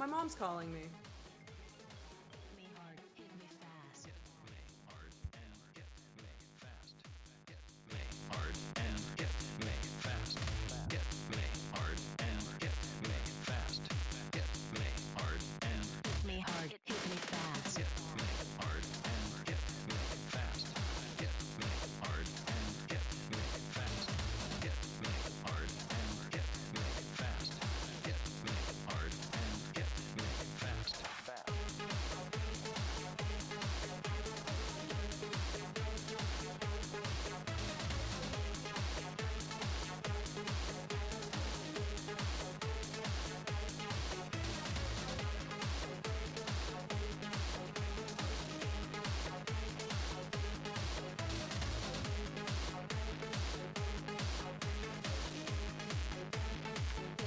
My mom's calling me. Me hard, hit me fast. Get me hard and get me fast. Get me hard and get me fast. Get me hard and get me fast. Get me hard and Hit me hard, hit me fast. get me hard and get me fast. Get me hard and get me fast. Get me hard and get me fast. Get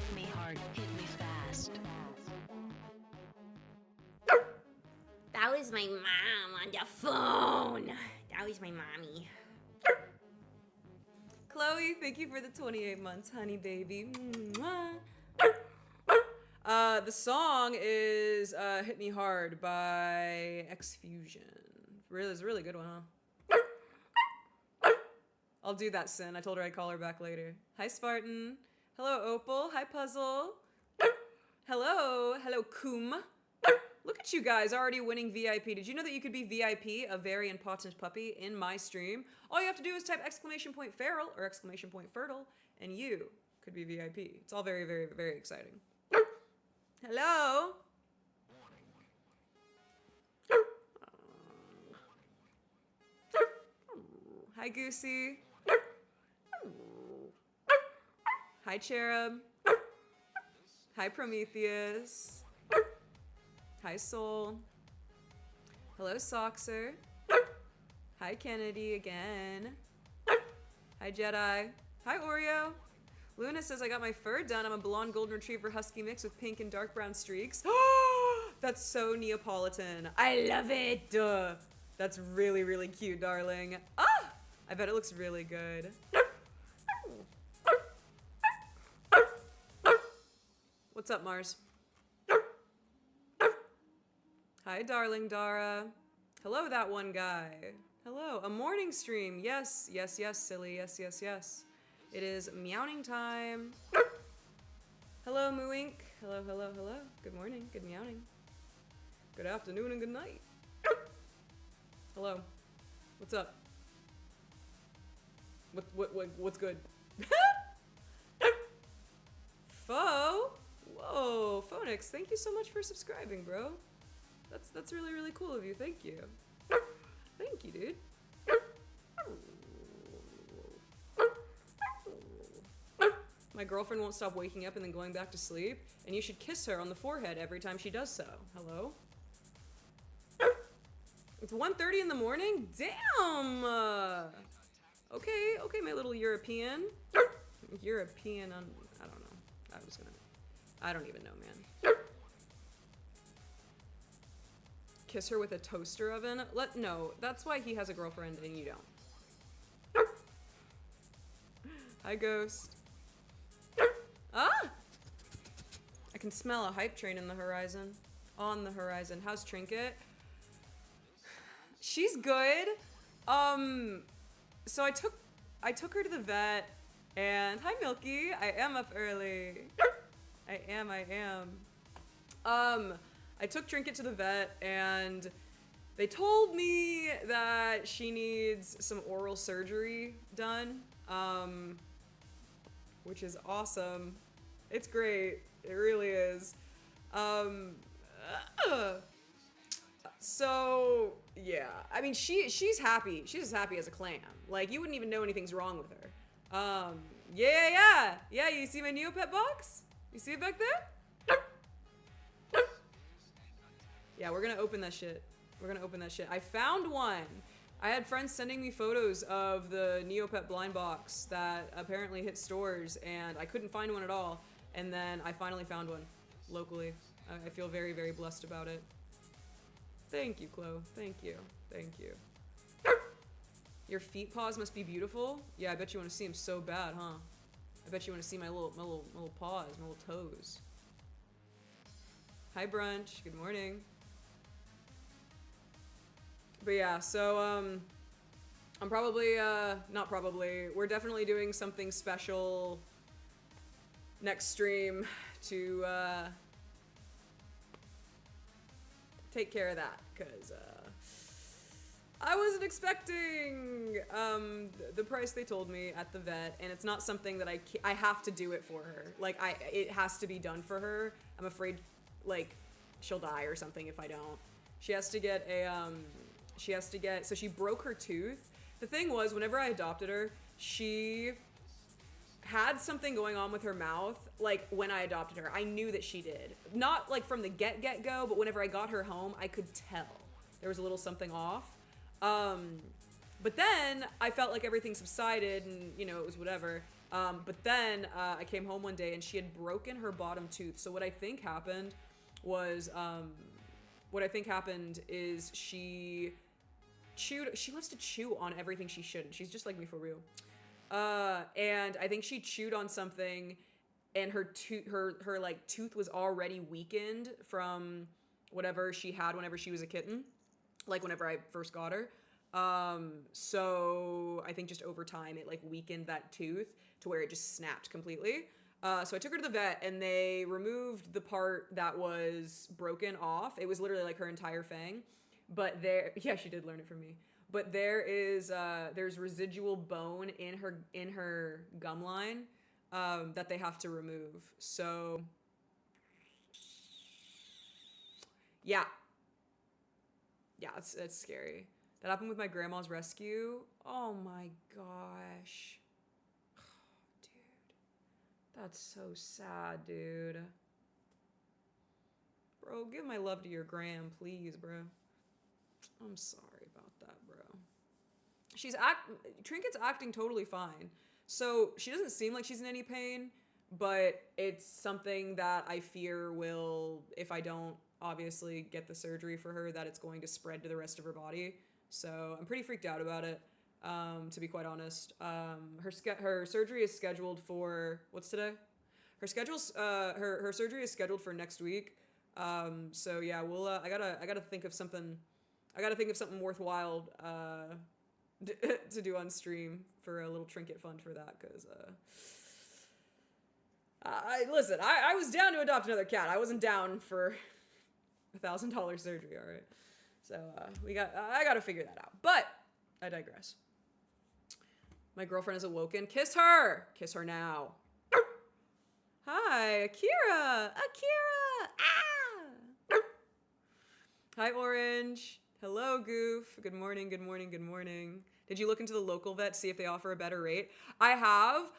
me hard and get me fast. Hit me hard, hit me fast. That was my mom on the phone. That was my mommy. Chloe, thank you for the 28 months, honey baby. Mwah. The song is Hit Me Hard by X Fusion. Really, it's a really good one, huh? I'll do that, Sin. I told her I'd call her back later. Hi, Spartan. Hello, Opal. Hi, Puzzle. Hello. Hello, Koom. Look at you guys already winning VIP. Did you know that you could be VIP, a very important puppy, in my stream? All you have to do is type !feral or !fertile, and you could be VIP. It's all very, very, very exciting. Hello? Hi, Goosey. Hi, Cherub. Hi, Prometheus. Hi, Soul. Hello, Soxer. Hi, Kennedy again. Hi, Jedi. Hi, Oreo. Luna says, I got my fur done. I'm a blonde golden retriever husky mix with pink and dark brown streaks. That's so Neapolitan. I love it. Duh. That's really, really cute, darling. Ah! I bet it looks really good. What's up, Mars? Hi, darling Dara. Hello, that one guy. Hello, a morning stream. Yes, yes, yes, silly. Yes, yes, yes. It is meowing time. Hello, Mooink. Hello, hello, hello. Good morning, good meowing. Good afternoon and good night. Hello. What's up? What's good? Fo? Whoa, Phonix, thank you so much for subscribing, bro. That's really, really cool of you. Thank you. Thank you, dude. My girlfriend won't stop waking up and then going back to sleep, and you should kiss her on the forehead every time she does so. Hello? It's 1:30 in the morning? Damn! Okay, okay, my little European. European, I don't know. I don't even know, man. Kiss her with a toaster oven? No, that's why he has a girlfriend and you don't. Hi, Ghost. Ah! I can smell a hype train in the horizon. On the horizon. How's Trinket? She's good. So I took her to the vet, and hi, Milky. I am up early. I am. I took Trinket to the vet, and they told me that she needs some oral surgery done, which is awesome. It's great. It really is. So yeah, I mean, she's happy. She's as happy as a clam. Like, you wouldn't even know anything's wrong with her. Yeah. You see my Neopet box? You see it back there? Yeah, we're gonna open that shit. I found one. I had friends sending me photos of the Neopet blind box that apparently hit stores, and I couldn't find one at all. And then I finally found one locally. I feel very, very blessed about it. Thank you, Chloe. Thank you. Your feet paws must be beautiful. Yeah, I bet you want to see them so bad, huh? I bet you want to see my little paws, my little toes. Hi, brunch. Good morning. But yeah, so I'm probably not probably. We're definitely doing something special next stream to take care of that, because I wasn't expecting the price they told me at the vet, and it's not something that I have to do it for her. Like, it has to be done for her. I'm afraid, like, she'll die or something if I don't. She has to get a so she broke her tooth. The thing was, whenever I adopted her, she had something going on with her mouth. Like, when I adopted her, I knew that she did. Not like from the get-go, but whenever I got her home, I could tell there was a little something off. But then I felt like everything subsided and, you know, it was whatever. But then I came home one day and she had broken her bottom tooth. So what I think happened is she loves to chew on everything she shouldn't. She's just like me for real. And I think she chewed on something and her like tooth was already weakened from whatever she had whenever she was a kitten. Like whenever I first got her. So I think just over time it like weakened that tooth to where it just snapped completely. So I took her to the vet and they removed the part that was broken off. It was literally like her entire fang. But yeah, she did learn it from me. But there's residual bone in her gum line that they have to remove. So yeah. Yeah, it's scary. That happened with my grandma's rescue. Oh my gosh. Dude. That's so sad, dude. Bro, give my love to your gram, please, bro. I'm sorry about that, bro. Trinket's acting totally fine. So she doesn't seem like she's in any pain, but it's something that I fear will, if I don't obviously get the surgery for her, that it's going to spread to the rest of her body. So I'm pretty freaked out about it, to be quite honest. Her surgery is scheduled for, what's today? Her surgery is scheduled for next week. So yeah, we'll I gotta think of something. I gotta think of something worthwhile to do on stream for a little trinket fund for that, because listen, I was down to adopt another cat. I wasn't down for $1,000 surgery, all right? So I gotta figure that out. But I digress. My girlfriend is awoken. Kiss her! Kiss her now. Hi, Akira! Akira! Ah! Hi, Orange. Hello, Goof. Good morning, good morning, good morning. Did you look into the local vet, see if they offer a better rate? I have.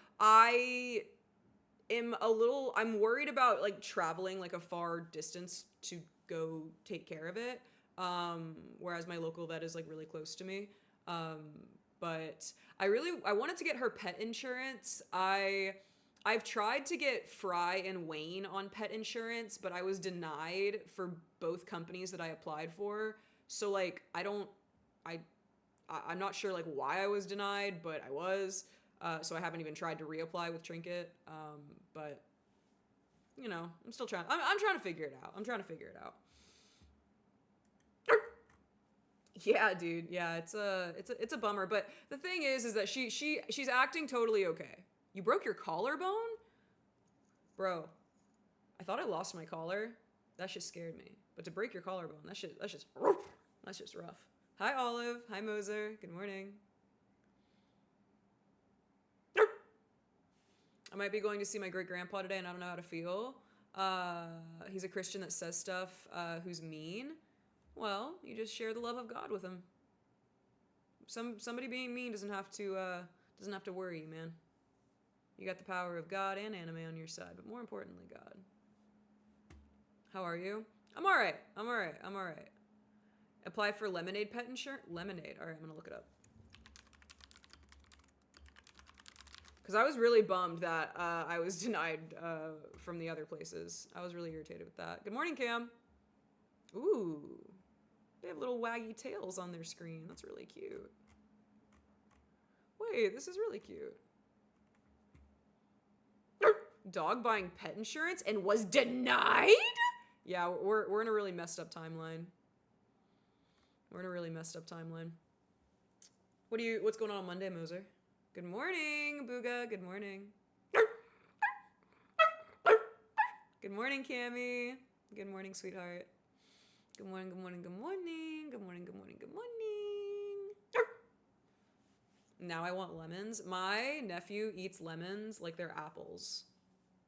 I'm worried about like traveling like a far distance to go take care of it. Whereas my local vet is like really close to me. But I wanted to get her pet insurance. I've tried to get Fry and Wayne on pet insurance, but I was denied for both companies that I applied for. So like, I'm not sure like why I was denied, but I was. So I haven't even tried to reapply with Trinket. But you know, I'm still trying. I'm trying to figure it out. Yeah, dude. Yeah, it's a bummer. But the thing is that she's acting totally okay. You broke your collarbone? Bro, I thought I lost my collar. That shit scared me. But to break your collarbone, that's just rough. Hi, Olive. Hi, Moser. Good morning. I might be going to see my great-grandpa today, and I don't know how to feel. He's a Christian that says stuff, who's mean. Well, you just share the love of God with him. Somebody being mean doesn't have to worry you, man. You got the power of God and anime on your side, but more importantly, God. How are you? I'm all right. Apply for Lemonade pet insurance? Lemonade. All right, I'm going to look it up. Because I was really bummed that I was denied from the other places. I was really irritated with that. Good morning, Cam. Ooh. They have little waggy tails on their screen. That's really cute. Wait, this is really cute. Dog buying pet insurance and was denied? Yeah, we're in a really messed up timeline. We're in a really messed up timeline. What's going on Monday, Moser? Good morning, Booga. Good morning. Good morning, Cammy. Good morning, sweetheart. Good morning, good morning, good morning. Good morning, good morning, good morning. Now I want lemons. My nephew eats lemons like they're apples,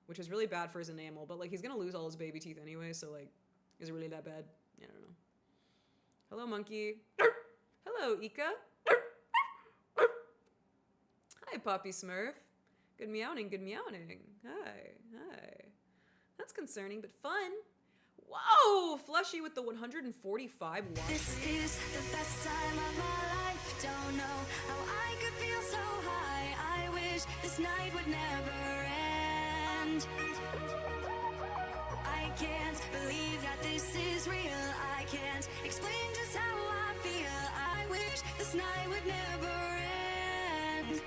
which is really bad for his enamel, but like he's gonna lose all his baby teeth anyway, so like, is it really that bad? I don't know. Hello, monkey. Hello, Ika. Hi, Poppy Smurf. Good meowing, good meowing. Hi. That's concerning, but fun. Whoa! Fleshy with the 145 watts. This is the best time of my life. Don't know how I could feel so high. I wish this night would never end. I can't believe that this is real. I can't explain just how I feel. I wish this night would never end.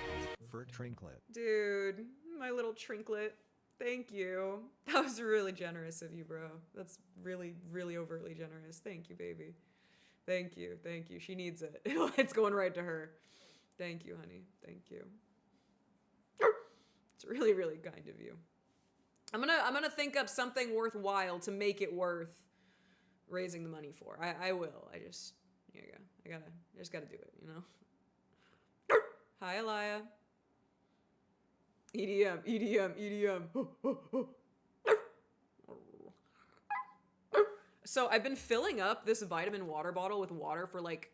Vert Trinklet. Dude, my little trinklet. Thank you. That was really generous of you, bro. That's really, really overtly generous. Thank you, baby. Thank you. She needs it. It's going right to her. Thank you, honey. Thank you. It's really, really kind of you. I'm gonna think up something worthwhile to make it worth raising the money for. I will. Here you go. I just gotta do it, you know? Hi, Elia. EDM. So I've been filling up this vitamin water bottle with water for like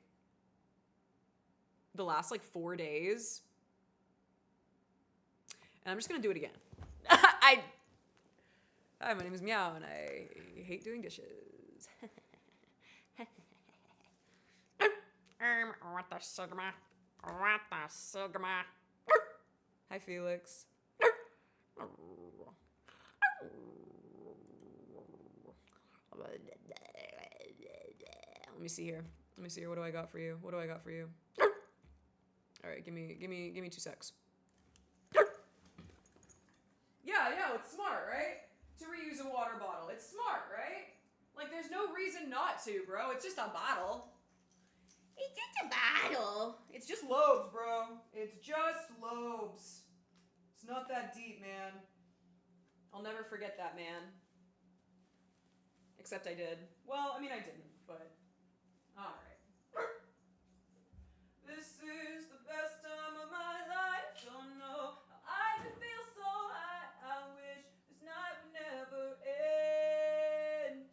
the last like 4 days. And I'm just gonna do it again. Hi, my name is Meow and I hate doing dishes. What the Sigma? What the Sigma? Hi, Felix. Let me see here. What do I got for you? All right, give me 2 secs. Yeah, it's smart, right? To reuse a water bottle. It's smart, right? Like, there's no reason not to, bro. It's just a bottle. It's just a bottle. It's just lobes, bro. It's just lobes. It's not that deep, man. I'll never forget that, man. Except I did. Well, I mean, I didn't, but... Alright. This is the best time of my life. Don't know how I could feel so high. I wish this night would never end.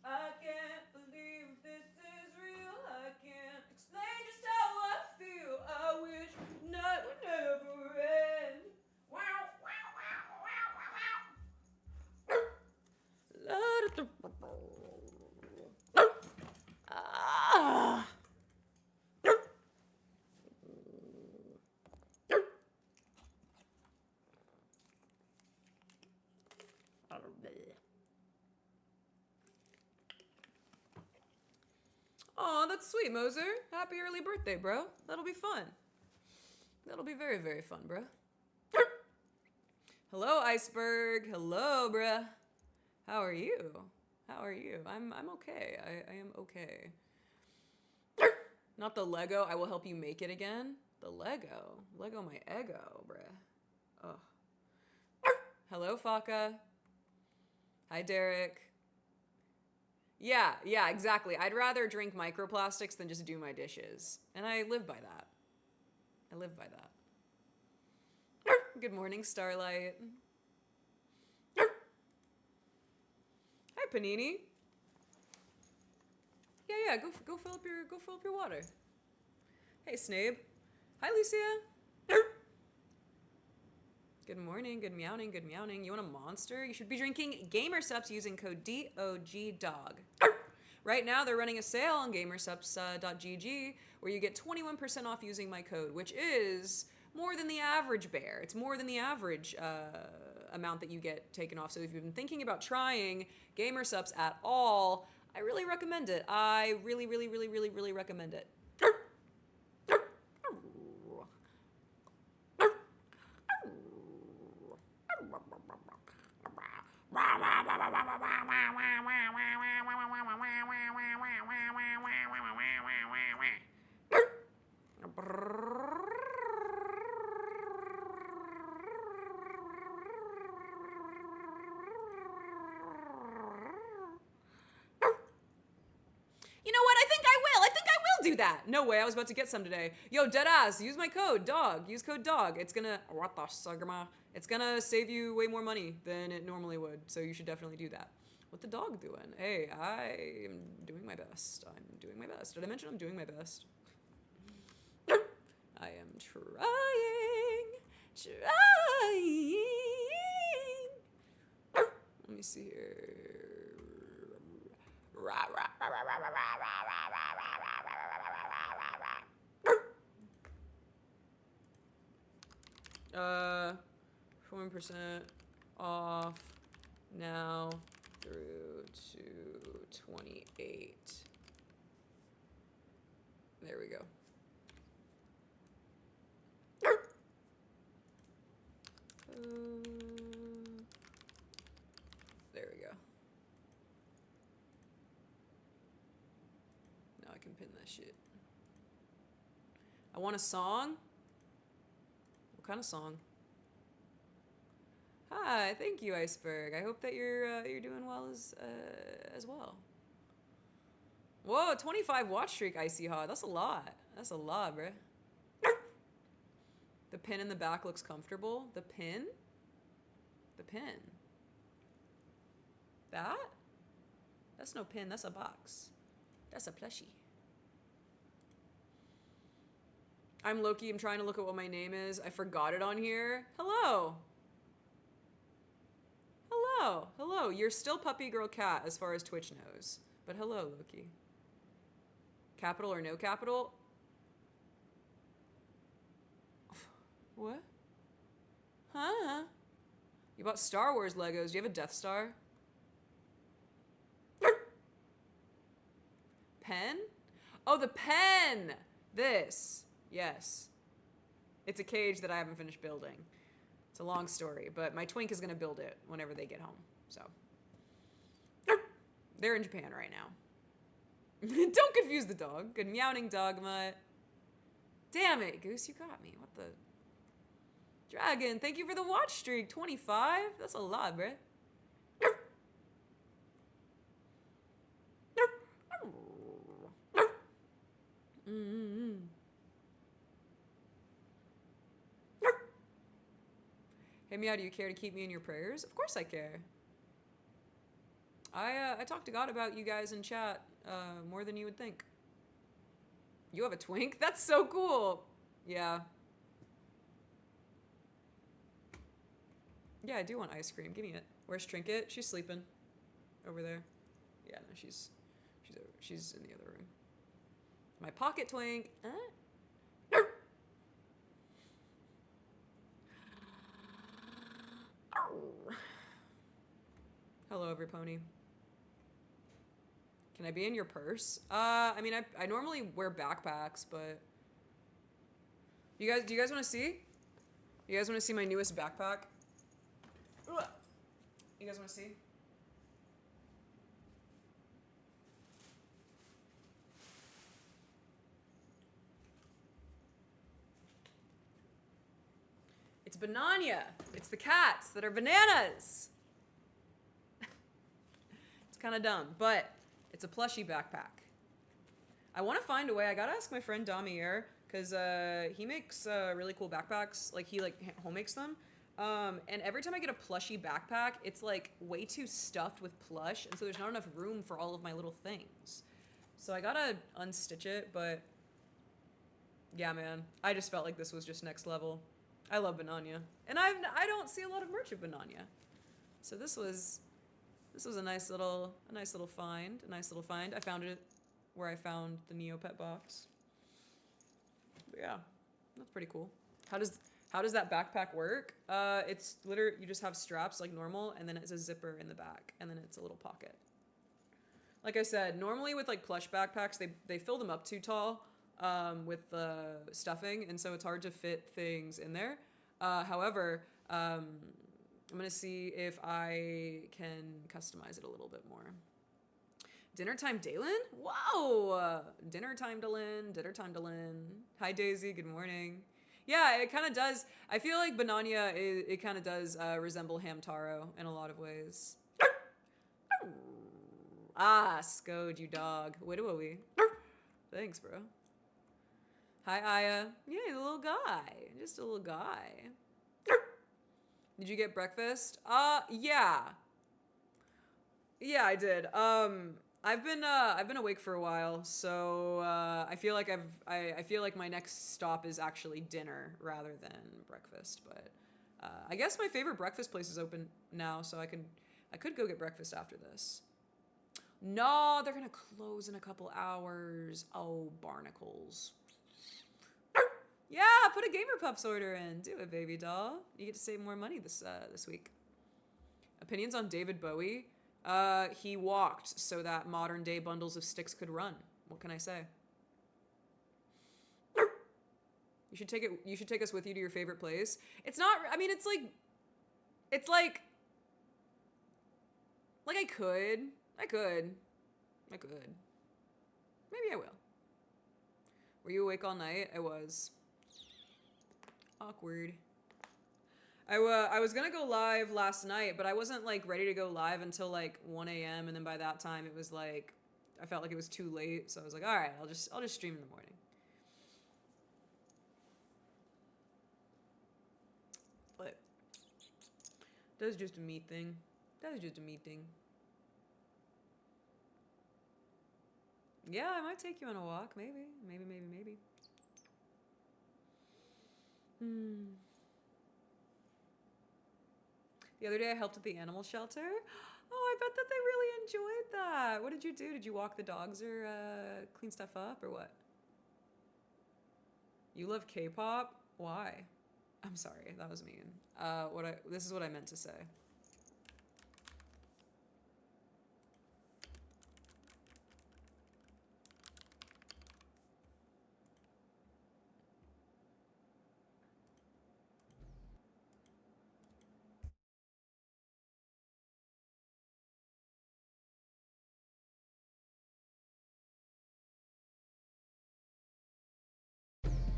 I can't believe this is real. I can't explain just how I feel. I wish night would never end. Wow, wow, wow, wow, wow, wow. Ah. Aw, that's sweet, Moser. Happy early birthday, bro. That'll be fun. That'll be very, very fun, bro. Hello, Iceberg. Hello, bruh. How are you? I'm okay. I am okay. Not the Lego. I will help you make it again. The Lego my ego, bruh. Oh. Hello, Faka. Hi, Derek. Yeah, exactly. I'd rather drink microplastics than just do my dishes. And I live by that. Good morning, Starlight. Hi, Panini. Yeah, go fill up your water. Hey, Snape. Hi, Lucia. Good morning, good meowing. You want a monster? You should be drinking GamerSups using code DOGDOG. Right now, they're running a sale on gamersups.gg where you get 21% off using my code, which is more than the average bear. It's more than the average amount that you get taken off. So if you've been thinking about trying GamerSups at all, I really recommend it. I really recommend it. that. No way, I was about to get some today. Yo, deadass, use my code, dog. Use code dog. It's gonna, what the sagama? It's gonna save you way more money than it normally would. So you should definitely do that. What the dog doing? Hey, I am doing my best. I'm doing my best. Did I mention I'm doing my best? I am trying. Let me see here. 40% off now through to 28. There we go. There we go. Now I can pin that shit. I want a song. What kind of song? Hi, thank you, Iceberg. I hope that you're doing well as well. Whoa, 25 watch streak, Icy Hot. That's a lot. That's a lot, bruh. The pin in the back looks comfortable. The pin? The pin. That? That's no pin, that's a box. That's a plushie. I'm Loki, I'm trying to look at what my name is. I forgot it on here. Hello. Hello. Hello. You're still Puppy Girl Cat as far as Twitch knows. But hello, Loki. Capital or no capital? What? Huh? You bought Star Wars Legos. Do you have a Death Star? Pen? Oh, the pen! This. Yes. It's a cage that I haven't finished building. It's a long story, but my twink is going to build it whenever they get home. So. They're in Japan right now. Don't confuse the dog. Good meowing dog mutt. Damn it, Goose, you got me. What the? Dragon, thank you for the watch streak. 25? That's a lot, bruh. Hey, Meow, do you care to keep me in your prayers? Of course I care. I talk to God about you guys in chat more than you would think. You have a twink? That's so cool. Yeah. Yeah, I do want ice cream. Give me it. Where's Trinket? She's sleeping. Over there. Yeah, no, she's in the other room. My pocket twink. Hello, every pony. Can I be in your purse? I mean, I normally wear backpacks, but do you guys want to see? You guys want to see my newest backpack? You guys want to see? It's Banania. It's the cats that are bananas. It's kind of dumb, but it's a plushy backpack. I want to find a way. I gotta ask my friend Damier, because he makes really cool backpacks. Like, he home makes them. And every time I get a plushy backpack, it's like way too stuffed with plush, and so there's not enough room for all of my little things. So I gotta unstitch it, but yeah, man, I just felt like this was just next level. I love Banania, and I don't see a lot of merch of Banania, so this was a nice little find. I found it where I found the Neopet box. But yeah, that's pretty cool. How does that backpack work? It's literally, you just have straps like normal, and then it's a zipper in the back, and then it's a little pocket. Like I said, normally with like plush backpacks, they fill them up too tall with the stuffing, and so it's hard to fit things in there. However, I'm gonna see if I can customize it a little bit more. Dinner time, Dalen? Whoa! Dinner time, Dalen. Hi, Daisy. Good morning. Yeah, it kind of does. I feel like Banania, it kind of does resemble Hamtaro in a lot of ways. Ah, Scode, you dog. Widowy. Thanks, bro. Hi, Aya. Yeah, he's a little guy. Just a little guy. Did you get breakfast? Yeah. Yeah, I did. I've been awake for a while, so I feel like I feel like my next stop is actually dinner rather than breakfast. But I guess my favorite breakfast place is open now, so I could go get breakfast after this. No, they're gonna close in a couple hours. Oh, barnacles. Yeah, put a Gamer Pups order in. Do it, baby doll. You get to save more money this week. Opinions on David Bowie? He walked so that modern day bundles of sticks could run. What can I say? You should take it. You should take us with you to your favorite place. It's not. I mean, it's like I could. Maybe I will. Were you awake all night? I was. Awkward. I was gonna go live last night, but I wasn't like ready to go live until like 1 a.m. and then by that time it was like I felt like it was too late, so I was like, all right, I'll just stream in the morning. But that's just a me thing. Yeah, I might take you on a walk, maybe. The other day I helped at the animal shelter. Oh, I bet that they really enjoyed that. What did you do? Did you walk the dogs or clean stuff up or what? You love K-pop? Why? I'm sorry, that was mean. This is what I meant to say.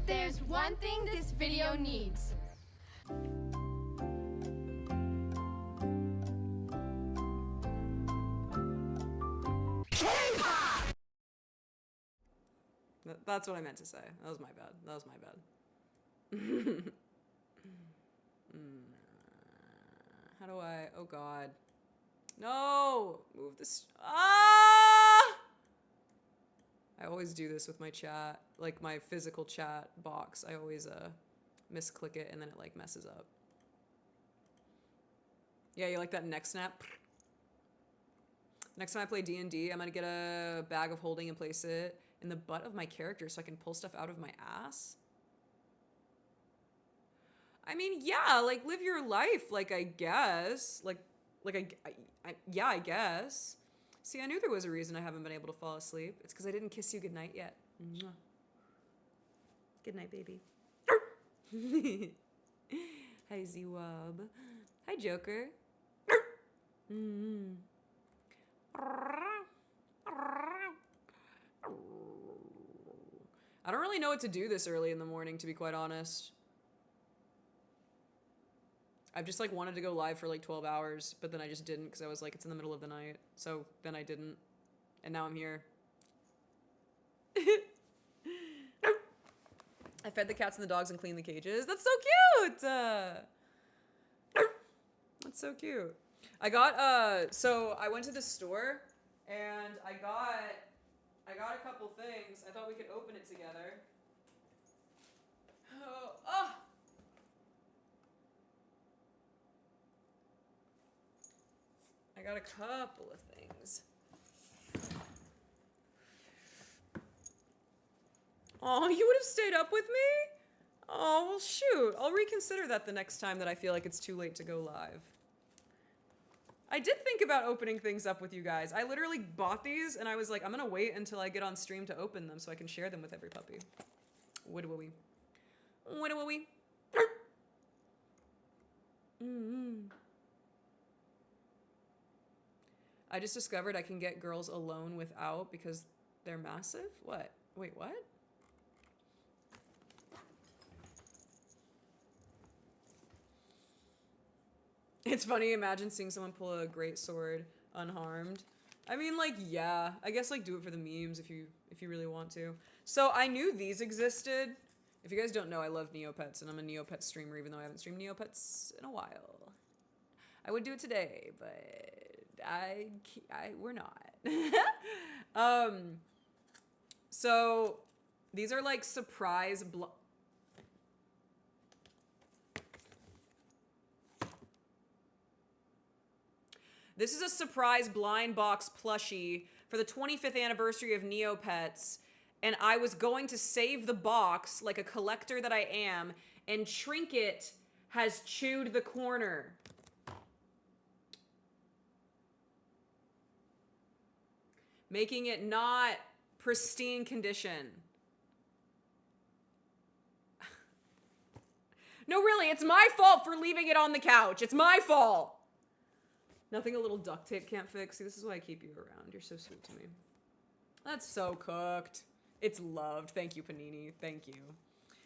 There's one thing this video needs. That's what I meant to say. That was my bad. How do I? Oh God. No! Move this. Ah! I always do this with my chat, like my physical chat box. I always misclick it and then it like messes up. Yeah, you like that neck snap? Next time I play D&D, I'm gonna get a bag of holding and place it in the butt of my character so I can pull stuff out of my ass. I mean, yeah, like live your life, like I guess, yeah, I guess. See, I knew there was a reason I haven't been able to fall asleep. It's because I didn't kiss you goodnight yet. Mwah. Good night, baby. Hi, Z-Wub. Hi, Joker. I don't really know what to do this early in the morning, to be quite honest. I've just like wanted to go live for like 12 hours, but then I just didn't because I was like, it's in the middle of the night. So then I didn't. And now I'm here. I fed the cats and the dogs and cleaned the cages. That's so cute! That's so cute. I got, so I went to the store and I got a couple things. I thought we could open it together. Oh! I got a couple of things. Oh, you would have stayed up with me? Oh, well, shoot. I'll reconsider that the next time that I feel like it's too late to go live. I did think about opening things up with you guys. I literally bought these, and I was like, I'm gonna wait until I get on stream to open them so I can share them with every puppy. Widda-wee. Widda-wee. I just discovered I can get girls alone without because they're massive? What? Wait, what? It's funny, imagine seeing someone pull a great sword unharmed. I mean, like, yeah. I guess, like, do it for the memes if you really want to. So, I knew these existed. If you guys don't know, I love Neopets, and I'm a Neopets streamer, even though I haven't streamed Neopets in a while. I would do it today, but we're not. So, these are, like, surprise This is a surprise blind box plushie for the 25th anniversary of Neopets, and I was going to save the box like a collector that I am, and Trinket has chewed the corner. Making it not pristine condition. No, really, it's my fault for leaving it on the couch. It's my fault. Nothing a little duct tape can't fix. See, this is why I keep you around. You're so sweet to me. That's so cooked. It's loved. Thank you, Panini. Thank you.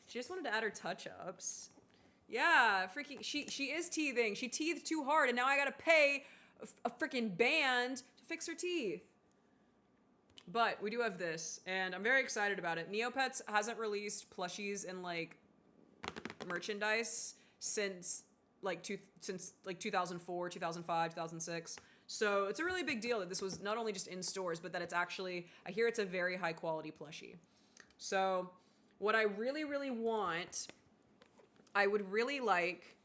She just wanted to add her touch-ups. Yeah, freaking, she is teething. She teethed too hard, and now I gotta pay a freaking band to fix her teeth. But we do have this, and I'm very excited about it. Neopets hasn't released plushies and, like, merchandise since 2004, 2005, 2006. So it's a really big deal that this was not only just in stores, but that it's actually, I hear it's a very high quality plushie. So what I really, really want, I would really like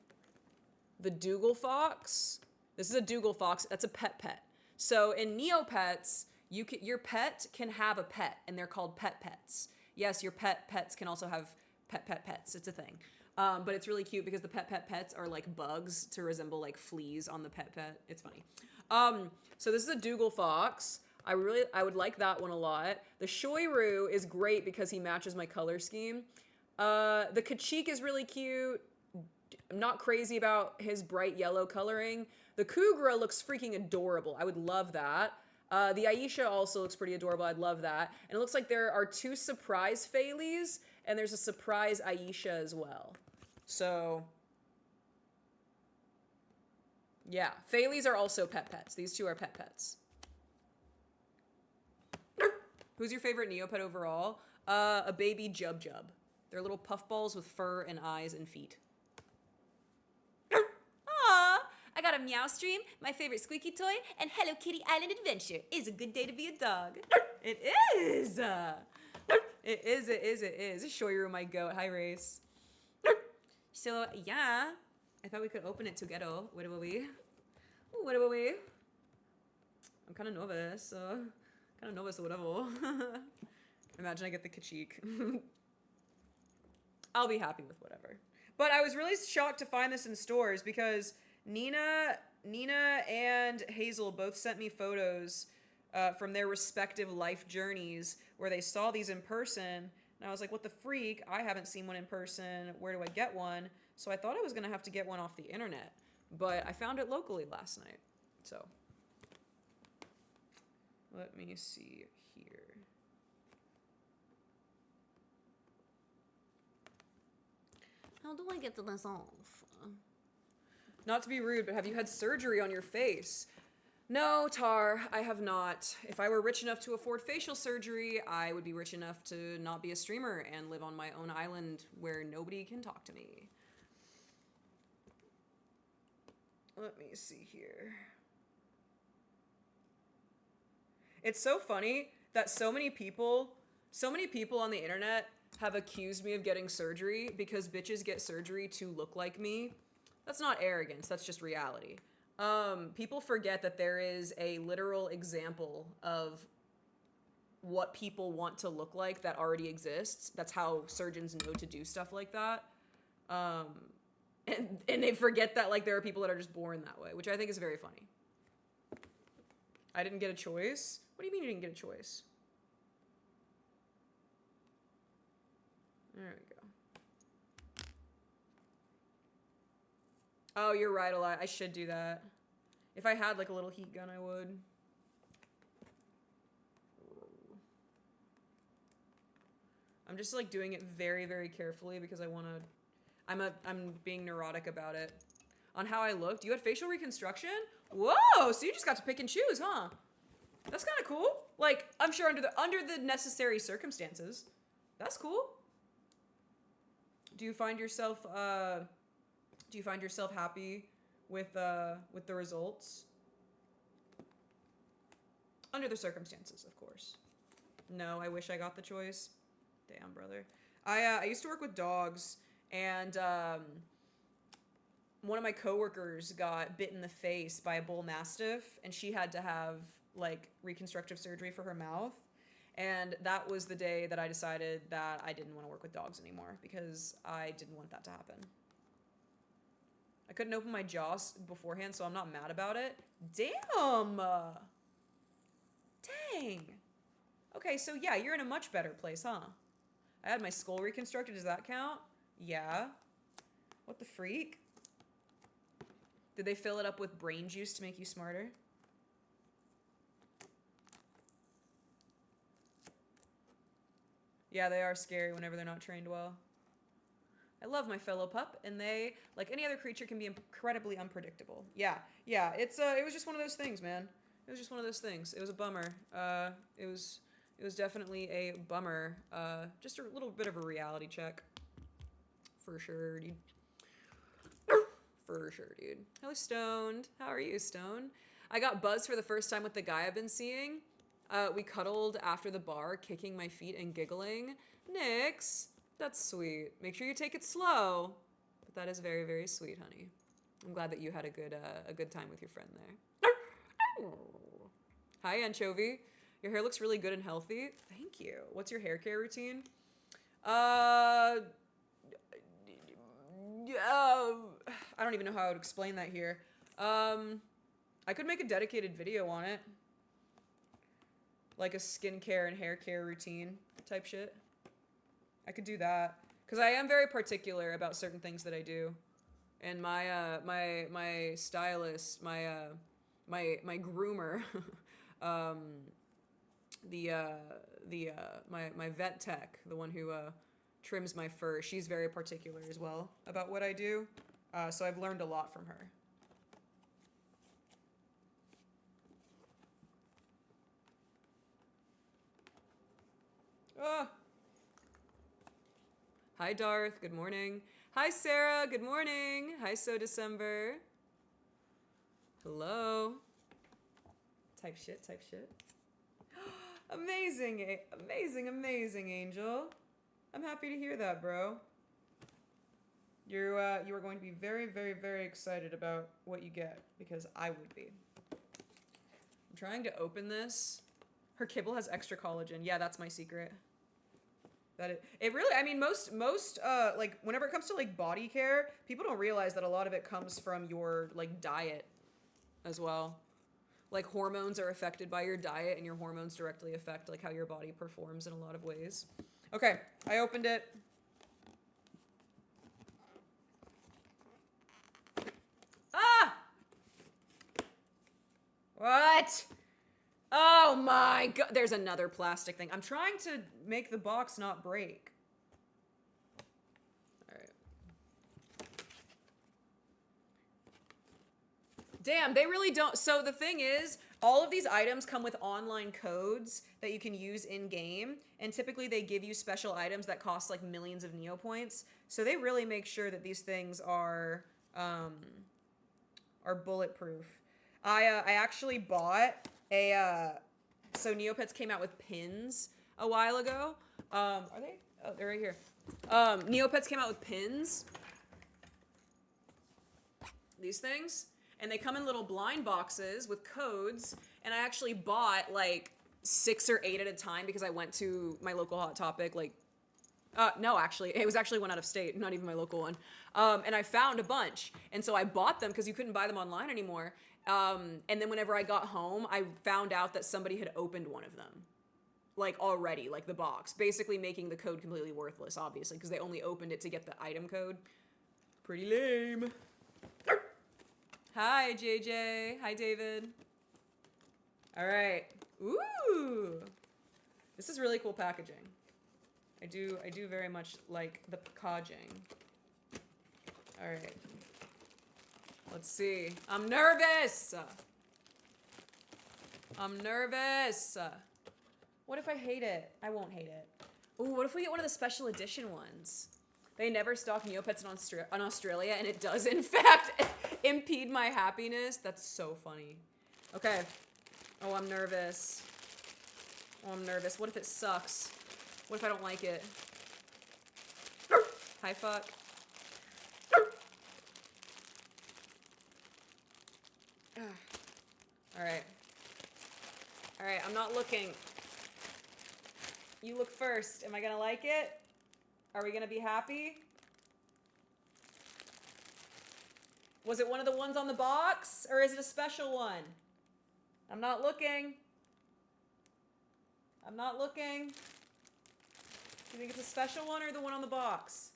the Dougal Fox. This is a Dougal Fox. That's a pet. So in Neopets, your pet can have a pet, and they're called pets. Yes, your pets can also have pets. It's a thing. But it's really cute because the pets are like bugs to resemble like fleas on the pet. It's funny. So this is a Dougal Fox. I would like that one a lot. The Shoiru is great because he matches my color scheme. The Kachik is really cute. I'm not crazy about his bright yellow coloring. The Kugra looks freaking adorable. I would love that. The Aisha also looks pretty adorable. I'd love that. And it looks like there are 2 surprise Phailies, and there's a surprise Aisha as well. So, yeah. Phailies are also pets. These 2 are pets. Who's your favorite Neopet overall? A baby Jub. They're little puffballs with fur and eyes and feet. Aww, I got a Meow stream, my favorite squeaky toy, and Hello Kitty Island Adventure. Is a good day to be a dog. It is. It is. Shoiru, my goat. Hi, Race. So, yeah. I thought we could open it together. What about we? I'm kind of nervous. Or whatever. Imagine I get the Kachik. I'll be happy with whatever. But I was really shocked to find this in stores because Nina and Hazel both sent me photos from their respective life journeys where they saw these in person. And I was like, what the freak? I haven't seen one in person. Where do I get one? So I thought I was going to have to get one off the internet. But I found it locally last night. So let me see here. How do I get this off? Not to be rude, but have you had surgery on your face? No, Tar, I have not. If I were rich enough to afford facial surgery, I would be rich enough to not be a streamer and live on my own island where nobody can talk to me. Let me see here. It's so funny that so many people on the internet have accused me of getting surgery because bitches get surgery to look like me. That's not arrogance, that's just reality. People forget that there is a literal example of what people want to look like that already exists. That's how surgeons know to do stuff like that. And they forget that like there are people that are just born that way, which I think is very funny. I didn't get a choice? What do you mean you didn't get a choice? There we go. Oh, you're right, Eli. I should do that. If I had like a little heat gun, I would. I'm just like doing it very, very carefully because I want to. I'm being neurotic about it. On how I looked. You had facial reconstruction? Whoa! So you just got to pick and choose, huh? That's kind of cool. Like, I'm sure under the necessary circumstances, that's cool. Do you find yourself happy with the results? Under the circumstances, of course. No, I wish I got the choice. Damn, brother. I used to work with dogs, and one of my coworkers got bit in the face by a bull mastiff, and she had to have like reconstructive surgery for her mouth. And that was the day that I decided that I didn't want to work with dogs anymore because I didn't want that to happen. I couldn't open my jaw beforehand, so I'm not mad about it. Damn! Dang. Okay, so yeah, you're in a much better place, huh? I had my skull reconstructed. Does that count? Yeah. What the freak? Did they fill it up with brain juice to make you smarter? Yeah, they are scary whenever they're not trained well. I love my fellow pup, and they, like any other creature, can be incredibly unpredictable. Yeah, it was just one of those things, man. It was just one of those things. It was a bummer. It was definitely a bummer. Just a little bit of a reality check. For sure, dude. For sure, dude. Hello, Stoned. How are you, Stone? I got buzzed for the first time with the guy I've been seeing. We cuddled after the bar, kicking my feet and giggling. Nix, that's sweet. Make sure you take it slow. But that is very, very sweet, honey. I'm glad that you had a good time with your friend there. Hi, Anchovy. Your hair looks really good and healthy. Thank you. What's your hair care routine? I don't even know how I would explain that here. I could make a dedicated video on it. Like a skincare and hair care routine type shit. I could do that. Because I am very particular about certain things that I do. And my stylist, my groomer, my vet tech, the one who trims my fur, she's very particular as well about what I do. So I've learned a lot from her. Ah. Hi, Darth. Good morning. Hi, Sarah. Good morning. Hi, So December. Hello. Type shit. Amazing, amazing, Angel. I'm happy to hear that, bro. You are going to be very, very, very excited about what you get, because I would be. I'm trying to open this. Her kibble has extra collagen. Yeah, that's my secret. It really, I mean, most like whenever it comes to like body care, people don't realize that a lot of it comes from your like diet as well. Like hormones are affected by your diet, and your hormones directly affect like how your body performs in a lot of ways. Okay, I opened it. Ah! What? Oh my god, there's another plastic thing. I'm trying to make the box not break. All right. Damn, they really don't. So the thing is, all of these items come with online codes that you can use in game, and typically they give you special items that cost like millions of Neo points. So they really make sure that these things are bulletproof. I actually bought so Neopets came out with pins a while ago. Are they? Oh, they're right here. Neopets came out with pins. These things. And they come in little blind boxes with codes. And I actually bought like 6 or 8 at a time because I went to my local Hot Topic. Like, no, actually, it was actually one out of state, not even my local one. And I found a bunch. And so I bought them because you couldn't buy them online anymore. And then whenever I got home, I found out that somebody had opened one of them. Like already, like the box. Basically making the code completely worthless, obviously, because they only opened it to get the item code. Pretty lame. Hi, JJ. Hi, David. All right. Ooh. This is really cool packaging. I do very much like the packaging. All right. Let's see. I'm nervous. I'm nervous. What if I hate it? I won't hate it. Ooh, what if we get one of the special edition ones? They never stock Neopets in Australia, and it does, in fact, impede my happiness. That's so funny. Okay. Oh, I'm nervous. Oh, I'm nervous. What if it sucks? What if I don't like it? Hi, fuck. Alright. Alright, I'm not looking. You look first. Am I gonna like it? Are we gonna be happy? Was it one of the ones on the box? Or is it a special one? I'm not looking. I'm not looking. Do you think it's a special one or the one on the box?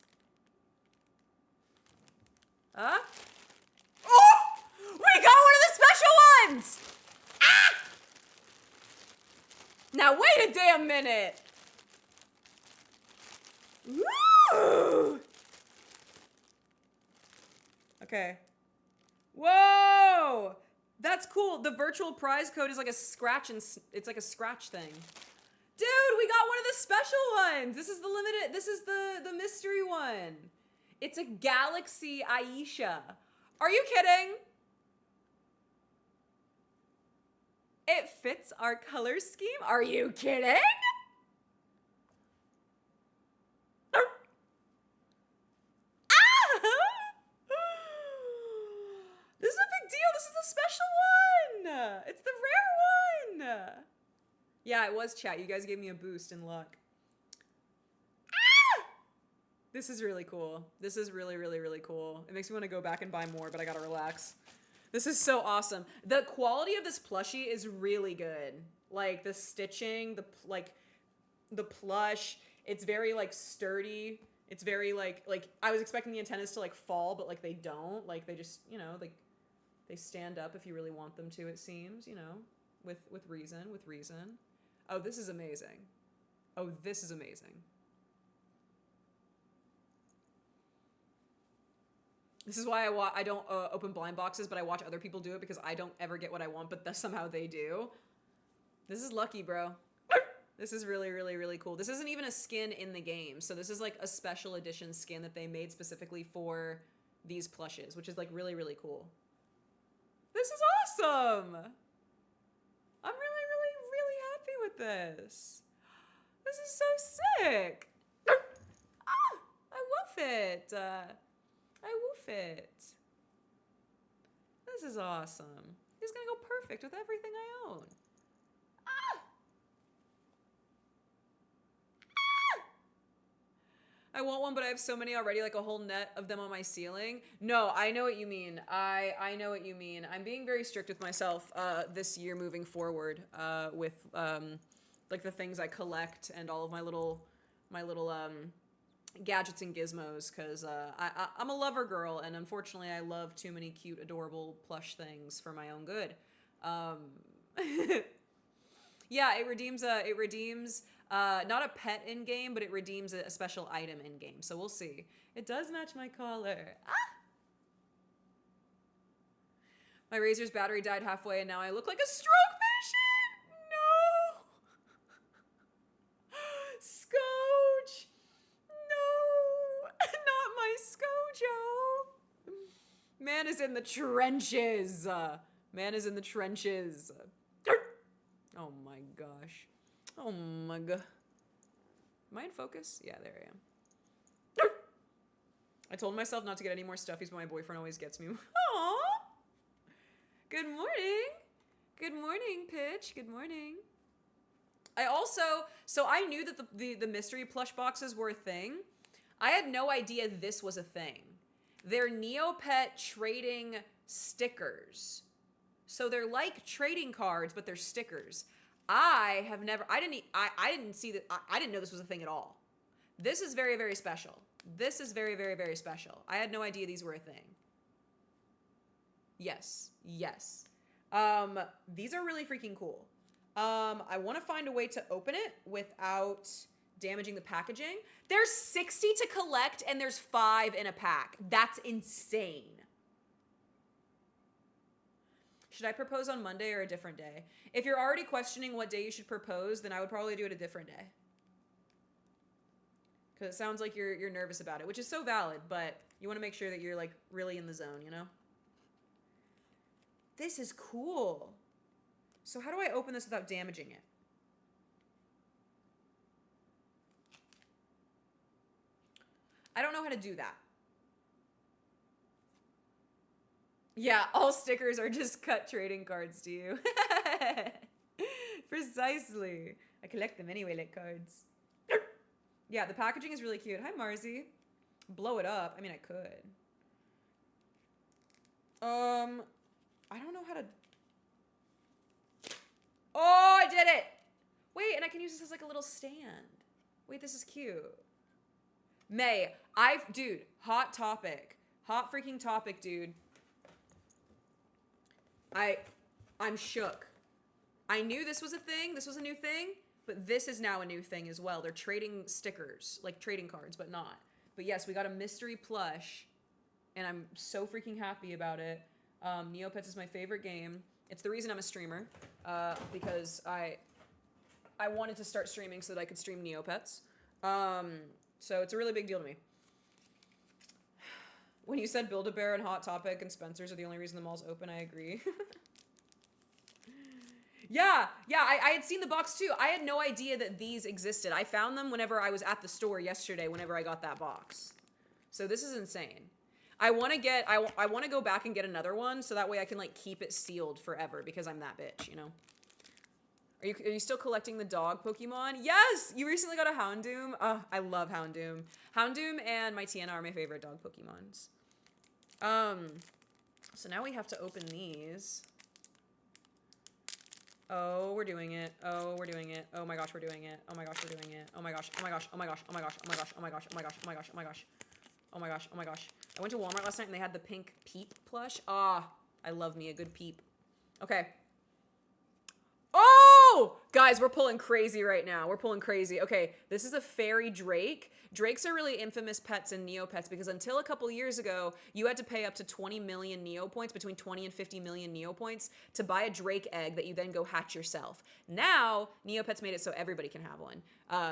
Huh? Oh! We got one of the special ones! Ah! Now wait a damn minute! Woo! Okay. Whoa! That's cool. The virtual prize code is like a scratch and it's like a scratch thing. Dude, we got one of the special ones. This is the limited, this is the mystery one. It's a Galaxy Aisha. Are you kidding? It fits our color scheme? Are you kidding? This is a big deal. This is the special one. It's the rare one. Yeah, it was, chat. You guys gave me a boost in luck. Ah! This is really cool. This is really, really, really cool. It makes me want to go back and buy more, but I gotta relax. This is so awesome. The quality of this plushie is really good. Like the stitching, the plush. It's very like sturdy. It's very like I was expecting the antennas to like fall, but like they don't. Like they just, you know, like they stand up if you really want them to, it seems, you know, with reason. Oh, this is amazing. Oh, this is amazing. This is why I don't open blind boxes, but I watch other people do it because I don't ever get what I want, but somehow they do. This is lucky, bro. This is really, really, really cool. This isn't even a skin in the game. So this is like a special edition skin that they made specifically for these plushes, which is like really, really cool. This is awesome. I'm really, really, really happy with this. This is so sick. Ah, I woof it. I woof it. This is awesome. This is gonna go perfect with everything I own. Ah! I want one, but I have so many already, like a whole net of them on my ceiling. No, I know what you mean. I know what you mean. I'm being very strict with myself this year moving forward with like the things I collect and all of my little gadgets and gizmos, because I'm a lover girl, and unfortunately I love too many cute, adorable plush things for my own good. Yeah, it redeems not a pet in game, but it redeems a special item in game. So we'll see. It does match my collar. Ah! My Razer's battery died halfway, and now I look like a stroke patient. No, Scooch. No, not my Scojo. Man is in the trenches. Man is in the trenches. Oh my gosh. Oh my god. Am I in focus? Yeah, there I am. I told myself not to get any more stuffies, but my boyfriend always gets me. Aww. Good morning. Good morning, Pitch. Good morning. So I knew that the mystery plush boxes were a thing. I had no idea this was a thing. They're Neopet trading stickers. So they're like trading cards, but they're stickers. I didn't see that. I didn't know this was a thing at all. This is very, very special. This is very, very, very special. I had no idea these were a thing. Yes. Yes. These are really freaking cool. I want to find a way to open it without damaging the packaging. There's 60 to collect and there's 5 in a pack. That's insane. Should I propose on Monday or a different day? If you're already questioning what day you should propose, then I would probably do it a different day. Because it sounds like you're nervous about it, which is so valid, but you want to make sure that you're like really in the zone, you know? This is cool. So how do I open this without damaging it? I don't know how to do that. Yeah, all stickers are just cut trading cards to you. Precisely. I collect them anyway like cards. Yeah, the packaging is really cute. Hi, Marzi. Blow it up. I mean, I could. I don't know how to... Oh, I did it! Wait, and I can use this as like a little stand. Wait, this is cute. May, dude, hot topic. Hot freaking topic, dude. I'm shook. I knew this was a thing. This was a new thing. But this is now a new thing as well. They're trading stickers, like trading cards, but not. But yes, we got a mystery plush, and I'm so freaking happy about it. Neopets is my favorite game. It's the reason I'm a streamer, because I wanted to start streaming so that I could stream Neopets. So it's a really big deal to me. When you said Build-A-Bear and Hot Topic and Spencer's are the only reason the mall's open, I agree. Yeah, I had seen the box too. I had no idea that these existed. I found them whenever I was at the store yesterday, whenever I got that box. So this is insane. I want to go back and get another one so that way I can like keep it sealed forever because I'm that bitch, you know? Are you still collecting the dog Pokemon? Yes! You recently got a Houndoom. I love Houndoom. Houndoom and my Tiana are my favorite dog Pokemons. So now we have to open these. Oh, we're doing it. Oh, we're doing it. Oh my gosh, we're doing it. Oh my gosh, we're doing it. Oh my gosh, oh my gosh, oh my gosh, oh my gosh, oh my gosh, oh my gosh, oh my gosh, oh my gosh, oh my gosh. Oh my gosh, oh my gosh. I went to Walmart last night and they had the pink Peep plush. Ah, I love me a good Peep. Okay. Oh! Guys, we're pulling crazy right now. We're pulling crazy. Okay, this is a fairy drake. Drakes are really infamous pets in Neopets because until a couple years ago, you had to pay up to 20 million Neo points, between 20 and 50 million Neo points, to buy a drake egg that you then go hatch yourself. Now, Neopets made it so everybody can have one.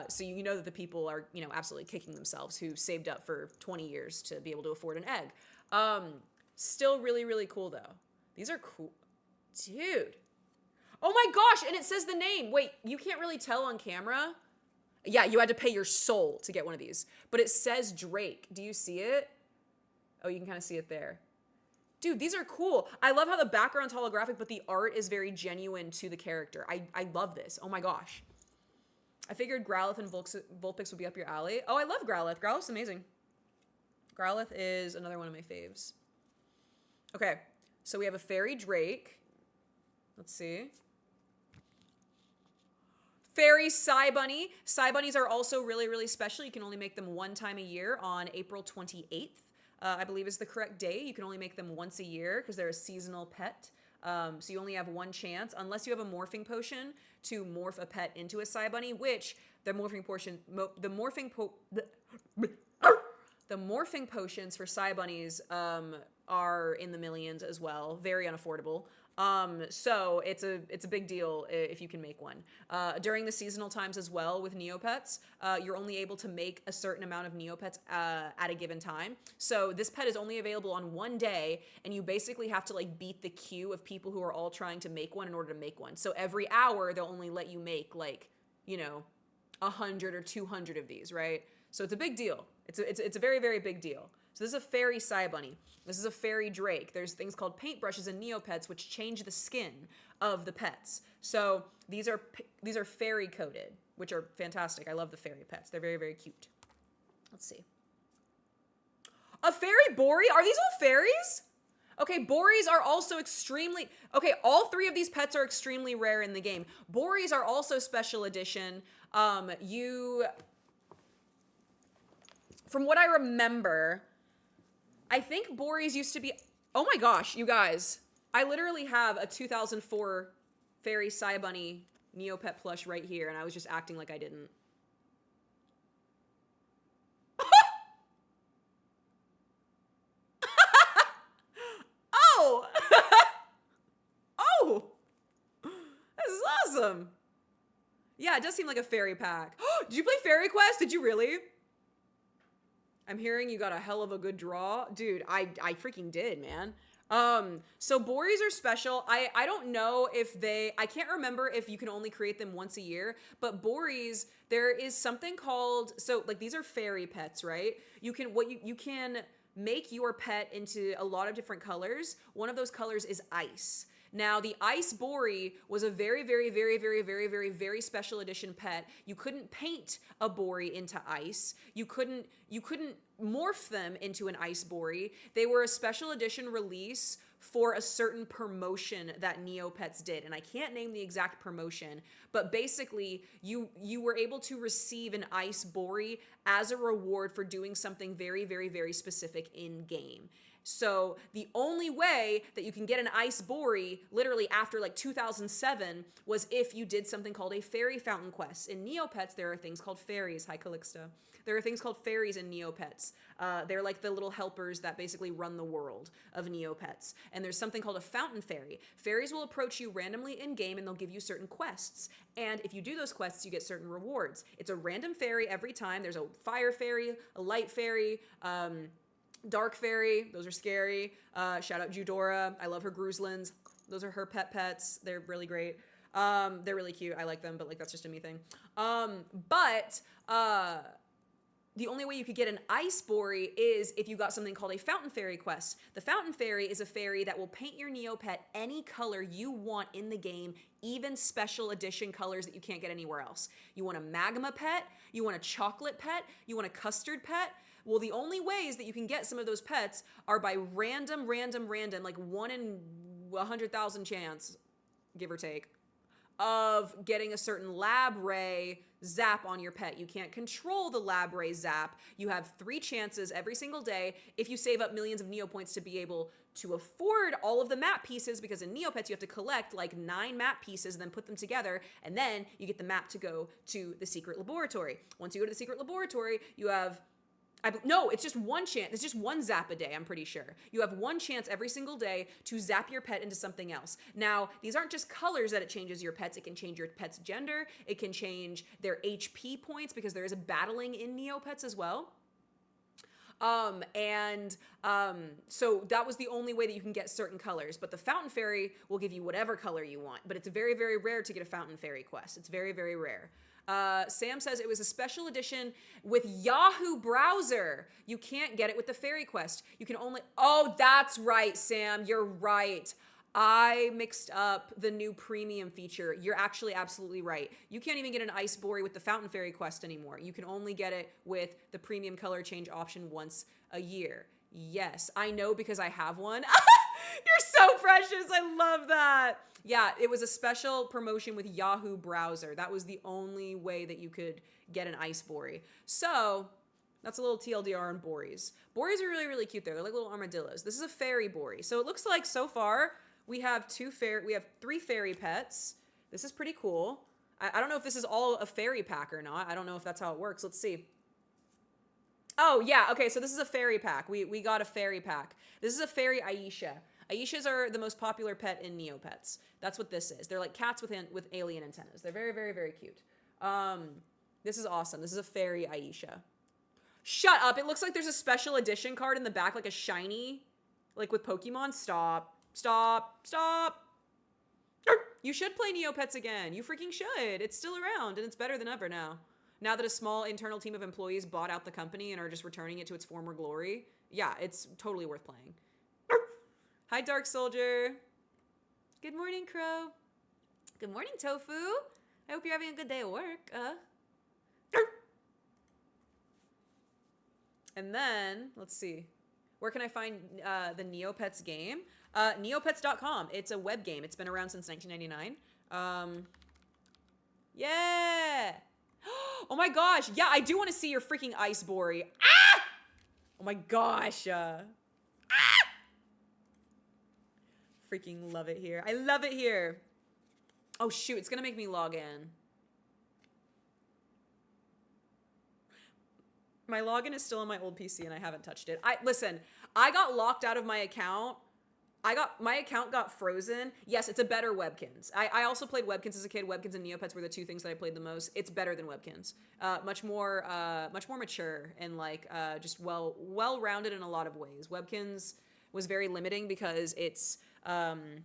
So you know that the people are, you know, absolutely kicking themselves who saved up for 20 years to be able to afford an egg. Still really, really cool though. These are cool. Dude. Oh my gosh, and it says the name. Wait, you can't really tell on camera. Yeah, you had to pay your soul to get one of these. But it says Drake. Do you see it? Oh, you can kind of see it there. Dude, these are cool. I love how the background's holographic, but the art is very genuine to the character. I love this. Oh my gosh. I figured Growlithe and Vulpix would be up your alley. Oh, I love Growlithe. Growlithe's amazing. Growlithe is another one of my faves. Okay, so we have a fairy Drake. Let's see. Fairy Psy Bunny. Psy Bunnies are also really, really special. You can only make them one time a year on April 28th. I believe is the correct day. You can only make them once a year because they're a seasonal pet. So you only have one chance, unless you have a morphing potion, to morph a pet into a Psy Bunny, which the morphing potions for Psy Bunnies are in the millions as well. Very unaffordable. So it's a big deal if you can make one. During the seasonal times as well with Neopets, you're only able to make a certain amount of Neopets at a given time. So this pet is only available on one day, and you basically have to like beat the queue of people who are all trying to make one in order to make one. So every hour they'll only let you make like, you know, 100 or 200 of these, right? So it's a big deal. It's a very, very big deal. So this is a fairy Psy Bunny. This is a fairy Drake. There's things called paintbrushes in Neopets which change the skin of the pets. So these are fairy coated, which are fantastic. I love the fairy pets. They're very, very cute. Let's see. A fairy Bori? Are these all fairies? Okay, Boris are also extremely... Okay, all three of these pets are extremely rare in the game. Boris are also special edition. From what I remember... I think Boris used to be... Oh my gosh, you guys. I literally have a 2004 Fairy Psy Bunny Neopet plush right here, and I was just acting like I didn't. Oh! awesome. Yeah, it does seem like a fairy pack. Did you play Fairy Quest? Did you really? I'm hearing you got a hell of a good draw. Dude, I freaking did, man. So Boris are special. I don't know if I can't remember if you can only create them once a year, but Boris, there is something called, so like these are fairy pets, right? You can make your pet into a lot of different colors. One of those colors is ice. Now, the Ice Bori was a very, very, very, very, very, very, very special edition pet. You couldn't paint a Bori into ice. You couldn't morph them into an Ice Bori. They were a special edition release for a certain promotion that Neopets did. And I can't name the exact promotion, but basically you were able to receive an Ice Bori as a reward for doing something very, very, very specific in game. So the only way that you can get an Ice Bori, literally after like 2007, was if you did something called a fairy fountain quest. In Neopets, there are things called fairies. Hi, Calixta. There are things called fairies in Neopets. They're like the little helpers that basically run the world of Neopets. And there's something called a fountain fairy. Fairies will approach you randomly in game and they'll give you certain quests. And if you do those quests, you get certain rewards. It's a random fairy every time. There's a fire fairy, a light fairy, dark fairy. Those are scary. Shout out Judora. I love her Gruslins. Those are her pets. They're really great. They're really cute. I like them, but like that's just a me thing. The only way you could get an Ice Bori is if you got something called a Fountain Fairy quest. The Fountain Fairy is a fairy that will paint your Neopet any color you want in the game, even special edition colors that you can't get anywhere else. You want a magma pet, you want a chocolate pet, you want a custard pet. Well, the only ways that you can get some of those pets are by random, like 1 in 100,000 chance, give or take, of getting a certain lab ray zap on your pet. You can't control the lab ray zap. You have 3 chances every single day if you save up millions of Neo points to be able to afford all of the map pieces, because in Neopets you have to collect like 9 map pieces and then put them together, and then you get the map to go to the secret laboratory. Once you go to the secret laboratory, you have no, it's just 1 chance. It's just 1 zap a day, I'm pretty sure. You have 1 chance every single day to zap your pet into something else. Now, these aren't just colors that it changes your pets. It can change your pet's gender. It can change their HP points, because there is a battling in Neopets as well. So that was the only way that you can get certain colors. But the Fountain Fairy will give you whatever color you want. But it's very, very rare to get a Fountain Fairy quest. It's very, very rare. Sam says it was a special edition with Yahoo browser. You can't get it with the fairy quest. You can only, oh, that's right, Sam, you're right. I mixed up the new premium feature. You're actually absolutely right. You can't even get an Ice Bori with the Fountain Fairy quest anymore. You can only get it with the premium color change option once a year. Yes, I know because I have one. You're so precious. I love that. Yeah, it was a special promotion with Yahoo browser. That was the only way that you could get an Ice Bori. So that's a little TLDR on Boris. Boris are really, really cute there. They're like little armadillos. This is a fairy Bori. So it looks like so far we have 3 fairy pets. This is pretty cool. I don't know if this is all a fairy pack or not. I don't know if that's how it works. Let's see. Oh, yeah. Okay, so this is a fairy pack. We got a fairy pack. This is a fairy Aisha. Aishas are the most popular pet in Neopets. That's what this is. They're like cats with alien antennas. They're very, very, very cute. This is awesome. This is a fairy Aisha. Shut up. It looks like there's a special edition card in the back, like a shiny, like with Pokemon. Stop. You should play Neopets again. You freaking should. It's still around, and it's better than ever now. Now that a small internal team of employees bought out the company and are just returning it to its former glory. Yeah, it's totally worth playing. Hi, Dark Soldier. Good morning, Crow. Good morning, Tofu. I hope you're having a good day at work. And then, let's see. Where can I find the Neopets game? Neopets.com. It's a web game. It's been around since 1999. Yeah. Oh my gosh. Yeah, I do want to see your freaking Ice Bori. Ah! Oh my gosh. Freaking love it here. I love it here. Oh shoot, it's gonna make me log in. My login is still on my old PC and I haven't touched it. Listen, I got locked out of my account. my account got frozen. Yes, it's a better Webkins. I also played Webkins as a kid. Webkins and Neopets were the two things that I played the most. It's better than Webkins. Much more mature and like just well-rounded in a lot of ways. Webkins was very limiting because its target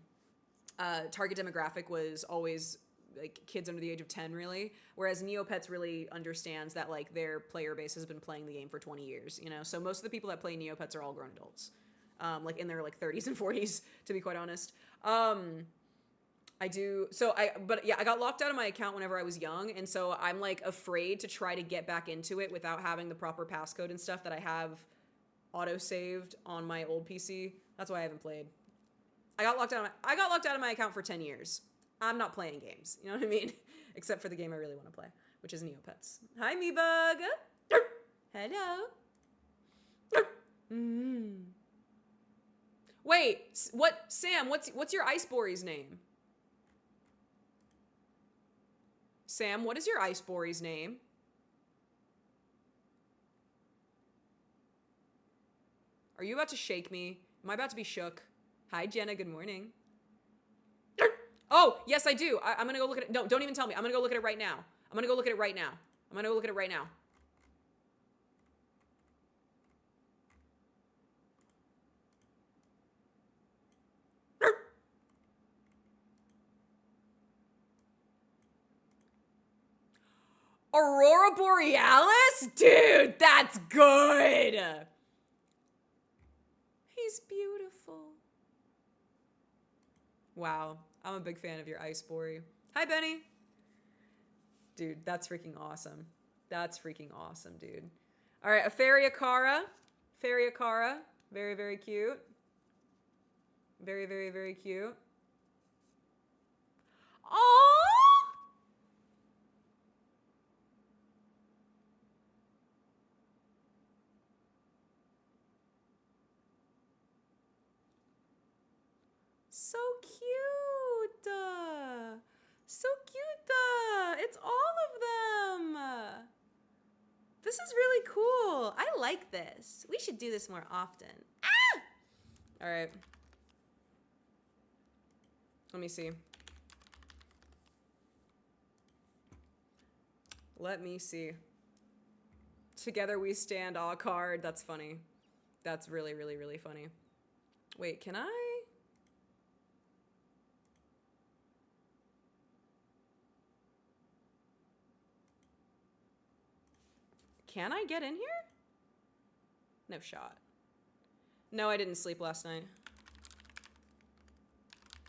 demographic was always like kids under the age of 10 really, whereas Neopets really understands that like their player base has been playing the game for 20 years, you know, so most of the people that play Neopets are all grown adults, like in their like 30s and 40s, to be quite honest. I got locked out of my account whenever I was young, and so I'm like afraid to try to get back into it without having the proper passcode and stuff that I have auto-saved on my old PC. That's why I haven't played. I got locked out of my account for 10 years. I'm not playing games, you know what I mean? Except for the game I really want to play, which is Neopets. Hi, Meebug. Hello. Wait, Sam, what's your Iceborie's name? Sam, what is your Iceborie's name? Are you about to shake me? Am I about to be shook? Hi, Jenna, good morning. Oh, yes, I do. I'm gonna go look at it. No, don't even tell me. I'm gonna go look at it right now. I'm gonna go look at it right now. I'm gonna go look at it right now. Aurora Borealis? Dude, that's good. He's beautiful. Wow. I'm a big fan of your Iceboree. Hi, Benny. Dude, that's freaking awesome. That's freaking awesome, dude. All right, a Fairy-Akara. Fairy-Akara. Very, very cute. Very, very, very cute. Aww! So cute. So cute. It's all of them. This is really cool. I like this. We should do this more often. Ah! All right. Let me see. Let me see. Together we stand aw card. That's funny. That's really, really, really funny. Wait, can I? Can I get in here? No shot. No, I didn't sleep last night.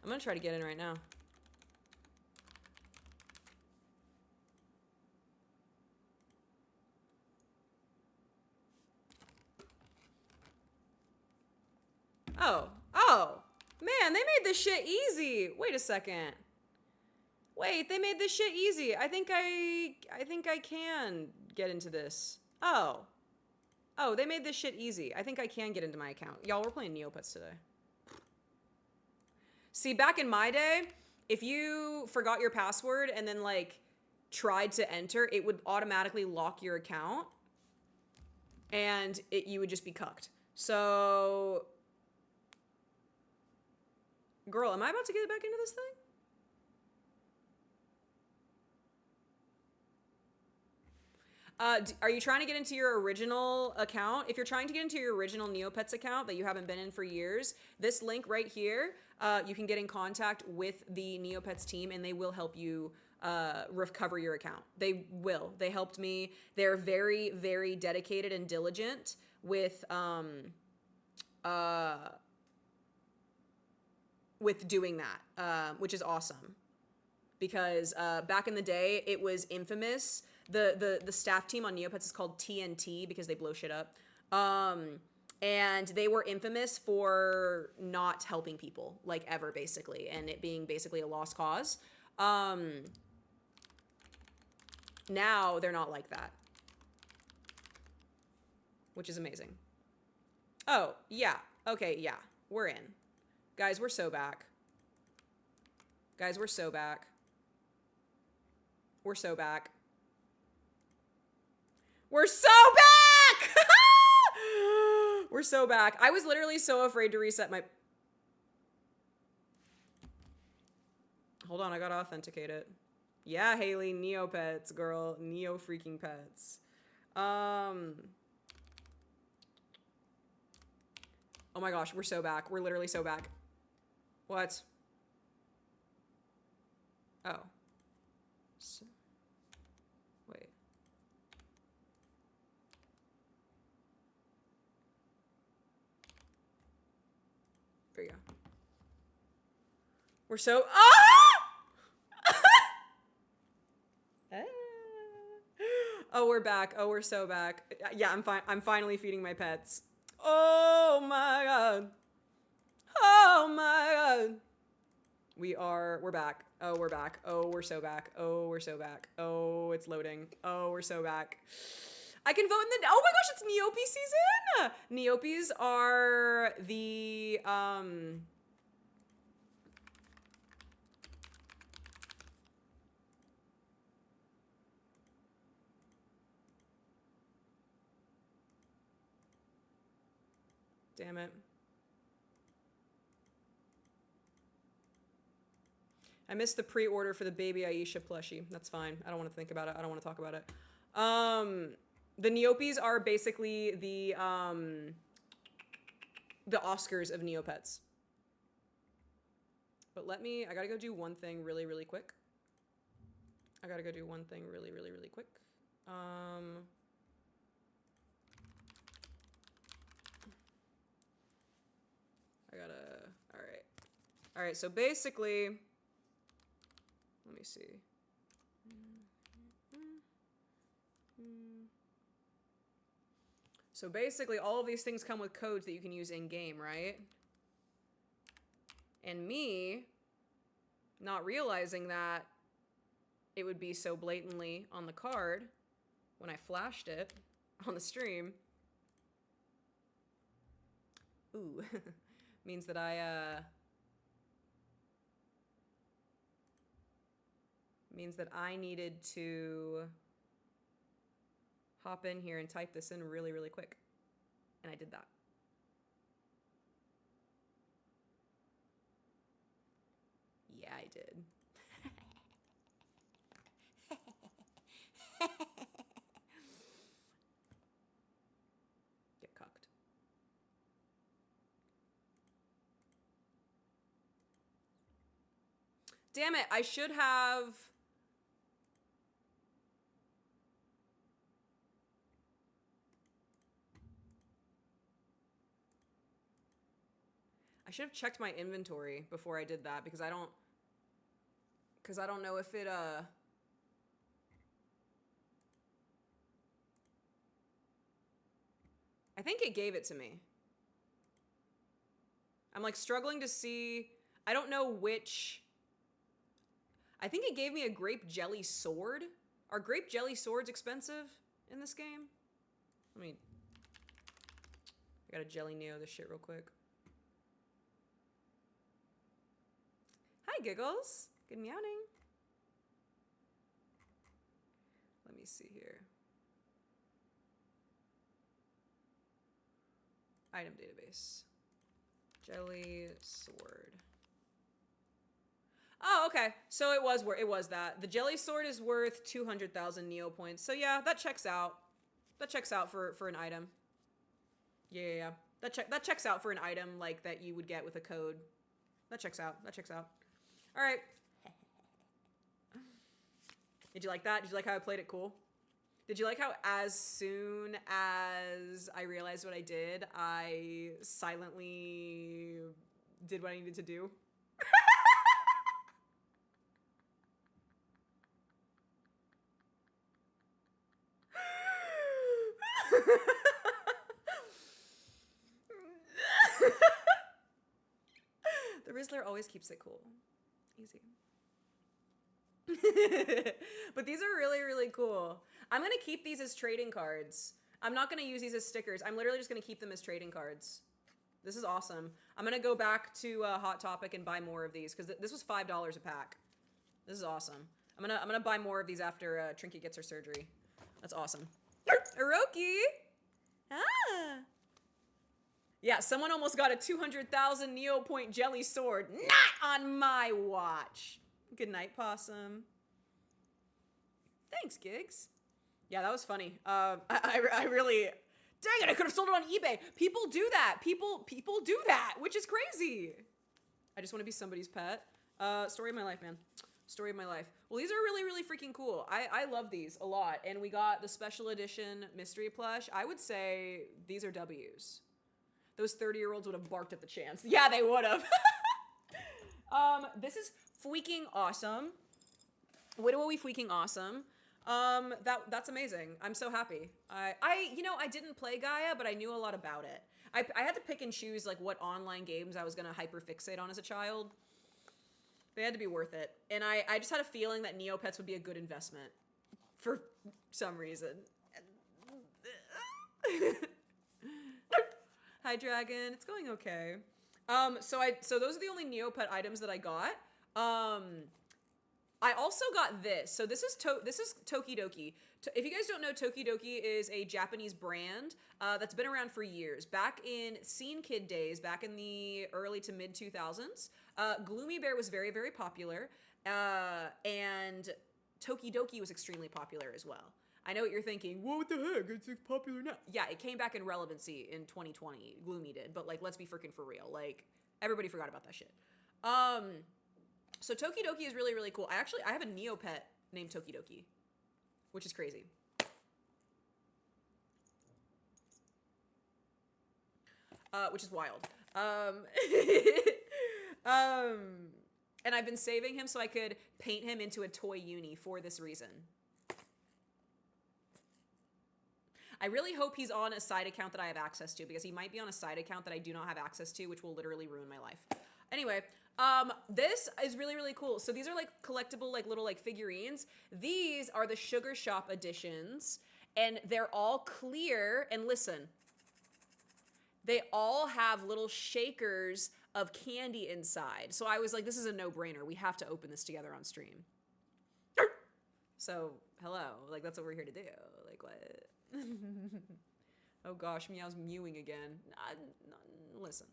I'm gonna try to get in right now. Oh, man, they made this shit easy. Wait a second. Wait, they made this shit easy. I think I can get into this. Oh, they made this shit easy. I think I can get into my account. Y'all, we're playing Neopets today. See, back in my day, if you forgot your password and then like tried to enter, it would automatically lock your account and you would just be cucked. So, girl, am I about to get back into this thing? Are you trying to get into your original account? If you're trying to get into your original Neopets account that you haven't been in for years, this link right here, you can get in contact with the Neopets team and they will help you recover your account. They will. They helped me. They're very, very dedicated and diligent with doing that, which is awesome. Because back in the day, it was infamous. The staff team on Neopets is called TNT because they blow shit up. And they were infamous for not helping people, like, ever, basically. And it being basically a lost cause. Now, they're not like that. Which is amazing. Oh, yeah. Okay, yeah. We're in. Guys, we're so back. Guys, we're so back. We're so back. We're so back! We're so back. I was literally so afraid to reset my... Hold on, I gotta authenticate it. Yeah, Haley, Neopets, girl. Neo freaking pets. Oh my gosh, we're so back. We're literally so back. What? Oh. So, wait. There you go. We're so. Ah! Oh, we're back. Oh, we're so back. Yeah, I'm fine. I'm finally feeding my pets. Oh my god. Oh my god. We're back. Oh, we're back. Oh, we're so back. Oh, we're so back. Oh, it's loading. Oh, we're so back. I can vote in the, oh my gosh, it's Neopie season! Neopies are the, damn it. I missed the pre-order for the baby Aisha plushie. That's fine. I don't want to think about it. I don't want to talk about it. The Neopies are basically the Oscars of Neopets. But I gotta go do one thing really, really quick. I gotta go do one thing really, really, really quick. All right, so basically, let me see. So basically, all of these things come with codes that you can use in-game, right? And me, not realizing that it would be so blatantly on the card when I flashed it on the stream. Ooh, means that I needed to hop in here and type this in really, really quick. And I did that. Yeah, I did. Get cucked. Damn it, I should have... I should have checked my inventory before I did that because I don't know if it, I think it gave it to me. I'm like struggling to see, I don't know which, I think it gave me a grape jelly sword. Are grape jelly swords expensive in this game? I gotta jelly neo this shit real quick. Hi, Giggles. Good meowing. Let me see here. Item database. Jelly sword. Oh, okay. So it was that. The jelly sword is worth 200,000 Neo points. So yeah, that checks out. That checks out for an item. Yeah. That checks out for an item like that you would get with a code. That checks out. All right. Did you like that? Did you like how I played it cool? Did you like how as soon as I realized what I did, I silently did what I needed to do? The Rizzler always keeps it cool. Easy. But these are really, really cool. I'm going to keep these as trading cards. I'm not going to use these as stickers. I'm literally just going to keep them as trading cards. This is awesome. I'm going to go back to Hot Topic and buy more of these because this was $5 a pack. This is awesome. I'm gonna buy more of these after Trinket gets her surgery. That's awesome. Hiroki! Ah! Yeah, someone almost got a 200,000 Neo Point jelly sword. Not on my watch. Good night, Possum. Thanks, Gigs. Yeah, that was funny. I really, dang it, I could have sold it on eBay. People do that. People do that, which is crazy. I just want to be somebody's pet. Story of my life, man. Story of my life. Well, these are really, really freaking cool. I love these a lot. And we got the special edition mystery plush. I would say these are W's. Those 30-year-olds would have barked at the chance. Yeah, they would have. This is freaking awesome. What are we freaking awesome? That's amazing. I'm so happy. I didn't play Gaia, but I knew a lot about it. I had to pick and choose like what online games I was gonna hyperfixate on as a child. They had to be worth it. And I just had a feeling that Neopets would be a good investment for some reason. Hi, Dragon. It's going okay. So those are the only Neopet items that I got. I also got this. So this is Tokidoki. If you guys don't know, Tokidoki is a Japanese brand that's been around for years. Back in Scene Kid days, back in the early to mid 2000s, Gloomy Bear was very, very popular, and Tokidoki was extremely popular as well. I know what you're thinking. What the heck? It's popular now. Yeah, it came back in relevancy in 2020. Gloomy did, but like, let's be freaking for real. Like, everybody forgot about that shit. So Tokidoki is really, really cool. I have a Neopet named Tokidoki, which is crazy. Which is wild. And I've been saving him so I could paint him into a toy uni for this reason. I really hope he's on a side account that I have access to, because he might be on a side account that I do not have access to, which will literally ruin my life. Anyway, this is really, really cool. So these are like collectible, like little like figurines. These are the Sugar Shop editions, and they're all clear. And listen, they all have little shakers of candy inside. So I was like, this is a no-brainer. We have to open this together on stream. So, hello. Like, that's what we're here to do. Like, what? Oh gosh, Meow's mewing again. Listen.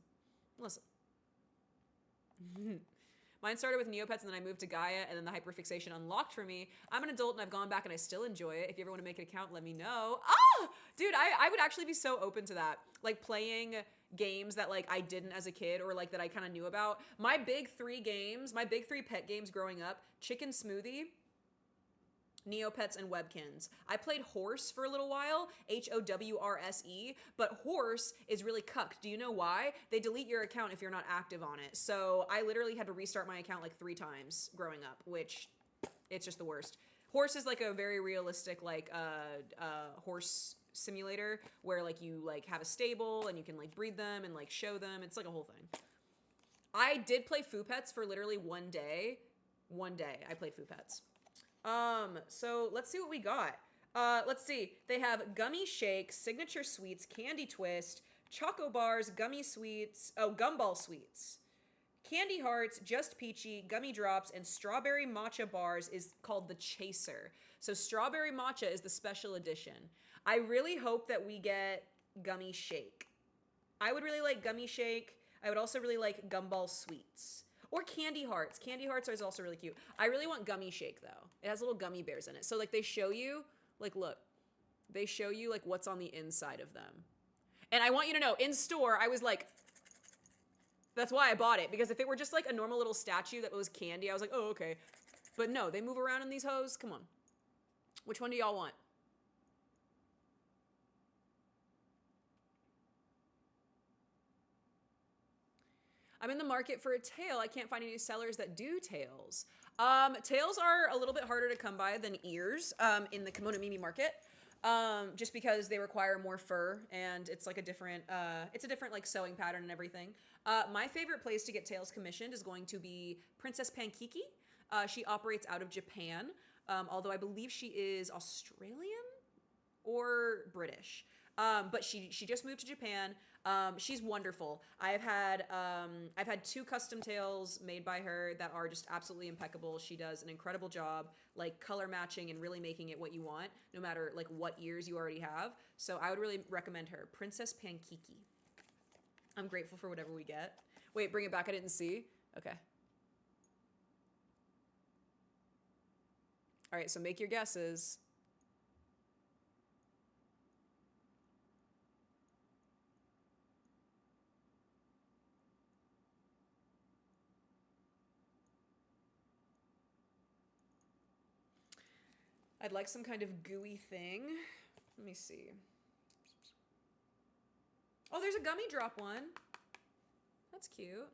Mine started with Neopets, and then I moved to Gaia, and then the hyperfixation unlocked for me. I'm an adult, and I've gone back, and I still enjoy it. If you ever want to make an account, let me know. Ah! Dude, I would actually be so open to that. Like, playing games that, like, I didn't as a kid, or, like, that I kind of knew about. My big three pet games growing up: Chicken Smoothie, Neopets, and Webkins. I played Horse for a little while, HOWRSE, but Horse is really cucked. Do you know why? They delete your account if you're not active on it. So I literally had to restart my account like 3 times growing up, which it's just the worst. Horse is like a very realistic like horse simulator where like you like have a stable and you can like breed them and like show them. It's like a whole thing. I did play Foo Pets for literally one day. One day I played Foo Pets. So let's see what we got. Let's see. They have Gummy Shake, Signature Sweets, Candy Twist, Choco Bars, Gummy Sweets, Gumball Sweets, Candy Hearts, Just Peachy, Gummy Drops, and Strawberry Matcha Bars is called the Chaser. So Strawberry Matcha is the special edition. I really hope that we get Gummy Shake. I would really like Gummy Shake. I would also really like Gumball Sweets. Or Candy Hearts. Candy Hearts is also really cute. I really want Gummy Shake, though. It has little gummy bears in it. So, like, they show you, like, look. They show you, like, what's on the inside of them. And I want you to know, in store, I was like, that's why I bought it. Because if it were just, like, a normal little statue that was candy, I was like, oh, okay. But no, they move around in these hoes. Come on. Which one do y'all want? I'm in the market for a tail. I can't find any sellers that do tails. Tails are a little bit harder to come by than ears in the Kimono Mimi market, just because they require more fur and it's like a different like sewing pattern and everything. My favorite place to get tails commissioned is going to be Princess Pankiki. She operates out of Japan, although I believe she is Australian or British. But she just moved to Japan. She's wonderful. I've had 2 custom tails made by her that are just absolutely impeccable. She does an incredible job, like color matching and really making it what you want, no matter like what ears you already have. So I would really recommend her, Princess Pankiki. I'm grateful for whatever we get. Wait, bring it back. I didn't see. Okay. All right, so make your guesses. I'd like some kind of gooey thing. Let me see. Oh, there's a gummy drop one. That's cute.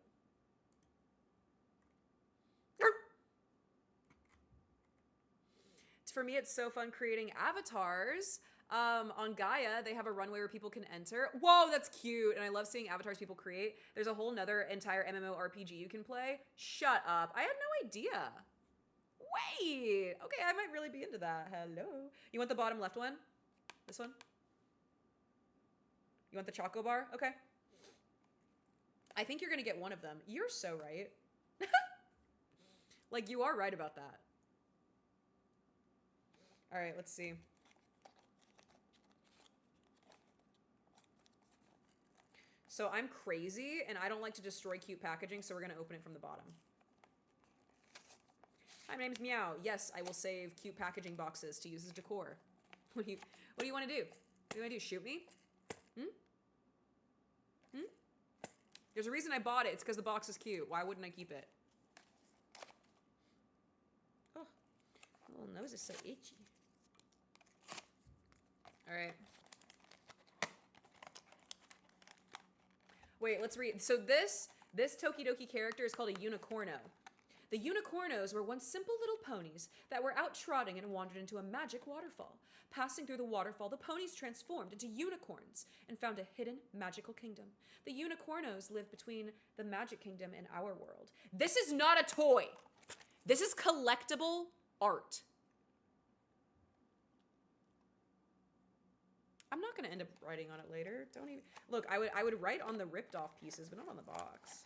For me, it's so fun creating avatars. On Gaia, they have a runway where people can enter. Whoa, that's cute. And I love seeing avatars people create. There's a whole nother entire MMORPG you can play. Shut up. I had no idea. Wait. Okay, I might really be into that. Hello. You want the bottom left one? This one? You want the Choco Bar? Okay. I think you're going to get one of them. You're so right. Like, you are right about that. All right, let's see. So I'm crazy, and I don't like to destroy cute packaging, so we're going to open it from the bottom. Hi, my name's Meow. Yes, I will save cute packaging boxes to use as decor. What do you want to do? What do you want to do? Shoot me? There's a reason I bought it. It's because the box is cute. Why wouldn't I keep it? Oh, my little nose is so itchy. All right. Wait, let's read. So this Tokidoki character is called a unicorno. The unicornos were once simple little ponies that were out trotting and wandered into a magic waterfall. Passing through the waterfall, the ponies transformed into unicorns and found a hidden magical kingdom. The unicornos live between the magic kingdom and our world. This is not a toy. This is collectible art. I'm not going to end up writing on it later. Don't even... Look, I would write on the ripped off pieces, but not on the box.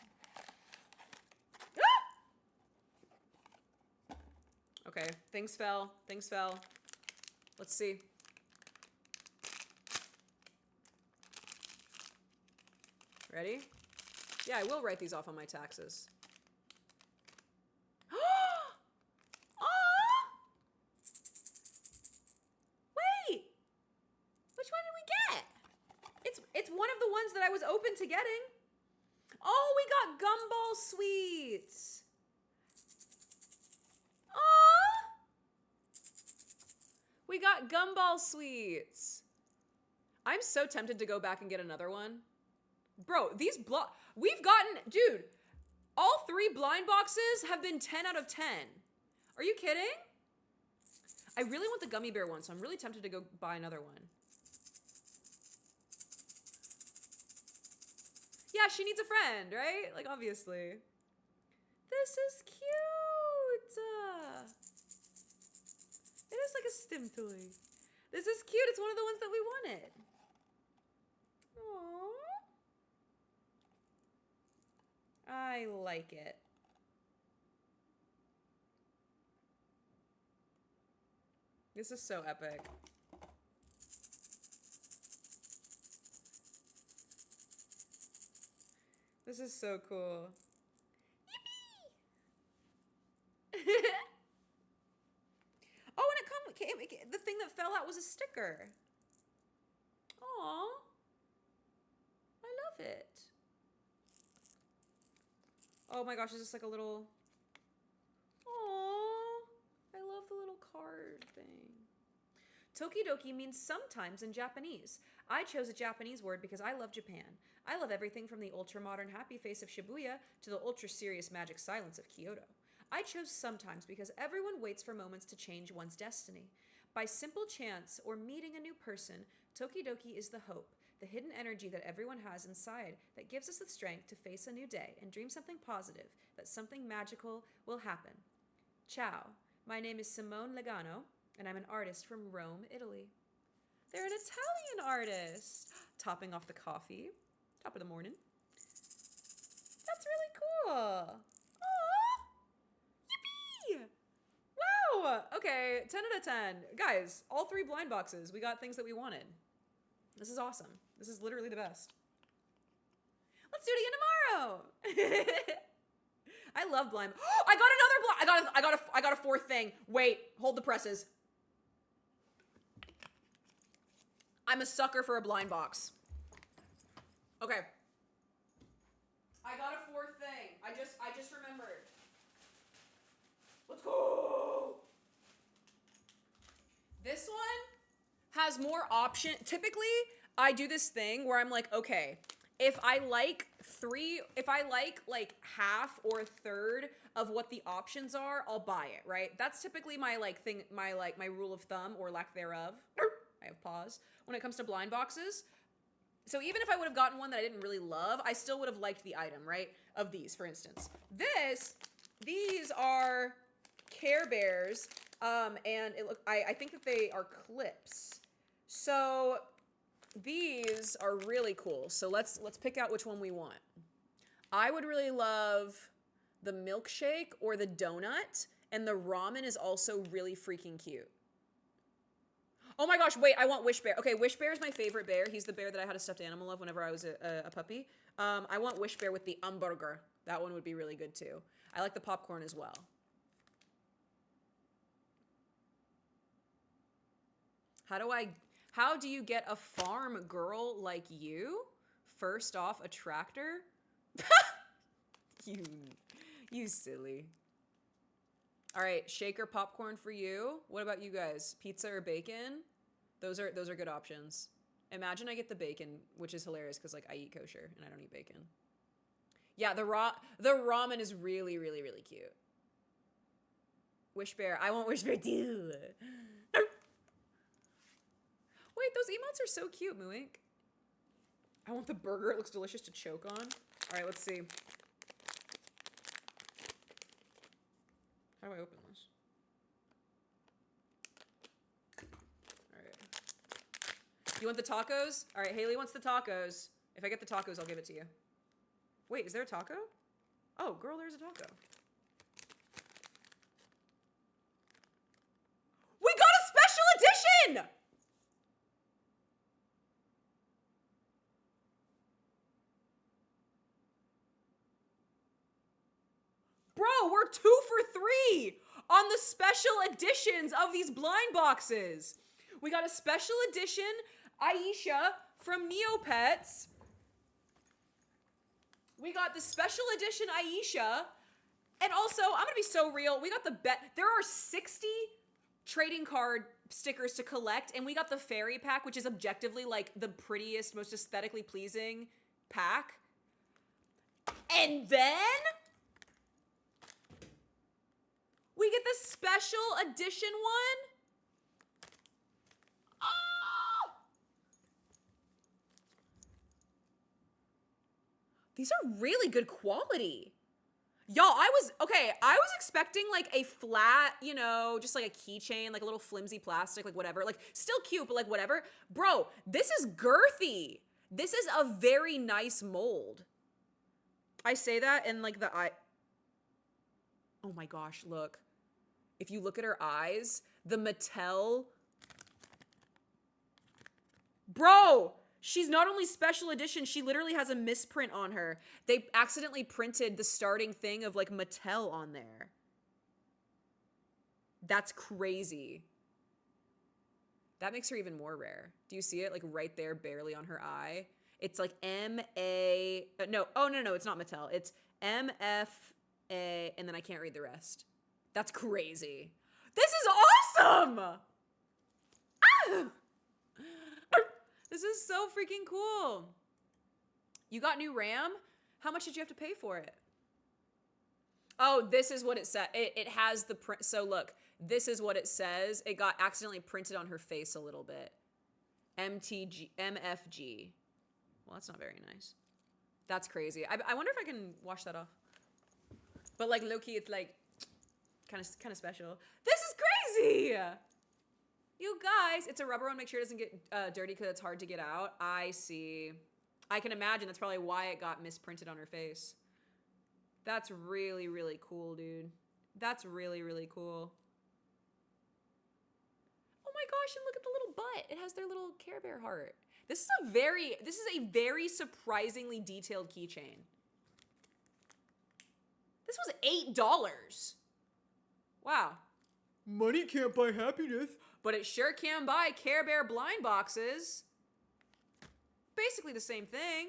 Ah! Okay, things fell. Things fell. Let's see. Ready? Yeah, I will write these off on my taxes. Wait! Which one did we get? It's one of the ones that I was open to getting. Oh, we got gumball sweets. Aw! We got gumball sweets. I'm so tempted to go back and get another one. Bro, we've gotten, dude, all 3 blind boxes have been 10 out of 10. Are you kidding? I really want the gummy bear one, so I'm really tempted to go buy another one. Yeah, she needs a friend, right? Like, obviously. This is cute. It is like a stim toy. This is cute. It's one of the ones that we wanted. Aww. I like it. This is so epic. This is so cool. Yippee! Oh, and the thing that fell out was a sticker. Aw. I love it. Oh my gosh, is this like a little... Aw. I love the little card thing. Tokidoki means sometimes in Japanese. I chose a Japanese word because I love Japan. I love everything from the ultra-modern happy face of Shibuya to the ultra-serious magic silence of Kyoto. I chose sometimes because everyone waits for moments to change one's destiny. By simple chance or meeting a new person, Tokidoki is the hope, the hidden energy that everyone has inside that gives us the strength to face a new day and dream something positive, that something magical will happen. Ciao. My name is Simone Legano, and I'm an artist from Rome, Italy. They're an Italian artist. Topping off the coffee. Top of the morning. That's really cool. Aww. Yippee! Wow. Okay, 10 out of 10. Guys, all 3 blind boxes. We got things that we wanted. This is awesome. This is literally the best. Let's do it again tomorrow. I love blind. I got a fourth thing. Wait, hold the presses. I'm a sucker for a blind box. Okay. I got a fourth thing. I just remembered. Let's go. This one has more option. Typically, I do this thing where I'm like, okay, if I like like half or a third of what the options are, I'll buy it, right? That's typically my my rule of thumb or lack thereof. I have pause when it comes to blind boxes. So even if I would have gotten one that I didn't really love, I still would have liked the item, right? Of these, for instance. These are Care Bears, and I think that they are clips. So these are really cool. So let's pick out which one we want. I would really love the milkshake or the donut, and the ramen is also really freaking cute. Oh my gosh, wait, I want Wish Bear. Okay, Wish Bear is my favorite bear. He's the bear that I had a stuffed animal of whenever I was a puppy. I want Wish Bear with the hamburger. That one would be really good too. I like the popcorn as well. How do you get a farm girl like you? First off, a tractor? You silly. All right, shaker popcorn for you. What about you guys? Pizza or bacon? Those are good options. Imagine I get the bacon, which is hilarious because like I eat kosher and I don't eat bacon. Yeah, the ramen is really, really, really cute. Wish Bear. I want Wish Bear too. Wait, those emotes are so cute, Mooink. I want the burger. It looks delicious to choke on. All right, let's see. How do I open this? All right. You want the tacos? All right, Haley wants the tacos. If I get the tacos, I'll give it to you. Wait, is there a taco? Oh, girl, there's a taco. We got a special edition! Bro, we're 2 for 3 on the special editions of these blind boxes. We got a special edition Aisha from Neopets. We got the special edition Aisha. And also, I'm gonna be so real, we got the there are 60 trading card stickers to collect, and we got the fairy pack, which is objectively like the prettiest, most aesthetically pleasing pack. And then we get the special edition one. Oh! These are really good quality. Y'all, I was expecting like a flat, you know, just like a keychain, like a little flimsy plastic, like whatever. Like still cute, but like whatever. Bro, this is girthy. This is a very nice mold. I say that and like oh my gosh, look. If you look at her eyes, the Mattel. Bro, she's not only special edition, she literally has a misprint on her. They accidentally printed the starting thing of like Mattel on there. That's crazy. That makes her even more rare. Do you see it? Like right there, barely on her eye. It's like M-A, no, oh no, it's not Mattel. It's M-F-A, and then I can't read the rest. That's crazy. This is awesome! Ah! This is so freaking cool. You got new RAM? How much did you have to pay for it? Oh, this is what it said. It has the print. So look, this is what it says. It got accidentally printed on her face a little bit. MFG. Well, that's not very nice. That's crazy. I wonder if I can wash that off. But like low-key, it's like kind of special. This is crazy! You guys, it's a rubber one. Make sure it doesn't get dirty because it's hard to get out. I see. I can imagine that's probably why it got misprinted on her face. That's really, really cool, dude. That's really, really cool. Oh my gosh, and look at the little butt. It has their little Care Bear heart. This is a very surprisingly detailed keychain. This was $8. Wow. Money can't buy happiness, but it sure can buy Care Bear blind boxes. Basically the same thing.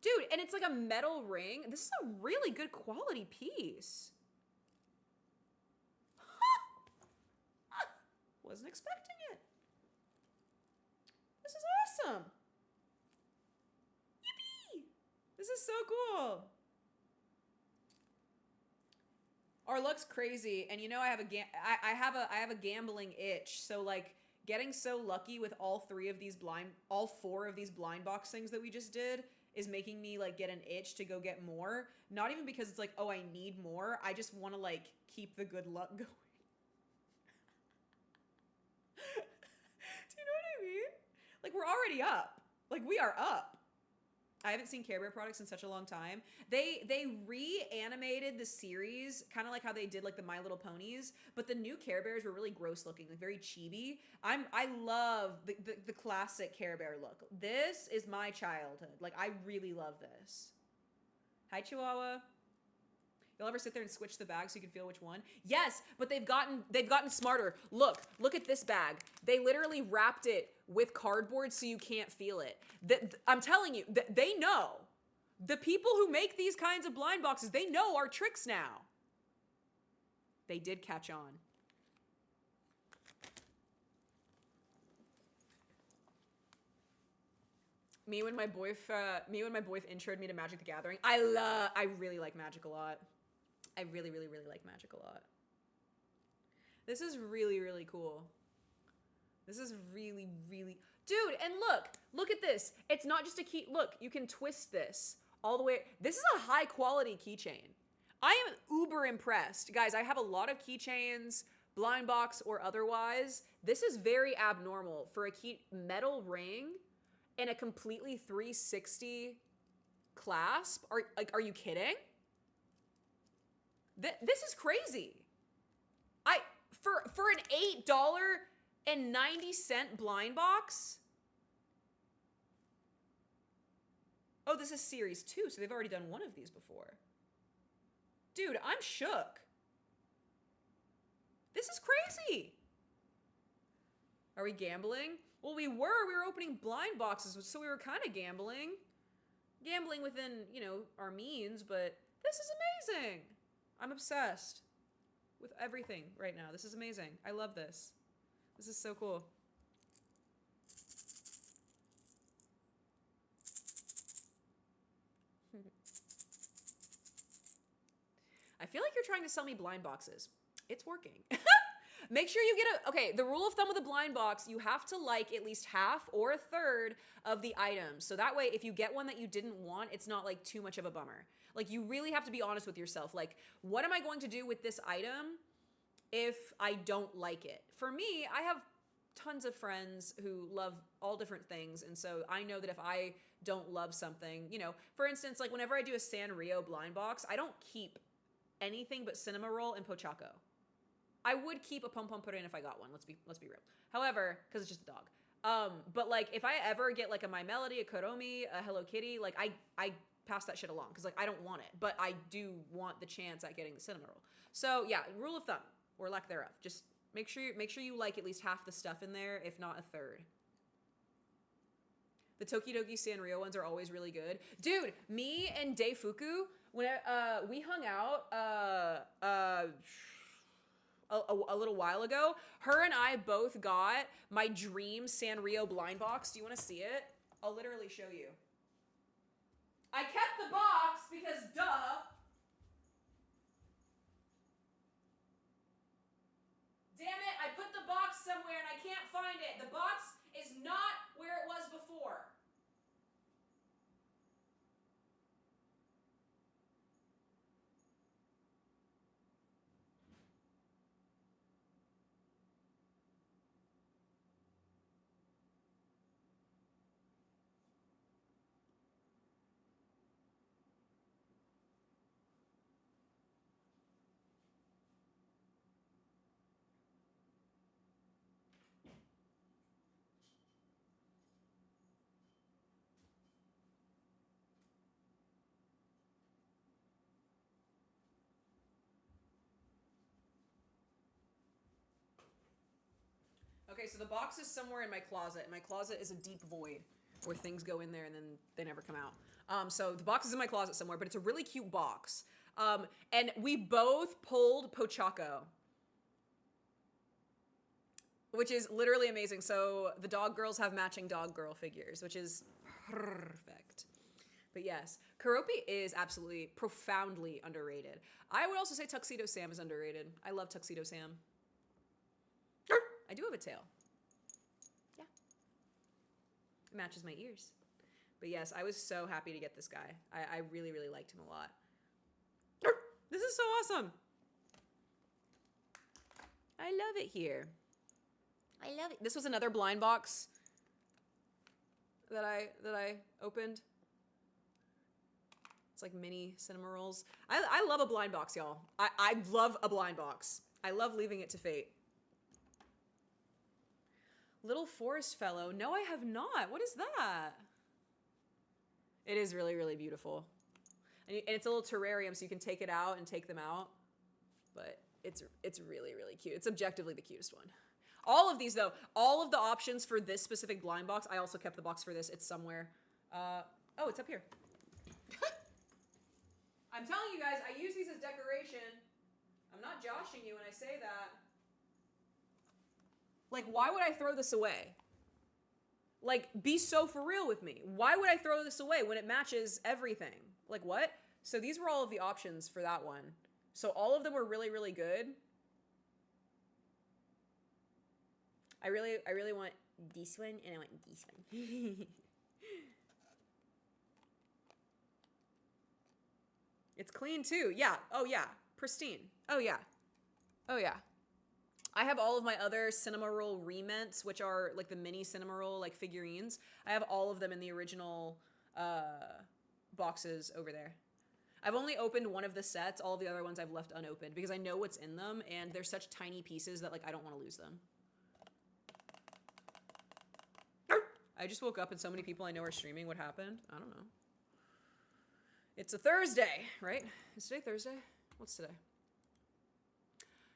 Dude, and it's like a metal ring. This is a really good quality piece. Wasn't expecting it. This is awesome. Yippee! This is so cool. Our luck's crazy, and you know I have a gambling itch. So like getting so lucky with all four of these blind box things that we just did is making me like get an itch to go get more. Not even because it's like, oh, I need more. I just want to like keep the good luck going. Do you know what I mean? Like we're already up. Like we are up. I haven't seen Care Bear products in such a long time. They reanimated the series, kind of like how they did like the My Little Ponies, but the new Care Bears were really gross looking, like very chibi. I love the classic Care Bear look. This is my childhood. Like I really love this. Hi Chihuahua. You'll ever sit there and switch the bag so you can feel which one? Yes, but they've gotten smarter. Look at this bag. They literally wrapped it with cardboard so you can't feel it. I'm telling you, they know. The people who make these kinds of blind boxes, they know our tricks now. They did catch on. Me when my boyf introed me to Magic the Gathering. I really like Magic a lot. I really like Magic a lot. This is really, really cool. This is really, dude, and look at this. It's not just a key, look, you can twist this all the way. This is a high quality keychain. I am uber impressed. Guys, I have a lot of keychains, blind box or otherwise. This is very abnormal for a metal ring and a completely 360 clasp. Are you kidding? This is crazy. For an $8.90 blind box. Oh, this is series 2, so they've already done one of these before. Dude, I'm shook. This is crazy. Are we gambling? Well, we were opening blind boxes, so we were kind of gambling. Gambling within, our means, but this is amazing. I'm obsessed with everything right now. This is amazing. I love this. This is so cool. I feel like you're trying to sell me blind boxes. It's working. Make sure you get okay, the rule of thumb with a blind box, you have to like at least half or a third of the items. So that way, if you get one that you didn't want, it's not like too much of a bummer. Like you really have to be honest with yourself. Like, what am I going to do with this item if I don't like it? For me, I have tons of friends who love all different things. And so I know that if I don't love something, for instance, like whenever I do a Sanrio blind box, I don't keep anything but Cinema Roll and Pochaco. I would keep a Pom Pom Pudding if I got one. Let's be real. However, because it's just a dog. But like if I ever get like a My Melody, a Kuromi, a Hello Kitty, like I pass that shit along because like I don't want it, but I do want the chance at getting the Cinema Roll. So yeah, rule of thumb or lack thereof, just make sure you like at least half the stuff in there, if not a third. The Tokidoki Sanrio ones are always really good. Dude, me and Deifuku, when we hung out a little while ago, her and I both got my dream Sanrio blind box. Do you want to see it? I'll literally show you. I kept the box because duh. Damn it, I put the box somewhere and I can't find it. The box is not where it was before. so the box is somewhere in my closet. My closet is a deep void where things go in there and then they never come out. So the box is in my closet somewhere, but it's a really cute box. And we both pulled Pochacco, which is literally amazing. So the dog girls have matching dog girl figures, which is perfect. But yes, Keroppi is absolutely profoundly underrated. I would also say Tuxedo Sam is underrated. I love Tuxedo Sam. I do have a tail. Yeah. It matches my ears. But yes, I was so happy to get this guy. I really, really liked him a lot. This is so awesome. I love it here. I love it. This was another blind box that I opened. It's like mini cinema rolls. I love a blind box, y'all. I love a blind box. I love leaving it to fate. Little Forest Fellow. No, I have not. What is that? It is really, really beautiful. And it's a little terrarium, so you can take it out and take them out. But it's really, really cute. It's objectively the cutest one. All of these, though, all of the options for this specific blind box, I also kept the box for this. It's somewhere. Oh, it's up here. I'm telling you guys, I use these as decoration. I'm not joshing you when I say that. Like, why would I throw this away? Like, be so for real with me. Why would I throw this away when it matches everything? Like, what? So these were all of the options for that one. So all of them were really, really good. I really want this one, and I want this one. It's clean, too. Yeah. Oh, yeah. Pristine. Oh, yeah. Oh, yeah. I have all of my other Cinema Roll remints, which are like the mini Cinema Roll like figurines. I have all of them in the original boxes over there. I've only opened one of the sets. All of the other ones I've left unopened because I know what's in them, and they're such tiny pieces that like I don't want to lose them. I just woke up and so many people I know are streaming. What happened? I don't know. It's a Thursday, right? Is today Thursday? What's today?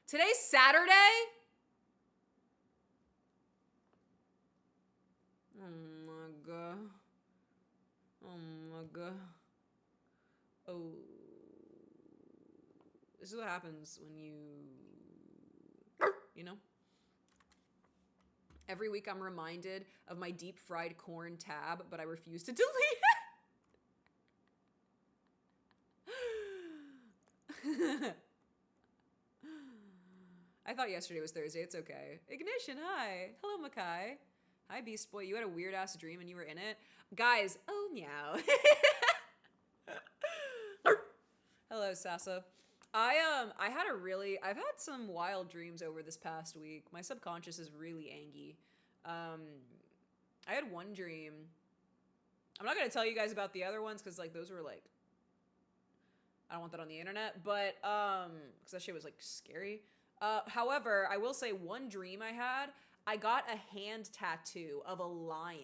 Today's Saturday? Oh my god. Oh my god. Oh. This is what happens when you know? Every week I'm reminded of my deep fried corn tab, but I refuse to delete it. I thought yesterday was Thursday. It's okay. Ignition, hi. Hello, Makai. Hi, Beast Boy. You had a weird-ass dream and you were in it. Guys, oh, meow. Hello, Sasa. I've had some wild dreams over this past week. My subconscious is really angry. I had one dream. I'm not going to tell you guys about the other ones because, like, those were, like, I don't want that on the internet, but, because that shit was, like, scary. However, I will say one dream I had, I got a hand tattoo of a lion,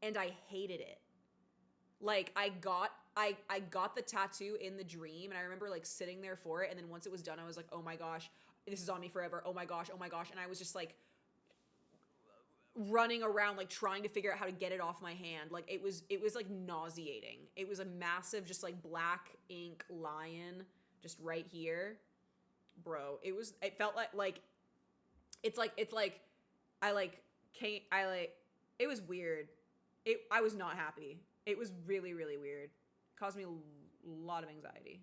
and I hated it. Like, I got the tattoo in the dream, and I remember, like, sitting there for it, and then once it was done, I was like, oh my gosh, this is on me forever, oh my gosh, and I was just, like, running around, like, trying to figure out how to get it off my hand. Like, it was, like, nauseating. It was a massive, just, like, black ink lion just right here. Bro, it felt like, it was weird. I was not happy. It was really, really weird. It caused me a lot of anxiety.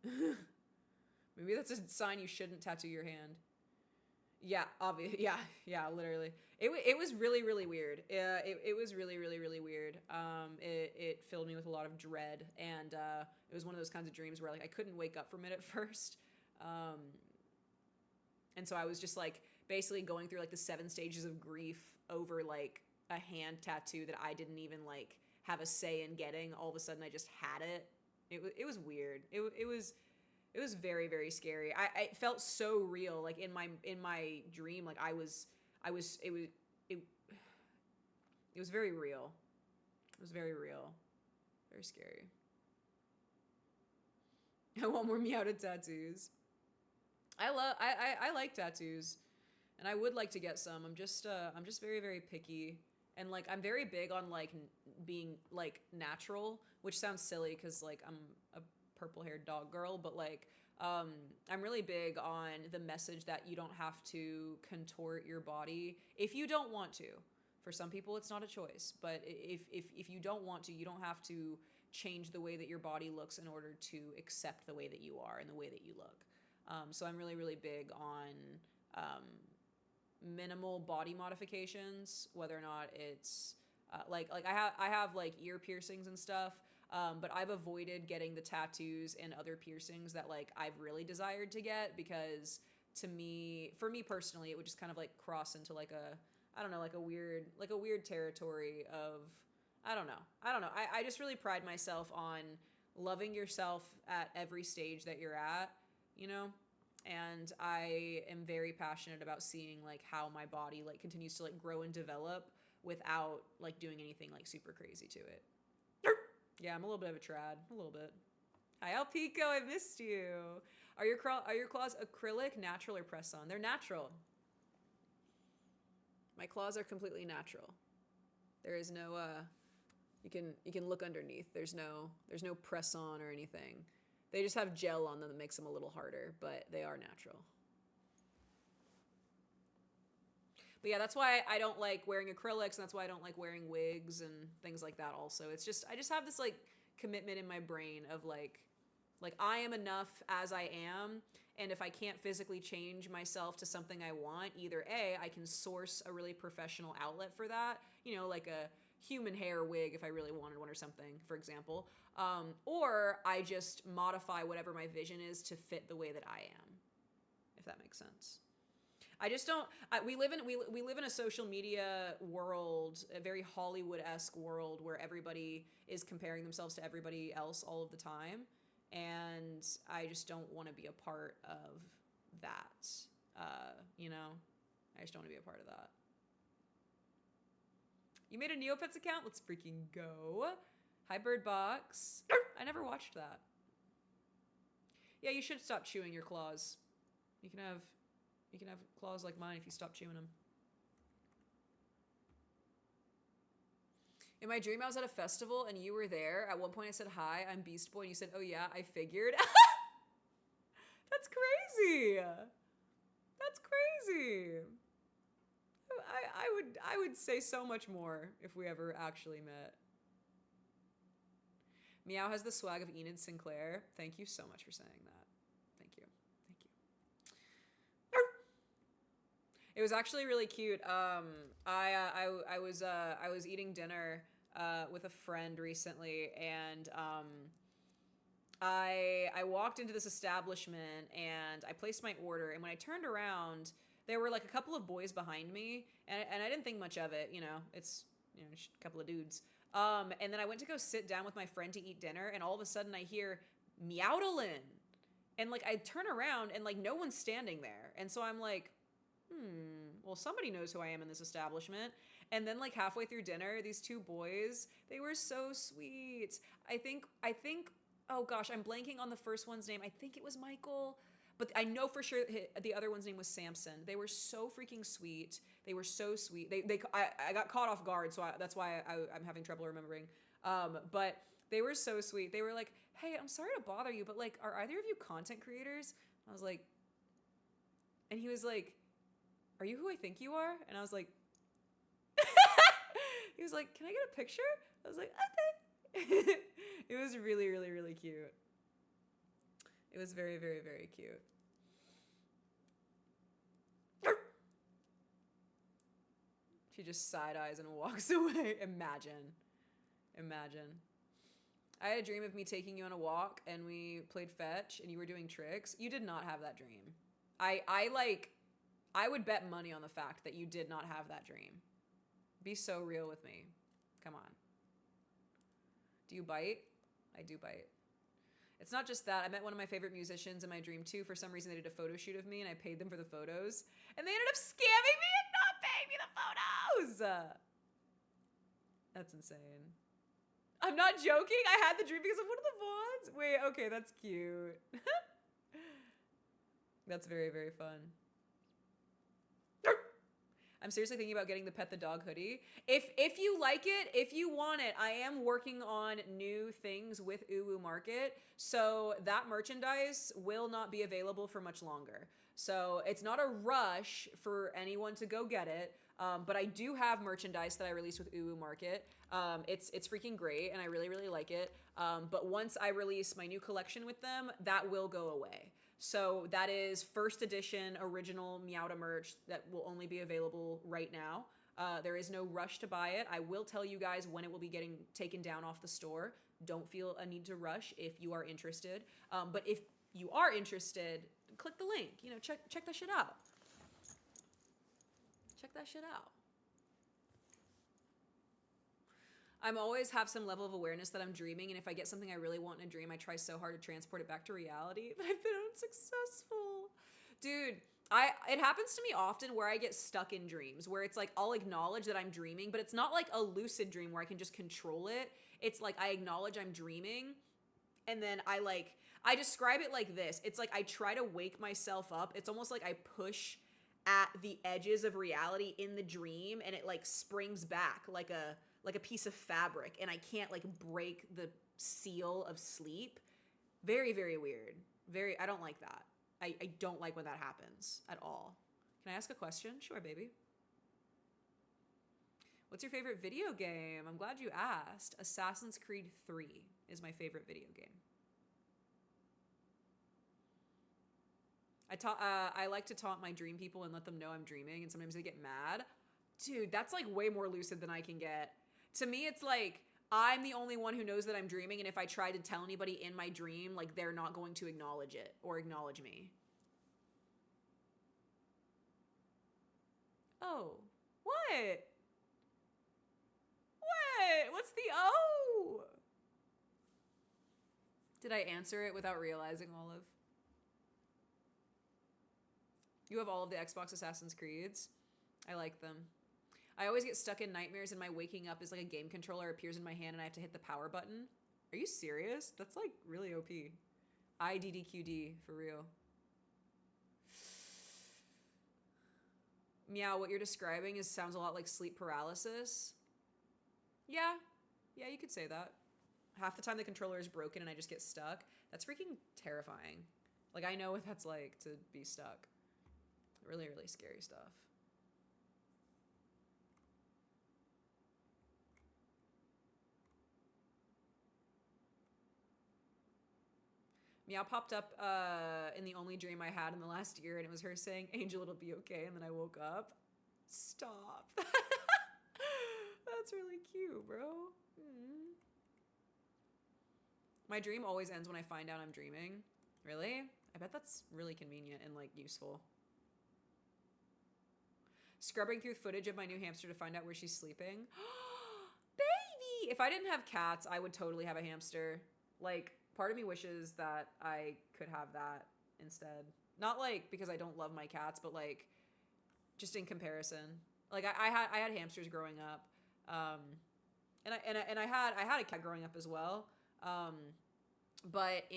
Maybe that's a sign you shouldn't tattoo your hand. Yeah, obvious. Yeah, literally. It was really, really weird. It was really, really, really weird. It filled me with a lot of dread, and it was one of those kinds of dreams where like I couldn't wake up from it at first. And so I was just like basically going through like the 7 stages of grief over like a hand tattoo that I didn't even like have a say in getting. All of a sudden I just had it. It was weird. It was very, very scary. I felt so real. Like in my dream, like it was very real. It was very real. Very scary. I want more Meowda tattoos. I like tattoos, and I would like to get some. I'm just very, very picky, and like I'm very big on like being like natural, which sounds silly because like I'm a purple-haired dog girl, but like I'm really big on the message that you don't have to contort your body if you don't want to. For some people, it's not a choice, but if you don't want to, you don't have to change the way that your body looks in order to accept the way that you are and the way that you look. So I'm really, really big on minimal body modifications, whether or not it's like I have like ear piercings and stuff, but I've avoided getting the tattoos and other piercings that like I've really desired to get, because for me personally, it would just kind of like cross into like a weird territory of I don't know. I just really pride myself on loving yourself at every stage that you're at, you know? And I am very passionate about seeing like how my body like continues to like grow and develop without like doing anything like super crazy to it. Yeah, I'm a little bit of a trad, a little bit. Hi, Alpico, I missed you. Are your claws acrylic, natural, or press on? They're natural. My claws are completely natural. There is no you can look underneath. There's no press on or anything. They just have gel on them that makes them a little harder, but they are natural. But yeah, that's why I don't like wearing acrylics, and that's why I don't like wearing wigs and things like that also. It's just I just have this like commitment in my brain of like I am enough as I am, and if I can't physically change myself to something I want, either A, I can source a really professional outlet for that, you know, like a human hair wig if I really wanted one or something, for example, or I just modify whatever my vision is to fit the way that I am, if that makes sense. I just don't. We live in a social media world, a very Hollywood-esque world where everybody is comparing themselves to everybody else all of the time, and I just don't want to be a part of that. You know, I just don't want to be a part of that. You made a Neopets account? Let's freaking go. Hi, Bird Box. I never watched that. Yeah, you should stop chewing your claws. You can have claws like mine if you stop chewing them. In my dream, I was at a festival and you were there. At one point, I said, "Hi, I'm Beast Boy," and you said, "Oh yeah, I figured." That's crazy. That's crazy. I would say so much more if we ever actually met. Meow has the swag of Enid Sinclair. Thank you so much for saying that. Thank you. Thank you. It was actually really cute. I was eating dinner with a friend recently, and I walked into this establishment and I placed my order, and when I turned around, there were like a couple of boys behind me, and I didn't think much of it, you know, it's, you know, just a couple of dudes. And then I went to go sit down with my friend to eat dinner, and all of a sudden I hear MEOWDALYN, and like I turn around and like no one's standing there, and so I'm like, well, somebody knows who I am in this establishment. And then like halfway through dinner, these two boys, they were so sweet. I think, oh gosh, I'm blanking on the first one's name. I think it was Michael, but I know for sure the other one's name was Samson. They were so freaking sweet. They were so sweet. I got caught off guard, so that's why I'm having trouble remembering. But they were so sweet. They were like, "Hey, I'm sorry to bother you, but like, are either of you content creators?" I was like, and he was like, "Are you who I think you are?" And I was like, he was like, "Can I get a picture?" I was like, "Okay." It was really, really, really cute. It was very, very, very cute. She just side eyes and walks away. Imagine. I had a dream of me taking you on a walk and we played fetch and you were doing tricks. You did not have that dream. I would bet money on the fact that you did not have that dream. Be so real with me. Come on. Do you bite? I do bite. It's not just that. I met one of my favorite musicians in my dream too. For some reason, they did a photo shoot of me and I paid them for the photos. And they ended up scamming me and not paying me the photos. That's insane. I'm not joking. I had the dream because of one of the VODs. Wait, okay, that's cute. That's very, very fun. I'm seriously thinking about getting the Pet the Dog hoodie. If you like it, if you want it, I am working on new things with Uwu Market. So that merchandise will not be available for much longer. So it's not a rush for anyone to go get it. But I do have merchandise that I released with Uwu Market. It's freaking great and I really, really like it. But once I release my new collection with them, that will go away. So that is first edition original Meowda merch that will only be available right now. There is no rush to buy it. I will tell you guys when it will be getting taken down off the store. Don't feel a need to rush if you are interested. But if you are interested, click the link. You know, check that shit out. Check that shit out. I'm always have some level of awareness that I'm dreaming, and if I get something I really want in a dream, I try so hard to transport it back to reality, but I've been unsuccessful. Dude, it happens to me often where I get stuck in dreams, where it's like I'll acknowledge that I'm dreaming, but it's not like a lucid dream where I can just control it. It's like I acknowledge I'm dreaming, and then I describe it like this. It's like I try to wake myself up. It's almost like I push at the edges of reality in the dream, and it like springs back like a piece of fabric, and I can't like break the seal of sleep. Very, very weird. I don't like that. I don't like when that happens at all. Can I ask a question? Sure, baby. What's your favorite video game? I'm glad you asked. Assassin's Creed 3 is my favorite video game. I like to taunt my dream people and let them know I'm dreaming, and sometimes they get mad. Dude, that's like way more lucid than I can get. To me, it's like I'm the only one who knows that I'm dreaming, and if I try to tell anybody in my dream, like they're not going to acknowledge it or acknowledge me. Oh, what? What? What's the O? Did I answer it without realizing, Olive? You have all of the Xbox Assassin's Creeds. I like them. I always get stuck in nightmares, and my waking up is like a game controller appears in my hand and I have to hit the power button. Are you serious? That's like really OP. IDDQD, for real. Meow, what you're describing sounds a lot like sleep paralysis. Yeah, you could say that. Half the time the controller is broken and I just get stuck. That's freaking terrifying. Like, I know what that's like to be stuck. Really, really scary stuff. Meow popped up in the only dream I had in the last year, and it was her saying, "Angel, it'll be okay," and then I woke up. Stop. That's really cute, bro. Mm. My dream always ends when I find out I'm dreaming. Really? I bet that's really convenient and, like, useful. Scrubbing through footage of my new hamster to find out where she's sleeping. Baby! If I didn't have cats, I would totally have a hamster. Like, part of me wishes that I could have that instead. Not, like, because I don't love my cats, but, like, just in comparison. Like, I had hamsters growing up. And I had a cat growing up as well. But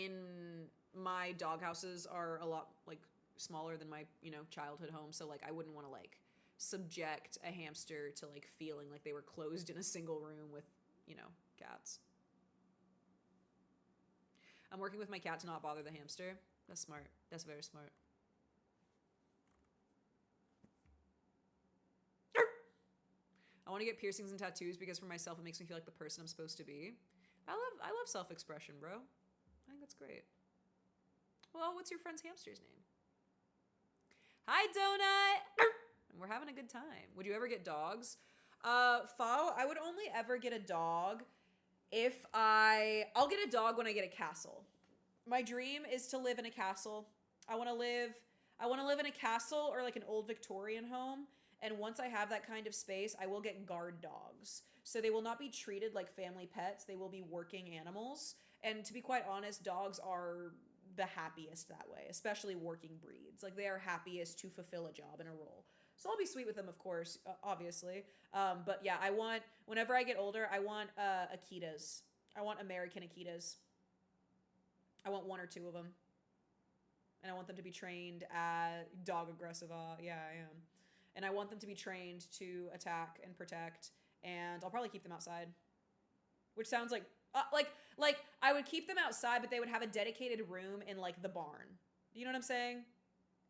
my dog houses are a lot, like, smaller than my, childhood home. So, like, I wouldn't want to, like, subject a hamster to, like, feeling like they were closed in a single room with, cats. I'm working with my cat to not bother the hamster. That's smart. That's very smart. I want to get piercings and tattoos because for myself it makes me feel like the person I'm supposed to be. I love self-expression, bro. I think that's great. Well, what's your friend's hamster's name? Hi, Donut! We're having a good time. Would you ever get dogs? Fao, I would only ever get a dog if I'll get a dog when I get a castle. My dream is to live in a castle. I want to live in a castle or like an old Victorian home. And once I have that kind of space, I will get guard dogs. So they will not be treated like family pets. They will be working animals. And to be quite honest, dogs are the happiest that way, especially working breeds. Like, they are happiest to fulfill a job and a role. So I'll be sweet with them, of course, obviously. But yeah, whenever I get older, I want Akitas. I want American Akitas. I want one or two of them. and I want them to be trained at dog aggressive. Yeah, I am. And I want them to be trained to attack and protect, and I'll probably keep them outside. Which sounds like I would keep them outside, but they would have a dedicated room in like the barn. You know what I'm saying?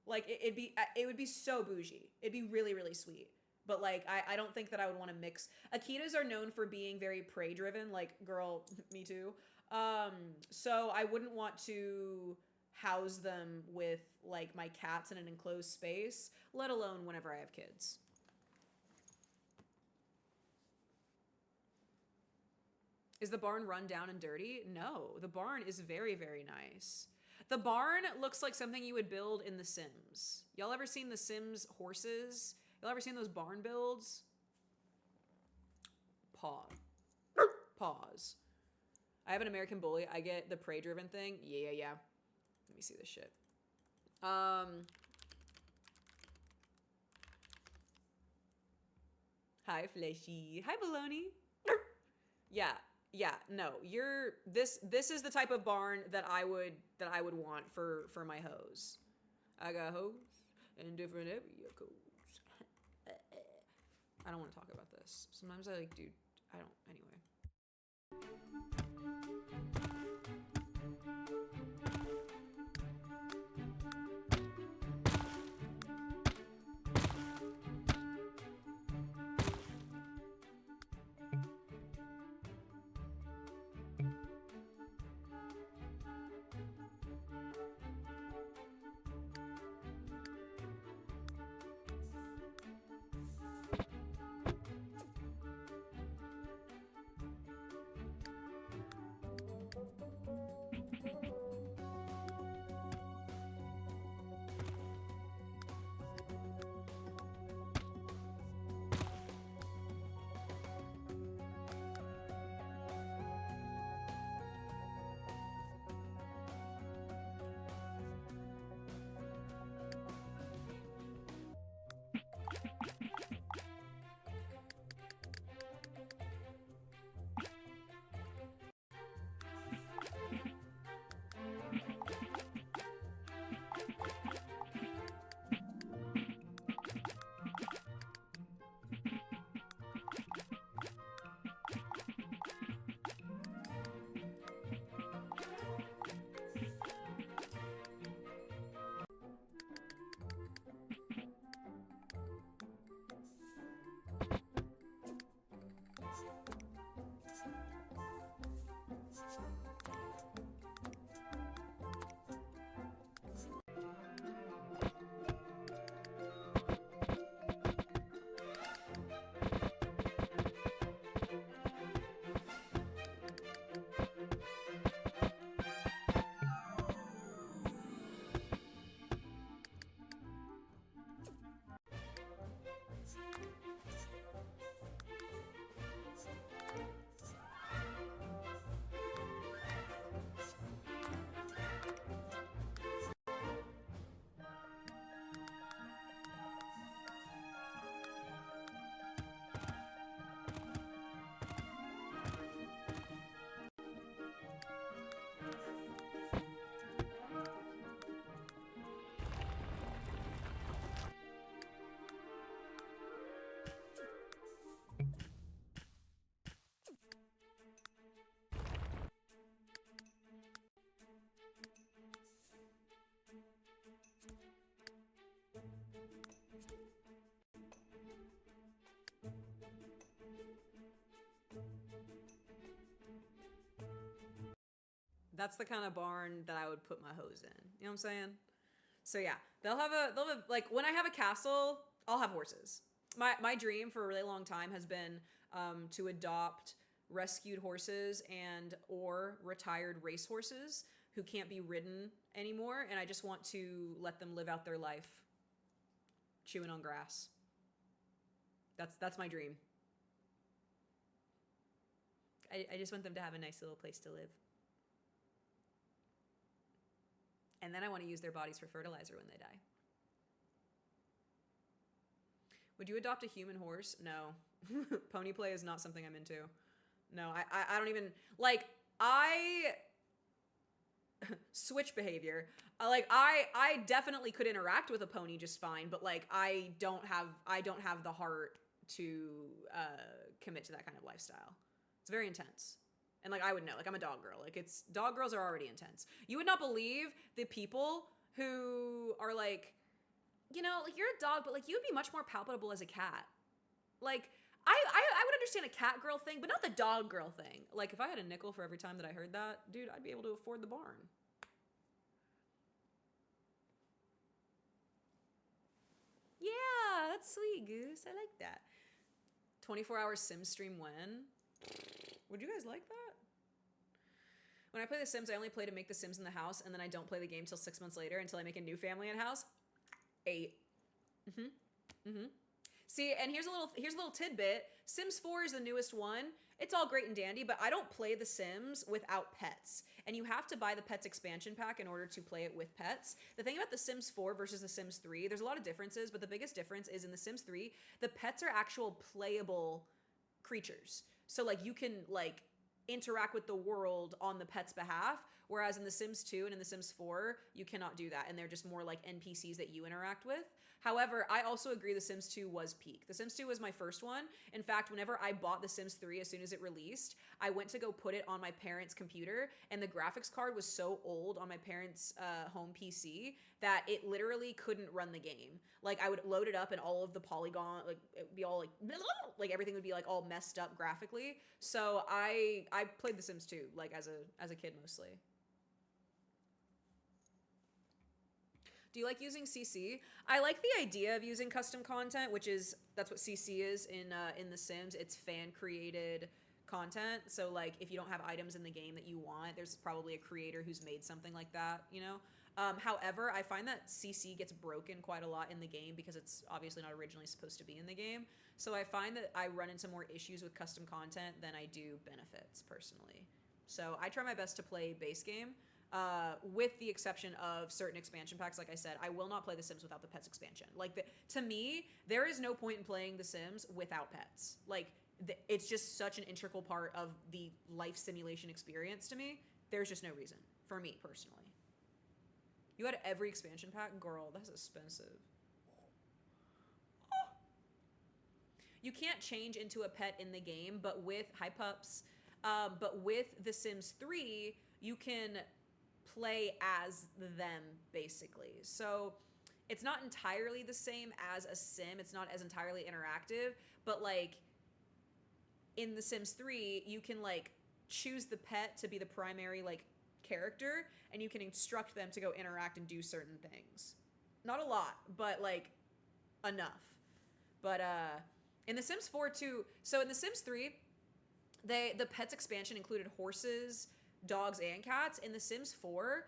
Like it would be so bougie. It'd be really, really sweet. But like I don't think that I would want to mix. Akitas are known for being very prey driven. Like, girl, me too. So I wouldn't want to house them with like my cats in an enclosed space, let alone whenever I have kids. Is the barn run down and dirty? No, the barn is very, very nice. The barn looks like something you would build in The Sims. Y'all ever seen The Sims horses? Y'all ever seen those barn builds? Pause. I have an American Bully. I get the prey-driven thing. Yeah. Let me see this shit. Hi, Fleshy. Hi, Baloney. Yeah, no. This is the type of barn that I would want for my hoes. I got hoes in different area codes. I don't want to talk about this. Sometimes I like, dude, I don't. Anyway. That's the kind of barn that I would put my hoes in. You know what I'm saying? So yeah, they'll have like, when I have a castle, I'll have horses. My dream for a really long time has been to adopt rescued horses and or retired race horses who can't be ridden anymore, and I just want to let them live out their life chewing on grass. That's my dream. I just want them to have a nice little place to live. And then I want to use their bodies for fertilizer when they die. Would you adopt a human horse? No. Pony play is not something I'm into. No, I don't even, like, switch behavior. Like I definitely could interact with a pony just fine, but like I don't have the heart to commit to that kind of lifestyle. It's very intense. And like I would know, like I'm a dog girl. Like it's dog girls are already intense. You would not believe the people who are like, you know, like you're a dog, but like you would be much more palpable as a cat. Like I would understand a cat girl thing, but not the dog girl thing. Like if I had a nickel for every time that I heard that, dude, I'd be able to afford the barn. Yeah, that's sweet, Goose. I like that. 24-hour sim stream when? Would you guys like that? When I play The Sims, I only play to make the Sims in the house, and then I don't play the game till 6 months later until I make a new family in house. 8. See, and here's a little tidbit. Sims 4 is the newest one. It's all great and dandy, but I don't play The Sims without pets. And you have to buy the Pets expansion pack in order to play it with pets. The thing about The Sims 4 versus The Sims 3, there's a lot of differences, but the biggest difference is in The Sims 3, the pets are actual playable creatures. So like you can like interact with the world on the pet's behalf, whereas in The Sims 2 and in The Sims 4, you cannot do that, and they're just more like NPCs that you interact with. However, I also agree The Sims 2 was peak. The Sims 2 was my first one. In fact, whenever I bought The Sims 3 as soon as it released, I went to go put it on my parents' computer, and the graphics card was so old on my parents' home PC that it literally couldn't run the game. Like, I would load it up and all of the polygon, like, it would be all like everything would be like all messed up graphically. So I played The Sims 2, like as a kid mostly. Do you like using CC? I like the idea of using custom content, that's what CC is in The Sims. It's fan created content. So like if you don't have items in the game that you want, there's probably a creator who's made something like that, you know? However, I find that CC gets broken quite a lot in the game because it's obviously not originally supposed to be in the game. So I find that I run into more issues with custom content than I do benefits personally. So I try my best to play base game. With the exception of certain expansion packs. Like I said, I will not play The Sims without the Pets expansion. Like, to me, there is no point in playing The Sims without pets. Like, it's just such an integral part of the life simulation experience to me. There's just no reason, for me, personally. You had every expansion pack? Girl, that's expensive. You can't change into a pet in the game, but with... Hi, pups. But with The Sims 3, you can play as them, basically. So it's not entirely the same as a sim. It's not as entirely interactive, but like in The Sims 3, you can like choose the pet to be the primary like character, and you can instruct them to go interact and do certain things. Not a lot, but like enough. But in The Sims 4 too, so in The Sims 3, the Pets expansion included horses, dogs, and cats. In The Sims 4,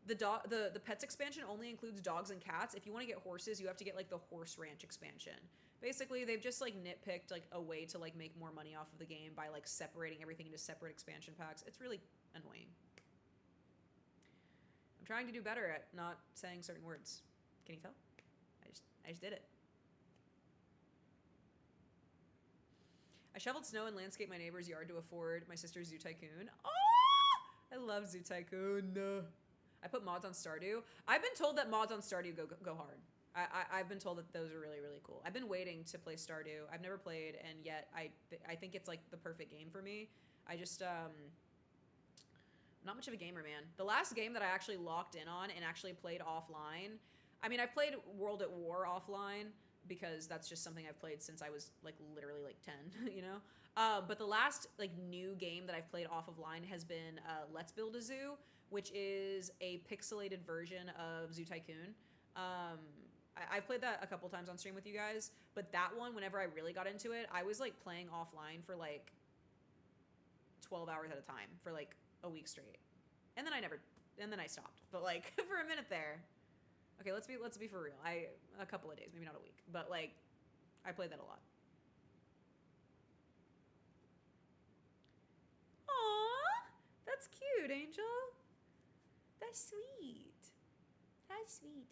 the Pets expansion only includes dogs and cats. If you want to get horses, you have to get like the Horse Ranch expansion. Basically, they've just like nitpicked like a way to like make more money off of the game by like separating everything into separate expansion packs. It's really annoying. I'm trying to do better at not saying certain words. Can you tell? I just did it. I shoveled snow and landscaped my neighbor's yard to afford my sister's Zoo Tycoon. Oh! I love Zoo Tycoon. I put mods on Stardew. I've been told that mods on Stardew go hard. I've been told that those are really, really cool. I've been waiting to play Stardew. I've never played, and yet I think it's like the perfect game for me. I just, not much of a gamer, man. The last game that I actually locked in on and actually played offline, I mean, I've played World at War offline because that's just something I've played since I was like literally like 10, you know? But the last like new game that I've played offline has been Let's Build a Zoo, which is a pixelated version of Zoo Tycoon. I've played that a couple times on stream with you guys, but that one, whenever I really got into it, I was like playing offline for like 12 hours at a time for like a week straight. And then I stopped, but like for a minute there. Okay, let's be for real. A couple of days, maybe not a week, but like I played that a lot. Aww, that's cute, Angel. That's sweet. That's sweet.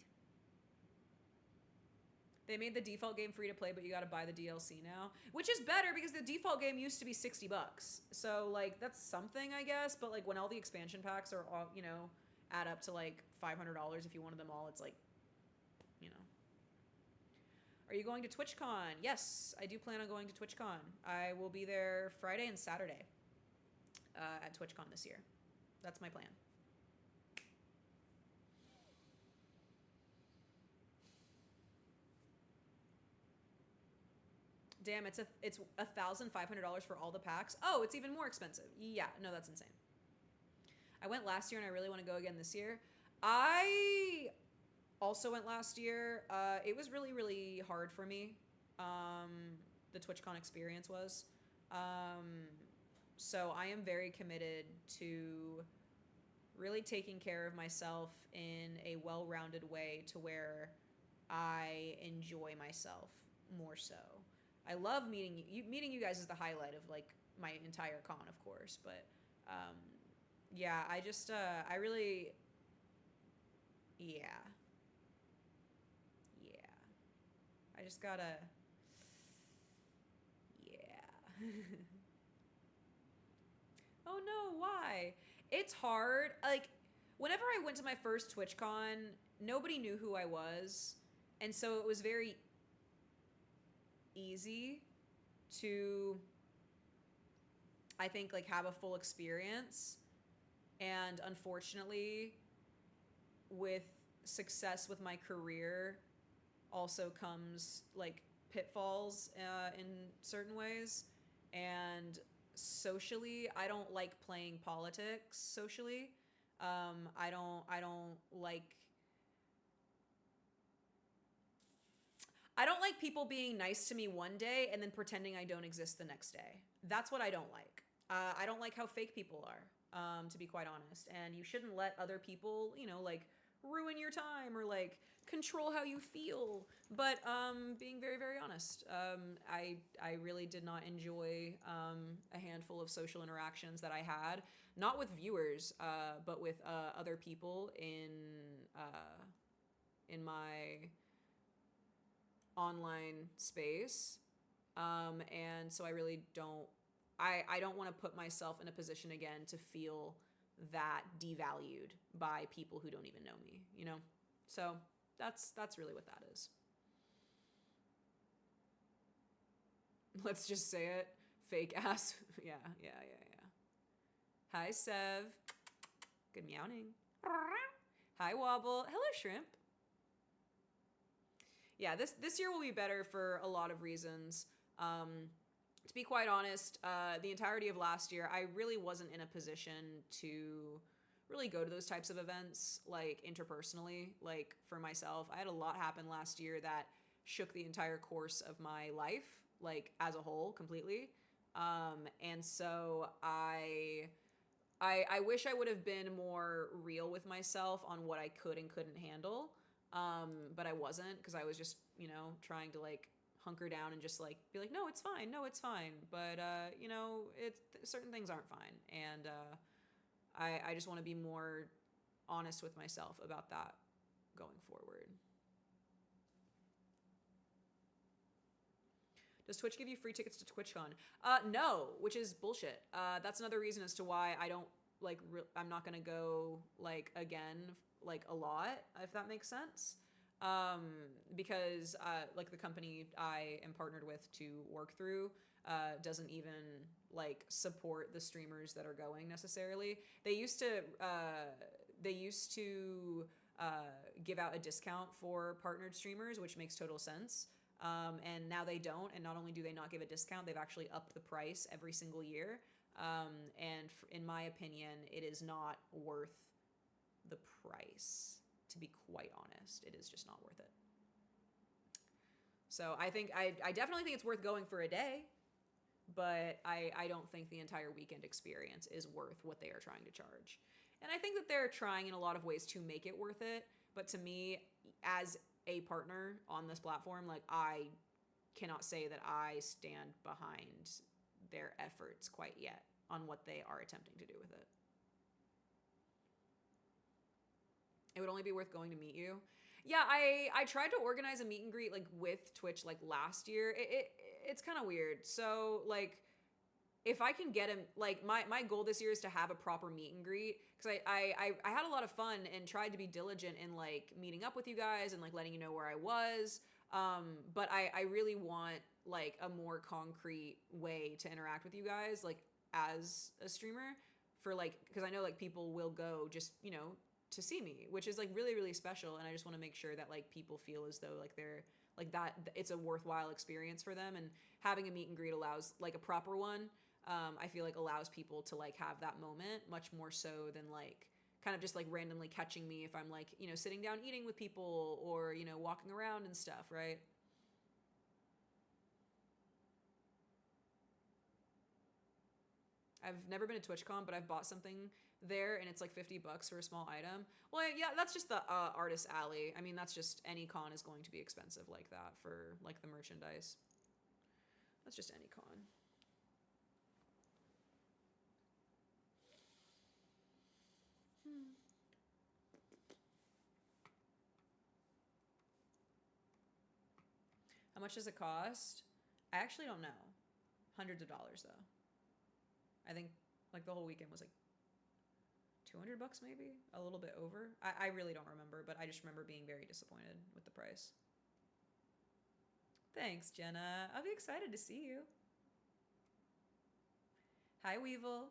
They made the default game free to play, but you gotta buy the DLC now, which is better because the default game used to be $60. So like that's something, I guess. But like when all the expansion packs are all, you know, add up to like $500 if you wanted them all. It's like, you know. Are you going to TwitchCon? Yes, I do plan on going to TwitchCon. I will be there Friday and Saturday at TwitchCon this year. That's my plan. Damn, it's $1,500 for all the packs. Oh, it's even more expensive. Yeah, no, that's insane. I went last year and I really want to go again this year. I also went last year. It was really, really hard for me. The TwitchCon experience was. So I am very committed to really taking care of myself in a well-rounded way to where I enjoy myself more so. I love meeting you. Meeting you guys is the highlight of like my entire con, of course. But yeah, I just I really, yeah. I just gotta, yeah. Oh no, why? It's hard. Like, whenever I went to my first TwitchCon, nobody knew who I was. And so it was very easy to, I think, like, have a full experience. And unfortunately, with success with my career also comes, like, pitfalls in certain ways. And socially, I don't like playing politics socially. I don't like people being nice to me one day and then pretending I don't exist the next day. That's what I don't like. I don't like how fake people are, to be quite honest. And you shouldn't let other people, you know, like, ruin your time or like control how you feel. But being very, very honest, I really did not enjoy a handful of social interactions that I had, not with viewers, but with other people in my online space. And so I really don't, I don't want to put myself in a position again to feel that devalued by people who don't even know me, you know? So that's really what that is. Let's just say it. Fake ass. Yeah. Hi, Sev. Good meowing. Hi, Wobble. Hello, Shrimp. Yeah, this year will be better for a lot of reasons. To be quite honest, the entirety of last year, I really wasn't in a position to really go to those types of events, like, interpersonally. Like, for myself, I had a lot happen last year that shook the entire course of my life, like, as a whole, completely. And so I wish I would have been more real with myself on what I could and couldn't handle. But I wasn't, because I was just, you know, trying to, like, hunker down and just, like, be like, no, it's fine. But, you know, certain things aren't fine. And I just want to be more honest with myself about that going forward. Does Twitch give you free tickets to TwitchCon? No, which is bullshit. That's another reason as to why I don't, like, I'm not gonna go, like, again, like, a lot, if that makes sense. Because like, the company I am partnered with to work through doesn't even, like, support the streamers that are going necessarily. They used to give out a discount for partnered streamers, which makes total sense. And now they don't. And not only do they not give a discount, they've actually upped the price every single year. And in my opinion, it is not worth the price. To be quite honest, it is just not worth it. So I think I definitely think it's worth going for a day, but I don't think the entire weekend experience is worth what they are trying to charge. And I think that they're trying in a lot of ways to make it worth it. But to me, as a partner on this platform, like, I cannot say that I stand behind their efforts quite yet on what they are attempting to do with it. It would only be worth going to meet you. Yeah, I tried to organize a meet and greet, like, with Twitch, like, last year. It's kind of weird. So, like, if I can get him, like, my goal this year is to have a proper meet and greet, because I had a lot of fun and tried to be diligent in, like, meeting up with you guys and, like, letting you know where I was. But I really want, like, a more concrete way to interact with you guys, like, as a streamer, for, like, because I know, like, people will go just, you know, to see me, which is, like, really, really special, and I just want to make sure that, like, people feel as though, like, they're, like, that it's a worthwhile experience for them, and having a meet and greet allows, like, a proper one, I feel like allows people to, like, have that moment much more so than, like, kind of just, like, randomly catching me if I'm, like, you know, sitting down eating with people or, you know, walking around and stuff, right? I've never been to TwitchCon, but I've bought something there, and it's like $50 for a small item. Well, yeah, that's just the Artist Alley. I mean, that's just any con is going to be expensive like that for, like, the merchandise. That's just any con. How much does it cost? I actually don't know. Hundreds of dollars, though. I think, like, the whole weekend was, like, $200 maybe? A little bit over? I really don't remember, but I just remember being very disappointed with the price. Thanks, Jenna. I'll be excited to see you. Hi, Weevil.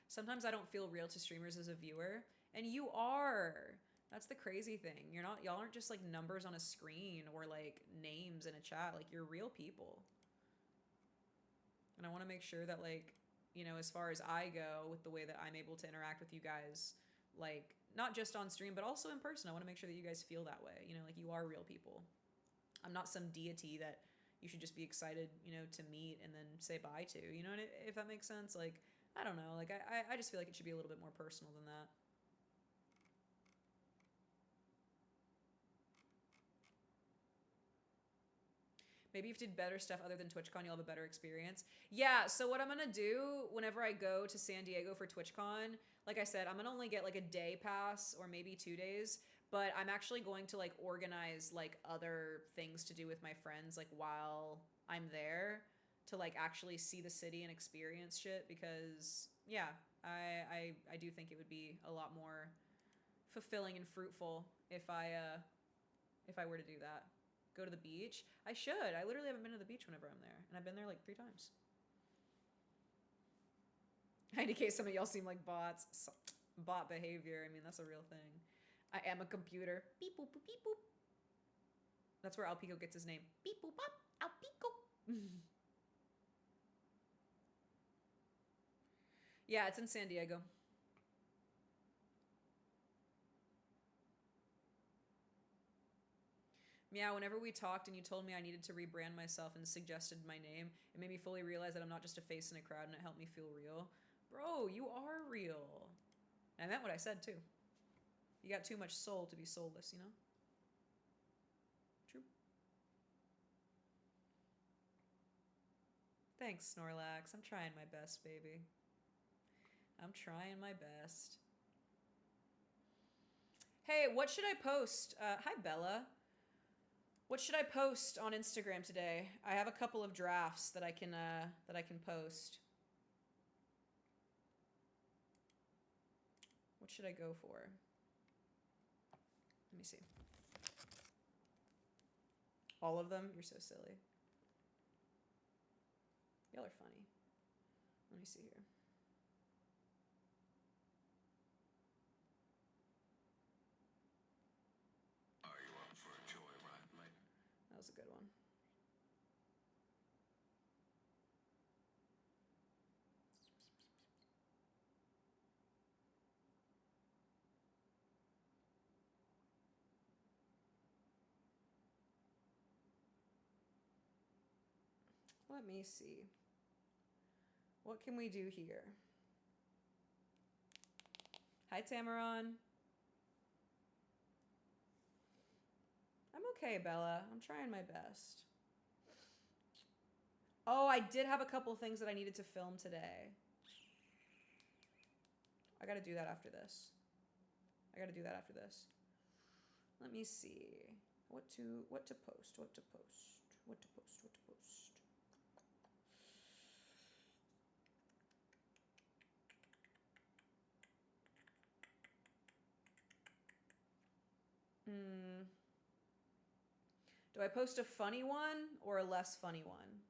Sometimes I don't feel real to streamers as a viewer, and you are. That's the crazy thing. Y'all aren't just, like, numbers on a screen or, like, names in a chat. Like, you're real people. And I want to make sure that, like, you know, as far as I go with the way that I'm able to interact with you guys, like, not just on stream, but also in person, I want to make sure that you guys feel that way. You know, like, you are real people. I'm not some deity that you should just be excited, you know, to meet and then say bye to, you know, if that makes sense. Like, I don't know. Like, I just feel like it should be a little bit more personal than that. Maybe if you did better stuff other than TwitchCon, you'll have a better experience. Yeah, so what I'm going to do whenever I go to San Diego for TwitchCon, like I said, I'm going to only get, like, a day pass or maybe 2 days, but I'm actually going to, like, organize, like, other things to do with my friends, like, while I'm there to, like, actually see the city and experience shit, because, yeah, I do think it would be a lot more fulfilling and fruitful if I were to do that. Go to the beach. I should. I literally haven't been to the beach whenever I'm there, and I've been there, like, 3 times. In any case, some of y'all seem like bots. Bot behavior. I mean, that's a real thing. I am a computer. Beep boop boop beep boop. That's where Alpico gets his name. Beep boop bop. Alpico. Yeah, it's in San Diego. Meow, whenever we talked and you told me I needed to rebrand myself and suggested my name, it made me fully realize that I'm not just a face in a crowd, and it helped me feel real. Bro, you are real. And I meant what I said, too. You got too much soul to be soulless, you know? True. Thanks, Snorlax. I'm trying my best, baby. I'm trying my best. Hey, what should I post? Hi, Bella. What should I post on Instagram today? I have a couple of drafts that I can post. What should I go for? Let me see. All of them? You're so silly. Y'all are funny. Let me see here. Are you up for a joyride, mate? That was a good one. Let me see. What can we do here? Hi, Tamaron. I'm okay, Bella. I'm trying my best. Oh, I did have a couple things that I needed to film today. I gotta do that after this. Let me see. What to post? What to post? What to post? Do I post a funny one or a less funny one?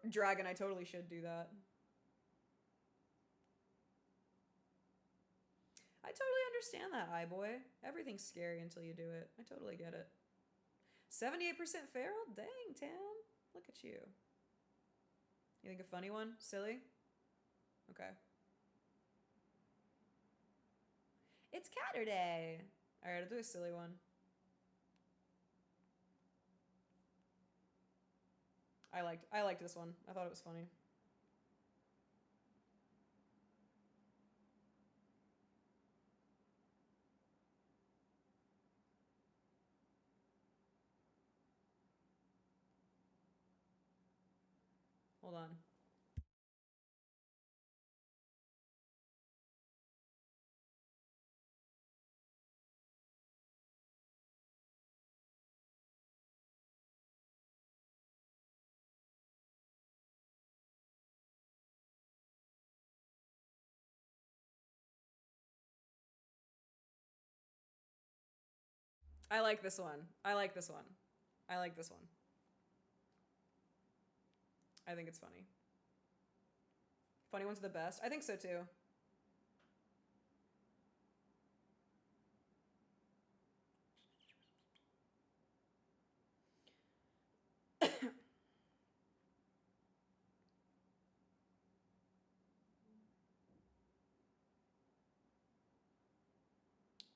Dragon, I totally should do that. I totally understand that, iBoy. Everything's scary until you do it. I totally get it. 78% feral? Dang, Tam. Look at you. You think a funny one? Silly? Okay. It's Catterday. All right, I'll do a silly one. I liked this one. I thought it was funny. Hold on. I like this one. I like this one. I like this one. I think it's funny. Funny ones are the best. I think so too.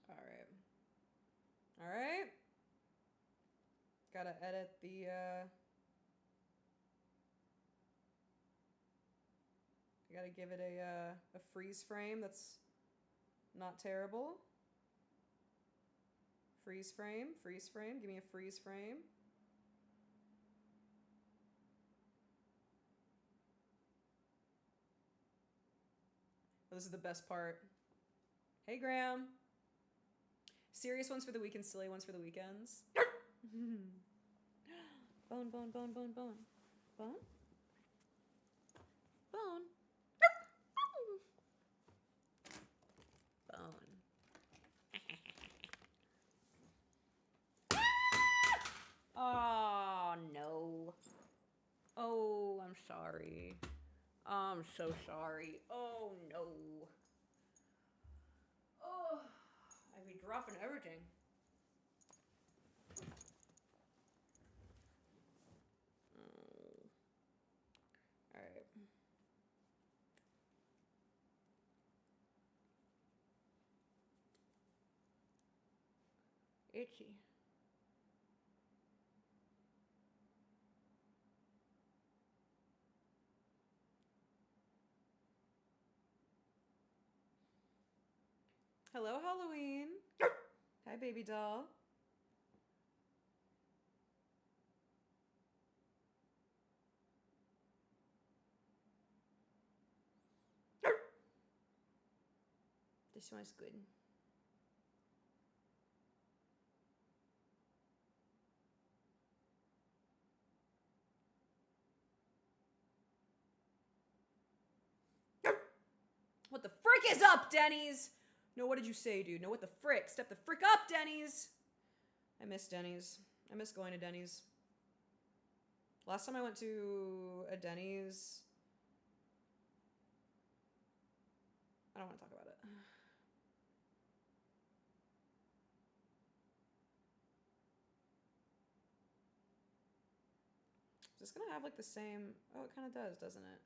All right. All right. Gotta edit the, I gotta give it a freeze frame that's not terrible. Freeze frame, freeze frame. Give me a freeze frame. Oh, this is the best part. Hey, Graham. Serious ones for the weekends, silly ones for the weekends. Bone, bone, bone, bone, bone. Bone? Bone. Bone. Oh, no. Oh, I'm sorry. I'm so sorry. Oh, no. Oh, I'd be dropping everything. Oh. All right. Itchy. Hello, Halloween. Hi, baby doll. This one's good. What the frick is up, Denny's? No, what did you say, dude? No, what the frick? Step the frick up, Denny's. I miss Denny's. I miss going to Denny's. Last time I went to a Denny's, I don't want to talk about it. Is this gonna have like the same? Oh, it kind of does, doesn't it?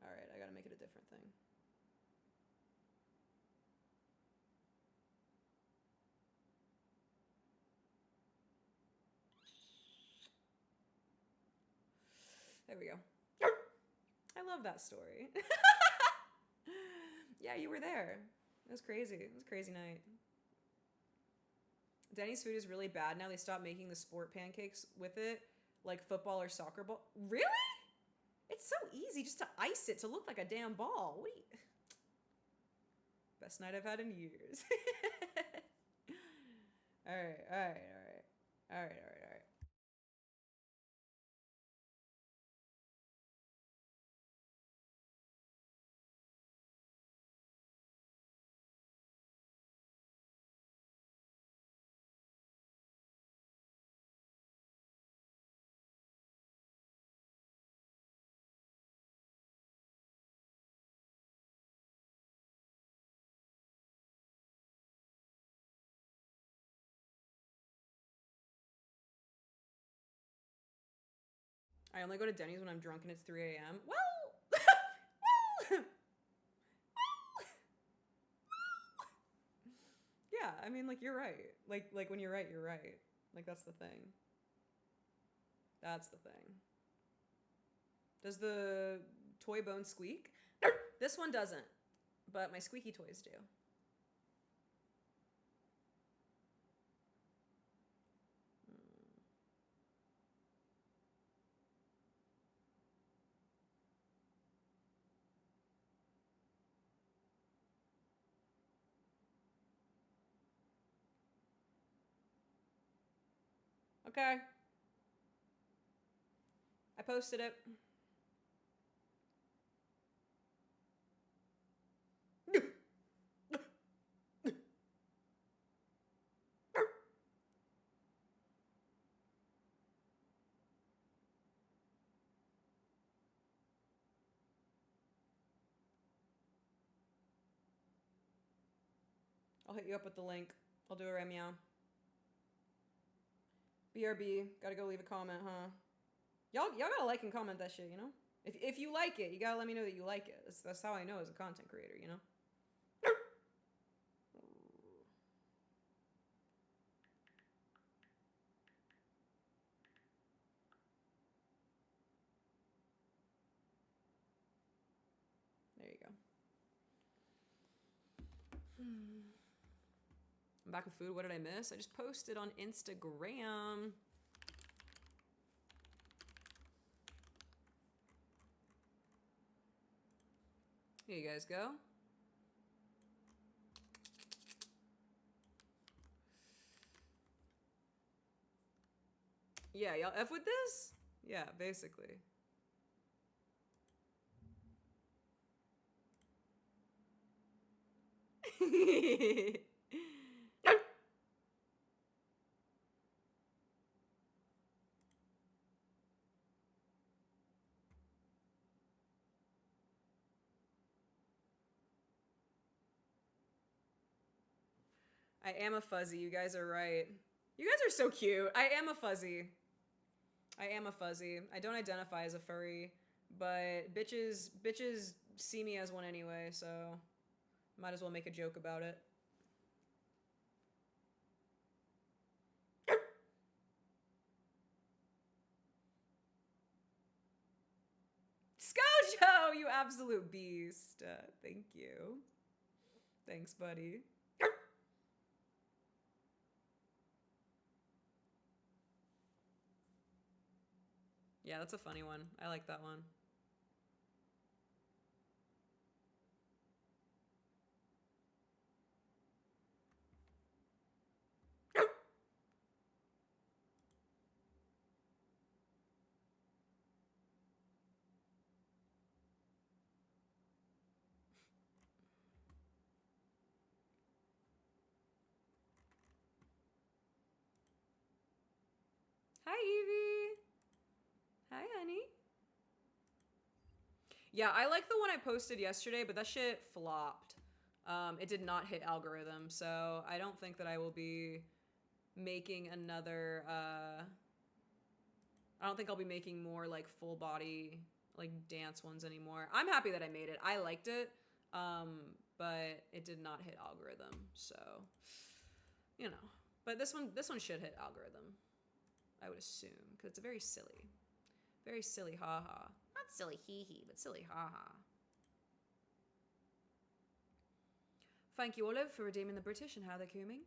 All right, I gotta make it a different thing. There we go. I love that story. Yeah, you were there. It was crazy. It was a crazy night. Denny's food is really bad now. They stopped making the sport pancakes with it, like football or soccer ball. Really? It's so easy just to ice it to look like a damn ball. What do you... Best night I've had in years. All right. All right, all right, all right. I only go to Denny's when I'm drunk and it's 3 a.m. Well, well, yeah. I mean, like you're right. Like when you're right, you're right. Like that's the thing. That's the thing. Does the toy bone squeak? This one doesn't, but my squeaky toys do. Okay. I posted it. I'll hit you up with the link. I'll do a meow. BRB, gotta go leave a comment, huh? Y'all gotta like and comment that shit, you know? If you like it, you gotta let me know that you like it. That's how I know as a content creator, you know? There you go. I'm back with food. What did I miss? I just posted on Instagram. Here you guys go. Yeah, y'all F with this? Yeah, basically. I am a fuzzy. You guys are right. You guys are so cute. I am a fuzzy. I am a fuzzy. I don't identify as a furry, but bitches see me as one anyway, so might as well make a joke about it. Scojo, you absolute beast. Thank you. Thanks, buddy. Yeah, that's a funny one. I like that one. Hi, Evie. Hi, honey. Yeah, I like the one I posted yesterday, but that shit flopped. It did not hit algorithm, so I don't think that I will be making another, I don't think I'll be making more, like, full body, like, dance ones anymore. I'm happy that I made it. I liked it, but it did not hit algorithm, so, you know. But this one should hit algorithm, I would assume, because it's very silly. Very silly, haha. Not silly hee-hee, but silly haha. Thank you, Olive, for redeeming the British and how they're cooming.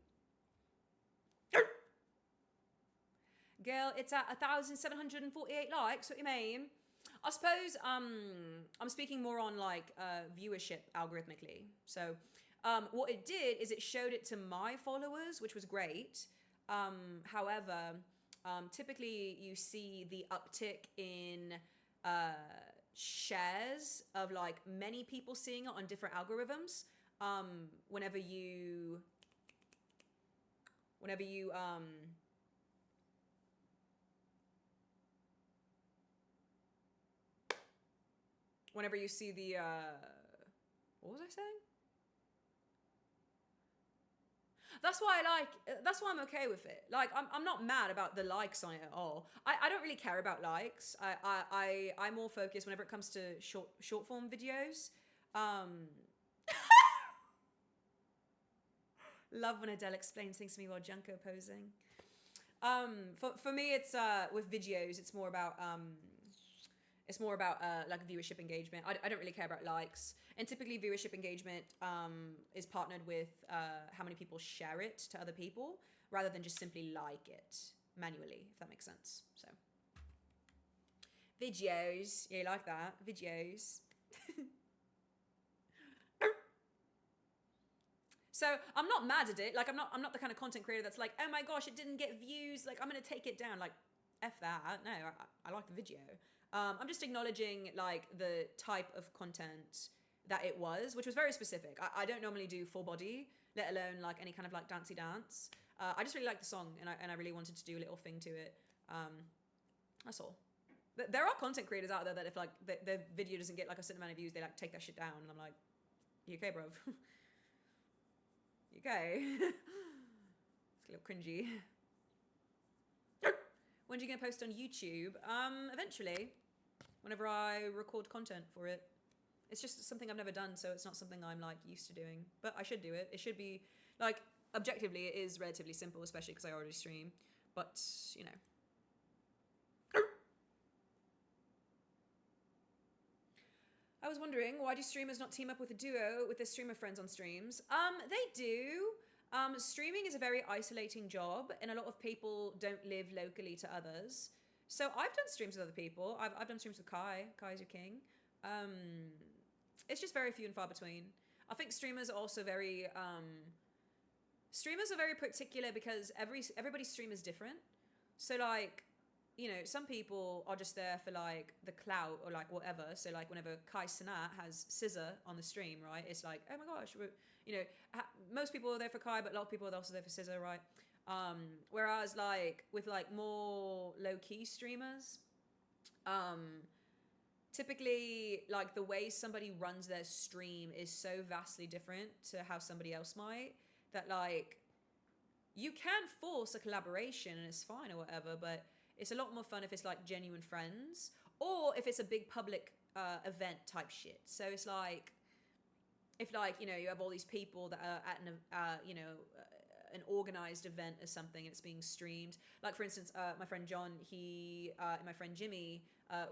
Girl, it's at 1,748 likes. What do you mean? I suppose I'm speaking more on like viewership algorithmically. So what it did is it showed it to my followers, which was great. However, typically you see the uptick in uh, shares of like many people seeing it on different algorithms. Whenever you see the what was I saying? That's why that's why I'm okay with it. Like, I'm not mad about the likes on it at all. I don't really care about likes. I'm more focused whenever it comes to short form videos. Love when Adele explains things to me while Junko posing. For me, it's with videos, it's more about like viewership engagement. I don't really care about likes. And typically viewership engagement is partnered with how many people share it to other people rather than just simply like it manually, if that makes sense. So videos, yeah, you like that? Videos. So I'm not mad at it. Like, I'm not the kind of content creator that's like, oh my gosh, it didn't get views. Like, I'm gonna take it down. Like, F that. No, I like the video. I'm just acknowledging like the type of content that it was, which was very specific. I don't normally do full body, let alone like any kind of like dancey dance. I just really liked the song, and I really wanted to do a little thing to it. That's all. There are content creators out there that if like their video doesn't get like a certain amount of views, they like take that shit down, and I'm like, you okay, bruv? You okay? It's a little cringy. When are you gonna post on YouTube? Eventually, whenever I record content for it. It's just something I've never done, so it's not something I'm like used to doing. But I should do it. It should be like, objectively, it is relatively simple, especially because I already stream. But you know. I was wondering, why do streamers not team up with a duo with their streamer friends on streams? They do. Streaming is a very isolating job, and a lot of people don't live locally to others. So I've done streams with other people. I've done streams with Kai. Kai's your king. It's just very few and far between. I think streamers are also very particular because everybody's stream is different. So like, you know, some people are just there for like the clout or like whatever. So like whenever Kai Cenat has Scissor on the stream, right? It's like, oh my gosh, you know, most people are there for Kai, but a lot of people are also there for Scissor, right? Whereas like with like more low key streamers, typically like the way somebody runs their stream is so vastly different to how somebody else might, that like you can force a collaboration and it's fine or whatever, but it's a lot more fun if it's like genuine friends or if it's a big public event type shit. So it's like, if like, you know, you have all these people that are at an organized event or something and it's being streamed. Like for instance, my friend John, and my friend Jimmy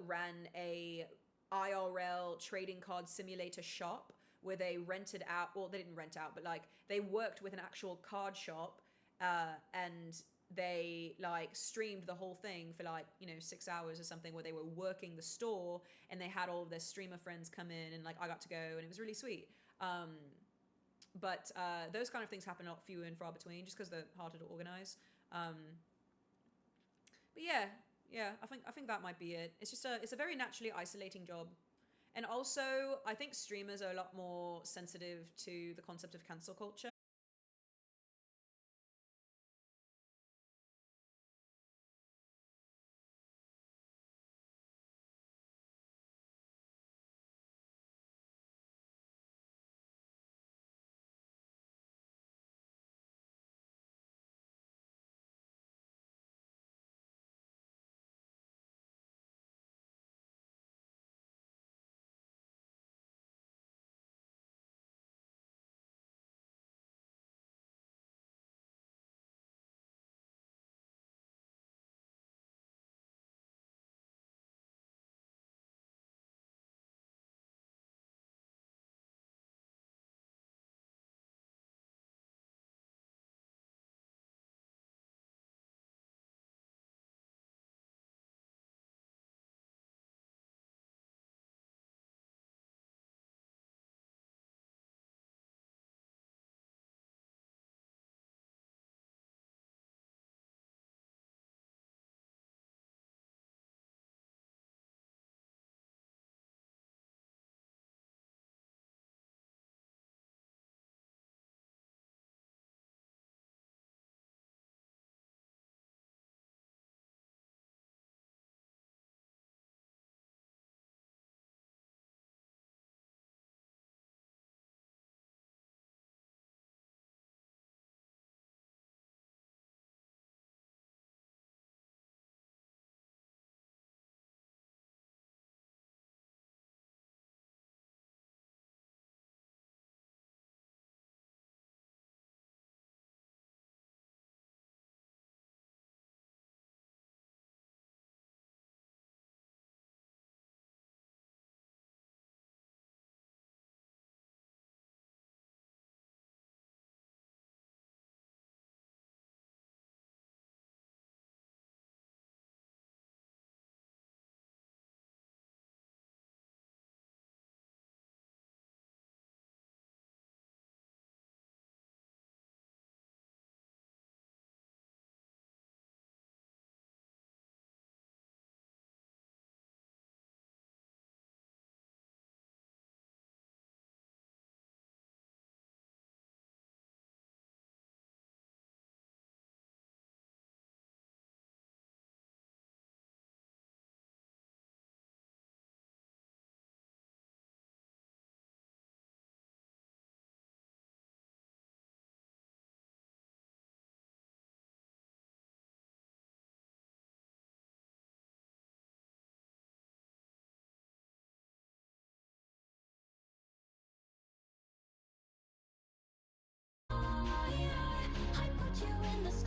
ran a IRL trading card simulator shop where they rented out, well, they didn't rent out, but like they worked with an actual card shop and they like streamed the whole thing for like, you know, 6 hours or something, where they were working the store and they had all of their streamer friends come in and like I got to go and it was really sweet. But those kind of things happen a lot fewer and far between just because they're harder to organize. But yeah, I think that might be it. It's just it's a very naturally isolating job. And also, I think streamers are a lot more sensitive to the concept of cancel culture.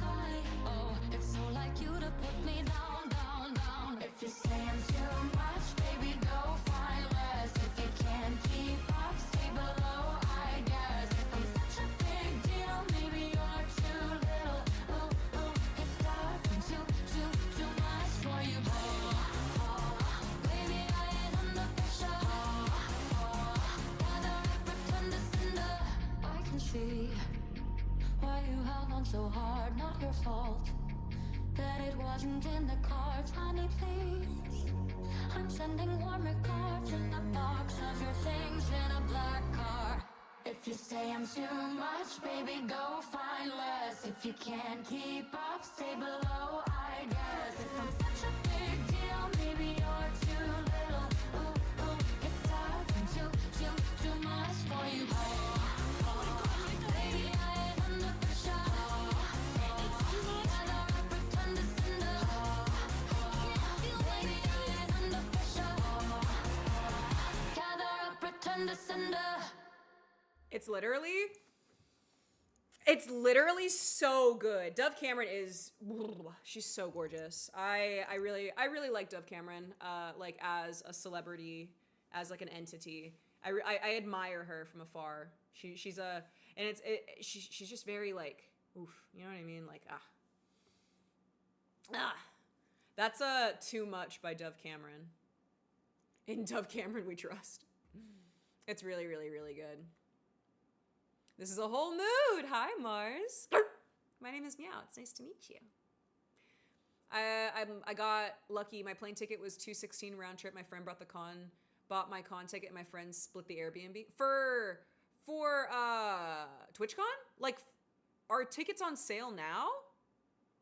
high. Oh, it's so like you to put me down, down, down. If you say I'm too much, baby, go find less. If you can't keep up, stay below, I guess. If I'm such a big deal, maybe you're too little. Ooh, ooh, it's starting too much for you, baby, I ain't under pressure. Gather up, pretend to cinder. I can see why you held on so hard, not your fault. That it wasn't in the cards, honey, please. I'm sending warm regards in the box of your things in a black car. If you say I'm too much, baby, go find less. If you can't keep up, stay below, I guess. If I'm such a big deal, maybe you're too little. Ooh, ooh, it's starting too much for you, baby, I ain't under pressure. Gather up, pretend to cinder. Baby, I ain't under pressure. Gather up, pretend to cinder. It's literally so good. Dove Cameron is, she's so gorgeous. I really like Dove Cameron, like as a celebrity, as like an entity. I admire her from afar. She's just very like, oof, you know what I mean? Like, that's Too Much by Dove Cameron. In Dove Cameron we trust. It's really, really, really good. This is a whole mood. Hi, Mars. My name is Meow. It's nice to meet you. I got lucky. My plane ticket was $216 round trip. My friend bought my con ticket, and my friends split the Airbnb for TwitchCon. Like, are tickets on sale now?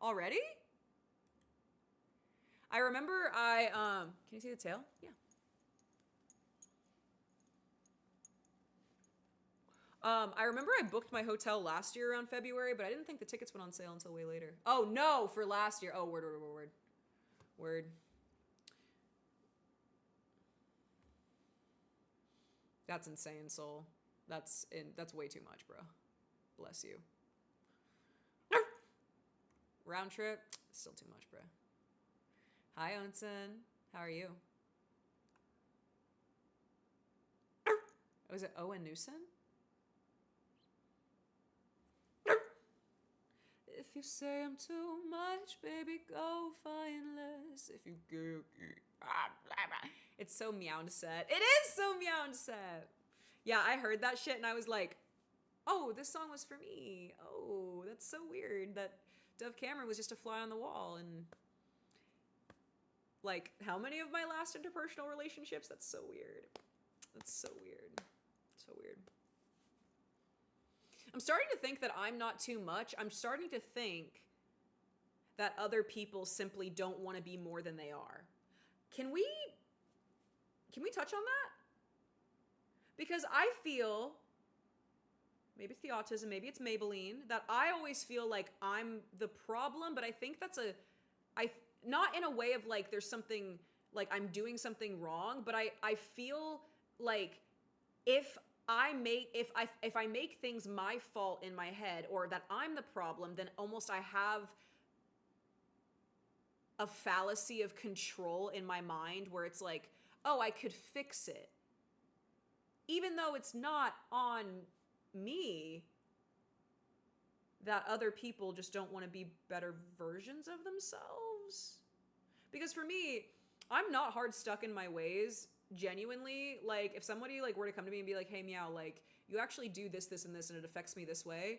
Already? I remember can you see the tail? Yeah. I remember I booked my hotel last year around February, but I didn't think the tickets went on sale until way later. Oh, no, for last year. Oh, word. That's insane, Soul. That's way too much, bro. Bless you. Round trip, still too much, bro. Hi, Onsen. How are you? Oh, is it Owen Newson? If you say I'm too much, baby, go find less. If you go, it's so meowed set. It is so meowed set. Yeah, I heard that shit and I was like, oh, this song was for me. Oh, that's so weird that Dove Cameron was just a fly on the wall. And like, how many of my last interpersonal relationships? That's so weird. That's so weird. So weird. I'm starting to think that I'm not too much. I'm starting to think that other people simply don't want to be more than they are. Can we touch on that? Because I feel, maybe it's the autism, maybe it's Maybelline, that I always feel like I'm the problem, but I think that's not in a way of like there's something, like I'm doing something wrong, but I feel like if I make things my fault in my head, or that I'm the problem, then almost I have a fallacy of control in my mind where it's like, oh, I could fix it. Even though it's not on me, that other people just don't want to be better versions of themselves. Because for me, I'm not hard stuck in my ways. Genuinely, like if somebody like were to come to me and be like, hey, Meow, like you actually do this, this, and this, and it affects me this way,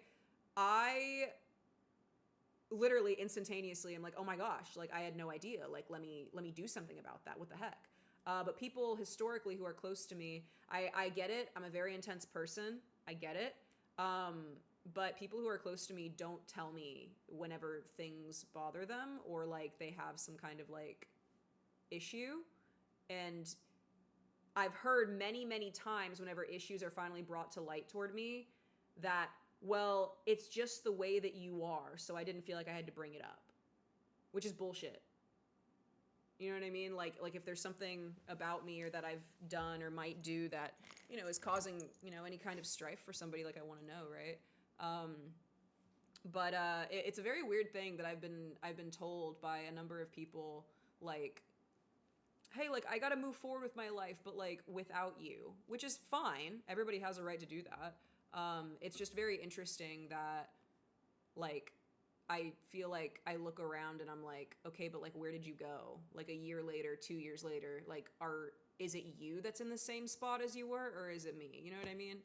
I literally instantaneously am like, oh my gosh, like I had no idea, like let me do something about that. What the heck? But people historically who are close to me, I get it. I'm a very intense person. I get it. But people who are close to me don't tell me whenever things bother them or like they have some kind of like issue. And I've heard many, many times whenever issues are finally brought to light toward me that, well, it's just the way that you are, so I didn't feel like I had to bring it up, which is bullshit. You know what I mean? Like if there's something about me or that I've done or might do that, you know, is causing, you know, any kind of strife for somebody, like I want to know, right? But it's a very weird thing that I've been told by a number of people, like, hey, like, I gotta move forward with my life, but like without you, which is fine. Everybody has a right to do that. It's just very interesting that, like, I feel like I look around and I'm like, okay, but like, where did you go? Like a year later, 2 years later, like, is it you that's in the same spot as you were, or is it me? You know what I mean?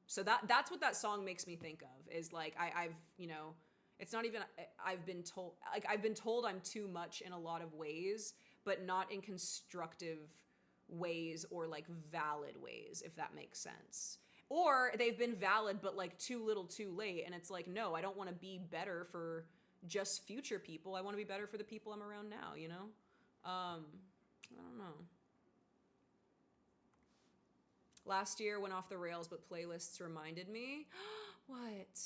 So that's what that song makes me think of, is like, I've, you know, it's not even, I've been told I'm too much in a lot of ways, but not in constructive ways or like valid ways, if that makes sense. Or they've been valid, but like too little too late. And it's like, no, I don't want to be better for just future people. I want to be better for the people I'm around now, you know? I don't know. Last year went off the rails, but playlists reminded me. What?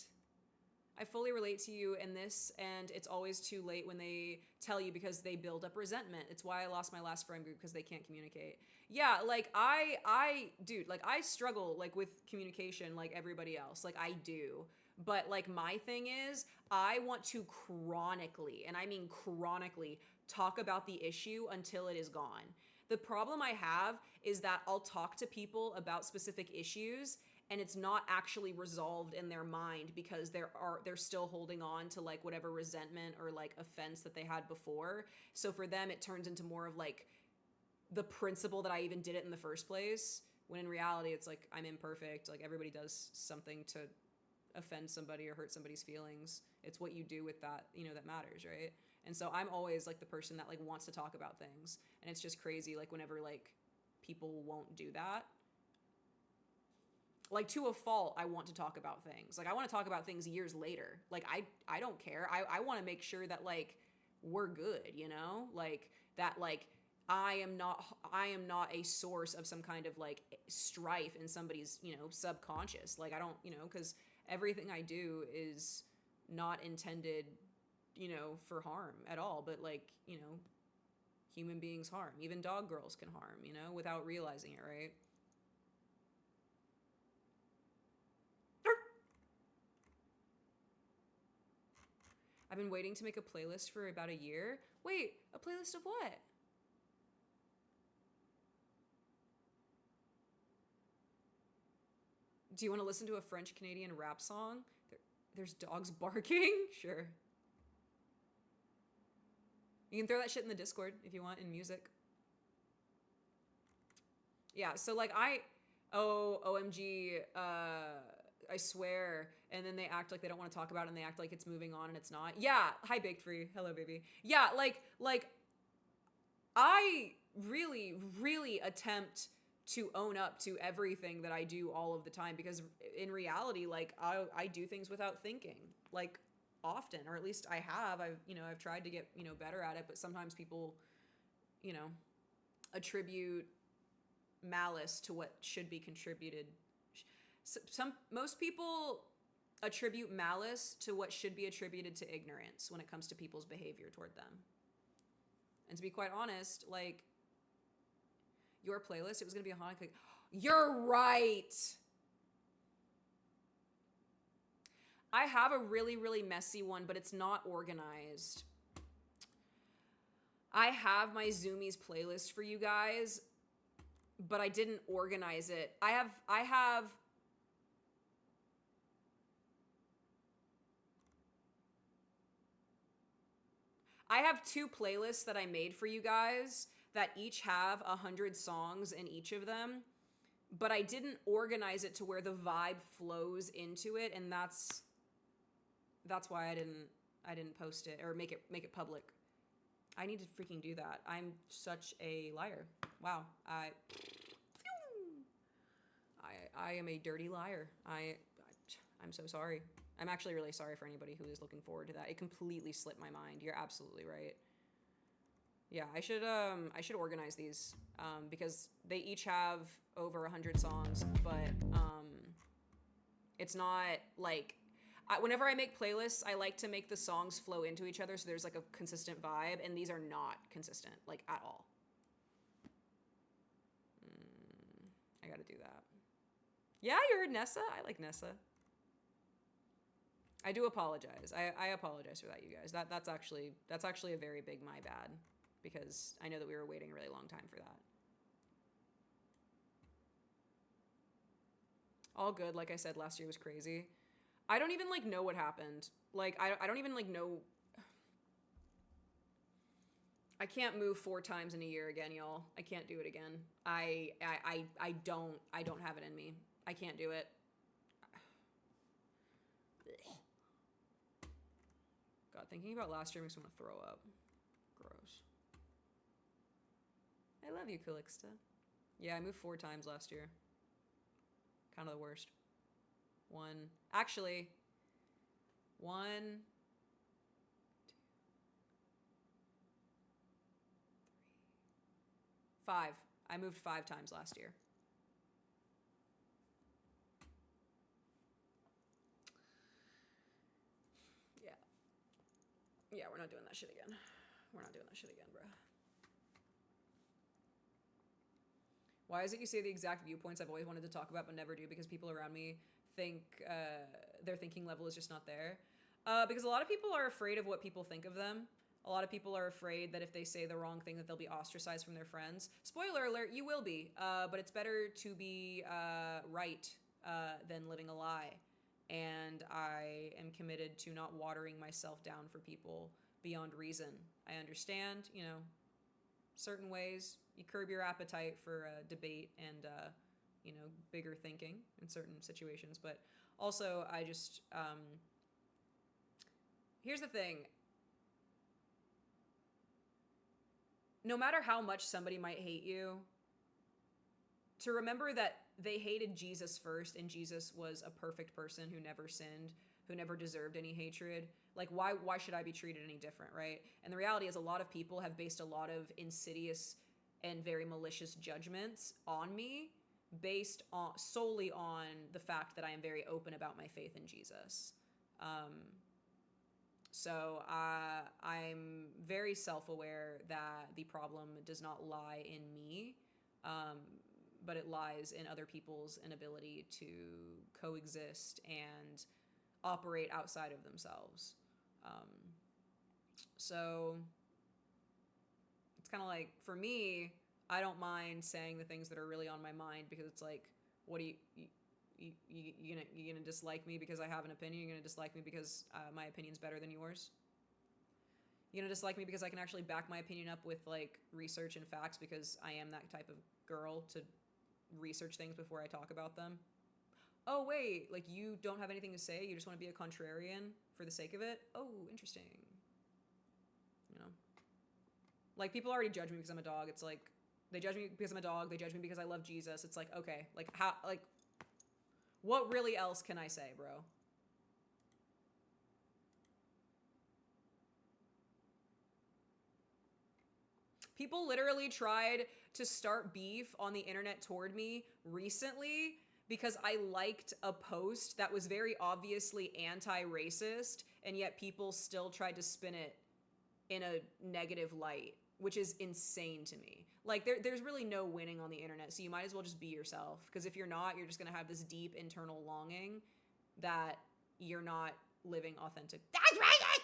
I fully relate to you in this, and it's always too late when they tell you because they build up resentment. It's why I lost my last friend group, because they can't communicate. Yeah, like dude, like I struggle like with communication like everybody else. Like I do. But like my thing is, I want to chronically, and I mean chronically, talk about the issue until it is gone. The problem I have is that I'll talk to people about specific issues and it's not actually resolved in their mind because they're still holding on to like whatever resentment or like offense that they had before. So for them, it turns into more of like the principle that I even did it in the first place, when in reality, it's like, I'm imperfect. Like everybody does something to offend somebody or hurt somebody's feelings. It's what you do with that, you know, that matters, right? And so I'm always like the person that like wants to talk about things. And it's just crazy, like whenever like people won't do that. Like to a fault, I want to talk about things. Like I want to talk about things years later. Like I don't care. I want to make sure that like we're good, you know? Like that like I am not a source of some kind of like strife in somebody's, you know, subconscious. Like I don't, you know, cuz everything I do is not intended, you know, for harm at all, but like, you know, human beings harm. Even dog girls can harm, you know, without realizing it, right? I've been waiting to make a playlist for about a year. Wait, a playlist of what? Do you want to listen to a French Canadian rap song? There's dogs barking? Sure. You can throw that shit in the Discord if you want, in music. Yeah, so like OMG, I swear. And then they act like they don't want to talk about it and they act like it's moving on and it's not. Yeah, hi Baked Free. Hello, baby. Yeah, like I really, really attempt to own up to everything that I do all of the time, because in reality, like I do things without thinking, like often, or at least I have. I've tried to get, you know, better at it, but sometimes people, you know, attribute malice to what should be contributed. Most people attribute malice to what should be attributed to ignorance when it comes to people's behavior toward them. And to be quite honest, like your playlist, it was going to be a Hanukkah. You're right. I have a really, really messy one, but it's not organized. I have my Zoomies playlist for you guys, but I didn't organize it. I have two playlists that I made for you guys that each have 100 songs in each of them, but I didn't organize it to where the vibe flows into it, and that's why I didn't post it or make it public. I need to freaking do that. I'm such a liar. Wow. I am a dirty liar. I'm so sorry. I'm actually really sorry for anybody who is looking forward to that. It completely slipped my mind. You're absolutely right. Yeah, I should organize these because they each have over 100 songs, but it's not like whenever I make playlists, I like to make the songs flow into each other so there's like a consistent vibe, and these are not consistent, like at all. I gotta do that. Yeah, you heard Nessa? I like Nessa. I do apologize. I apologize for that, you guys. That's actually a very big my bad, because I know that we were waiting a really long time for that. All good. Like I said, last year was crazy. I don't even like know what happened. Like I don't even like know. I can't move 4 times in a year again, y'all. I can't do it again. I don't have it in me. I can't do it. God, thinking about last year makes me want to throw up. Gross. I love you, Calixta. Yeah, I moved 4 times last year. Kind of the worst. 1. Actually, 1, 2, 3, 5. I moved 5 times last year. Yeah. Yeah, we're not doing that shit again. We're not doing that shit again, bruh. Why is it you say the exact viewpoints I've always wanted to talk about but never do because people around me think their thinking level is just not there? Because a lot of people are afraid of what people think of them. A lot of people are afraid that if they say the wrong thing that they'll be ostracized from their friends. Spoiler alert, you will be. But it's better to be right than living a lie. And I am committed to not watering myself down for people beyond reason. I understand, you know, certain ways you curb your appetite for debate and, you know, bigger thinking in certain situations. But also, I just, here's the thing. No matter how much somebody might hate you, to remember that they hated Jesus first, and Jesus was a perfect person who never sinned, who never deserved any hatred. Like, why should I be treated any different, right? And the reality is a lot of people have based a lot of insidious and very malicious judgments on me based on solely on the fact that I am very open about my faith in Jesus. So I'm very self-aware that the problem does not lie in me, but it lies in other people's inability to coexist and operate outside of themselves. So it's kind of like, for me, I don't mind saying the things that are really on my mind, because it's like, what do you gonna dislike me because I have an opinion? You're gonna dislike me because my opinion's better than yours? You're gonna dislike me because I can actually back my opinion up with like research and facts, because I am that type of girl to research things before I talk about them? Oh wait, like you don't have anything to say, you just want to be a contrarian for the sake of it? Oh, interesting. You know, like people already judge me because I'm a dog. It's like, they judge me because I'm a dog, they judge me because I love Jesus. It's like, okay, like how, like what really else can I say, bro? People literally tried to start beef on the internet toward me recently because I liked a post that was very obviously anti-racist, and yet people still tried to spin it in a negative light, which is insane to me. Like, there's really no winning on the internet, so you might as well just be yourself. Because if you're not, you're just gonna have this deep internal longing that you're not living authentic. That's right!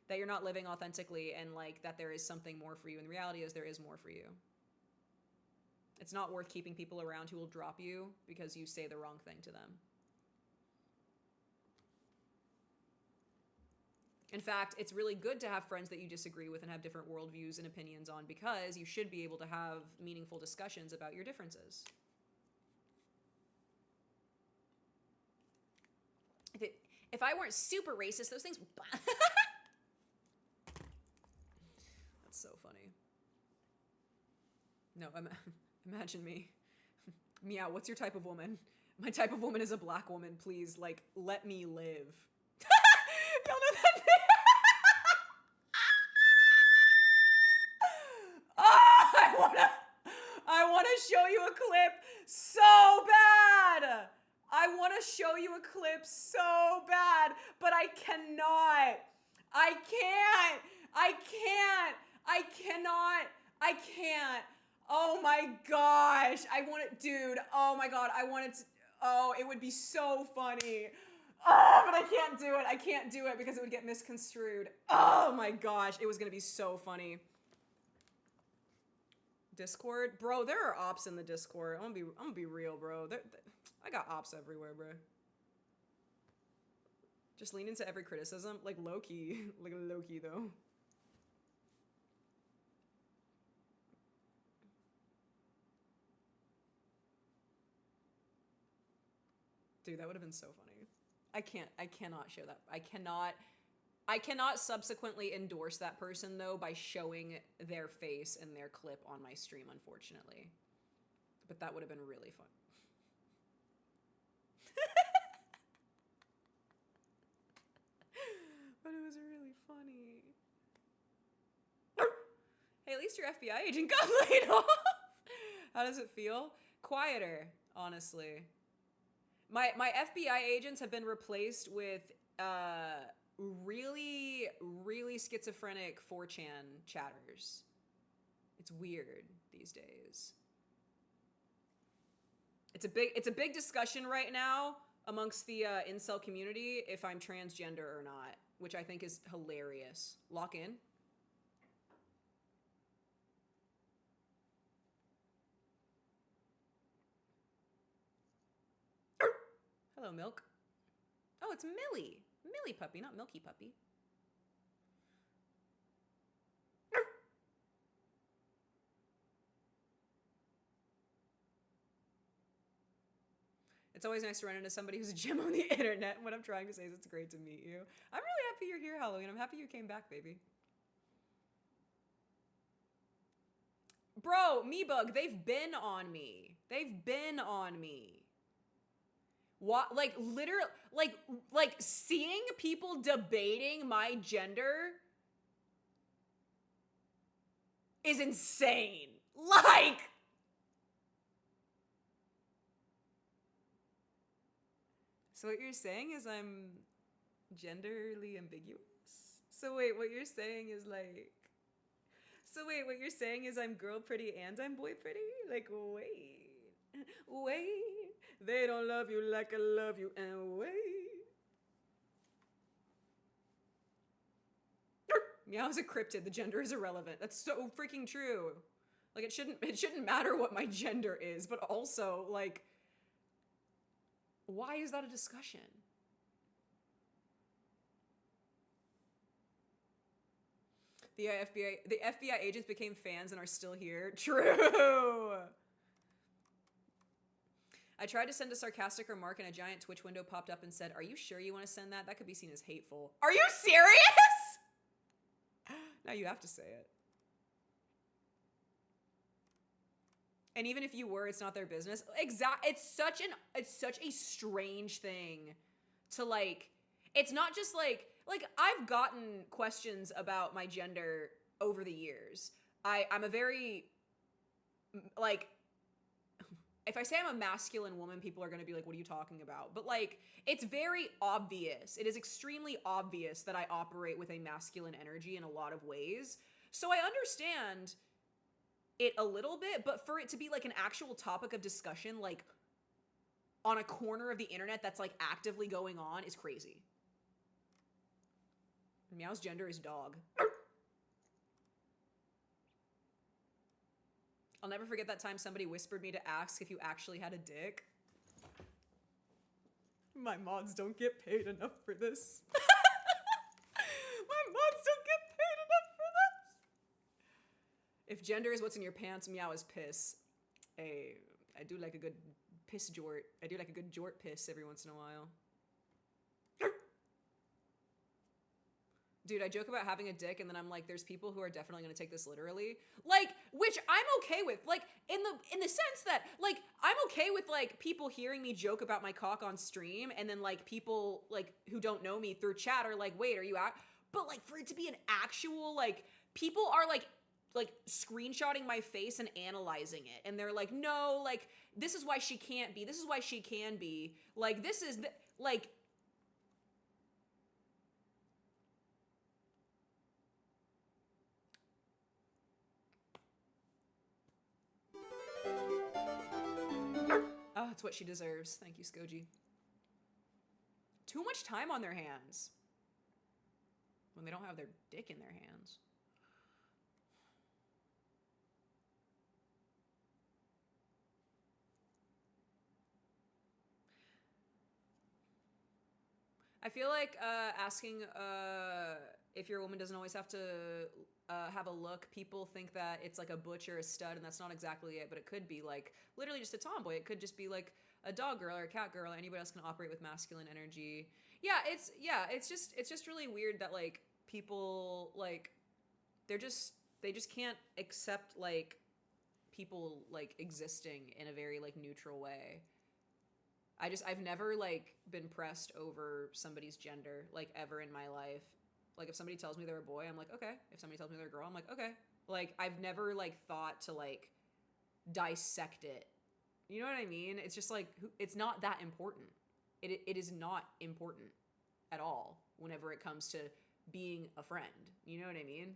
That you're not living authentically, and like that there is something more for you. And the reality is there is more for you. It's not worth keeping people around who will drop you because you say the wrong thing to them. In fact, it's really good to have friends that you disagree with and have different worldviews and opinions on, because you should be able to have meaningful discussions about your differences. If I weren't super racist, those things would... That's so funny. No, imagine me. Meow, what's your type of woman? My type of woman is a black woman. Please, like, let me live. Y'all know that thing? Oh, I wanna show you a clip so bad. I wanna show you a clip so bad, but I cannot. I can't. I can't. I cannot. I can't. Oh my gosh. I want it, dude. Oh my God. I want it to, oh, it would be so funny. Oh, but I can't do it. I can't do it because it would get misconstrued. Oh my gosh, it was gonna be so funny. Discord, bro. There are ops in the Discord. I'm gonna be real, bro. I got ops everywhere, bro. Just lean into every criticism, like low-key, like low-key though. Dude, that would have been so funny. I cannot show that. I cannot subsequently endorse that person though by showing their face and their clip on my stream, unfortunately. But that would have been really fun. But it was really funny. Hey, at least your FBI agent got laid off. How does it feel? Quieter, honestly. My FBI agents have been replaced with really schizophrenic 4chan chatters. It's weird these days. It's a big discussion right now amongst the incel community if I'm transgender or not, which I think is hilarious. Lock in. Hello, Milk. Oh, it's Millie. Millie puppy, not Milky puppy. It's always nice to run into somebody who's a gem on the internet. What I'm trying to say is it's great to meet you. I'm really happy you're here, Halloween. I'm happy you came back, baby. Bro, Meebug, they've been on me. They've been on me. What, like, literally, like seeing people debating my gender is insane. Like, so what you're saying is I'm genderly ambiguous? So wait, what you're saying is like, what you're saying is I'm girl pretty and I'm boy pretty? Like, wait, they don't love you like I love you, and wait. Meow is a cryptid, the gender is irrelevant. That's so freaking true. Like, it shouldn't matter what my gender is, but also, like, why is that a discussion? The FBI agents became fans and are still here. True. I tried to send a sarcastic remark and a giant Twitch window popped up and said, "Are you sure you want to send that? That could be seen as hateful." Are you serious? Now you have to say it. And even if you were, it's not their business. It's such a strange thing to, like, it's not just like I've gotten questions about my gender over the years. I'm a very, like, if I say I'm a masculine woman, people are going to be like, what are you talking about? But, like, it's very obvious. It is extremely obvious that I operate with a masculine energy in a lot of ways. So I understand it a little bit, but for it to be, like, an actual topic of discussion, like, on a corner of the internet that's, like, actively going on is crazy. Meow's gender is dog. I'll never forget that time somebody whispered me to ask if you actually had a dick. My mods don't get paid enough for this. My mods don't get paid enough for this. If gender is what's in your pants, Meow is piss. Hey, I do like a good piss jort. I do like a good jort piss every once in a while. Dude, I joke about having a dick, and then I'm like, there's people who are definitely gonna take this literally. Like, which I'm okay with. Like, in the sense that, like, I'm okay with, like, people hearing me joke about my cock on stream, and then, like, people, like, who don't know me through chat are like, wait, are you out? But, like, for it to be an actual, like, people are, like, screenshotting my face and analyzing it. And they're like, no, like, this is why she can't be. This is why she can be. Like, this is, like... Oh, it's what she deserves. Thank you, Skoji. too much time on their hands when they don't have their dick in their hands. I feel like asking if your woman doesn't always have to have a look, people think that it's like a butch or a stud, and that's not exactly it, but it could be like literally just a tomboy. It could just be like a dog girl or a cat girl, or anybody else can operate with masculine energy. It's just really weird that like people like they just can't accept like people like existing in a very like neutral way. I've never like been pressed over somebody's gender like ever in my life. Like if somebody tells me they're a boy, I'm like, okay. If somebody tells me they're a girl, I'm like, okay. Like I've never like thought to like dissect it. You know what I mean? It's just like it's not that important. It is not important at all whenever it comes to being a friend. You know what I mean?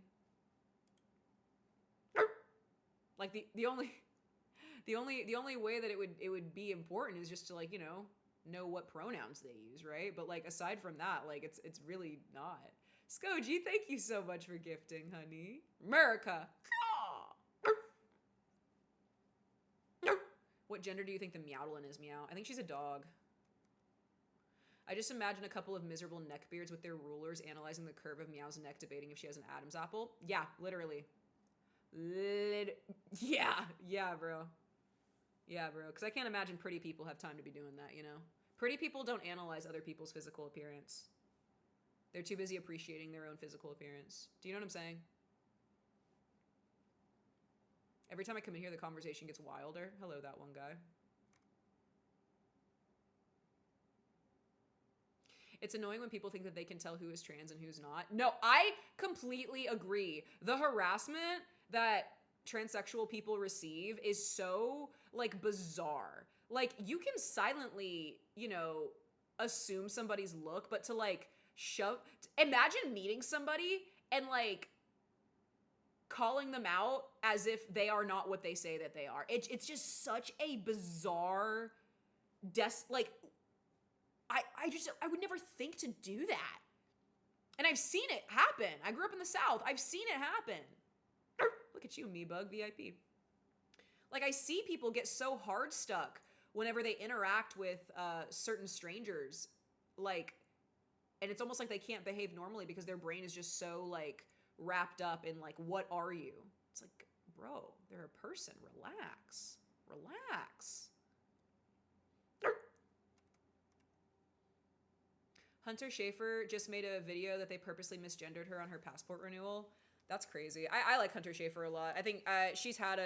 Like the only way that it would be important is just to like, you know what pronouns they use, right? But like aside from that, like it's really not. Skoji, thank you so much for gifting, honey. America. What gender do you think the Meowdalyn is, Meow? I think she's a dog. I just imagine a couple of miserable neckbeards with their rulers analyzing the curve of Meow's neck, debating if she has an Adam's apple. Yeah, literally. Yeah, bro. Yeah, bro. Because I can't imagine pretty people have time to be doing that, you know? Pretty people don't analyze other people's physical appearance. They're too busy appreciating their own physical appearance. Do you know what I'm saying? Every time I come in here, the conversation gets wilder. Hello, that one guy. It's annoying when people think that they can tell who is trans and who's not. No, I completely agree. The harassment that transsexual people receive is so, like, bizarre. Like, you can silently, you know, assume somebody's look, but to, like, imagine meeting somebody and, like, calling them out as if they are not what they say that they are. It's just such a bizarre, I would never think to do that. And I've seen it happen. I grew up in the South. I've seen it happen. Look at you, me-bug VIP. Like, I see people get so hard stuck whenever they interact with certain strangers. Like, and it's almost like they can't behave normally because their brain is just so, like, wrapped up in, like, what are you? It's like, bro, they're a person. Relax. Relax. Hunter Schafer just made a video that they purposely misgendered her on her passport renewal. That's crazy. I like Hunter Schafer a lot. I think she's had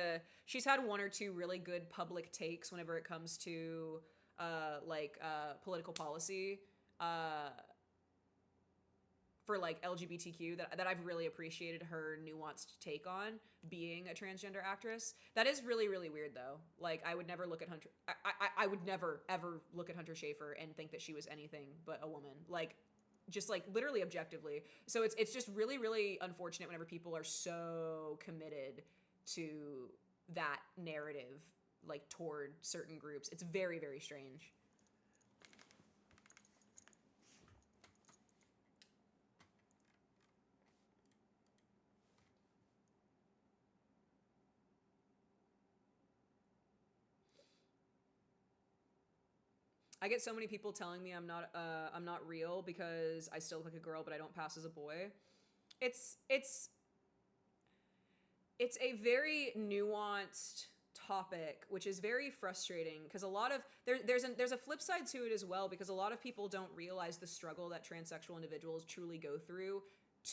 one or two really good public takes whenever it comes to political policy for like LGBTQ that I've really appreciated her nuanced take on being a transgender actress. That is really, really weird though. Like I would never look at Hunter. I would never ever look at Hunter Schafer and think that she was anything but a woman. Like just like literally objectively. So it's just really, really unfortunate whenever people are so committed to that narrative, like toward certain groups. It's very, very strange. I get so many people telling me I'm not real because I still look like a girl, but I don't pass as a boy. It's a very nuanced topic, which is very frustrating because a lot of there's a flip side to it as well, because a lot of people don't realize the struggle that transsexual individuals truly go through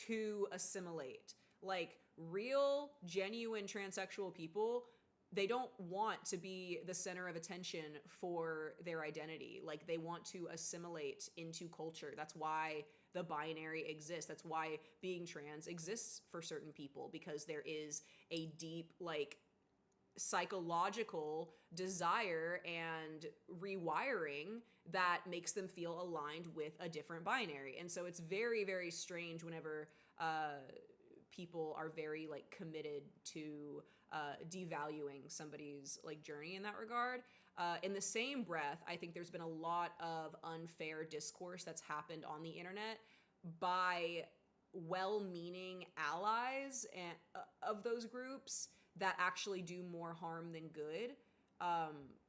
to assimilate. Like real, genuine transsexual people, they don't want to be the center of attention for their identity. Like they want to assimilate into culture. That's why the binary exists. That's why being trans exists for certain people, because there is a deep like psychological desire and rewiring that makes them feel aligned with a different binary. And so it's very, very strange whenever people are very like committed to devaluing somebody's like journey in that regard. In the same breath, I think there's been a lot of unfair discourse that's happened on the internet by well-meaning allies and of those groups that actually do more harm than good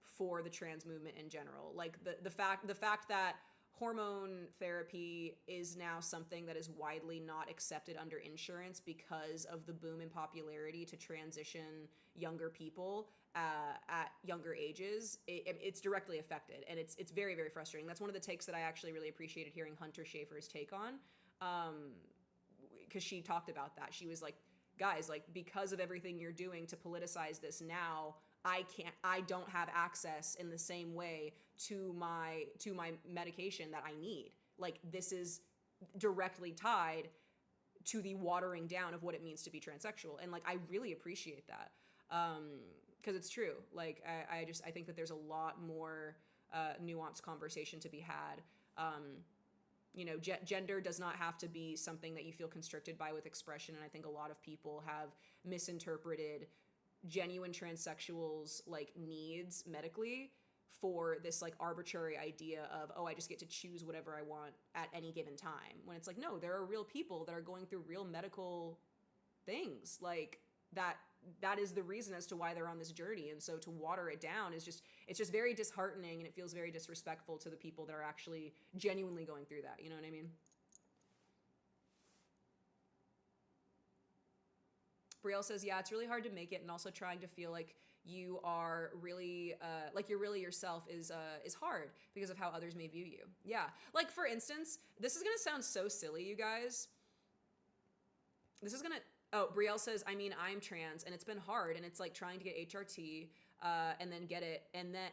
for the trans movement in general. Like the fact that hormone therapy is now something that is widely not accepted under insurance because of the boom in popularity to transition younger people at younger ages, it's directly affected, and it's very, very frustrating. That's one of the takes that I actually really appreciated hearing Hunter Schafer's take on, because she talked about that. She was like, guys, like, because of everything you're doing to politicize this now, I don't have access in the same way to my medication that I need. Like, this is directly tied to the watering down of what it means to be transsexual. And like, I really appreciate that. Because it's true. Like, I think that there's a lot more nuanced conversation to be had. You know, gender does not have to be something that you feel constricted by with expression. And I think a lot of people have misinterpreted genuine transsexuals like needs medically for this like arbitrary idea of, oh, I just get to choose whatever I want at any given time, when it's like, no, there are real people that are going through real medical things like that is the reason as to why they're on this journey. And so to water it down is it's just very disheartening, and it feels very disrespectful to the people that are actually genuinely going through that, you know what I mean? Brielle says, yeah, it's really hard to make it, and also trying to feel like you are really, like you're really yourself is hard because of how others may view you. Yeah. Like, for instance, this is going to sound so silly, you guys. Brielle says, I mean, I'm trans, and it's been hard, and it's like trying to get HRT, and then get it, and then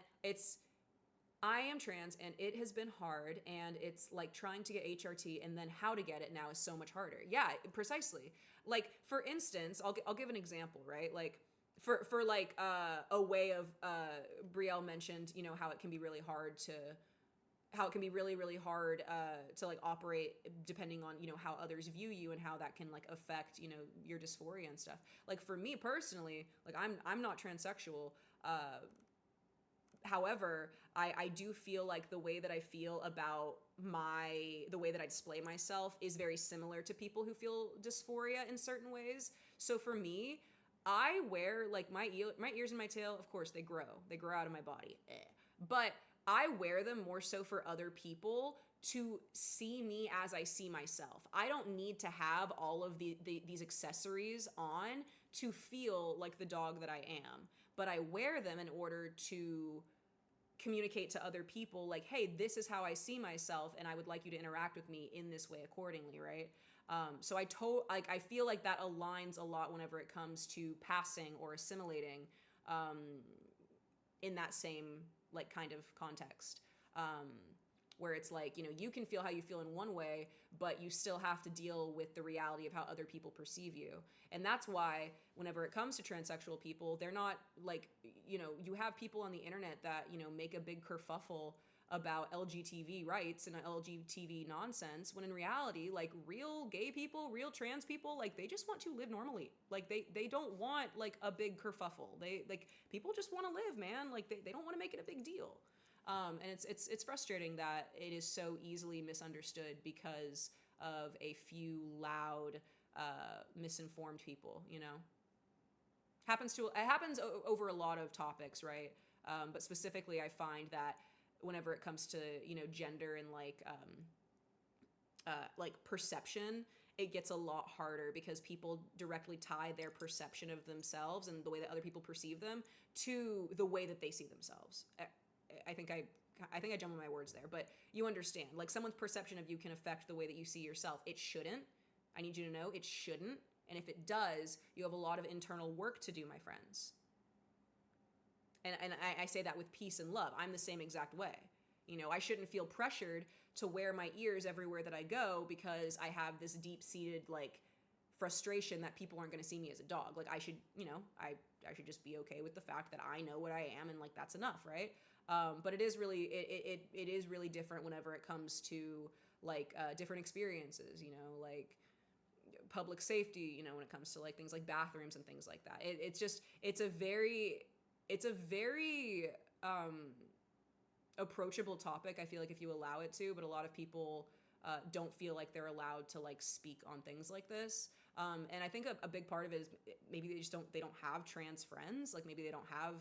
I am trans, and it has been hard, and it's like trying to get HRT, and then how to get it now is so much harder. Yeah, precisely. Like, for instance, I'll give an example, right? Like, for like a way of Brielle mentioned, you know, how it can be really hard to like operate depending on, you know, how others view you and how that can like affect, you know, your dysphoria and stuff. Like, for me personally, like I'm not transsexual. However, I do feel like the way that I feel about the way that I display myself is very similar to people who feel dysphoria in certain ways. So for me, I wear like my ears and my tail, of course they grow out of my body. But I wear them more so for other people to see me as I see myself. I don't need to have all of these accessories on to feel like the dog that I am, but I wear them in order to communicate to other people like, hey, this is how I see myself, and I would like you to interact with me in this way accordingly, right? So I feel like that aligns a lot whenever it comes to passing or assimilating in that same like kind of context, where it's like, you know, you can feel how you feel in one way, but you still have to deal with the reality of how other people perceive you. And that's why whenever it comes to transsexual people, they're not like, you know, you have people on the internet that, you know, make a big kerfuffle about LGTB rights and LGTB nonsense, when in reality, like, real gay people, real trans people, like, they just want to live normally. Like, they don't want like a big kerfuffle. They like, people just want to live, man. Like, they don't want to make it a big deal. And it's frustrating that it is so easily misunderstood because of a few loud, misinformed people, you know? It happens over a lot of topics, right? But specifically, I find that whenever it comes to, you know, gender and like perception, it gets a lot harder because people directly tie their perception of themselves and the way that other people perceive them to the way that they see themselves. I think I jumbled my words there, but you understand. Like, someone's perception of you can affect the way that you see yourself. It shouldn't. I need you to know it shouldn't. And if it does, you have a lot of internal work to do, my friends. And I say that with peace and love. I'm the same exact way. You know, I shouldn't feel pressured to wear my ears everywhere that I go because I have this deep-seated, like, frustration that people aren't going to see me as a dog. Like, I should, you know, I should just be okay with the fact that I know what I am, and like, that's enough, right? But it is really, it is really different whenever it comes to like different experiences, you know, like public safety, you know, when it comes to like things like bathrooms and things like that. It's a very approachable topic, I feel like, if you allow it to, but a lot of people don't feel like they're allowed to like speak on things like this. And I think a big part of it is maybe they don't have trans friends. Like maybe they don't have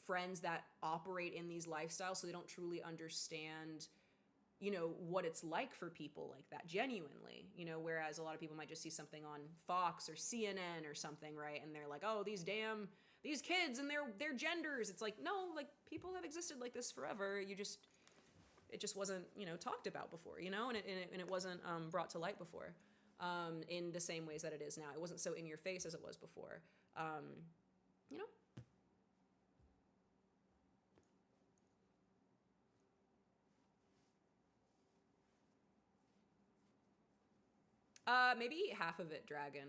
friends that operate in these lifestyles, so they don't truly understand, you know, what it's like for people like that genuinely, you know, whereas a lot of people might just see something on Fox or CNN or something, right? And they're like, oh, these kids and their genders. It's like, no, like people have existed like this forever. It just wasn't, you know, talked about before, you know, and it wasn't brought to light before in the same ways that it is now. It wasn't so in your face as it was before, you know. Maybe half of it dragon.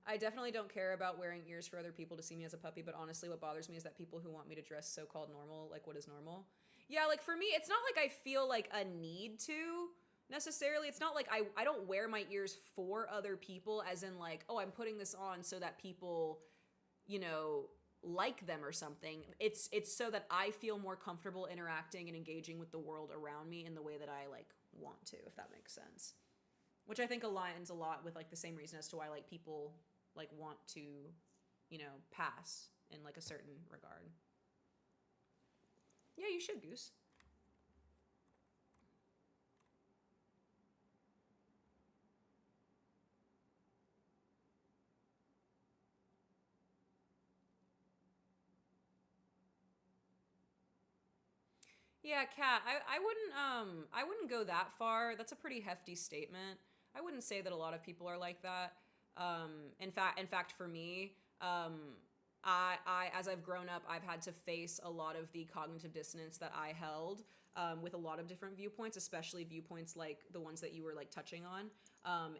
I definitely don't care about wearing ears for other people to see me as a puppy, but honestly, what bothers me is that people who want me to dress so-called normal, like what is normal? Yeah, like for me, it's not like I feel like a need to necessarily. It's not like I don't wear my ears for other people as in like, oh, I'm putting this on so that people, you know, like them or something. It's so that I feel more comfortable interacting and engaging with the world around me in the way that I like want to, if that makes sense. Which I think aligns a lot with like the same reason as to why like people like want to, you know, pass in like a certain regard. Yeah, you should, Goose. Yeah, Kat, I wouldn't go that far. That's a pretty hefty statement. I wouldn't say that a lot of people are like that. In fact, for me, I as I've grown up, I've had to face a lot of the cognitive dissonance that I held with a lot of different viewpoints, especially viewpoints like the ones that you were like touching on.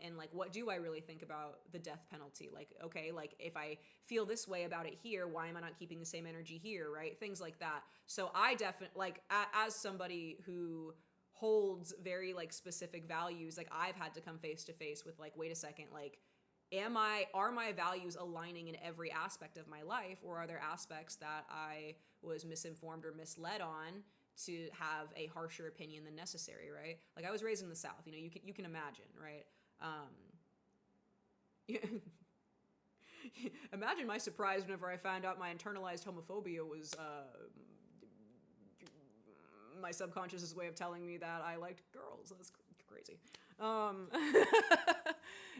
And like, what do I really think about the death penalty? Like, okay, like if I feel this way about it here, why am I not keeping the same energy here, right? Things like that. So I definitely, like, as somebody who holds very like specific values, like I've had to come face to face with like, wait a second, like, are my values aligning in every aspect of my life, or are there aspects that I was misinformed or misled on to have a harsher opinion than necessary, right? Like I was raised in the South, you know, you can imagine, right? Imagine my surprise whenever I found out my internalized homophobia was my subconscious's way of telling me that I liked girls. That's crazy.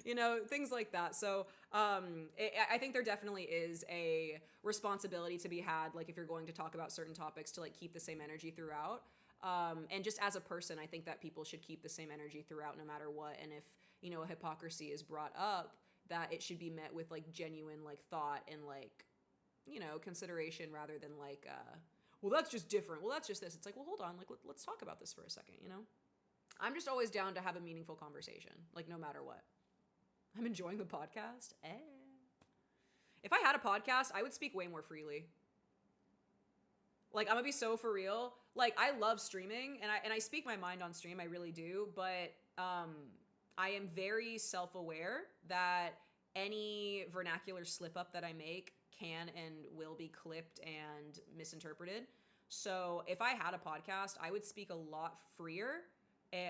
You know, things like that. So I think there definitely is a responsibility to be had, like if you're going to talk about certain topics, to like keep the same energy throughout. And just as a person, I think that people should keep the same energy throughout no matter what. And if, you know, a hypocrisy is brought up, that it should be met with like genuine like thought and like, you know, consideration rather than like, well, that's just different. Well, that's just this. It's like, well, hold on. Like, let's talk about this for a second, you know? I'm just always down to have a meaningful conversation, like no matter what. I'm enjoying the podcast. If I had a podcast, I would speak way more freely. Like, I'm gonna be so for real. Like, I love streaming, and I speak my mind on stream, I really do, but I am very self-aware that any vernacular slip-up that I make can and will be clipped and misinterpreted. So if I had a podcast, I would speak a lot freer,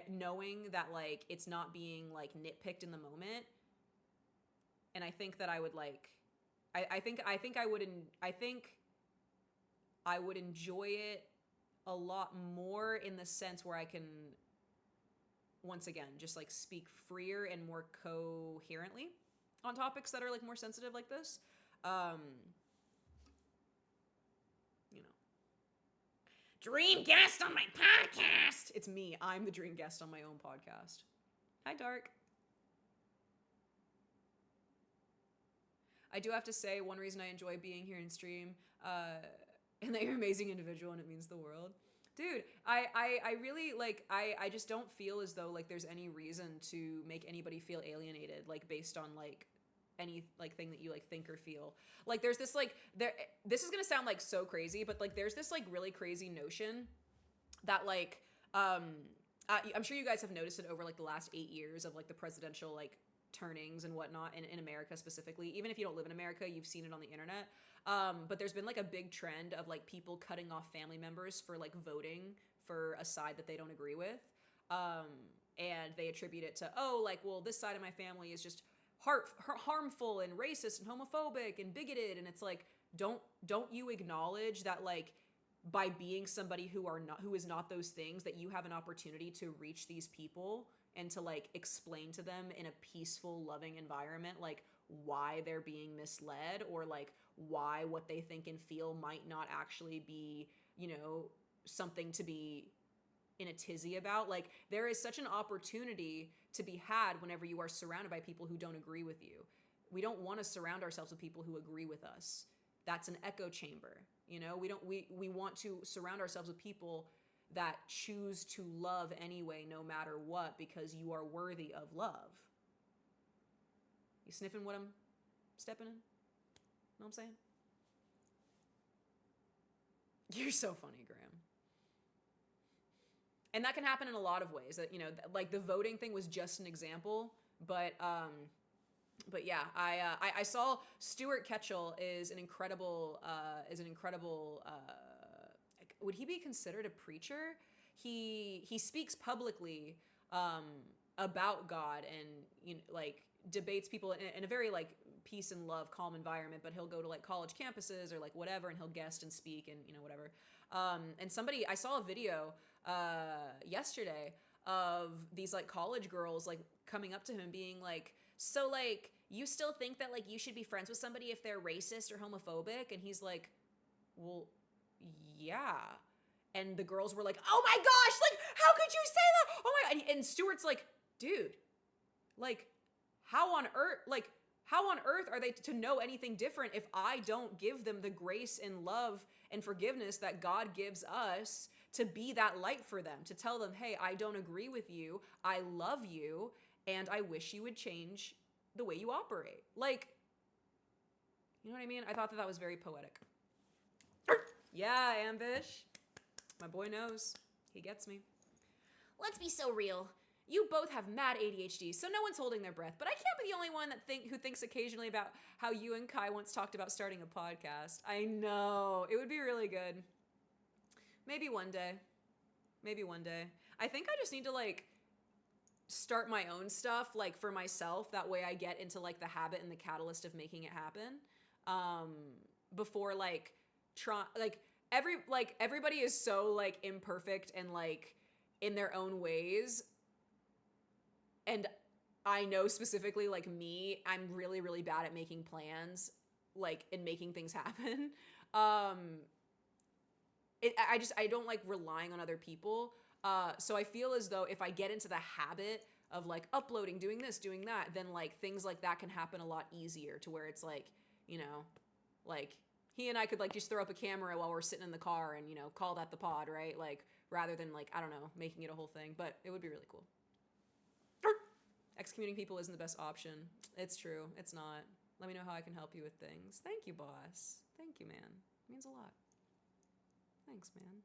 knowing that, like, it's not being, like, nitpicked in the moment. And I think that I would, like, I think I would enjoy it a lot more in the sense where I can, once again, just like speak freer and more coherently on topics that are like more sensitive like this. You know. Dream guest on my podcast. It's me. I'm the dream guest on my own podcast. Hi, Dark. I do have to say, one reason I enjoy being here in stream, and that you're an amazing individual and it means the world. Dude, I really, like, I just don't feel as though, like, there's any reason to make anybody feel alienated, like, based on, like, any, like, thing that you, like, think or feel. Like, there's this, like, this is gonna sound, like, so crazy, but, like, there's this, like, really crazy notion that, like, I'm sure you guys have noticed it over, like, the last 8 years of, like, the presidential, like, turnings and whatnot in America specifically. Even if you don't live in America, you've seen it on the internet. But there's been like a big trend of like people cutting off family members for like voting for a side that they don't agree with. And they attribute it to, oh, like, well, this side of my family is just harmful and racist and homophobic and bigoted. And it's like, don't you acknowledge that, like, by being somebody who is not those things, that you have an opportunity to reach these people and to like explain to them in a peaceful, loving environment, like why they're being misled, or like why what they think and feel might not actually be, you know, something to be in a tizzy about. Like, there is such an opportunity to be had whenever you are surrounded by people who don't agree with you. We don't want to surround ourselves with people who agree with us. That's an echo chamber. You know, we want to surround ourselves with people that choose to love anyway, no matter what, because you are worthy of love. You sniffing what I'm stepping in? Know what I'm saying? You're so funny, Graham. And that can happen in a lot of ways. That, you know, like the voting thing was just an example, but yeah, I saw Stuart Ketchell is an incredible would he be considered a preacher? He speaks publicly about God, and, you know, like debates people in a very like peace and love, calm environment, but he'll go to like college campuses or like whatever, and he'll guest and speak and, you know, whatever. And I saw a video yesterday of these like college girls like coming up to him being like, so like, you still think that like you should be friends with somebody if they're racist or homophobic? And he's like, well, yeah. And the girls were like, oh my gosh, like, how could you say that? Oh my God. And Stuart's like, dude, like, how on earth are they to know anything different if I don't give them the grace and love and forgiveness that God gives us to be that light for them, to tell them, hey, I don't agree with you, I love you, and I wish you would change the way you operate. Like, you know what I mean? I thought that was very poetic. Yeah, Ambish. My boy knows. He gets me. Let's be so real. You both have mad ADHD, so no one's holding their breath. But I can't be the only one who thinks occasionally about how you and Kai once talked about starting a podcast. I know. It would be really good. Maybe one day. I think I just need to, like, start my own stuff, like, for myself. That way I get into, like, the habit and the catalyst of making it happen. Before, like, everybody is so, like, imperfect and, like, in their own ways. And I know specifically, like, me, I'm really, really bad at making plans, like, and making things happen. I don't like relying on other people. So I feel as though if I get into the habit of, like, uploading, doing this, doing that, then, like, things like that can happen a lot easier, to where it's like, you know, like, he and I could, like, just throw up a camera while we're sitting in the car and, you know, call that the pod, right? Like, rather than, like, I don't know, making it a whole thing. But it would be really cool. Excommunicating people isn't the best option. It's true. It's not. Let me know how I can help you with things. Thank you, boss. Thank you, man. It means a lot. Thanks, man.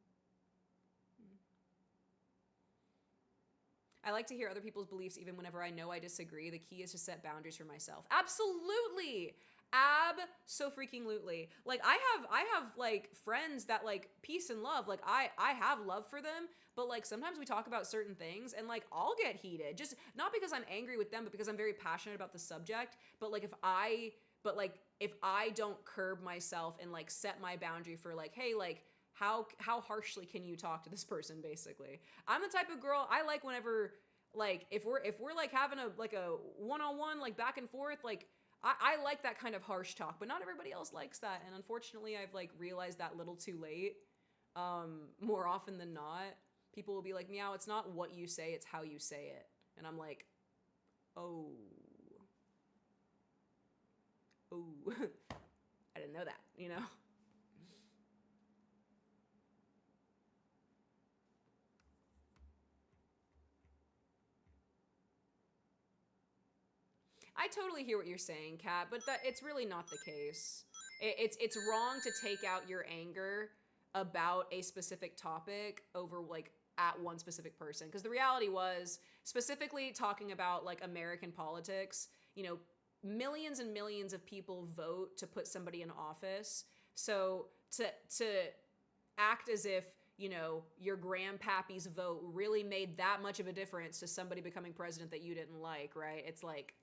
I like to hear other people's beliefs even whenever I know I disagree. The key is to set boundaries for myself. Absolutely. Abso-freaking-lutely. Like, I have like friends that, like, peace and love. Like, I have love for them, but, like, sometimes we talk about certain things and, like, I'll get heated. Just not because I'm angry with them, but because I'm very passionate about the subject. But, like, if I don't curb myself and, like, set my boundary for, like, hey, like, how harshly can you talk to this person, basically? I'm the type of girl, I like whenever, like, if we're like having a one-on-one, like, back and forth, like, I like that kind of harsh talk, but not everybody else likes that. And unfortunately, I've, like, realized that little too late. More often than not, people will be like, Meow, it's not what you say, it's how you say it. And I'm like, oh. I didn't know that, you know? I totally hear what you're saying, Kat, but it's really not the case. It's wrong to take out your anger about a specific topic over, like, at one specific person. Because the reality was, specifically talking about, like, American politics, you know, millions and millions of people vote to put somebody in office. So to act as if, you know, your grandpappy's vote really made that much of a difference to somebody becoming president that you didn't like, right? It's like,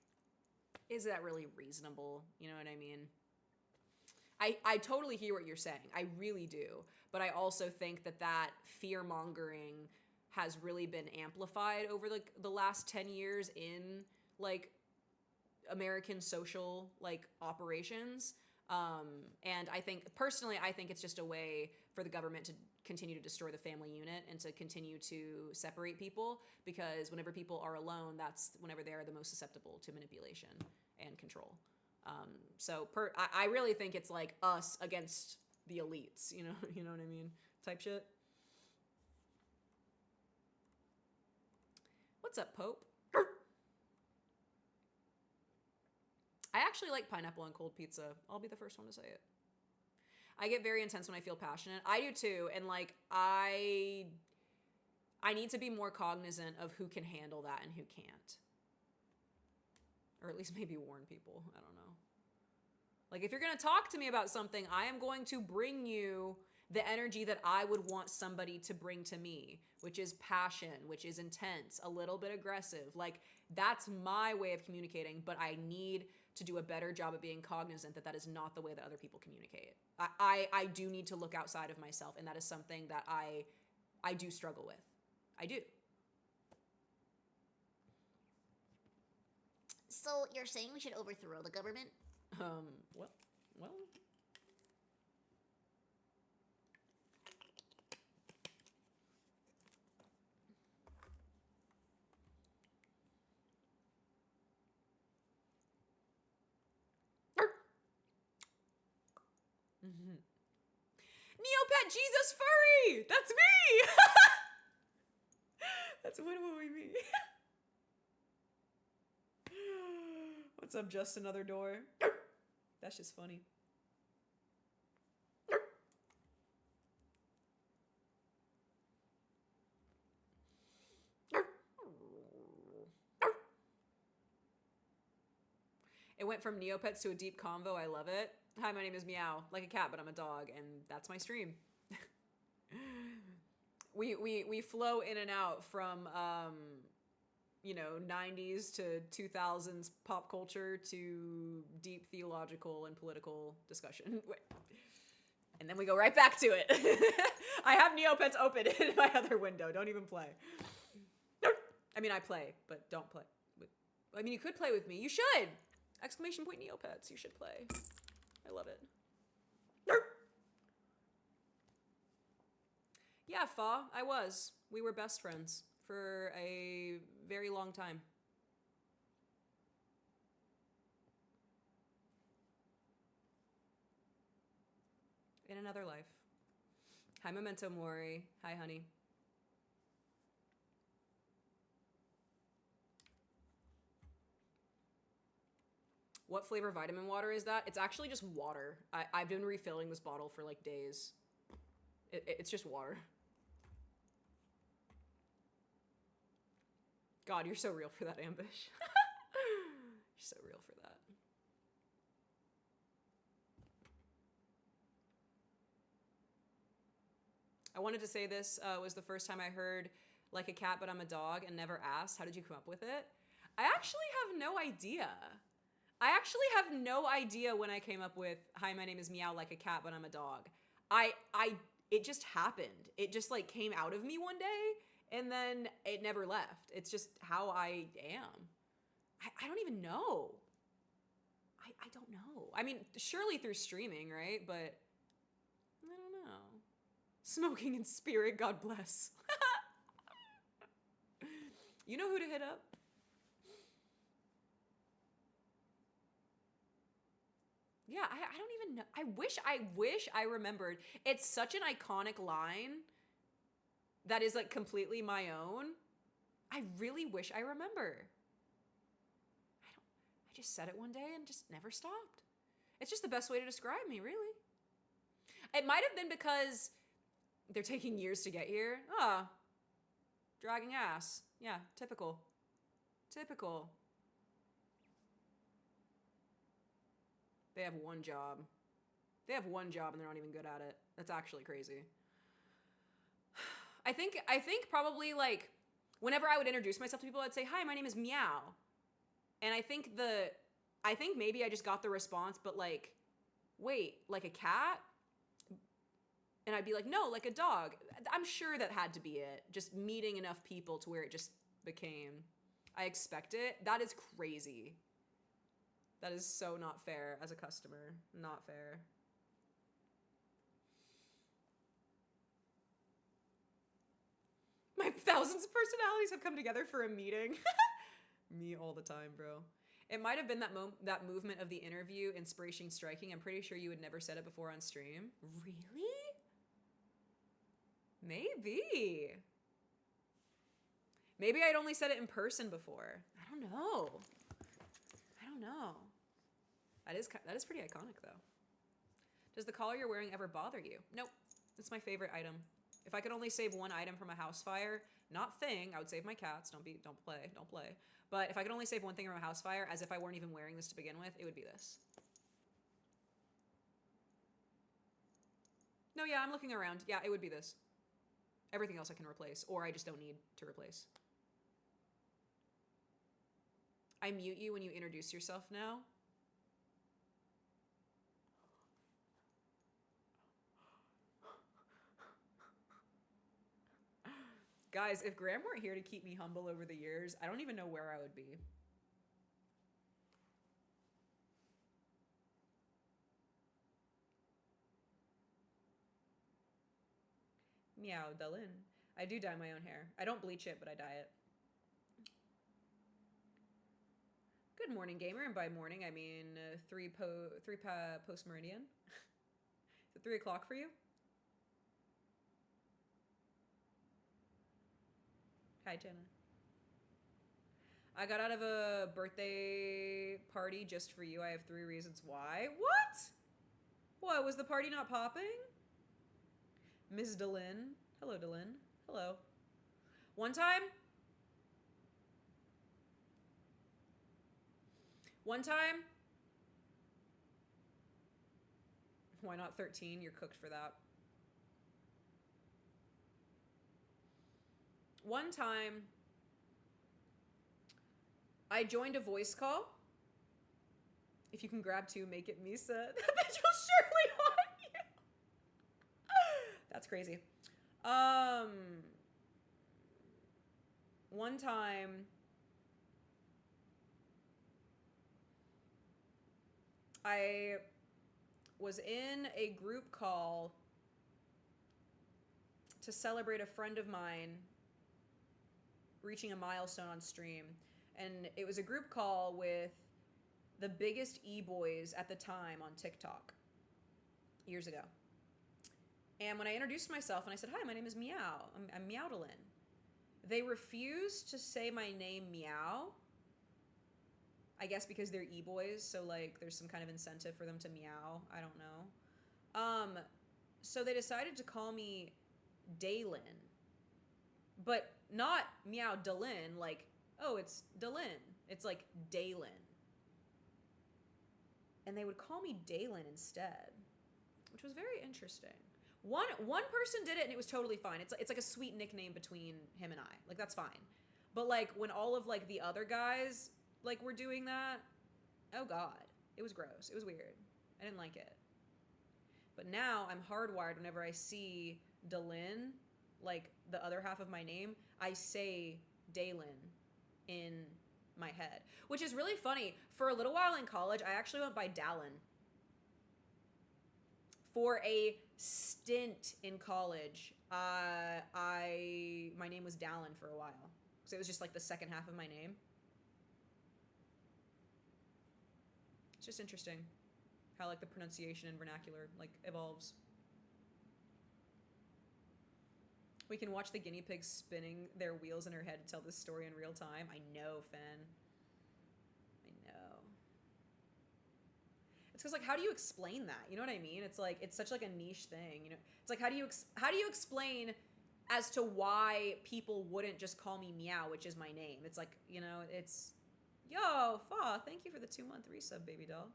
is that really reasonable? You know what I mean? I totally hear what you're saying. I really do. But I also think that fear-mongering has really been amplified over like the last 10 years in like American social like operations. And I think personally, I think it's just a way for the government to continue to destroy the family unit and to continue to separate people, because whenever people are alone, that's whenever they are the most susceptible to manipulation and control. I really think it's like us against the elites, you know what I mean? Type shit. What's up, Pope? I actually like pineapple on cold pizza. I'll be the first one to say it. I get very intense when I feel passionate. I do too. And like, I need to be more cognizant of who can handle that and who can't. Or at least maybe warn people. I don't know. Like, if you're going to talk to me about something, I am going to bring you the energy that I would want somebody to bring to me, which is passion, which is intense, a little bit aggressive. Like, that's my way of communicating, but I need to do a better job of being cognizant that that is not the way that other people communicate. I do need to look outside of myself, and that is something that I do struggle with. I do. So you're saying we should overthrow the government? Well. Neopet Jesus Furry! That's me! That's what we mean. What's up, just another door? That's just funny. It went from Neopets to a deep convo. I love it. Hi, my name is Meow, like a cat, but I'm a dog, and that's my stream. we flow in and out from 90s to 2000s pop culture to deep theological and political discussion. And then we go right back to it. I have Neopets open in my other window. Don't even play. I mean, I play, but don't play. I mean, you could play with me. You should! ! Neopets. You should play. I love it. Yeah, Fa, I was. We were best friends for a very long time. In another life. Hi, Memento Mori. Hi, honey. What flavor vitamin water is that? It's actually just water. I've been refilling this bottle for like days. It's just water. God, you're so real for that, Ambush. You're so real for that. I wanted to say this was the first time I heard like a cat, but I'm a dog, and never asked, how did you come up with it? I actually have no idea. When I came up with, hi, my name is Meow, like a cat, but I'm a dog. It just happened. It just like came out of me one day, and then it never left. It's just how I am. I don't even know. I don't know. I mean, surely through streaming, right? But I don't know. Smoking in spirit, God bless. You know who to hit up? Yeah, I don't even know. I wish I remembered. It's such an iconic line that is like completely my own. I really wish I remember. I just said it one day and just never stopped. It's just the best way to describe me, really. It might have been because they're taking years to get here. Dragging ass. Yeah, typical. Typical. They have one job. They have one job and they're not even good at it. That's actually crazy. I think probably like whenever I would introduce myself to people, I'd say, "Hi, my name is Meow." And I think maybe I just got the response, but like, wait, like a cat? And I'd be like, no, like a dog. I'm sure that had to be it. Just meeting enough people to where it just became. I expect it. That is crazy. That is so not fair as a customer. Not fair. My thousands of personalities have come together for a meeting. Me all the time, bro. It might have been that movement of the interview, inspiration striking. I'm pretty sure you had never said it before on stream. Really? Maybe. Maybe I'd only said it in person before. I don't know. That is pretty iconic though. Does the collar you're wearing ever bother you? Nope. It's my favorite item. If I could only save one item from a house fire, not thing, I would save my cats. Don't play. But if I could only save one thing from a house fire, as if I weren't even wearing this to begin with, it would be this. No, yeah, I'm looking around. Yeah, it would be this. Everything else I can replace, or I just don't need to replace. I mute you when you introduce yourself now. Guys, if Graham weren't here to keep me humble over the years, I don't even know where I would be. MEOWDALYN'. I do dye my own hair. I don't bleach it, but I dye it. Good morning, gamer. And by morning, I mean 3 post meridian. Is it 3 o'clock for you? Hi, Jenna. I got out of a birthday party just for you. I have 3 reasons why. What? What, was the party not popping? Ms. Dalyn. Hello, Dalyn. Hello. One time, why not 13? You're cooked for that. One time, I joined a voice call. If you can grab 2, make it Misa. That bitch will surely haunt you. That's crazy. One time, I was in a group call to celebrate a friend of mine reaching a milestone on stream. And it was a group call with the biggest e-boys at the time on TikTok years ago. And when I introduced myself and I said, "Hi, my name is Meow. I'm MEOWDALYN'," they refused to say my name Meow. I guess because they're e-boys, so like there's some kind of incentive for them to meow. I don't know. So they decided to call me Daylin, but not MEOWDALYN, like, oh, it's Dalyn. It's like Daylin. And they would call me Daylin instead, which was very interesting. One person did it and it was totally fine. It's like a sweet nickname between him and I. Like, that's fine. But like when all of like the other guys like were doing that, oh god, it was gross. It was weird. I didn't like it. But now I'm hardwired whenever I see Dalyn, like the other half of my name, I say Daylin in my head, which is really funny. For a little while in college, I actually went by Dallin. For a stint in college, my name was Dallin for a while. So it was just like the second half of my name. It's just interesting how like the pronunciation and vernacular like evolves. We can watch the guinea pigs spinning their wheels in her head to tell this story in real time. I know, Fen. I know. It's because like, how do you explain that? You know what I mean? It's like, it's such like a niche thing. You know, it's like, how do you explain as to why people wouldn't just call me Meow, which is my name? It's like, you know, it's, yo, Fa, thank you for the 2-month resub, baby doll.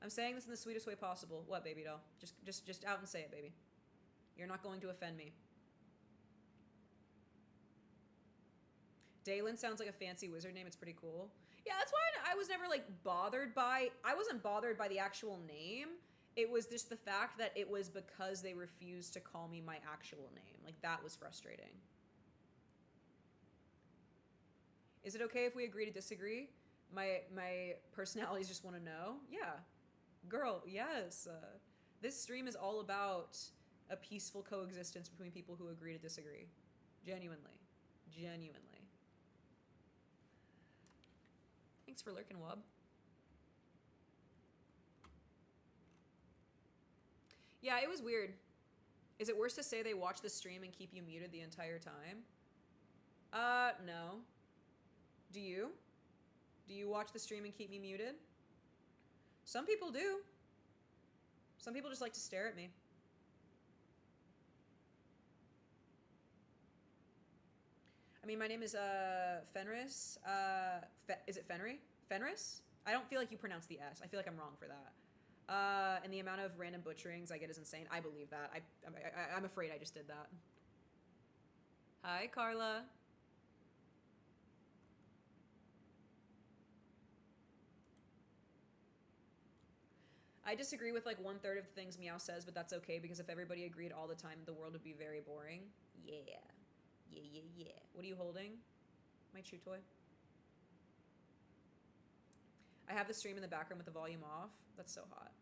I'm saying this in the sweetest way possible. What, baby doll? Just out and say it, baby. You're not going to offend me. Daylin sounds like a fancy wizard name. It's pretty cool. Yeah, that's why I was never like bothered by. I wasn't bothered by the actual name. It was just the fact that it was because they refused to call me my actual name. Like, that was frustrating. Is it okay if we agree to disagree? My personalities just want to know. Yeah, girl. Yes. This stream is all about a peaceful coexistence between people who agree to disagree. Genuinely. Thanks for lurking, Wub. Yeah, it was weird. Is it worse to say they watch the stream and keep you muted the entire time? No. Do you? Do you watch the stream and keep me muted? Some people do. Some people just like to stare at me. I mean, my name is Fenris. Is it Fenry? Fenris? I don't feel like you pronounce the S. I feel like I'm wrong for that. And the amount of random butcherings I get is insane. I believe that. I'm afraid I just did that. Hi, Carla. I disagree with like 1/3 of the things Meow says, but that's okay because if everybody agreed all the time, the world would be very boring. Yeah. What are you holding? My chew toy? I have the stream in the background with the volume off. That's so hot.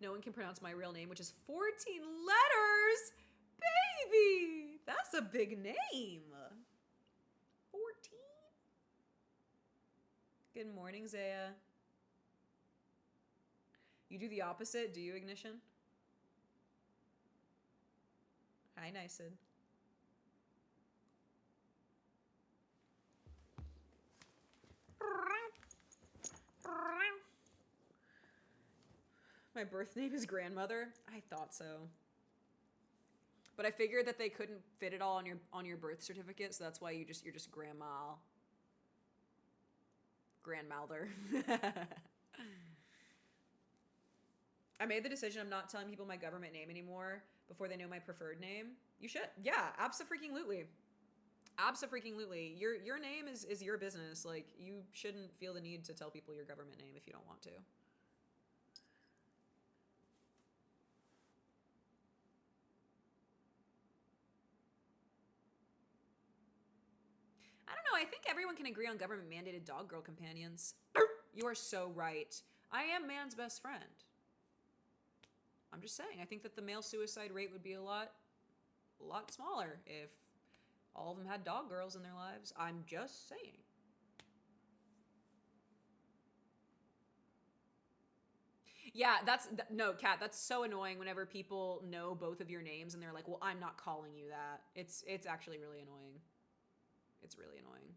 No one can pronounce my real name, which is 14 letters! Baby! That's a big name. 14? Good morning, Zaya. You do the opposite, do you, Ignition? Hi, Nysid. My birth name is grandmother. I thought so. But I figured that they couldn't fit it all on your birth certificate, so that's why you're just grandma. Grandmother. I made the decision I'm not telling people my government name anymore before they know my preferred name. You should. Yeah, abso-freaking-lutely. Abso-freaking-lutely. Your name is your business. Like, you shouldn't feel the need to tell people your government name if you don't want to. I don't know. I think everyone can agree on government-mandated dog girl companions. You are so right. I am man's best friend. I'm just saying. I think that the male suicide rate would be a lot smaller if all of them had dog girls in their lives. I'm just saying. Yeah, no, Kat, that's so annoying whenever people know both of your names and they're like, well, I'm not calling you that. It's actually really annoying. It's really annoying.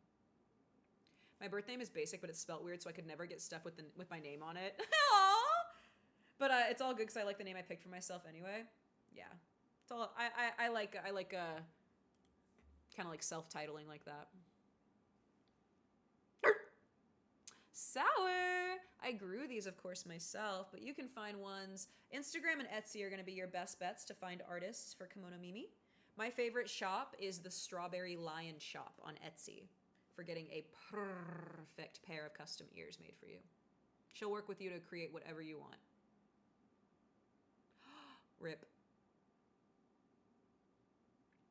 My birth name is basic, but it's spelt weird, so I could never get stuff with my name on it. Aww! But it's all good because I like the name I picked for myself anyway. Yeah, it's all I like kind of like self-titling like that. Sour! I grew these, of course, myself, but you can find ones. Instagram and Etsy are going to be your best bets to find artists for Kimono Mimi. My favorite shop is the Strawberry Lion shop on Etsy for getting a perfect pair of custom ears made for you. She'll work with you to create whatever you want. Rip.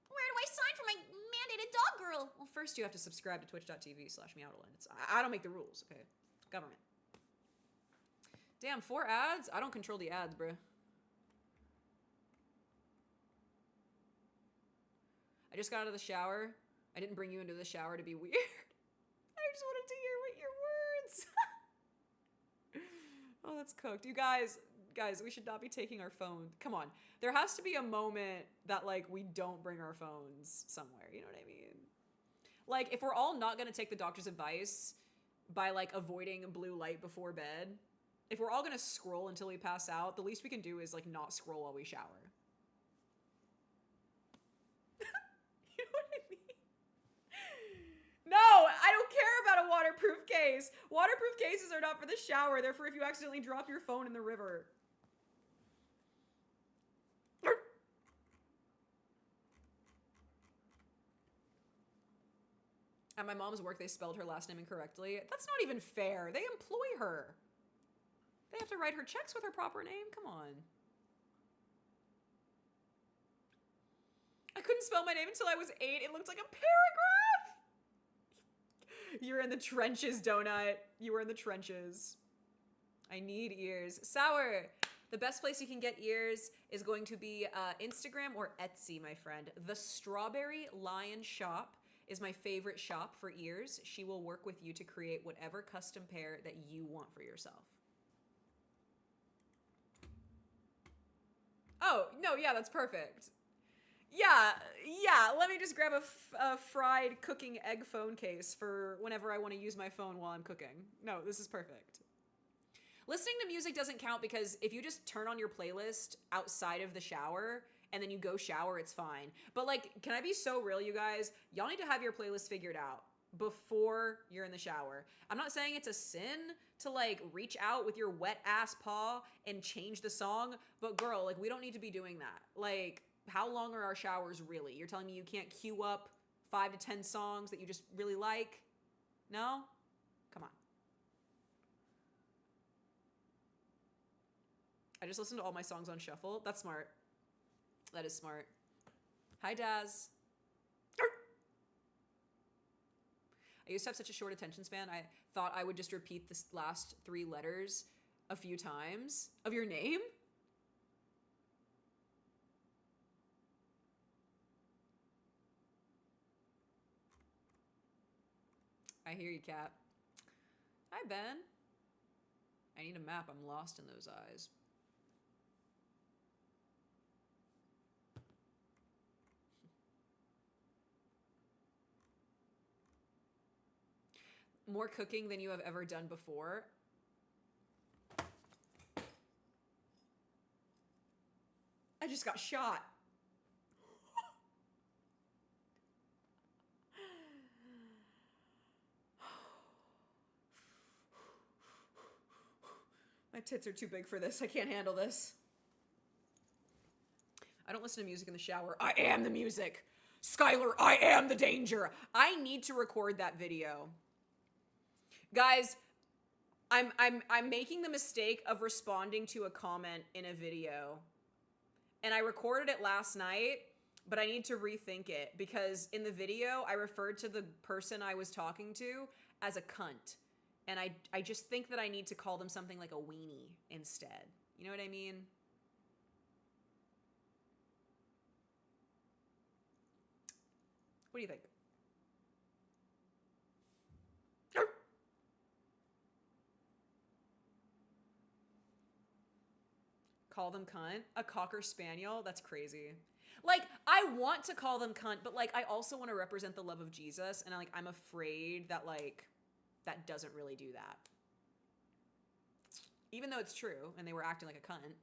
Where do I sign for my mandated dog girl? Well, first you have to subscribe to twitch.tv/MEOWDALYN'S. I don't make the rules, okay? Government. Damn, 4 ads? I don't control the ads, bruh. I just got out of the shower. I didn't bring you into the shower to be weird. I just wanted to hear what your words. Oh, that's cooked. You guys, we should not be taking our phone. Come on. There has to be a moment that, like, we don't bring our phones somewhere. You know what I mean? Like, if we're all not going to take the doctor's advice by, like, avoiding blue light before bed, if we're all going to scroll until we pass out, the least we can do is, like, not scroll while we shower. case. Waterproof cases are not for the shower. They're for if you accidentally drop your phone in the river. At my mom's work, they spelled her last name incorrectly. That's not even fair. They employ her. They have to write her checks with her proper name. Come on. I couldn't spell my name until I was 8. It looked like a paragraph. You're in the trenches, Donut. You were in the trenches. I need ears. Sour. The best place you can get ears is going to be Instagram or Etsy, my friend. The Strawberry Lion Shop is my favorite shop for ears. She will work with you to create whatever custom pair that you want for yourself. Oh, no, yeah, that's perfect. Yeah, let me just grab a fried cooking egg phone case for whenever I want to use my phone while I'm cooking. No, this is perfect. Listening to music doesn't count because if you just turn on your playlist outside of the shower and then you go shower, it's fine. But like, can I be so real, you guys? Y'all need to have your playlist figured out before you're in the shower. I'm not saying it's a sin to like reach out with your wet ass paw and change the song, but girl, like we don't need to be doing that. Like, how long are our showers really? You're telling me you can't queue up 5 to 10 songs that you just really like? No? Come on. I just listened to all my songs on shuffle. That's smart. That is smart. Hi, Daz. I used to have such a short attention span. I thought I would just repeat the last 3 letters a few times of your name. I hear you, Cap. Hi, Ben. I need a map. I'm lost in those eyes. More cooking than you have ever done before. I just got shot. My tits are too big for this. I can't handle this. I don't listen to music in the shower. I am the music. Skylar, I am the danger. I need to record that video. Guys, I'm making the mistake of responding to a comment in a video. And I recorded it last night, but I need to rethink it because in the video, I referred to the person I was talking to as a cunt. And I just think that I need to call them something like a weenie instead. You know what I mean? What do you think? Call them cunt? A Cocker Spaniel? That's crazy. Like, I want to call them cunt, but like, I also want to represent the love of Jesus. And like, I'm afraid that like, that doesn't really do that. Even though it's true, and they were acting like a cunt.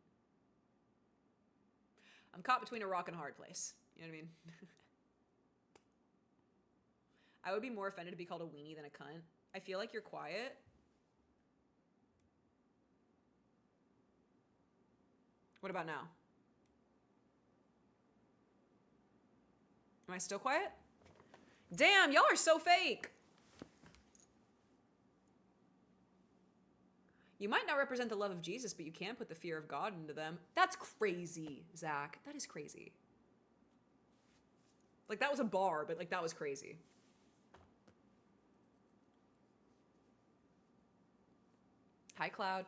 I'm caught between a rock and a hard place. You know what I mean? I would be more offended to be called a weenie than a cunt. I feel like you're quiet. What about now? Am I still quiet? Damn, y'all are so fake. You might not represent the love of Jesus, but you can put the fear of God into them. That's crazy, Zach. That is crazy. Like, that was a bar, but like, that was crazy. Hi, Cloud.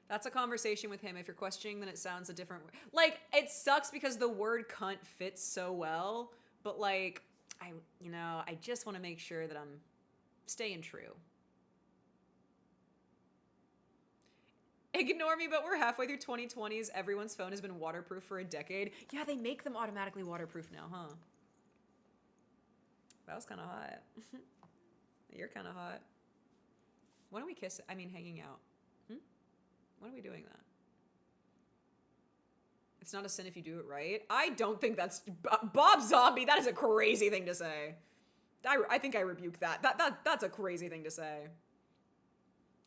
That's a conversation with him. If you're questioning, then it sounds a different way. Like, it sucks because the word cunt fits so well, but like, I just want to make sure that I'm staying true. Ignore me, but we're halfway through 2020s. Everyone's phone has been waterproof for a decade. Yeah, they make them automatically waterproof now, huh? That was kind of hot. You're kind of hot. When are we kissing? I mean, hanging out. When are we doing that? It's not a sin if you do it right. I don't think that's... Bob Zombie, that is a crazy thing to say. I think I rebuke that. That's a crazy thing to say.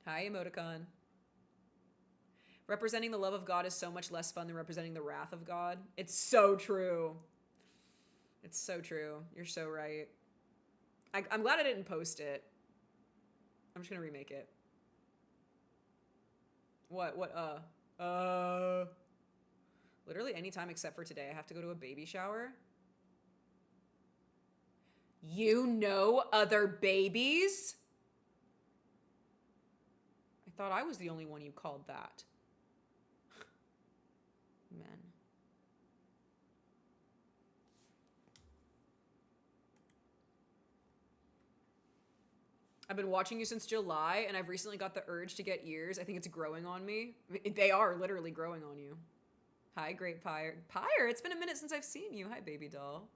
Hi, emoticon. Representing the love of God is so much less fun than representing the wrath of God. It's so true. It's so true. You're so right. I'm glad I didn't post it. I'm just gonna remake it. What? Literally any time except for today. I have to go to a baby shower. You know other babies? I thought I was the only one you called that. Men. I've been watching you since July, and I've recently got the urge to get ears. I think it's growing on me. They are literally growing on you. Hi, Great Pyre. Pyre, it's been a minute since I've seen you. Hi, baby doll.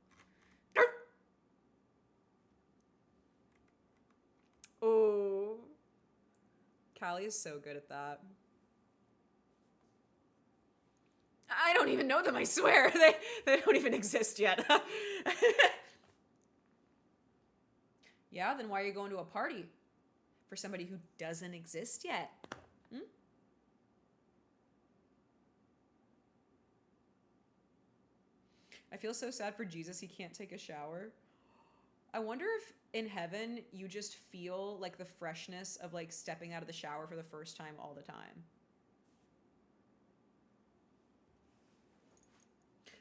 Oh. Callie is so good at that. I don't even know them, I swear. They don't even exist yet. Yeah, then why are you going to a party? For somebody who doesn't exist yet? Hmm? I feel so sad for Jesus, he can't take a shower. I wonder if in heaven you just feel like the freshness of like stepping out of the shower for the first time all the time.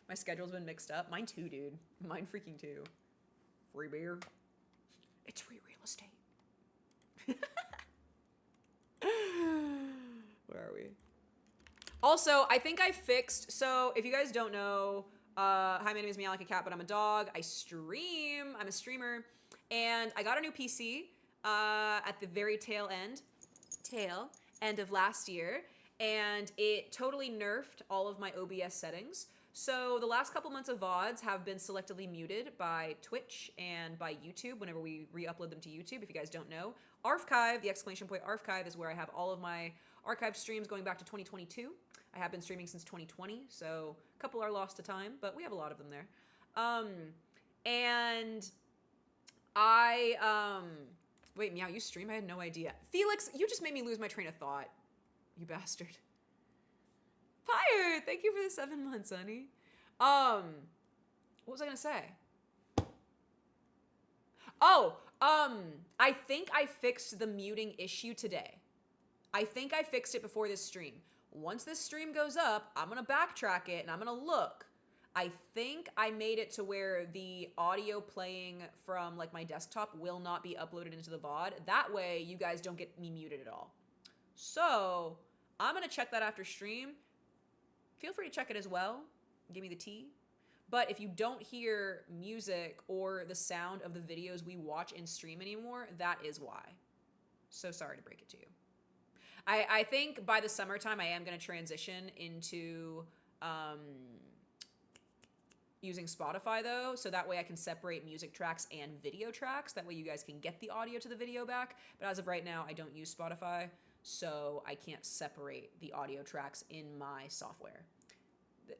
My schedule's been mixed up. Mine too, dude. Mine freaking too. Free beer. It's free real estate. Where are we? Also, I think I fixed, so if you guys don't know, hi, my name is Meow Like a Cat, but I'm a dog. I stream. I'm a streamer. And I got a new PC at the very tail end of last year. And it totally nerfed all of my OBS settings. So the last couple months of VODs have been selectively muted by Twitch and by YouTube whenever we re-upload them to YouTube. If you guys don't know, archive, the exclamation point archive is where I have all of my archived streams going back to 2022. I have been streaming since 2020, so a couple are lost to time, but we have a lot of them there. And I, wait, Meow, you stream? I had no idea. Felix, you just made me lose my train of thought, you bastard. Fire! Thank you for the 7 months, honey. What was I gonna say? Oh, I think I fixed the muting issue today. I think I fixed it before this stream. Once this stream goes up, I'm gonna backtrack it and I'm gonna look. I think I made it to where the audio playing from like my desktop will not be uploaded into the VOD. That way you guys don't get me muted at all. So I'm gonna check that after stream. Feel free to check it as well. Give me the tea. But if you don't hear music or the sound of the videos we watch in stream anymore, that is why. So sorry to break it to you. I think by the summertime, I am going to transition into using Spotify, though. So that way I can separate music tracks and video tracks. That way you guys can get the audio to the video back. But as of right now, I don't use Spotify. So I can't separate the audio tracks in my software.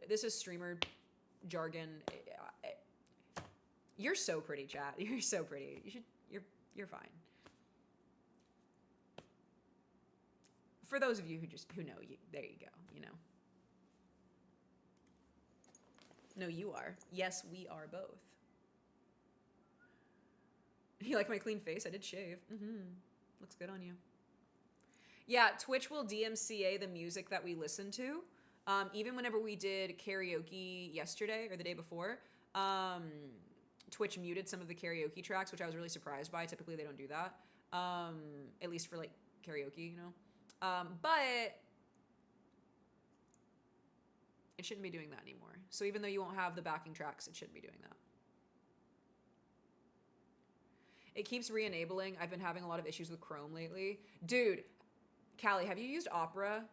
This is streamer jargon. You're so pretty, chat. You're so pretty. You're fine. For those of you who know, there you go. You know. No, you are. Yes, we are both. You like my clean face? I did shave. Looks good on you. Yeah, Twitch will DMCA the music that we listen to. Even whenever we did karaoke yesterday or the day before, Twitch muted some of the karaoke tracks, which I was really surprised by. Typically, they don't do that, at least for like karaoke, you know. But it shouldn't be doing that anymore. So even though you won't have the backing tracks, it shouldn't be doing that. It keeps re-enabling. I've been having a lot of issues with Chrome lately. Dude, Callie, have you used Opera?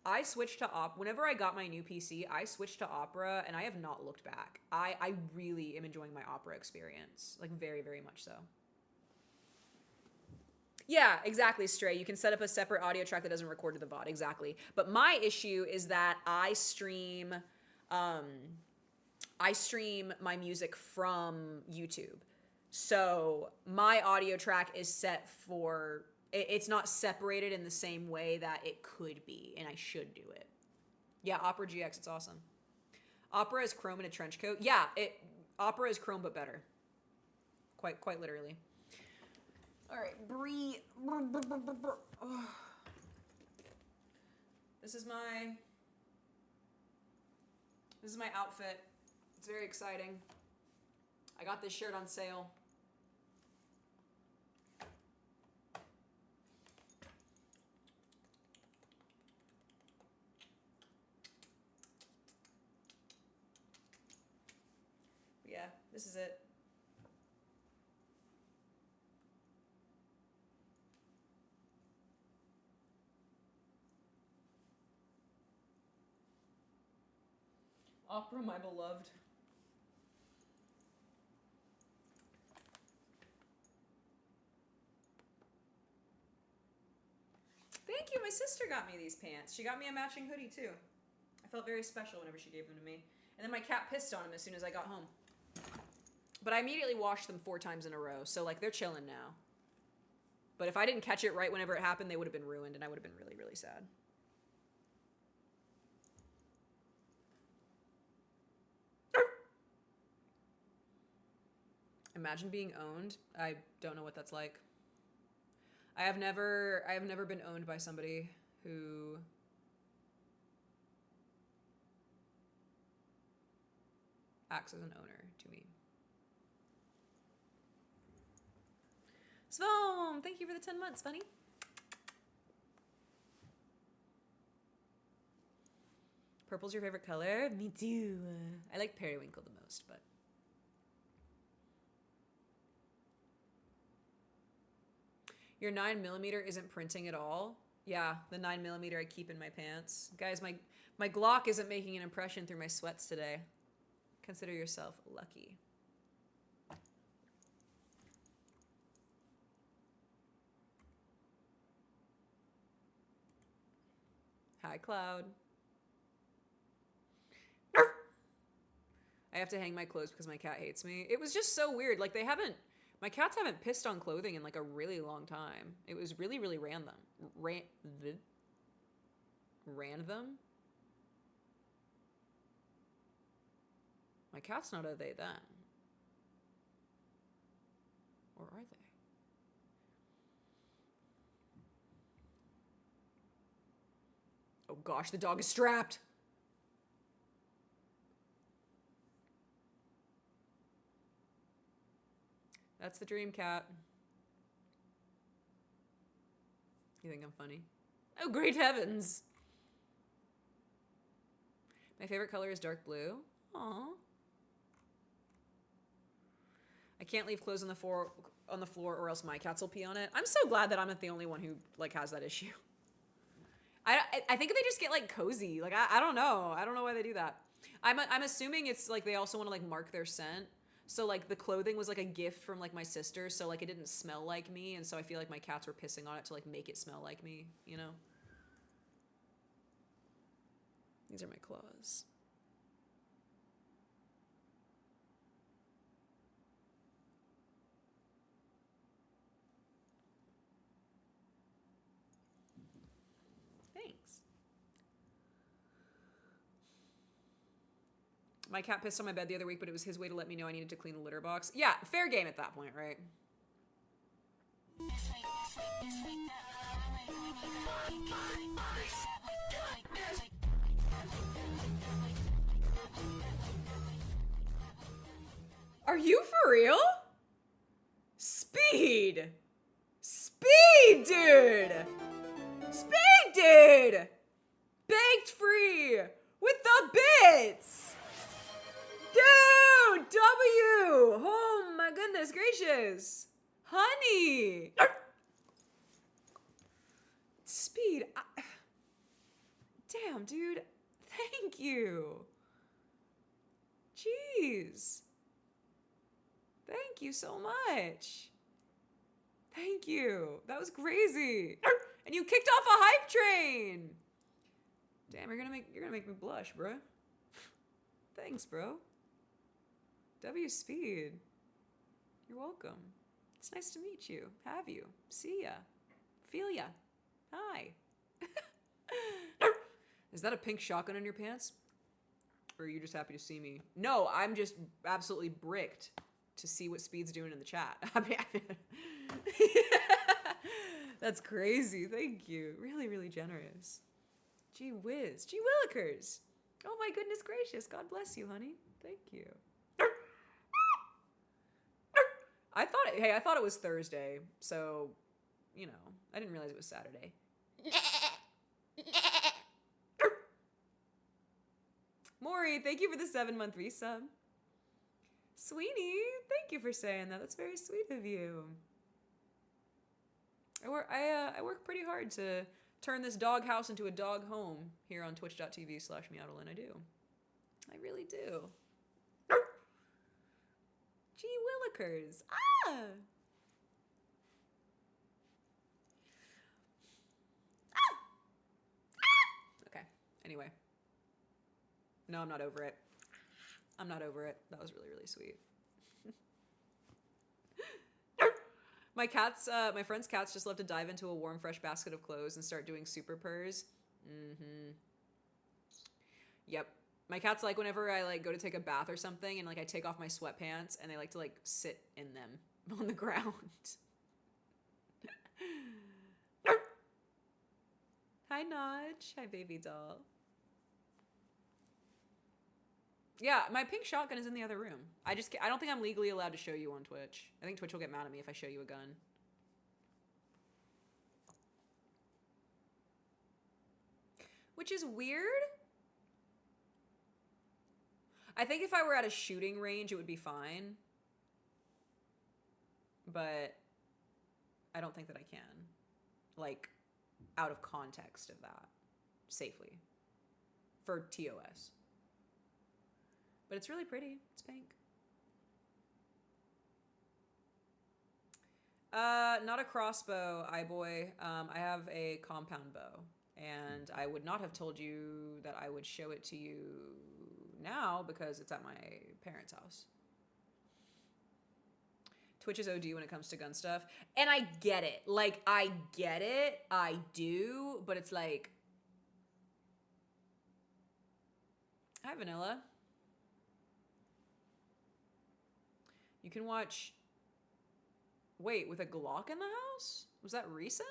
I switched to Opera. Whenever I got my new PC, I switched to Opera, and I have not looked back. I really am enjoying my Opera experience. Like, very, very much so. Yeah, exactly, Stray. You can set up a separate audio track that doesn't record to the VOD. Exactly. But my issue is that I stream my music from YouTube. So my audio track is set for, it's not separated in the same way that it could be, and I should do it. Yeah, Opera GX, it's awesome. Opera is Chrome in a trench coat. Yeah, Opera is Chrome but better. Quite literally. All right, Bree. This is my outfit. It's very exciting. I got this shirt on sale. Yeah, this is it. Opera, my beloved. Thank you. My sister got me these pants. She got me a matching hoodie too. I felt very special whenever she gave them to me. And then my cat pissed on them as soon as I got home. But I immediately washed them 4 times in a row, so like they're chilling now. But if I didn't catch it right whenever it happened, they would have been ruined, and I would have been really, really sad. Imagine being owned. I don't know what that's like. I have never been owned by somebody who acts as an owner to me. Svom, thank you for the 10 months, funny. Purple's your favorite color? Me too. I like periwinkle the most, but. Your 9mm isn't printing at all? Yeah, the 9mm I keep in my pants. Guys, my Glock isn't making an impression through my sweats today. Consider yourself lucky. Hi, Cloud. I have to hang my clothes because my cat hates me. It was just so weird. Like, my cats haven't pissed on clothing in like a really long time. It was really, really random. Random? My cat's not a they then. Or are they? Oh gosh, the dog is strapped. That's the dream cat. You think I'm funny? Oh, great heavens. My favorite color is dark blue. Aww. I can't leave clothes on the floor or else my cats will pee on it. I'm so glad that I'm not the only one who like has that issue. I think they just get like cozy. Like I don't know. I don't know why they do that. I'm assuming it's like they also want to like mark their scent. So like the clothing was like a gift from like my sister, so like it didn't smell like me, and so I feel like my cats were pissing on it to like make it smell like me, you know? These are my claws. Thanks. My cat pissed on my bed the other week, but it was his way to let me know I needed to clean the litter box. Yeah, fair game at that point, right? Are you for real? Speed! Speed, dude! Speed, dude! Baked free! With the bits! Dude! W! Oh my goodness gracious! Honey! Speed. Damn, dude. Thank you. Jeez. Thank you so much. Thank you. That was crazy. And you kicked off a hype train. Damn, you're gonna make me blush, bro. Thanks, bro. W Speed. You're welcome. It's nice to meet you. Have you? See ya. Feel ya. Hi. Is that a pink shotgun in your pants? Or are you just happy to see me? No, I'm just absolutely bricked to see what Speed's doing in the chat. That's crazy. Thank you. Really, really generous. Gee whiz. Gee willikers. Oh my goodness gracious. God bless you, honey. Thank you. I thought it was Thursday, so, you know, I didn't realize it was Saturday. Maury, thank you for the 7-month resub. Sweeney, thank you for saying that. That's very sweet of you. I work pretty hard to turn this dog house into a dog home here on twitch.tv/MEOWDALYN. I do. I really do. Gee willikers. Ah! Okay. Anyway. No, I'm not over it. I'm not over it. That was really, really sweet. My friend's cats just love to dive into a warm, fresh basket of clothes and start doing super purrs. Mm-hmm. Yep. My cats like whenever I like go to take a bath or something and like I take off my sweatpants and they like to like sit in them on the ground. Hi, Notch. Hi, baby doll. Yeah, my pink shotgun is in the other room. I don't think I'm legally allowed to show you on Twitch. I think Twitch will get mad at me if I show you a gun. Which is weird. I think if I were at a shooting range, it would be fine. But I don't think that I can. Like, out of context of that. Safely. For TOS. But it's really pretty. It's pink. Not a crossbow, iBoy. I have a compound bow. And I would not have told you that I would show it to you now because it's at my parents' house. Twitch is OD when it comes to gun stuff. And I get it. Like, I get it. I do. But it's like... Hi, Vanilla. You can watch... Wait, with a Glock in the house? Was that recent?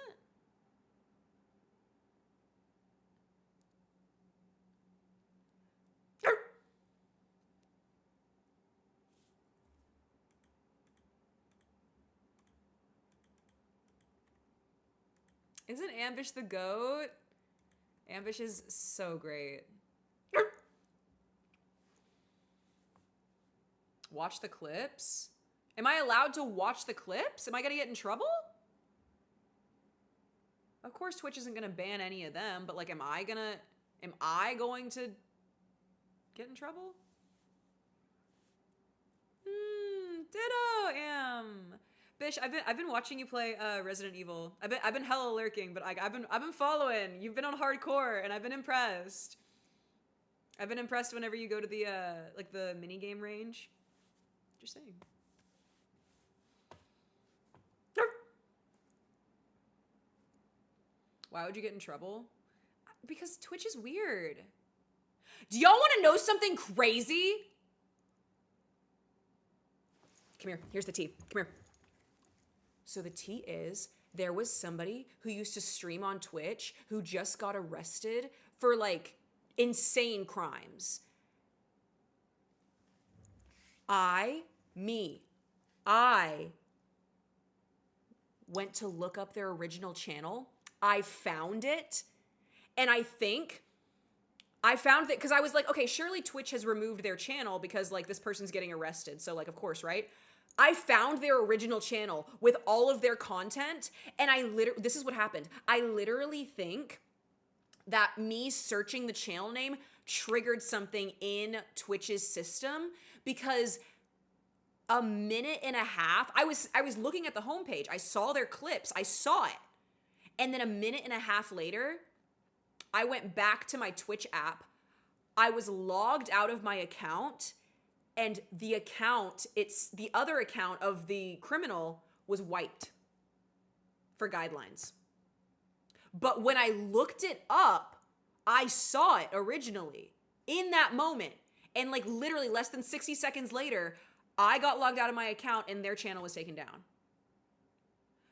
Isn't Ambish the GOAT? Ambish is so great. Watch the clips? Am I allowed to watch the clips? Am I gonna get in trouble? Of course Twitch isn't gonna ban any of them, but like, am I going to get in trouble? Ditto, am. Bish, I've been watching you play Resident Evil. I've been hella lurking, but I've been following. You've been on hardcore, and I've been impressed. I've been impressed whenever you go to the like the mini game range. Just saying. Why would you get in trouble? Because Twitch is weird. Do y'all want to know something crazy? Come here. Here's the tea. Come here. So the tea is, there was somebody who used to stream on Twitch who just got arrested for like insane crimes. I went to look up their original channel. I found it. And I think I found that because I was like, okay, surely Twitch has removed their channel because like this person's getting arrested. So like, of course, right? I found their original channel with all of their content. And this is what happened. I literally think that me searching the channel name triggered something in Twitch's system because a minute and a half, I was looking at the homepage. I saw their clips. I saw it. And then a minute and a half later, I went back to my Twitch app. I was logged out of my account and the other account of the criminal was wiped for guidelines. But when I looked it up, I saw it originally in that moment. And like literally less than 60 seconds later, I got logged out of my account and their channel was taken down.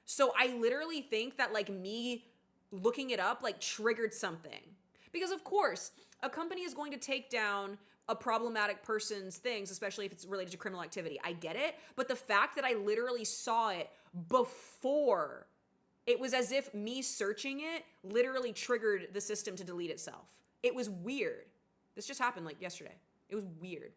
So I literally think that like me looking it up like triggered something. Because of course, a company is going to take down a problematic person's things, especially if it's related to criminal activity. I get it. But the fact that I literally saw it before, it was as if me searching it literally triggered the system to delete itself. It was weird. This just happened like yesterday. It was weird.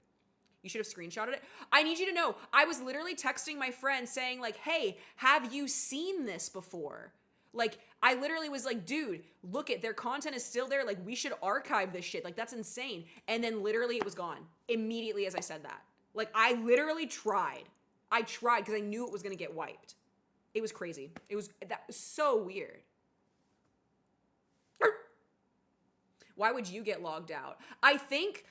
You should have screenshotted it. I need you to know, I was literally texting my friend saying like, hey, have you seen this before? Like, I literally was like, dude, look it, their content is still there. Like, we should archive this shit. Like, that's insane. And then literally it was gone immediately as I said that. Like, I literally tried. I tried because I knew it was going to get wiped. It was crazy. That was so weird. Why would you get logged out? I think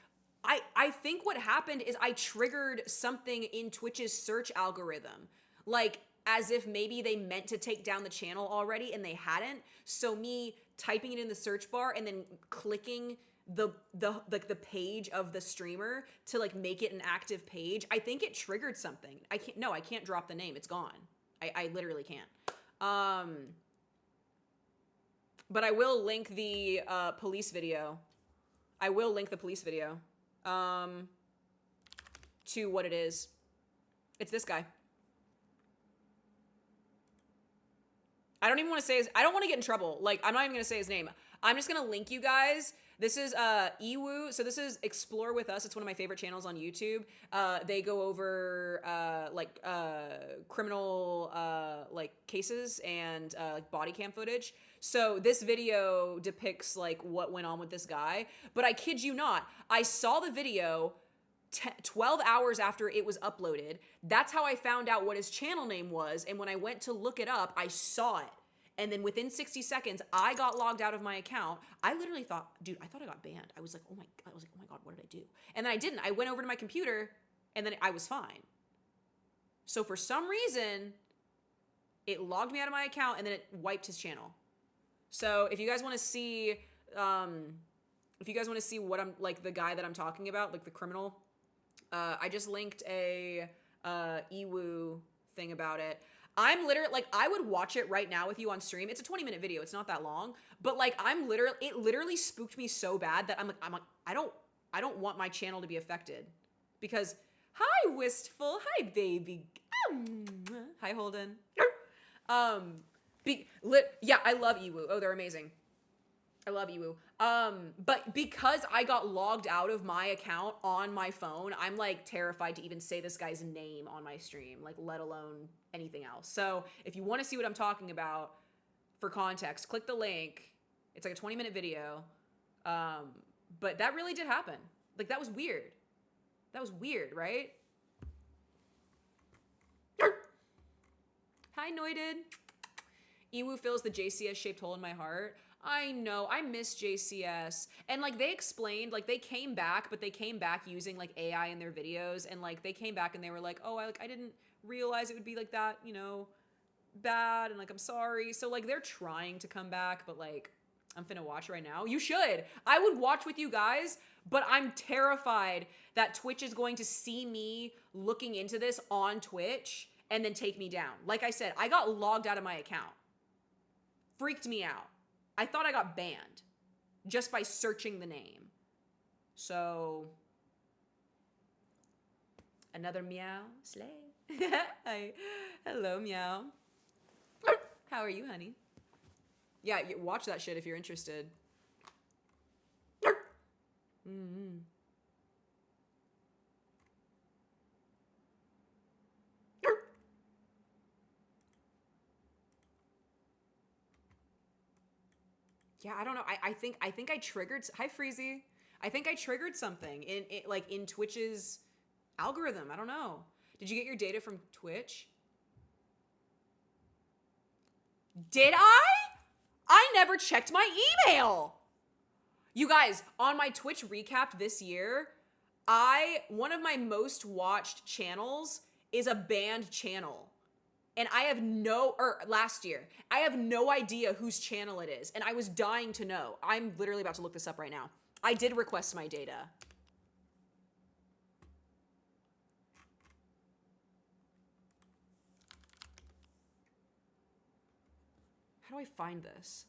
what happened is I triggered something in Twitch's search algorithm. Like, as if maybe they meant to take down the channel already and they hadn't. So me typing it in the search bar and then clicking the page of the streamer to like make it an active page, I think it triggered something. I can't drop the name. It's gone. I literally can't. But I will link the police video. I will link the police video to what it is. It's this guy. I don't even want to say I don't want to get in trouble. Like, I'm not even going to say his name. I'm just going to link you guys. This is Ewu. So this is Explore With Us. It's one of my favorite channels on YouTube. They go over criminal like cases and body cam footage. So this video depicts like what went on with this guy. But I kid you not, I saw the video 12 hours after it was uploaded. That's how I found out what his channel name was. And when I went to look it up, I saw it. And then within 60 seconds, I got logged out of my account. I literally thought, dude, I thought I got banned. I was like, oh my God, what did I do? And then I didn't. I went over to my computer and then I was fine. So for some reason, it logged me out of my account and then it wiped his channel. So if you guys want to see, what I'm like, the guy that I'm talking about, like the criminal, I just linked a Ewu thing about it. I'm literally like, I would watch it right now with you on stream. It's a 20-minute video. It's not that long, but like it literally spooked me so bad that I'm like, I don't want my channel to be affected because hi Wistful, hi baby, hi Holden. Yeah, I love Ewu. Oh, they're amazing. I love Ewu. But because I got logged out of my account on my phone, I'm like terrified to even say this guy's name on my stream, like let alone anything else. So if you want to see what I'm talking about for context, click the link. It's like a 20-minute video. But that really did happen. Like that was weird. That was weird, right? Hi, Noided. Ewu fills the JCS-shaped hole in my heart. I know, I miss JCS. And like they explained, like they came back, but they came back using like AI in their videos. And like they came back and they were like, oh, I didn't realize it would be like that, you know, bad. And like, I'm sorry. So like they're trying to come back, but like I'm finna watch right now. You should. I would watch with you guys, but I'm terrified that Twitch is going to see me looking into this on Twitch and then take me down. Like I said, I got logged out of my account. Freaked me out. I thought I got banned just by searching the name. So, another meow slay. Hi. Hello, meow. How are you, honey? Yeah, watch that shit if you're interested. Mm-hmm. Yeah, I don't know. I think I triggered. Hi, Freezy. I think I triggered something in Twitch's algorithm. I don't know. Did you get your data from Twitch? Did I? I never checked my email. You guys, on my Twitch recap this year, one of my most watched channels is a banned channel. And I have last year, I have no idea whose channel it is. And I was dying to know. I'm literally about to look this up right now. I did request my data. How do I find this?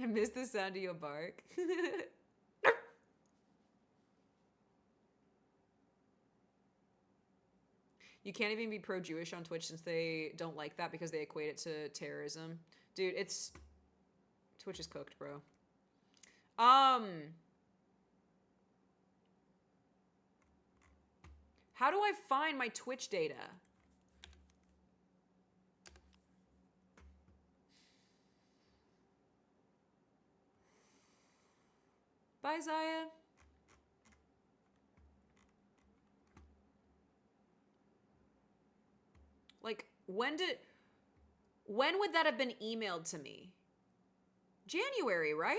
I miss the sound of your bark. You can't even be pro-Jewish on Twitch since they don't like that because they equate it to terrorism. Dude, Twitch is cooked, bro. How do I find my Twitch data? Bye, Zaya. Like, when would that have been emailed to me? January, right?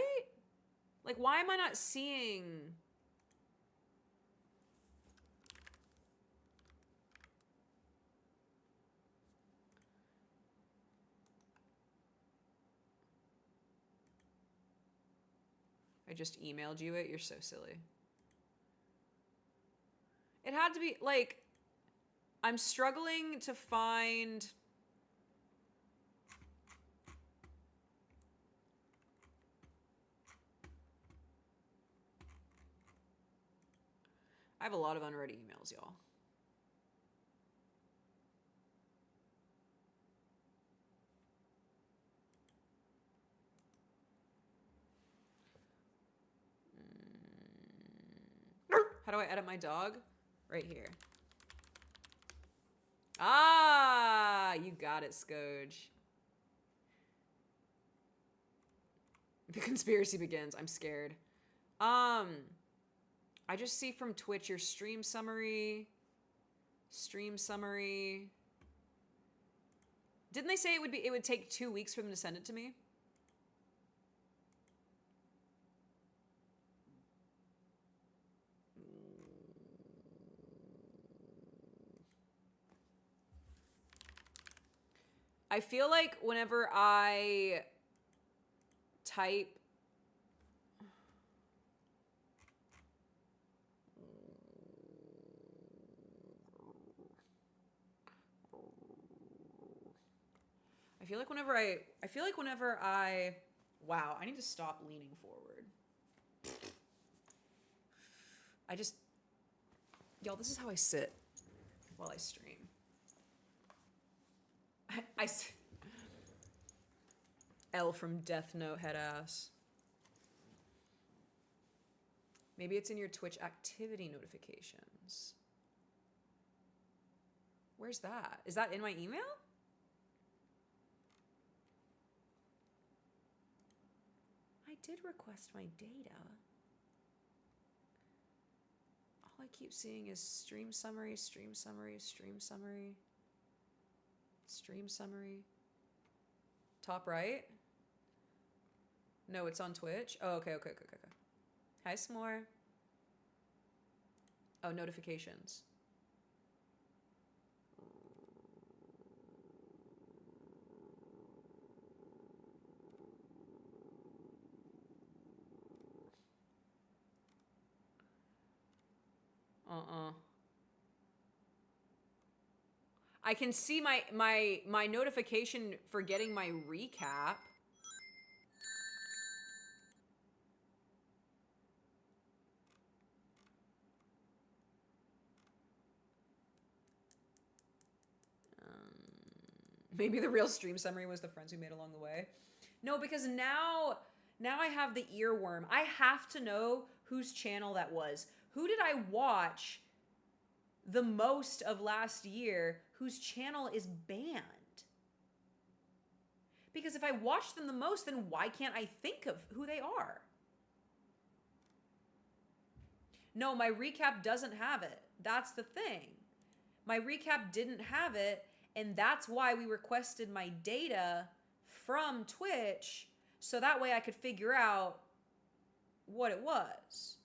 Like, why am I not seeing... I just emailed you it. You're so silly. It had to be, like... I'm struggling to find... I have a lot of unread emails, y'all. How do I edit my dog? Right here. Ah, you got it, Scoj. The conspiracy begins. I'm scared. I just see from Twitch your stream summary. Stream summary. Didn't they say it would take 2 weeks for them to send it to me? I feel like whenever I type wow, I need to stop leaning forward. Y'all, this is how I sit while I stream. L from Death Note head ass. Maybe it's in your Twitch activity notifications. Where's that? Is that in my email? I did request my data. All I keep seeing is stream summary, stream summary, stream summary. Stream summary. Top right? No, it's on Twitch. Oh, okay. Hi, S'more. Oh, notifications. I can see my notification for getting my recap. Maybe the real stream summary was the friends we made along the way. No, because now I have the earworm. I have to know whose channel that was. Who did I watch the most of last year whose channel is banned? Because if I watch them the most, then why can't I think of who they are? No, my recap doesn't have it. That's the thing. My recap didn't have it, and that's why we requested my data from Twitch, so that way I could figure out what it was.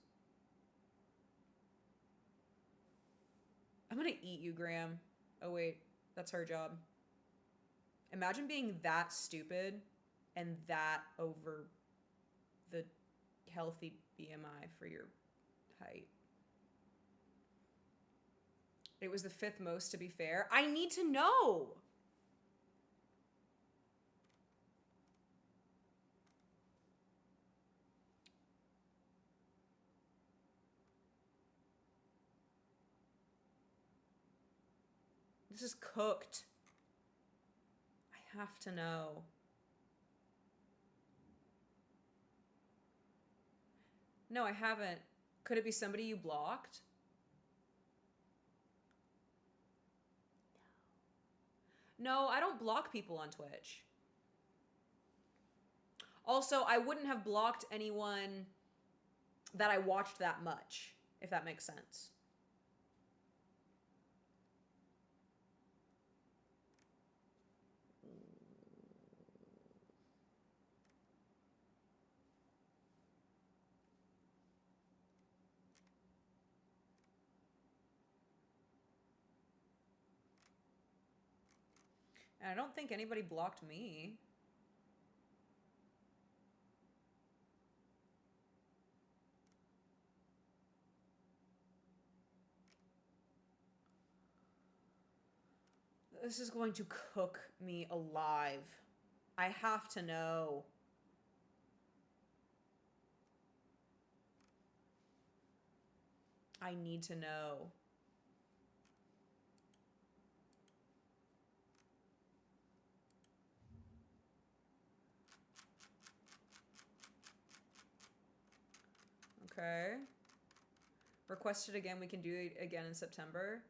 I'm gonna eat you, Graham. Oh wait, that's her job. Imagine being that stupid and that over the healthy BMI for your height. It was the 5th most, to be fair. I need to know. This is cooked. I have to know. No, I haven't. Could it be somebody you blocked? No, I don't block people on Twitch. Also, I wouldn't have blocked anyone that I watched that much, if that makes sense. And I don't think anybody blocked me. This is going to cook me alive. I have to know. I need to know. Okay. Request it again. We can do it again in September.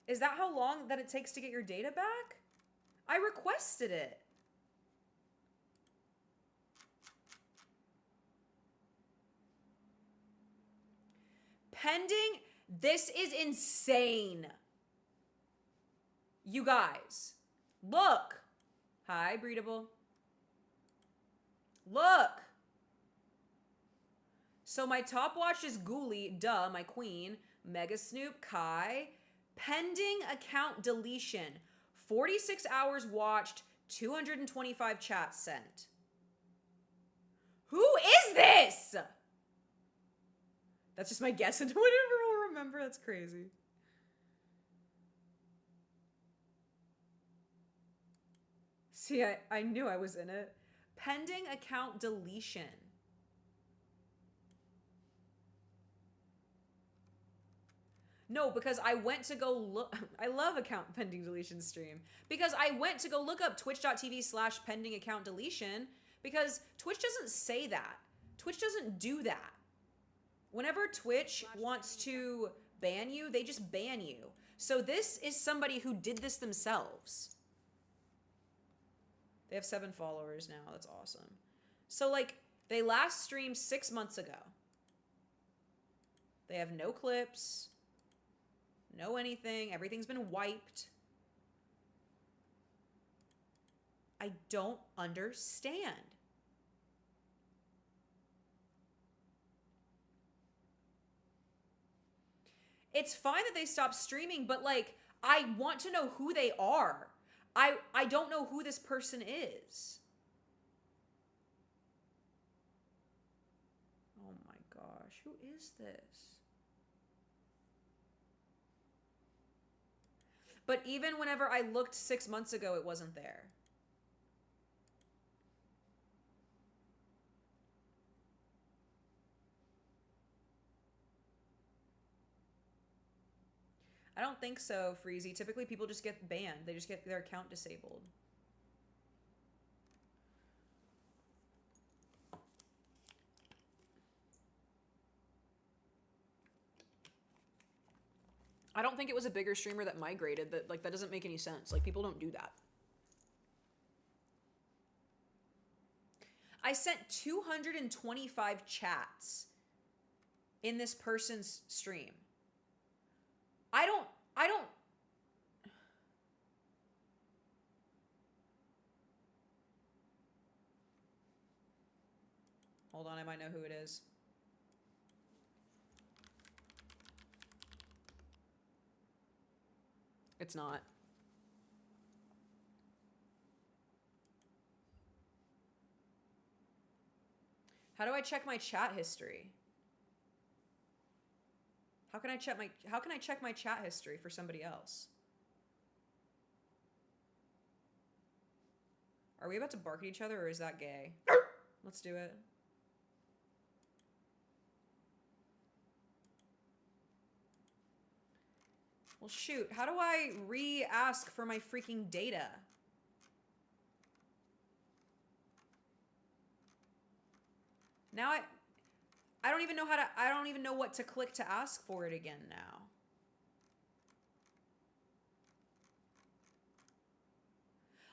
Is that how long that it takes to get your data back? I requested it. Pending? This is insane. You guys, look. Hi, Breedable. Look. So my top watch is Ghoulie, duh, my queen, Mega Snoop, Kai. Pending account deletion. 46 hours watched, 225 chats sent. Who is this? That's just my guess into whatever we'll remember. That's crazy. See, I knew I was in it. Pending account deletion. No, because I went to go look. I love account pending deletion stream. Because I went to go look up twitch.tv/pending account deletion. Because Twitch doesn't say that. Twitch doesn't do that. Whenever Twitch wants to ban you, they just ban you. So this is somebody who did this themselves. They have 7 followers now. That's awesome. So, like, they last streamed 6 months ago. They have no clips. No anything. Everything's been wiped. I don't understand. It's fine that they stopped streaming, but, like, I want to know who they are. I don't know who this person is. Oh my gosh, who is this? But even whenever I looked 6 months ago, it wasn't there. I don't think so, Freezy. Typically, people just get banned. They just get their account disabled. I don't think it was a bigger streamer that migrated. That doesn't make any sense. Like, people don't do that. I sent 225 chats in this person's stream. I don't Hold on, I might know who it is. It's not. How do I check my chat history? How can I check my chat history for somebody else? Are we about to bark at each other or is that gay? Let's do it. Well, shoot. How do I re-ask for my freaking data? Now I don't even know how to, I don't even know what to click to ask for it again now.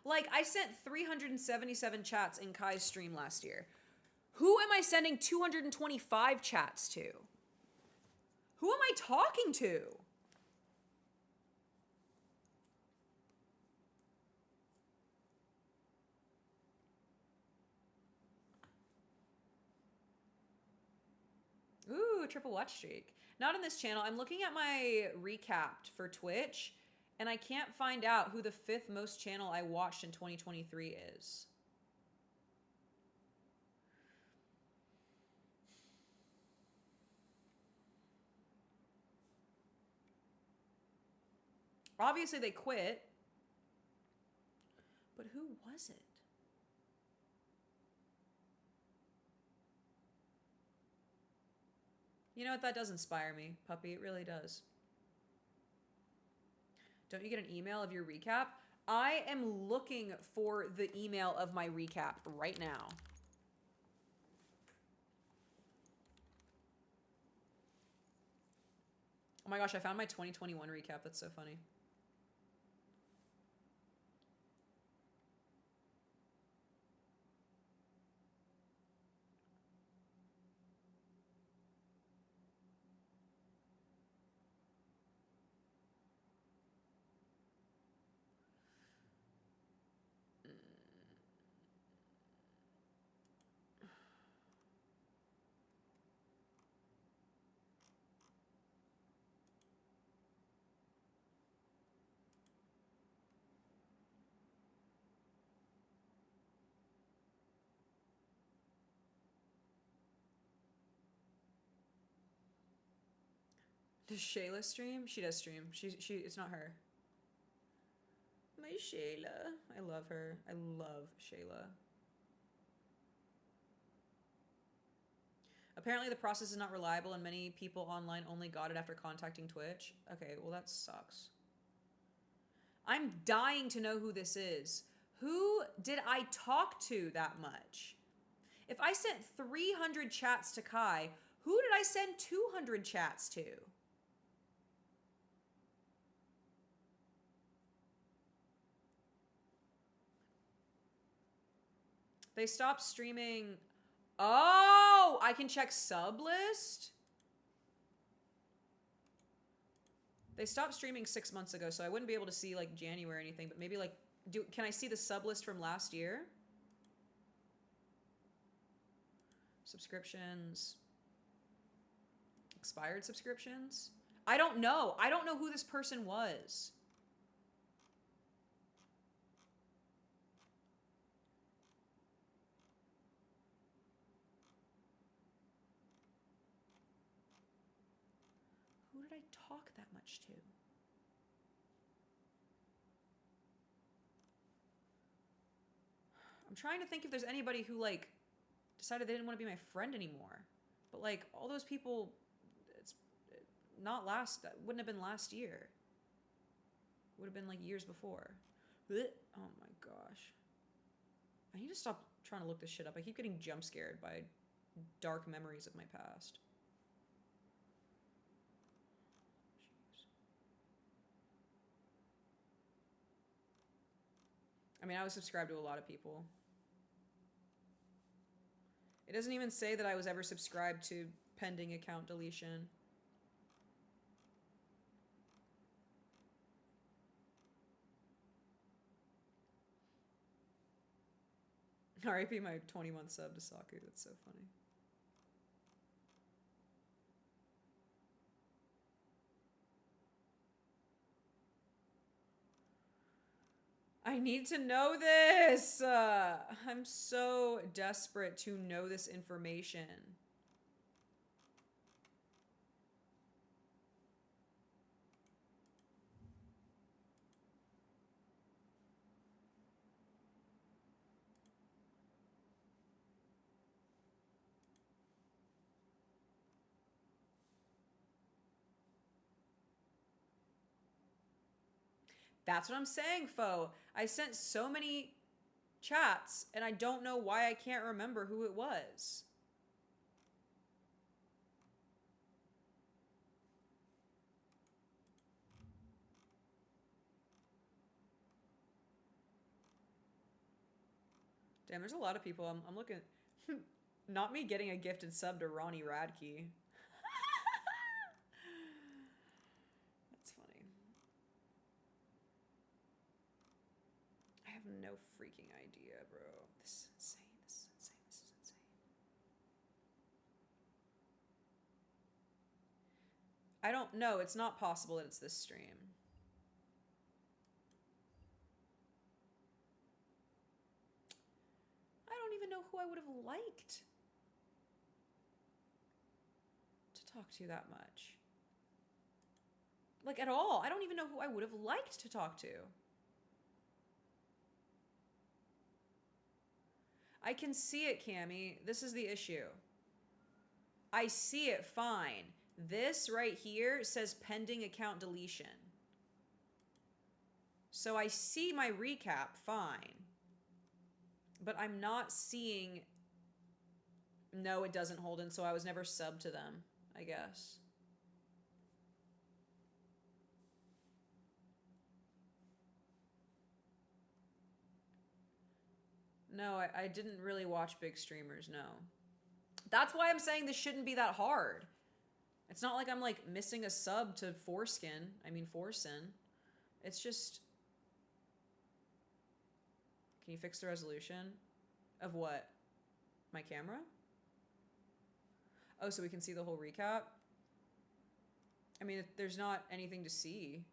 Like, I sent 377 chats in Kai's stream last year. Who am I sending 225 chats to? Who am I talking to? Ooh, triple watch streak. Not on this channel. I'm looking at my recapped for Twitch, and I can't find out who the 5th most channel I watched in 2023 is. Obviously, they quit. But who was it? You know what? That does inspire me, puppy. It really does. Don't you get an email of your recap? I am looking for the email of my recap right now. Oh my gosh, I found my 2021 recap. That's so funny. Does Shayla stream? She does stream. It's not her. My Shayla. I love her. I love Shayla. Apparently the process is not reliable and many people online only got it after contacting Twitch. Okay, well that sucks. I'm dying to know who this is. Who did I talk to that much? If I sent 300 chats to Kai, who did I send 200 chats to? They stopped streaming. Oh, I can check sub list. They stopped streaming 6 months ago, so I wouldn't be able to see like January or anything, but maybe like, can I see the sub list from last year? Subscriptions. Expired subscriptions? I don't know. I don't know who this person was. Who did I talk that much to? I'm trying to think if there's anybody who like decided they didn't want to be my friend anymore. But like all those people, it's not last, that wouldn't have been last year. Would have been like years before. Blech. Oh my gosh. I need to stop trying to look this shit up. I keep getting jump scared by dark memories of my past. Jeez. I mean, I was subscribed to a lot of people. It doesn't even say that I was ever subscribed to pending account deletion. RIP my 20-month sub to Saku. That's so funny. I need to know this. I'm so desperate to know this information. That's what I'm saying, Fo. I sent so many chats, and I don't know why I can't remember who it was. Damn, there's a lot of people. I'm looking... Not me getting a gifted sub to Ronnie Radke. That's funny. I have no freaking idea, bro. This is insane. This is insane. This is insane. I don't know. It's not possible that it's this stream. I don't even know who I would have liked to talk to that much. Like, at all. I don't even know who I would have liked to talk to. I can see it, Cammy. This is the issue. I see it fine. This right here says pending account deletion. So I see my recap fine. But I'm not seeing... No, it doesn't, Holden, so I was never subbed to them, I guess. No, I didn't really watch big streamers, no. That's why I'm saying this shouldn't be that hard. It's not like I'm, like, missing a sub to Foreskin. I mean, Forsen. It's just... Can you fix the resolution? Of what? My camera? Oh, so we can see the whole recap? I mean, there's not anything to see.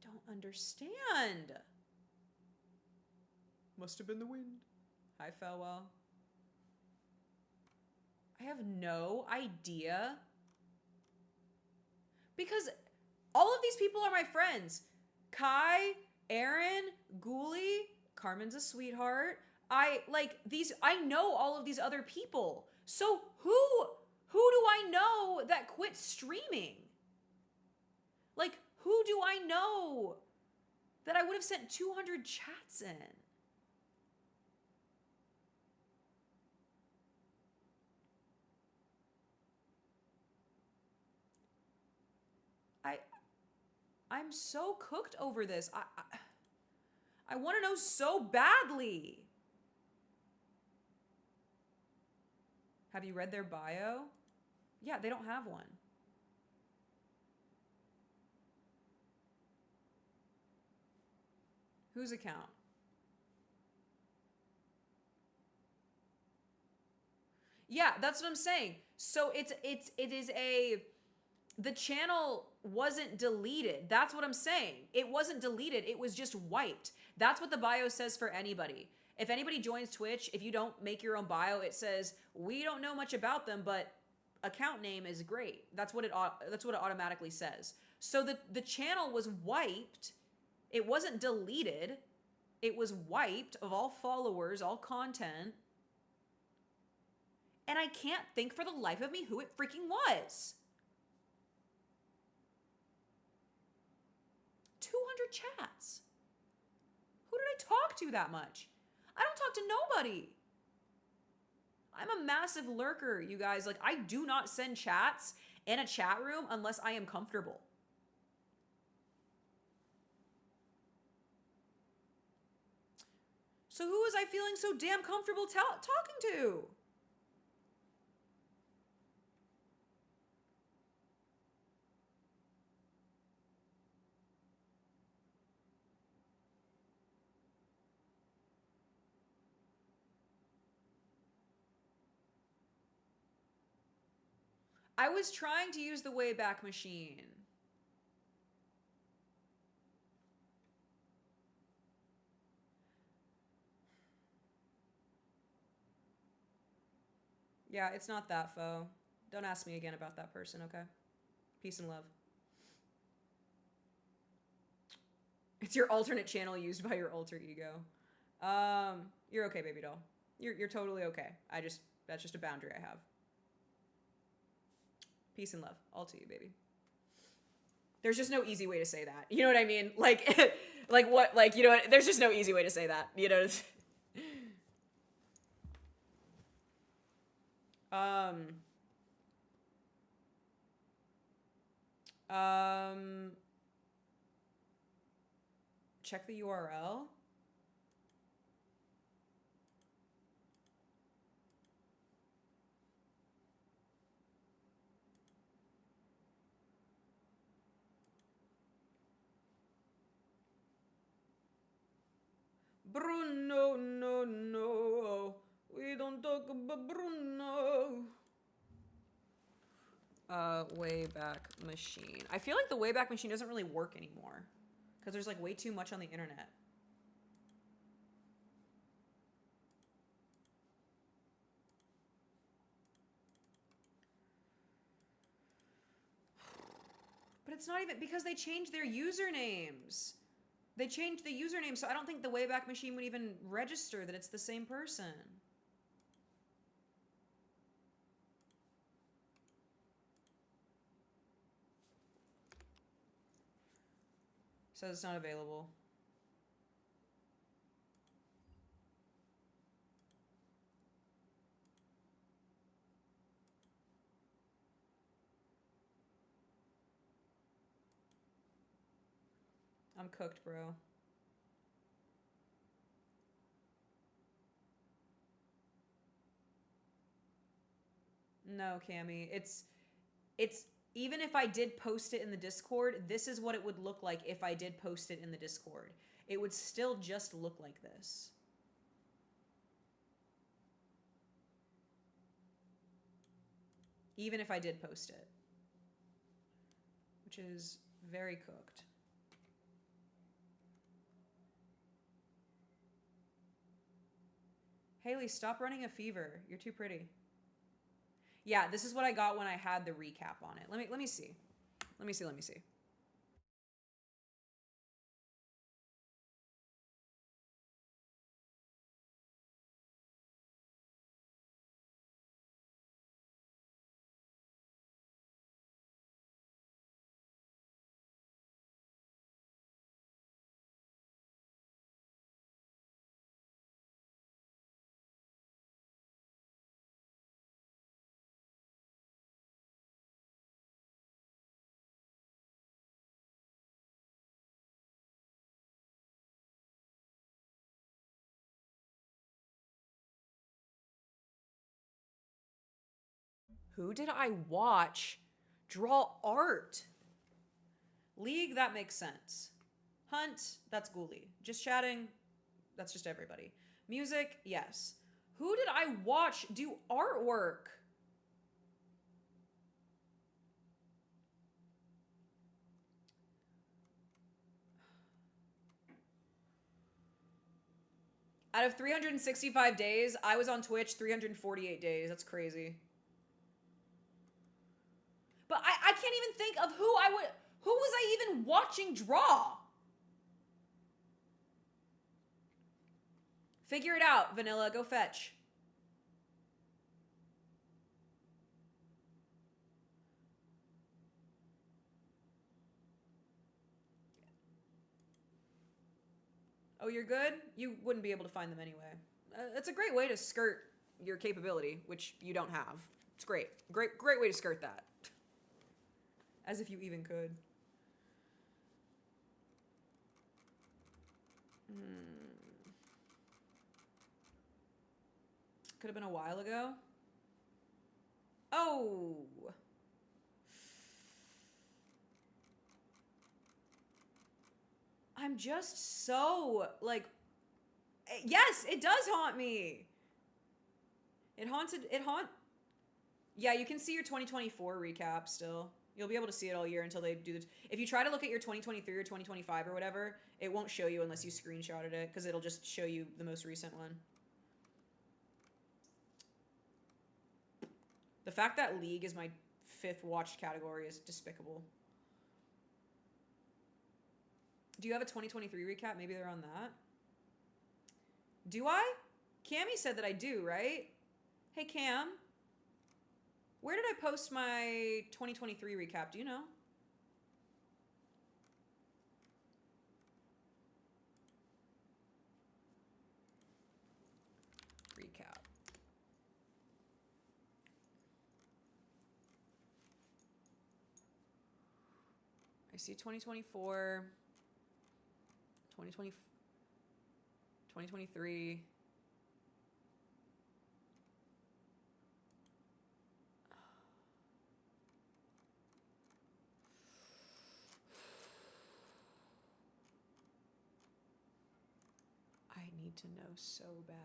I don't understand. Must have been the wind. Hi, Felwell. I have no idea. Because all of these people are my friends. Kai, Aaron, Ghoulie, Carmen's a sweetheart. I know all of these other people. So who do I know that quit streaming? Like, who do I know that I would have sent 200 chats in? I'm so cooked over this. I want to know so badly. Have you read their bio? Yeah, they don't have one. Whose account? Yeah, that's what I'm saying. So it is a... The channel wasn't deleted. That's what I'm saying. It wasn't deleted. It was just wiped. That's what the bio says for anybody. If anybody joins Twitch, if you don't make your own bio, it says, we don't know much about them, but account name is great. That's what it automatically says. So the channel was wiped. It wasn't deleted. It was wiped of all followers, all content. And I can't think for the life of me who it freaking was. 200 chats. Who did I talk to that much? I don't talk to nobody. I'm a massive lurker, you guys. Like, I do not send chats in a chat room unless I am comfortable. So who was I feeling so damn comfortable talking to? I was trying to use the Wayback Machine. Yeah, it's not that, foe. Don't ask me again about that person, okay? Peace and love. It's your alternate channel used by your alter ego. You're okay, baby doll. You're totally okay. That's just a boundary I have. Peace and love. All to you, baby. There's just no easy way to say that. You know what I mean? Like, like what? Like, you know what? There's just no easy way to say that. You know? Check the URL. Bruno, no. We don't talk about Bruno. Wayback Machine. I feel like the Wayback Machine doesn't really work anymore because there's like way too much on the internet. But it's not even because they changed their usernames. They changed the username, so I don't think the Wayback Machine would even register that it's the same person. Says it's not available. I'm cooked, bro. No, Cammy. It's even if I did post it in the Discord, this is what it would look like if I did post it in the Discord. It would still just look like this. Even if I did post it. Which is very cooked. Haley, stop running a fever. You're too pretty. Yeah, this is what I got when I had the recap on it. Let me see. Let me see. Who did I watch draw art? League, that makes sense. Hunt, that's Ghoulie. Just chatting, that's just everybody. Music, yes. Who did I watch do artwork? Out of 365 days, I was on Twitch 348 days. That's crazy. But I can't even think of who was I even watching draw? Figure it out, Vanilla. Go fetch. Oh, you're good? You wouldn't be able to find them anyway. It's a great way to skirt your capability, which you don't have. It's great. Great way to skirt that. As if you even could. Could have been a while ago. Oh. I'm just so, like, yes, it does haunt me. Yeah, you can see your 2024 recap still. You'll be able to see it all year until they do this. If you try to look at your 2023 or 2025 or whatever, it won't show you unless you screenshotted it, because it'll just show you the most recent one. The fact that League is my 5th watched category is despicable. Do you have a 2023 recap? Maybe they're on that. Do I? Cammy said that I do, right? Hey, Cam. Where did I post my 2023 recap? Do you know? Recap. I see 2024, 2020, 2023. I need to know so bad.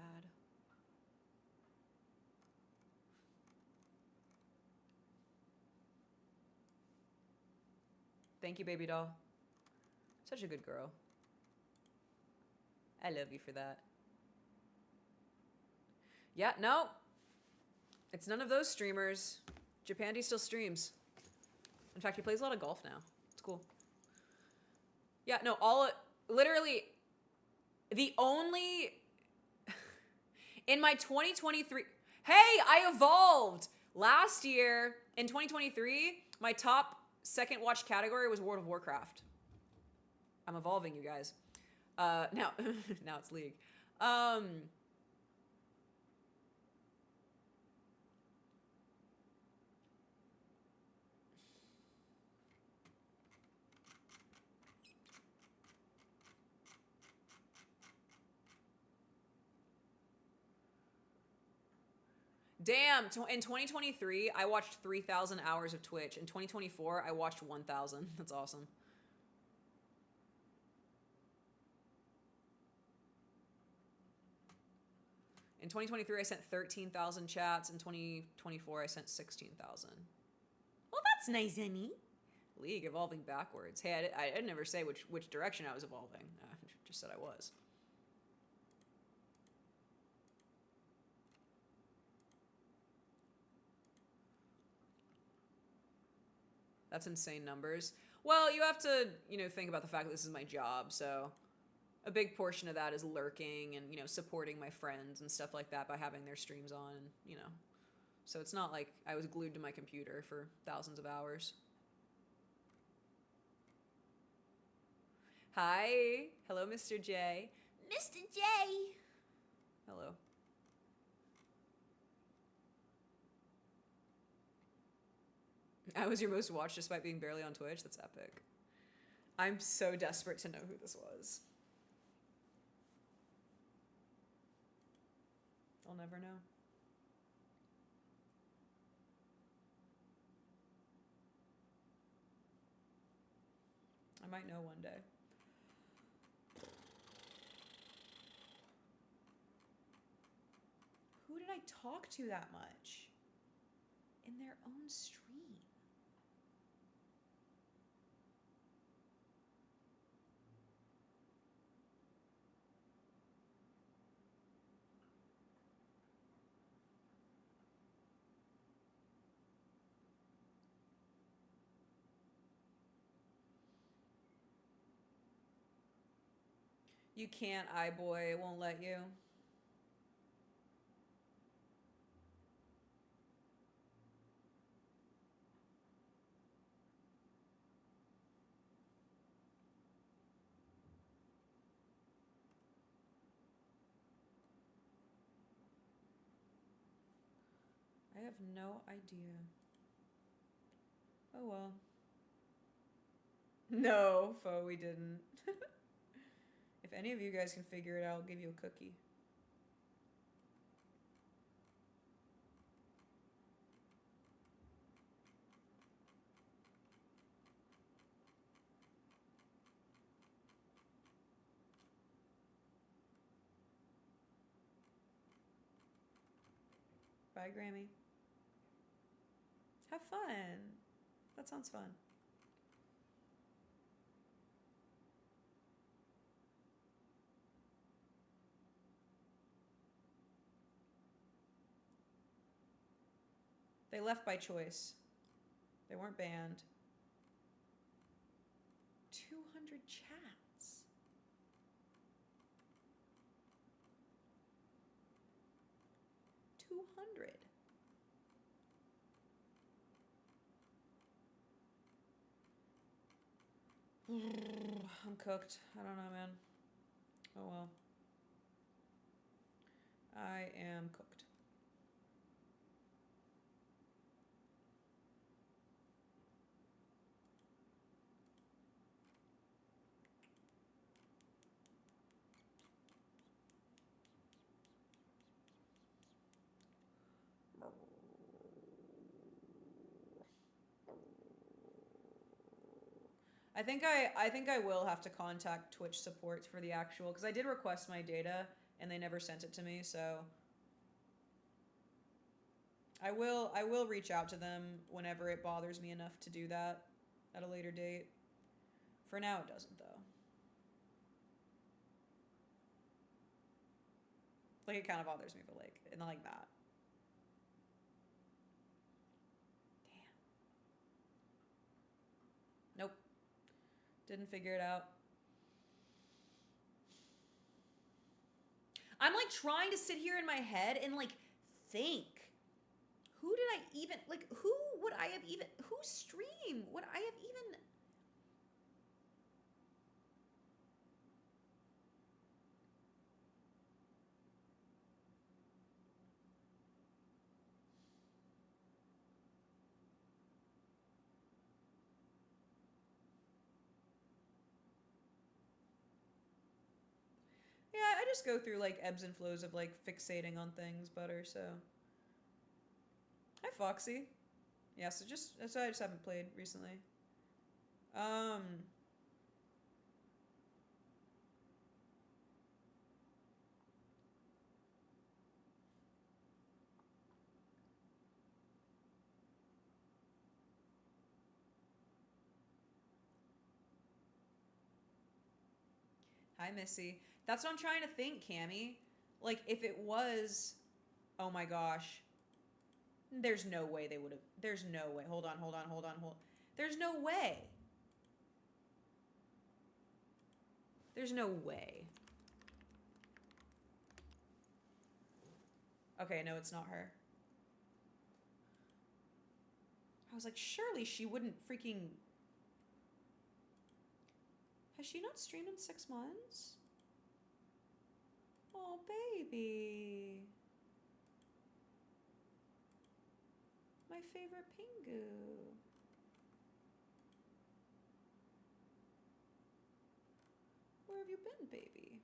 Thank you, baby doll. Such a good girl. I love you for that. Yeah, no. It's none of those streamers. Japandi still streams. In fact, he plays a lot of golf now. It's cool. Yeah, no, literally, the only, in my 2023, hey, I evolved! Last year, in 2023, my top second watch category was World of Warcraft. I'm evolving, you guys. Now it's League. Damn, in 2023, I watched 3,000 hours of Twitch. In 2024, I watched 1,000. That's awesome. In 2023, I sent 13,000 chats. In 2024, I sent 16,000. Well, that's nice, honey. League evolving backwards. Hey, I didn't ever say which direction I was evolving. Just said I was. That's insane numbers. Well, you have to, think about the fact that this is my job, so a big portion of that is lurking and, supporting my friends and stuff like that by having their streams on, and, So it's not like I was glued to my computer for thousands of hours. Hi. Hello, Mr. J. Mr. J. Hello. I was your most watched despite being barely on Twitch. That's epic. I'm so desperate to know who this was. I'll never know. I might know one day. Who did I talk to that much? In their own stream. You can't, iBoy. It won't let you. I have no idea. Oh well. No, foe, we didn't. If any of you guys can figure it out, I'll give you a cookie. Bye, Grammy. Have fun. That sounds fun. They left by choice. They weren't banned. 200 chats. $200. I'm cooked. I don't know, man. Oh well. I am cooked. I think I will have to contact Twitch support for the actual, because I did request my data and they never sent it to me, so I will reach out to them whenever it bothers me enough to do that at a later date. For now it doesn't though. Like it kind of bothers me, but like not like that. Damn. Nope. Didn't figure it out. I'm like trying to sit here in my head and like think. Who did I even, like, who would I have even, whose stream would I have even? Yeah, I just go through like ebbs and flows of like fixating on things, butter, so. Hi, Foxy. Yeah, so that's why I just haven't played recently. Hi, Missy. That's what I'm trying to think, Cammy. Like, if it was, oh my gosh. There's no way they would have. There's no way. Hold on. There's no way. There's no way. Okay, no, it's not her. I was like, surely she wouldn't freaking... Has she not streamed in 6 months? Oh, baby. My favorite Pingu. Where have you been, baby?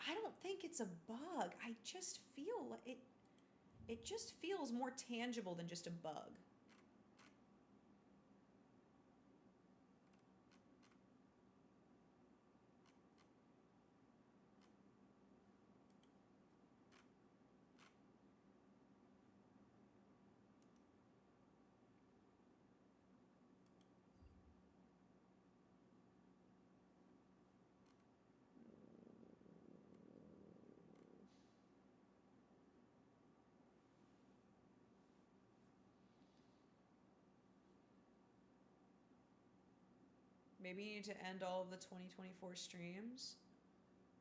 I don't think it's a bug. I just feel like it just feels more tangible than just a bug. Maybe you need to end all of the 2024 streams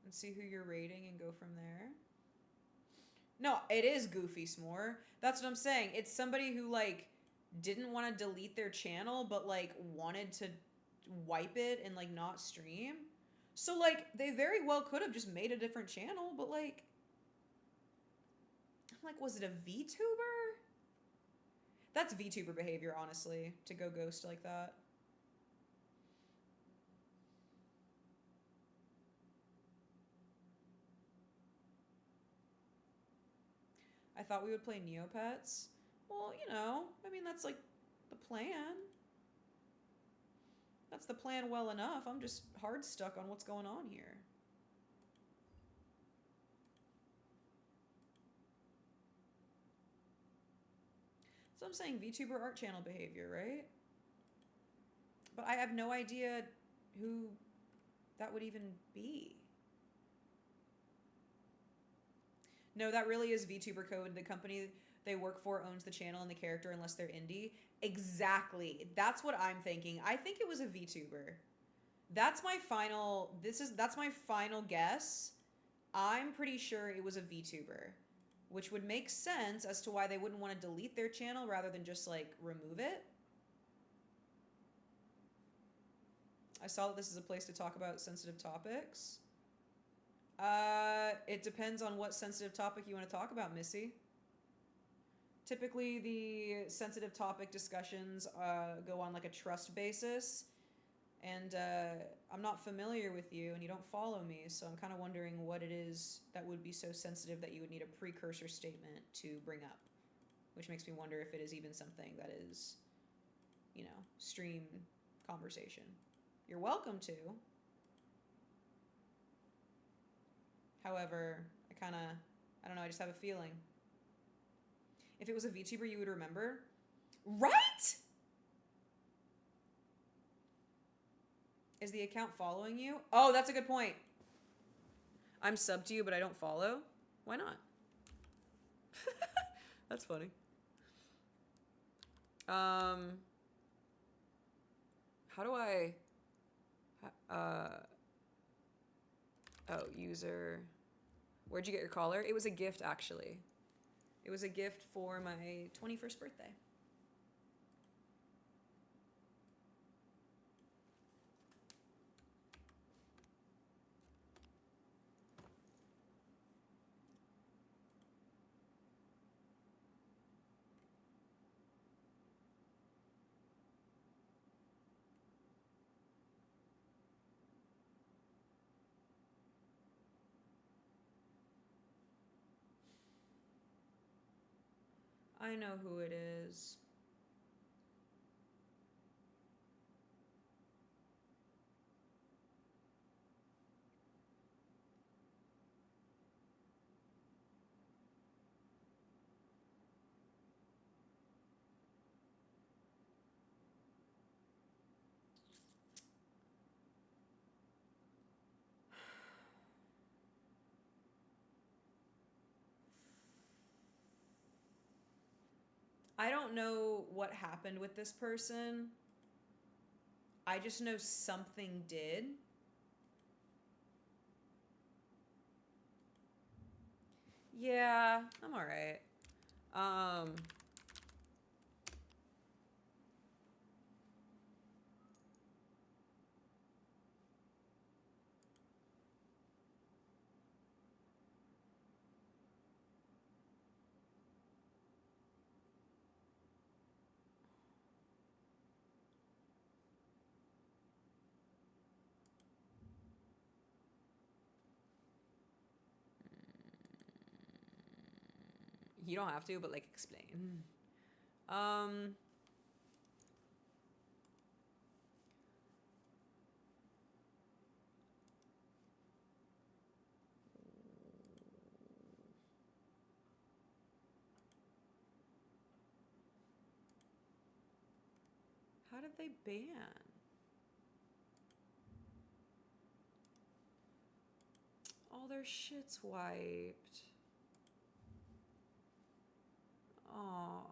and see who you're rating and go from there. No, it is Goofy S'more. That's what I'm saying. It's somebody who, like, didn't want to delete their channel, but, like, wanted to wipe it and, like, not stream. So, like, they very well could have just made a different channel, but, like, I'm like, was it a VTuber? That's VTuber behavior, honestly, to go ghost like that. I thought we would play Neopets. Well, you know, I mean, that's like the plan. That's the plan well enough. I'm just hard stuck on what's going on here. So I'm saying VTuber art channel behavior, right? But I have no idea who that would even be. No, that really is VTuber code. The company they work for owns the channel and the character unless they're indie. Exactly. That's what I'm thinking. I think it was a VTuber. That's my final guess. I'm pretty sure it was a VTuber, which would make sense as to why they wouldn't want to delete their channel rather than just like remove it. I saw that this is a place to talk about sensitive topics. It depends on what sensitive topic you want to talk about, Missy. Typically, the sensitive topic discussions go on like a trust basis, and I'm not familiar with you, and you don't follow me, so I'm kind of wondering what it is that would be so sensitive that you would need a precursor statement to bring up, which makes me wonder if it is even something that is, you know, stream conversation. You're welcome to. However, I don't know, I just have a feeling. If it was a VTuber, you would remember. Right? Is the account following you? Oh, that's a good point. I'm subbed to you, but I don't follow? Why not? That's funny. How do I... oh, user... Where'd you get your collar? It was a gift, actually. It was a gift for my 21st birthday. I know who it is. I don't know what happened with this person. I just know something did. Yeah, I'm alright. You don't have to, but like explain. How did they ban? All their shit's wiped. Oh.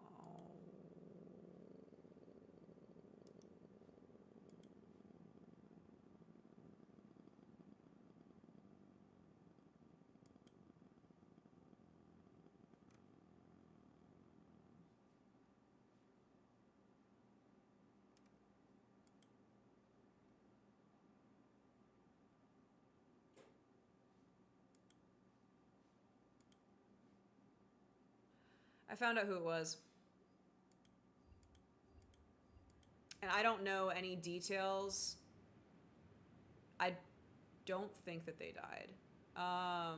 I found out who it was. And I don't know any details. I don't think that they died. Hi,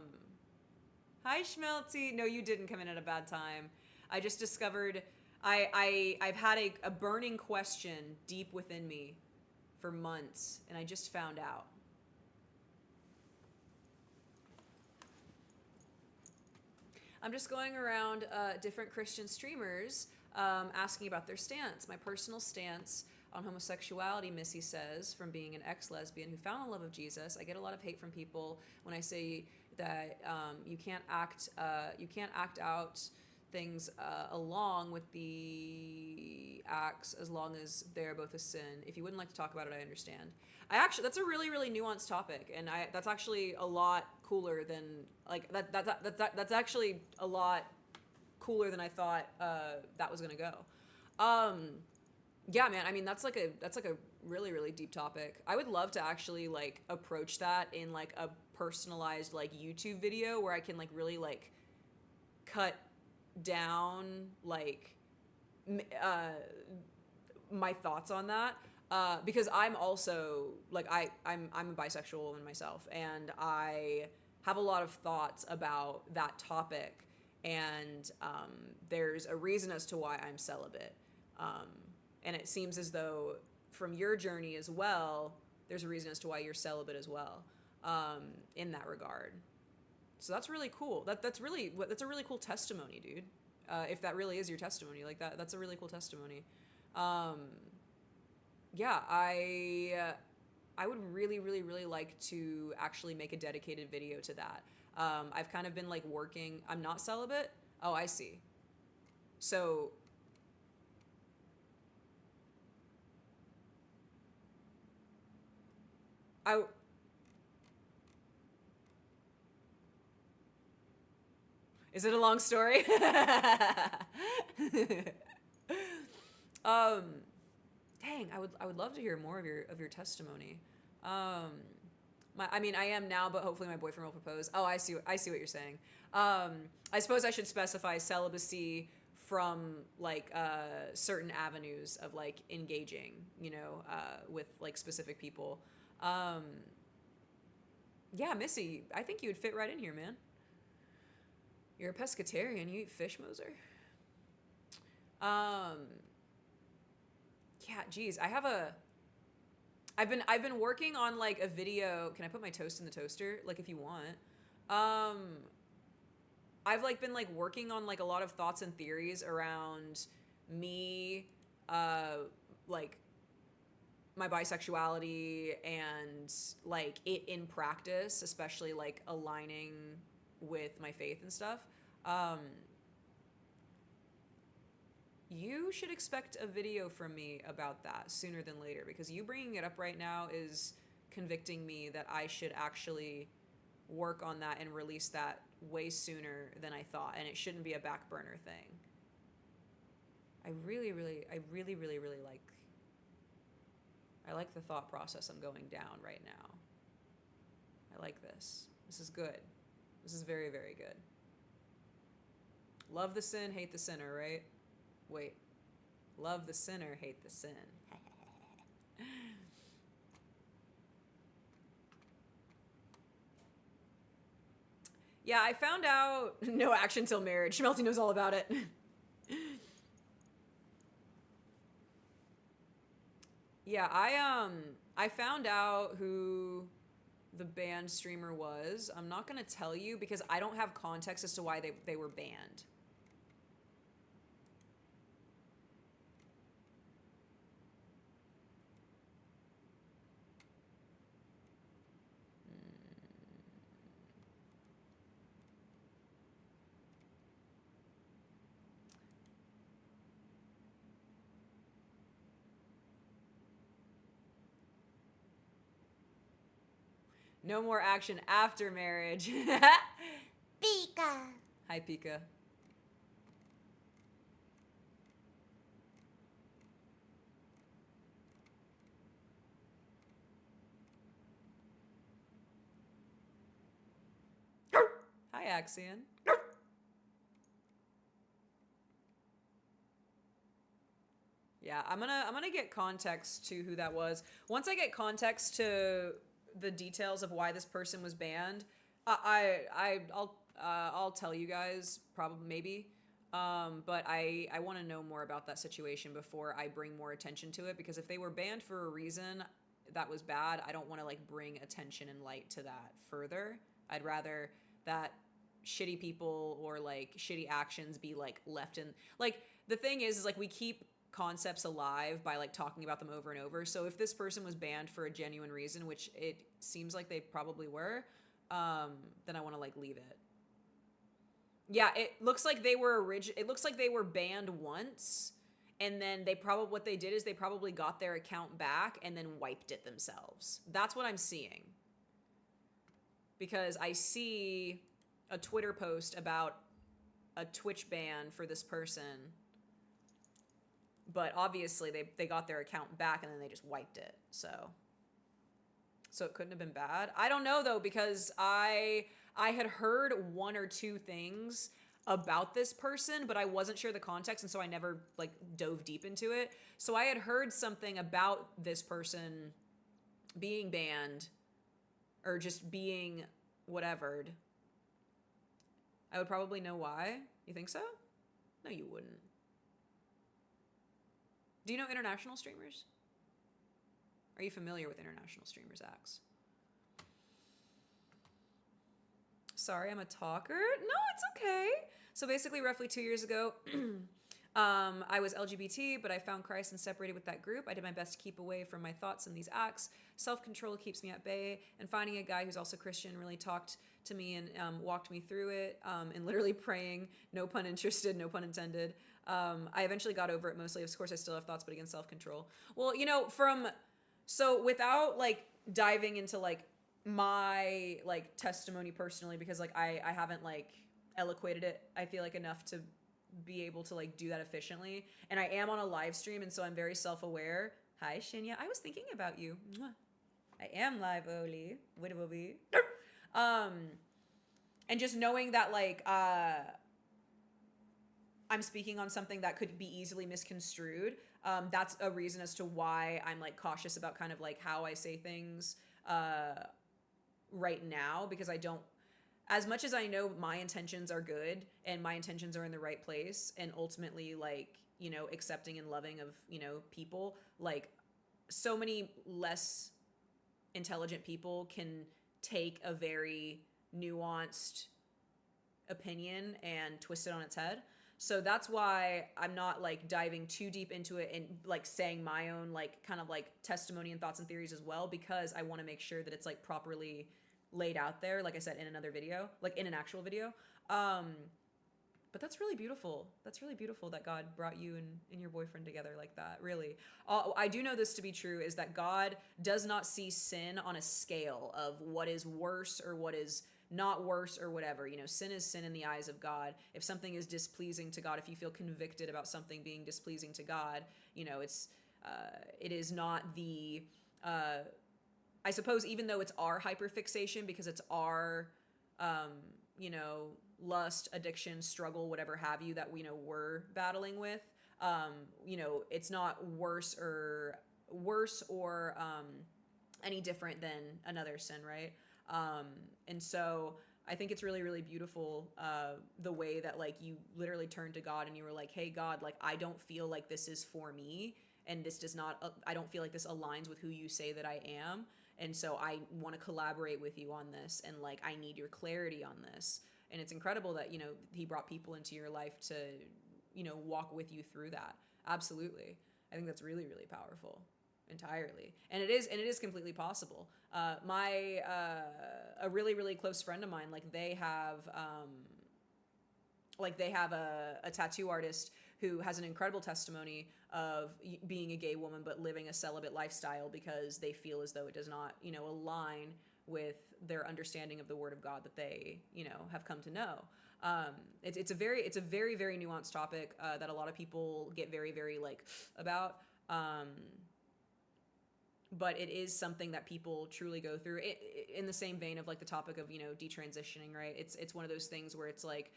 Schmelty. No, you didn't come in at a bad time. I just discovered I've had a burning question deep within me for months, and I just found out. I'm just going around different Christian streamers asking about their stance. My personal stance on homosexuality, Missy says, from being an ex-lesbian who found the love of Jesus. I get a lot of hate from people when I say that you can't act out things along with the acts as long as they're both a sin. If you wouldn't like to talk about it, I understand. That's a really, really nuanced topic, and that's actually a lot cooler than that's actually a lot cooler than I thought that was gonna go. Yeah, man. I mean, that's like a really, really deep topic. I would love to actually like approach that in like a personalized like YouTube video where I can like really like cut down like my thoughts on that. Because I'm also like I'm a bisexual woman myself, and I have a lot of thoughts about that topic, and there's a reason as to why I'm celibate. And it seems as though from your journey as well, there's a reason as to why you're celibate as well, in that regard. So that's really cool. That's a really cool testimony, dude. If that really is your testimony, like that's a really cool testimony. Yeah, I would really, really, really like to actually make a dedicated video to that. I've kind of been like working. I'm not celibate. Oh, I see. So. Is it a long story? Dang, I would love to hear more of your testimony. I mean, I am now, but hopefully my boyfriend will propose. Oh, I see what you're saying. I suppose I should specify celibacy from like certain avenues of like engaging, with like specific people. Yeah, Missy, I think you would fit right in here, man. You're a pescatarian. You eat fish, Moser? Yeah, geez. I've been working on like a video. Can I put my toast in the toaster? Like if you want. I've like been like working on like a lot of thoughts and theories around me, like my bisexuality and like it in practice, especially like aligning with my faith and stuff. You should expect a video from me about that sooner than later, because you bringing it up right now is convicting me that I should actually work on that and release that way sooner than I thought, and it shouldn't be a back burner thing. I really like the thought process I'm going down right now. I like this. This is good. This is very, very good. Love the sin, hate the sinner, right? Wait. Love the sinner, hate the sin. Yeah, I found out no action till marriage. Schmelty knows all about it. Yeah, I found out who the banned streamer was. I'm not gonna tell you because I don't have context as to why they were banned. No more action after marriage. Pika. Hi, Pika. Hi, Axion. Yeah, I'm gonna get context to who that was. Once I get context to the details of why this person was banned, I'll tell you guys probably maybe. But I want to know more about that situation before I bring more attention to it, because if they were banned for a reason that was bad, I don't want to like bring attention and light to that further. I'd rather that shitty people or like shitty actions be like left in, like, the thing is like we keep concepts alive by like talking about them over and over. So if this person was banned for a genuine reason, which it seems like they probably were, then I want to like leave it. Yeah, it looks like they were it looks like they were banned once, and then they probably, what they did is they probably got their account back and then wiped it themselves. That's what I'm seeing. Because I see a Twitter post about a Twitch ban for this person, but obviously they got their account back and then they just wiped it. So it couldn't have been bad. I don't know though, because I had heard one or two things about this person, but I wasn't sure the context, and so I never like dove deep into it. So I had heard something about this person being banned or just being whatevered. I would probably know why. You think so? No, you wouldn't. Do you know international streamers? Are you familiar with international streamers, Axe? Sorry, I'm a talker. No, it's okay. So basically, roughly 2 years ago, I was LGBT, but I found Christ and separated with that group. I did my best to keep away from my thoughts and these acts. Self-control keeps me at bay, and finding a guy who's also Christian really talked to me and walked me through it, and literally praying, no pun interested, no pun intended. I eventually got over it mostly. Of course, I still have thoughts, but again, self-control. Well, you know, so without like diving into like my like testimony personally, because like I haven't like eloquated it, I feel like, enough to be able to like do that efficiently. And I am on a live stream, and so I'm very self-aware. Hi, Shinya. I was thinking about you. Mwah. I am live, Oli. What it will be. And just knowing that like I'm speaking on something that could be easily misconstrued. That's a reason as to why I'm like cautious about kind of like how I say things right now, because I don't, as much as I know my intentions are good and my intentions are in the right place, and ultimately like, you know, accepting and loving of, you know, people, like so many less intelligent people can take a very nuanced opinion and twist it on its head. So that's why I'm not like diving too deep into it and like saying my own like kind of like testimony and thoughts and theories as well, because I want to make sure that it's like properly laid out there, like I said, in another video, like in an actual video. But that's really beautiful. That's really beautiful that God brought you and your boyfriend together like that, really. I do know this to be true, is that God does not see sin on a scale of what is worse or what is not worse or whatever. You know, sin is sin in the eyes of God. If something is displeasing to God, if you feel convicted about something being displeasing to God, you know, it is not the, I suppose, even though it's our hyperfixation, because it's our, you know, lust, addiction, struggle, whatever have you, that we know we're battling with, you know, it's not worse or any different than another sin, right? And so I think it's really, really beautiful, the way that like you literally turned to God and you were like, hey God, like I don't feel like this is for me, and this does not, I don't feel like this aligns with who you say that I am. And so I want to collaborate with you on this, and like I need your clarity on this. And it's incredible that, you know, he brought people into your life to, you know, walk with you through that. Absolutely. I think that's really, really powerful. Entirely. And it is completely possible. A really, really close friend of mine, like they have a tattoo artist who has an incredible testimony of being a gay woman but living a celibate lifestyle because they feel as though it does not, you know, align with their understanding of the Word of God that they, you know, have come to know. It's a very, very nuanced topic that a lot of people get very, very like about. But it is something that people truly go through. In the same vein of like the topic of, you know, detransitioning, right? It's one of those things where it's like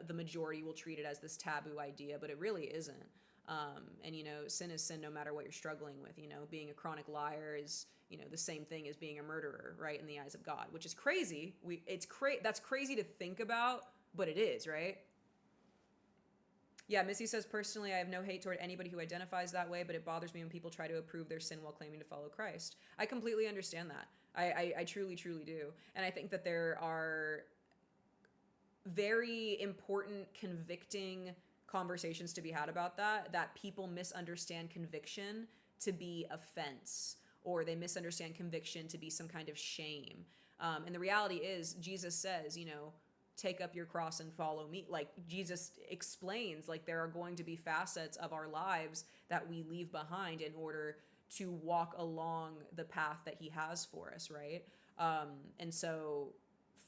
the majority will treat it as this taboo idea, but it really isn't. And, you know, sin is sin no matter what you're struggling with. You know, being a chronic liar is, you know, the same thing as being a murderer, right, in the eyes of God, which is crazy. That's crazy to think about, but it is, right? Yeah, Missy says, personally, I have no hate toward anybody who identifies that way, but it bothers me when people try to approve their sin while claiming to follow Christ. I completely understand that. I truly, truly do. And I think that there are very important, convicting conversations to be had about that people misunderstand conviction to be offense, or they misunderstand conviction to be some kind of shame. And the reality is, Jesus says, you know, take up your cross and follow me. Like, Jesus explains, like, there are going to be facets of our lives that we leave behind in order to walk along the path that he has for us, right? And so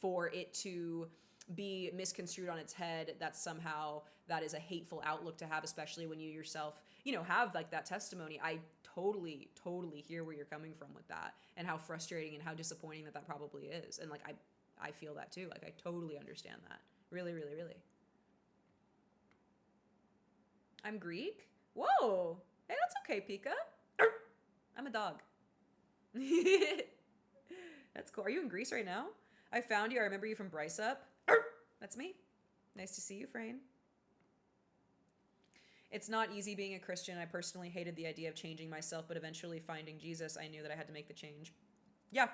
for it to be misconstrued on its head, that somehow that is a hateful outlook to have, especially when you yourself, you know, have like that testimony. I totally hear where you're coming from with that, and how frustrating and how disappointing that probably is. And like, I feel that too. Like, I totally understand that. Really, really, really. I'm Greek? Whoa. Hey, that's okay, Pika. I'm a dog. That's cool. Are you in Greece right now? I found you. I remember you from Bryce Up. That's me. Nice to see you, Frayne. It's not easy being a Christian. I personally hated the idea of changing myself, but eventually finding Jesus, I knew that I had to make the change. Yeah,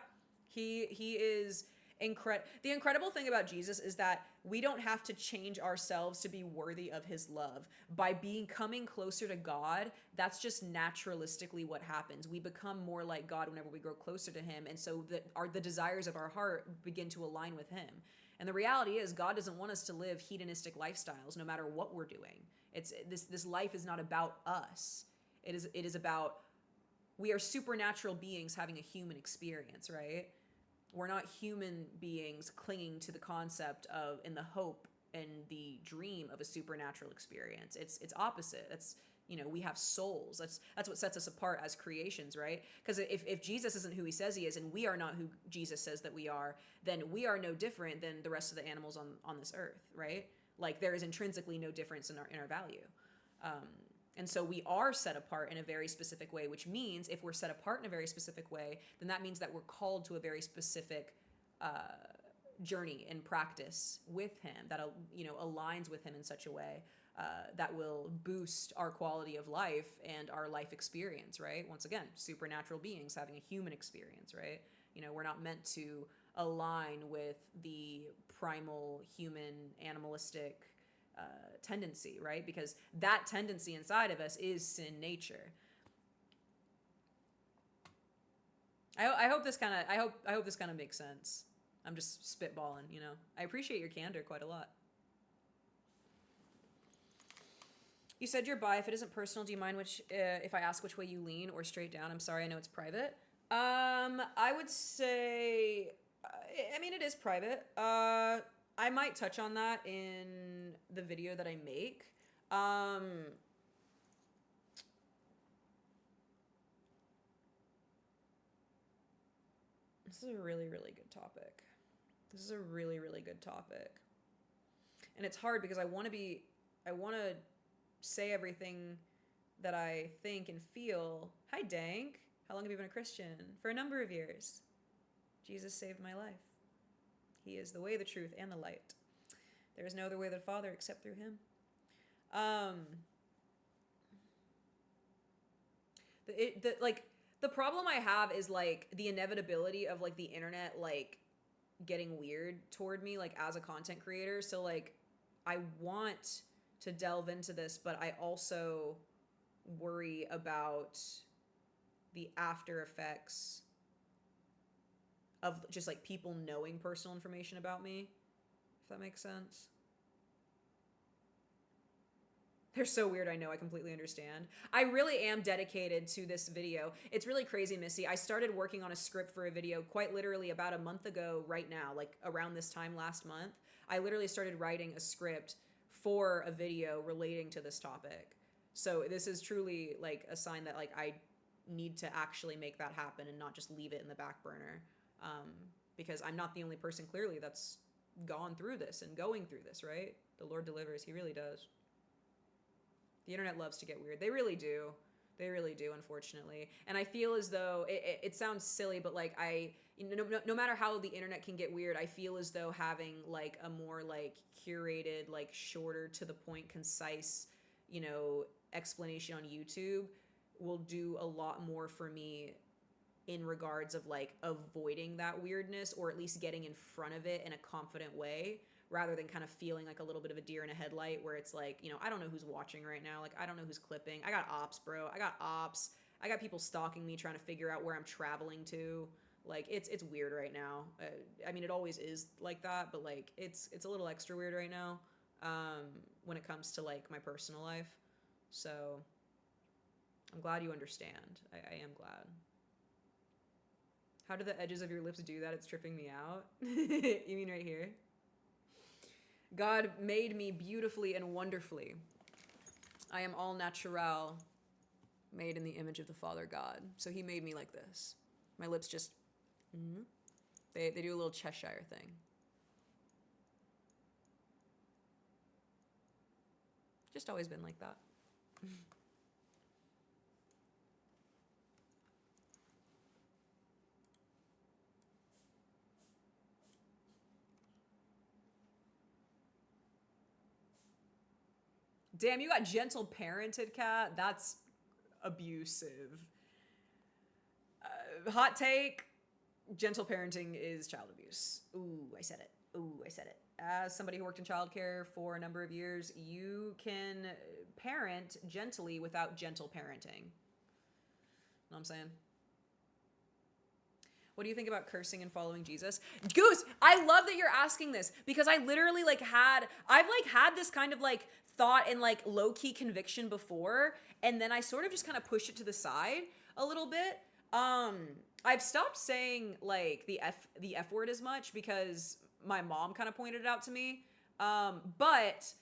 he is incredible. The incredible thing about Jesus is that we don't have to change ourselves to be worthy of his love. By coming closer to God, that's just naturalistically what happens. We become more like God whenever we grow closer to him, and so the desires of our heart begin to align with him. And the reality is, God doesn't want us to live hedonistic lifestyles no matter what we're doing. It's this life is not about us. It is about, we are supernatural beings having a human experience, right? We're not human beings clinging to the concept of, and the hope and the dream of a supernatural experience. It's opposite. That's, you know, we have souls. That's what sets us apart as creations, right? Because if Jesus isn't who he says he is, and we are not who Jesus says that we are, then we are no different than the rest of the animals on this earth, right? Like, there is intrinsically no difference in our value. And so we are set apart in a very specific way, which means if we're set apart in a very specific way, then that means that we're called to a very specific journey and practice with him that, you know, aligns with him in such a way that will boost our quality of life and our life experience, right? Once again, supernatural beings having a human experience, right? You know, we're not meant to align with the primal human animalistic tendency, right? Because that tendency inside of us is sin nature. I hope this kind of makes sense. I'm just spitballing, you know. I appreciate your candor quite a lot. You said you're bi. If it isn't personal, do you mind if I ask which way you lean, or straight down? I'm sorry, I know it's private. I would say, I mean, it is private. I might touch on that in the video that I make. This is a really, really good topic. This is a really, really good topic. And it's hard because I want to say everything that I think and feel. Hi, Dank. How long have you been a Christian? For a number of years. Jesus saved my life. He is the way, the truth, and the light. There is no other way to the Father except through him. The problem I have is, like, the inevitability of, like, the internet, like, getting weird toward me, like, as a content creator. So, like, I want to delve into this, but I also worry about the after effects of just, like, people knowing personal information about me, if that makes sense. They're so weird, I know, I completely understand. I really am dedicated to this video. It's really crazy, Missy. I started working on a script for a video quite literally about a month ago right now, like around this time last month. I literally started writing a script for a video relating to this topic. So this is truly, like, a sign that, like, I need to actually make that happen and not just leave it in the back burner. Because I'm not the only person, clearly, that's gone through this and going through this, right? The Lord delivers. He really does. The internet loves to get weird. They really do. They really do, unfortunately. And I feel as though it sounds silly, but like no matter how the internet can get weird, I feel as though having like a more like curated, like shorter to the point, concise, explanation on YouTube will do a lot more for me in regards of like avoiding that weirdness, or at least getting in front of it in a confident way, rather than kind of feeling like a little bit of a deer in a headlight where it's like, I don't know who's watching right now. Like, I don't know who's clipping. I got ops, bro. I got ops. I got people stalking me trying to figure out where I'm traveling to. Like, it's weird right now. I mean, it always is like that, but like it's a little extra weird right now when it comes to like my personal life. So I'm glad you understand. I am glad. How do the edges of your lips do that? It's tripping me out. You mean right here? God made me beautifully and wonderfully. I am all natural, made in the image of the Father God. So he made me like this. My lips just, they do a little Cheshire thing. Just always been like that. Damn, you got gentle parented, cat. That's abusive. Hot take, gentle parenting is child abuse. Ooh, I said it. Ooh, I said it. As somebody who worked in childcare for a number of years, you can parent gently without gentle parenting. Know what I'm saying? What do you think about cursing and following Jesus? Goose, I love that you're asking this, because I literally I've had this kind of like thought and like low-key conviction before, and then I sort of just kind of pushed it to the side a little bit. I've stopped saying like the F word as much because my mom kind of pointed it out to me. But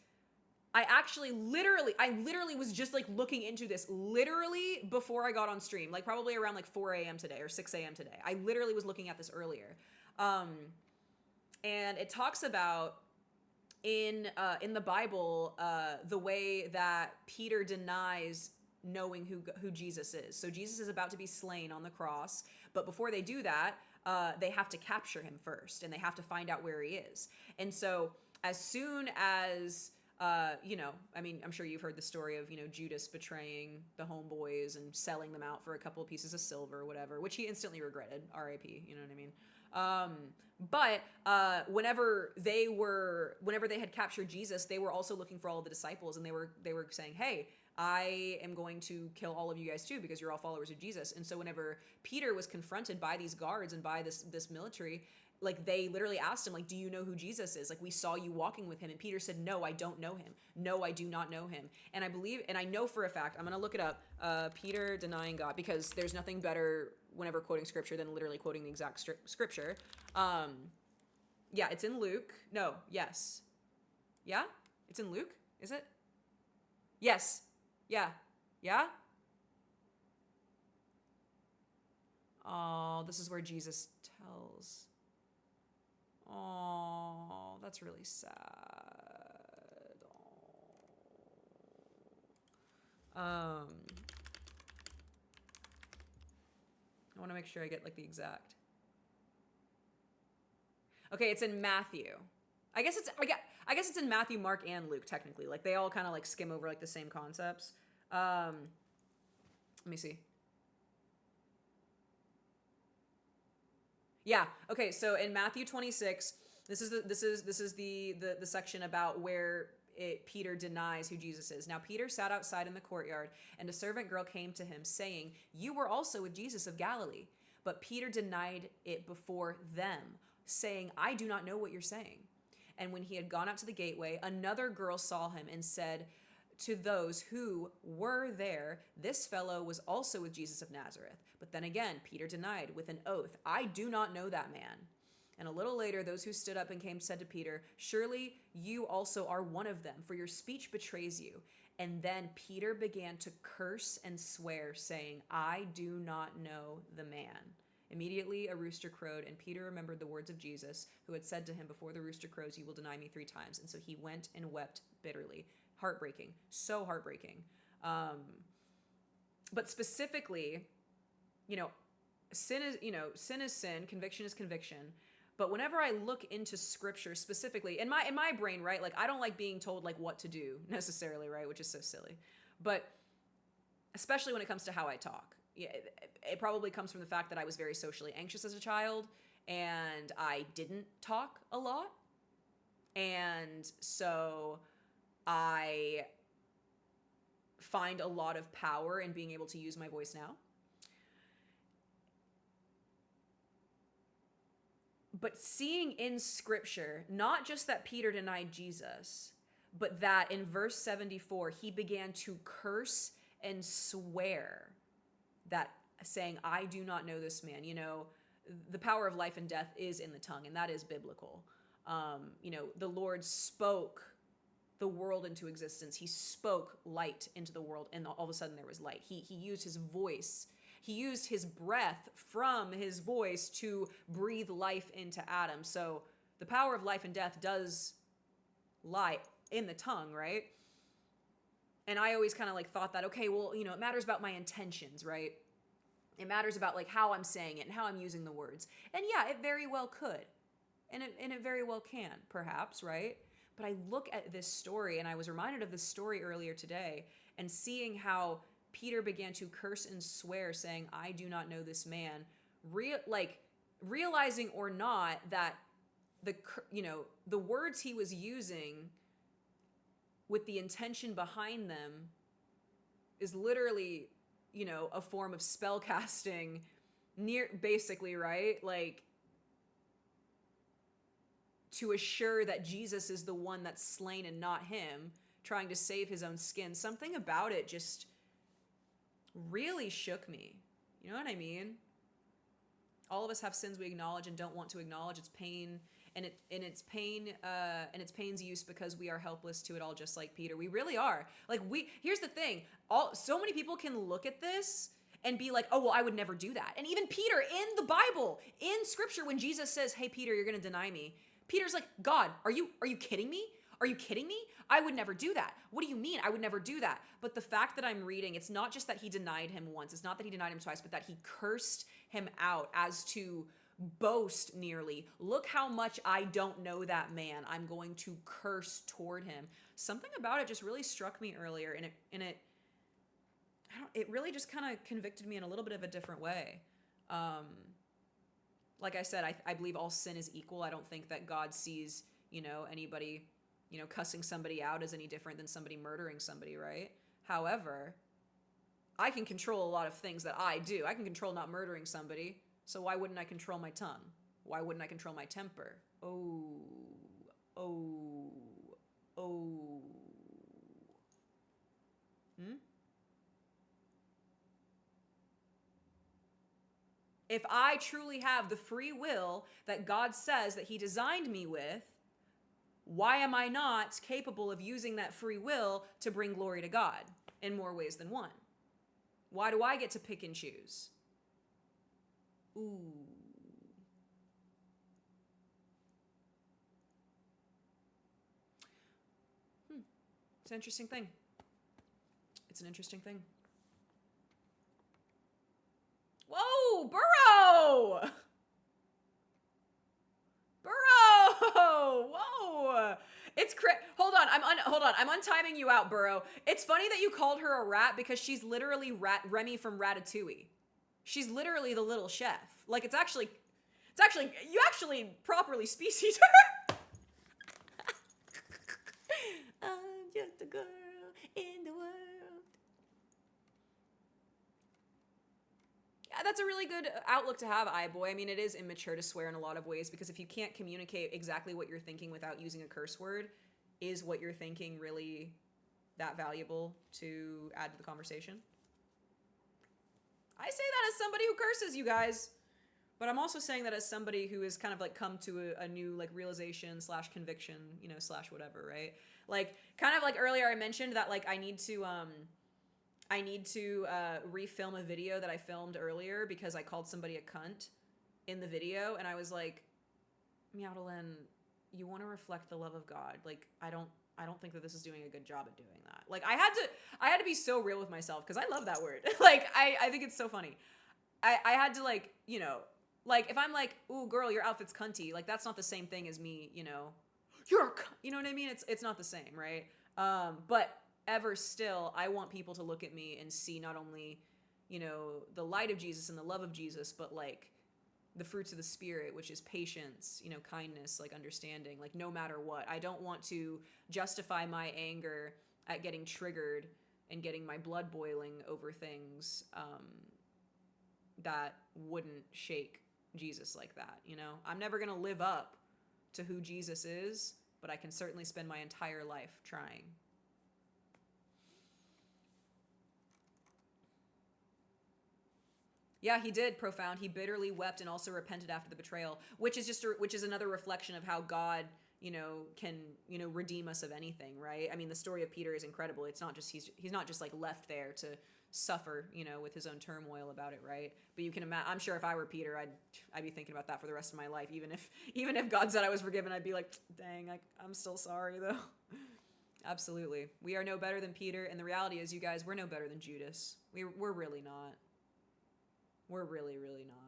I literally was just like looking into this literally before I got on stream, like probably around like 4 a.m. today or 6 a.m. today. I literally was looking at this earlier. And it talks about in the Bible, the way that Peter denies knowing who Jesus is. So Jesus is about to be slain on the cross, but before they do that, they have to capture him first, and they have to find out where he is. And so as soon as I mean, I'm sure you've heard the story of, Judas betraying the homeboys and selling them out for a couple of pieces of silver or whatever, which he instantly regretted, R.I.P., you know what I mean? But whenever they had captured Jesus, they were also looking for all of the disciples, and they were saying, hey, I am going to kill all of you guys too, because you're all followers of Jesus. And so whenever Peter was confronted by these guards and by this military, like they literally asked him, like, do you know who Jesus is? Like, we saw you walking with him. And Peter said, no, I don't know him. No, I do not know him. And I know for a fact, I'm going to look it up, Peter denying God, because there's nothing better whenever quoting scripture than literally quoting the exact scripture. Yeah, it's in Luke. No, yes. Yeah? It's in Luke? Is it? Yes. Yeah. Yeah? Oh, this is where Jesus tells. Oh, that's really sad. I want to make sure I get like the exact. Okay, it's in Matthew. I guess it's in Matthew, Mark, and Luke technically. Like they all kind of like skim over like the same concepts. Let me see. Yeah. Okay. So in Matthew 26, this is the section about where Peter denies who Jesus is. Now Peter sat outside in the courtyard, and a servant girl came to him, saying, "You were also with Jesus of Galilee." But Peter denied it before them, saying, "I do not know what you're saying." And when he had gone out to the gateway, another girl saw him and said to those who were there, "This fellow was also with Jesus of Nazareth." But then again, Peter denied with an oath, "I do not know that man." And a little later, those who stood up and came said to Peter, "Surely you also are one of them, for your speech betrays you." And then Peter began to curse and swear, saying, "I do not know the man." Immediately a rooster crowed, and Peter remembered the words of Jesus, who had said to him, "Before the rooster crows, you will deny me 3 times." And so he went and wept bitterly. heartbreaking, so heartbreaking. But specifically, you know, sin is sin, conviction is conviction. But whenever I look into scripture specifically, in my brain, right, like I don't like being told like what to do necessarily, right, which is so silly. But especially when it comes to how I talk. Yeah, it probably comes from the fact that I was very socially anxious as a child and I didn't talk a lot. And so I find a lot of power in being able to use my voice now. But seeing in scripture, not just that Peter denied Jesus, but that in verse 74, he began to curse and swear, that saying, I do not know this man. You know, the power of life and death is in the tongue, and that is biblical. You know, the Lord spoke the world into existence. He spoke light into the world, and all of a sudden there was light. He used his voice. He used his breath from his voice to breathe life into Adam. So the power of life and death does lie in the tongue, right? And I always kind of like thought that, okay, well, you know, it matters about my intentions, right? It matters about like how I'm saying it and how I'm using the words. And yeah, it very well could. And it very well can, perhaps, right? But I look at this story, and I was reminded of this story earlier today, and seeing how Peter began to curse and swear, saying, I do not know this man, realizing or not that the words he was using with the intention behind them is literally, you know, a form of spell casting, basically, right? Like, to assure that Jesus is the one that's slain and not him, trying to save his own skin. Something about it just really shook me. You know what I mean? All of us have sins we acknowledge and don't want to acknowledge. It's pain, and it's pain's use because we are helpless to it all, just like Peter. We really are. Like, here's the thing. So many people can look at this and be like, oh, well, I would never do that. And even Peter in the Bible, in scripture, when Jesus says, hey, Peter, you're going to deny me, Peter's like, God, are you kidding me? Are you kidding me? I would never do that. What do you mean? I would never do that. But the fact that I'm reading, it's not just that he denied him once. It's not that he denied him twice, but that he cursed him out as to boast nearly. Look how much I don't know that man. I'm going to curse toward him. Something about it just really struck me earlier, and it really just kind of convicted me in a little bit of a different way. Like I said, I believe all sin is equal. I don't think that God sees, you know, anybody, you know, cussing somebody out as any different than somebody murdering somebody, right? However, I can control a lot of things that I do. I can control not murdering somebody. So why wouldn't I control my tongue? Why wouldn't I control my temper? Oh. If I truly have the free will that God says that he designed me with, why am I not capable of using that free will to bring glory to God in more ways than one? Why do I get to pick and choose? Ooh. It's an interesting thing. It's an interesting thing. Whoa, Burrow! Burrow! Whoa! Hold on, I'm untiming you out, Burrow. It's funny that you called her a rat because she's literally Remy from Ratatouille. She's literally the little chef. Like, you actually properly speciesed her. I'm just a girl in the world. Yeah, that's a really good outlook to have, iBoy. I mean, it is immature to swear in a lot of ways, because if you can't communicate exactly what you're thinking without using a curse word, is what you're thinking really that valuable to add to the conversation? I say that as somebody who curses, you guys. But I'm also saying that as somebody who has kind of like come to a new like realization / conviction, you know, / whatever, right? Like, kind of like earlier I mentioned that like I need to refilm a video that I filmed earlier because I called somebody a cunt in the video, and I was like, MEOWDALYN, you want to reflect the love of God. Like, I don't I don't think that this is doing a good job at doing that. Like, I had to be so real with myself because I love that word. Like, I think it's so funny. I had to, like, you know, like, if I'm like, ooh, girl, your outfit's cunty, like, that's not the same thing as me, you know, you know what I mean? It's not the same, right? But ever still, I want people to look at me and see not only, you know, the light of Jesus and the love of Jesus, but, like, the fruits of the Spirit, which is patience, you know, kindness, like, understanding, like, no matter what. I don't want to justify my anger at getting triggered and getting my blood boiling over things that wouldn't shake Jesus like that, you know? I'm never going to live up to who Jesus is, but I can certainly spend my entire life trying. Yeah, he did, profound. He bitterly wept and also repented after the betrayal, which is another reflection of how God, you know, can, you know, redeem us of anything, right? I mean, the story of Peter is incredible. It's not just he's not just like left there to suffer, you know, with his own turmoil about it, right? But you can imagine. I'm sure if I were Peter, I'd be thinking about that for the rest of my life. Even if God said I was forgiven, I'd be like, dang, I'm still sorry though. Absolutely, we are no better than Peter, and the reality is, you guys, we're no better than Judas. We're really not. We're really, really not.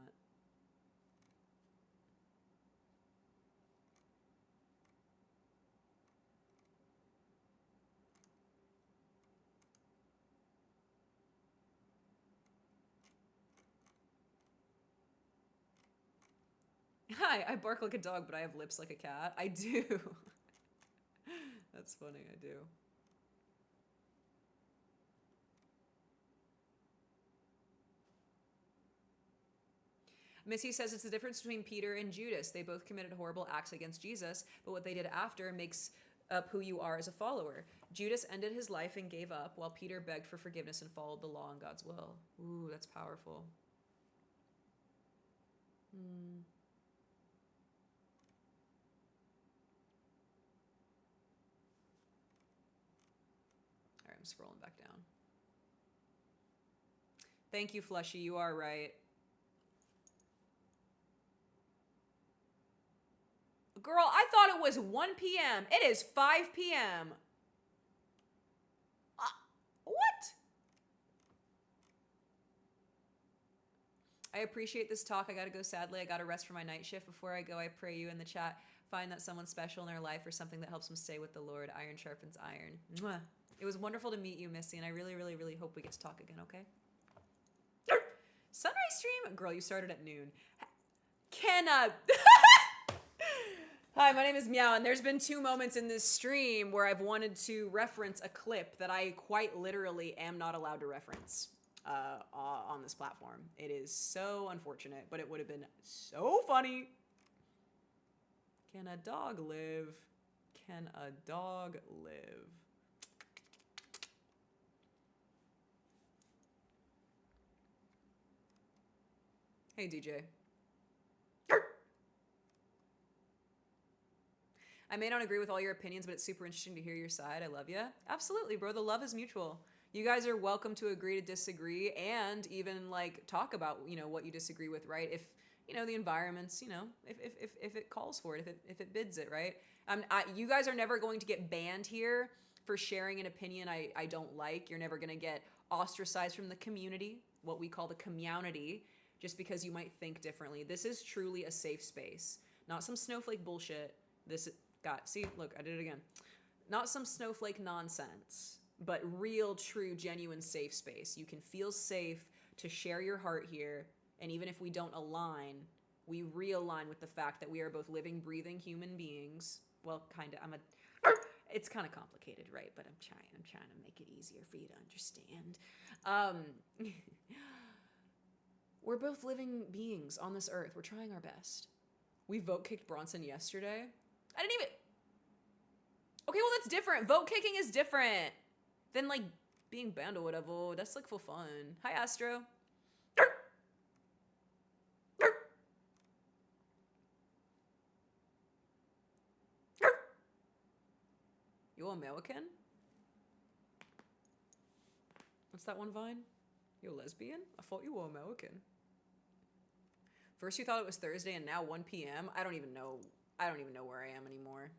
Hi, I bark like a dog, but I have lips like a cat. I do. That's funny, I do. Missy says it's the difference between Peter and Judas. They both committed horrible acts against Jesus, but what they did after makes up who you are as a follower. Judas ended his life and gave up, while Peter begged for forgiveness and followed the law and God's will. Ooh, that's powerful. All right, I'm scrolling back down. Thank you, Fleshy. You are right. Girl, I thought it was 1 p.m. It is 5 p.m. What? I appreciate this talk. I gotta go, sadly. I gotta rest for my night shift. Before I go, I pray you in the chat find that someone special in their life or something that helps them stay with the Lord. Iron sharpens iron. Mwah. It was wonderful to meet you, Missy, and I really, really, really hope we get to talk again, okay? Sunrise stream? Girl, you started at noon. Hi, my name is Meow, and there's been 2 moments in this stream where I've wanted to reference a clip that I quite literally am not allowed to reference on this platform. It is so unfortunate, but it would have been so funny. Can a dog live? Can a dog live? Hey, DJ. I may not agree with all your opinions, but it's super interesting to hear your side. I love you. Absolutely, bro. The love is mutual. You guys are welcome to agree to disagree and even, like, talk about, you know, what you disagree with, right? If, you know, the environment's, you know, if it calls for it, if it bids it, right? You guys are never going to get banned here for sharing an opinion I don't like. You're never going to get ostracized from the community, what we call the community, just because you might think differently. This is truly a safe space, not some snowflake bullshit. See, look, I did it again. Not some snowflake nonsense, but real, true, genuine safe space. You can feel safe to share your heart here, and even if we don't align, we realign with the fact that we are both living, breathing human beings. Well, kind of. It's kind of complicated, right? But I'm trying to make it easier for you to understand. We're both living beings on this earth. We're trying our best. We vote kicked Bronson yesterday. I didn't even... Okay, well, that's different. Vote kicking is different than, like, being banned or whatever. That's, like, for fun. Hi, Astro. You American? What's that one vine? You're lesbian? I thought you were American. First you thought it was Thursday and now 1 p.m. I don't even know where I am anymore.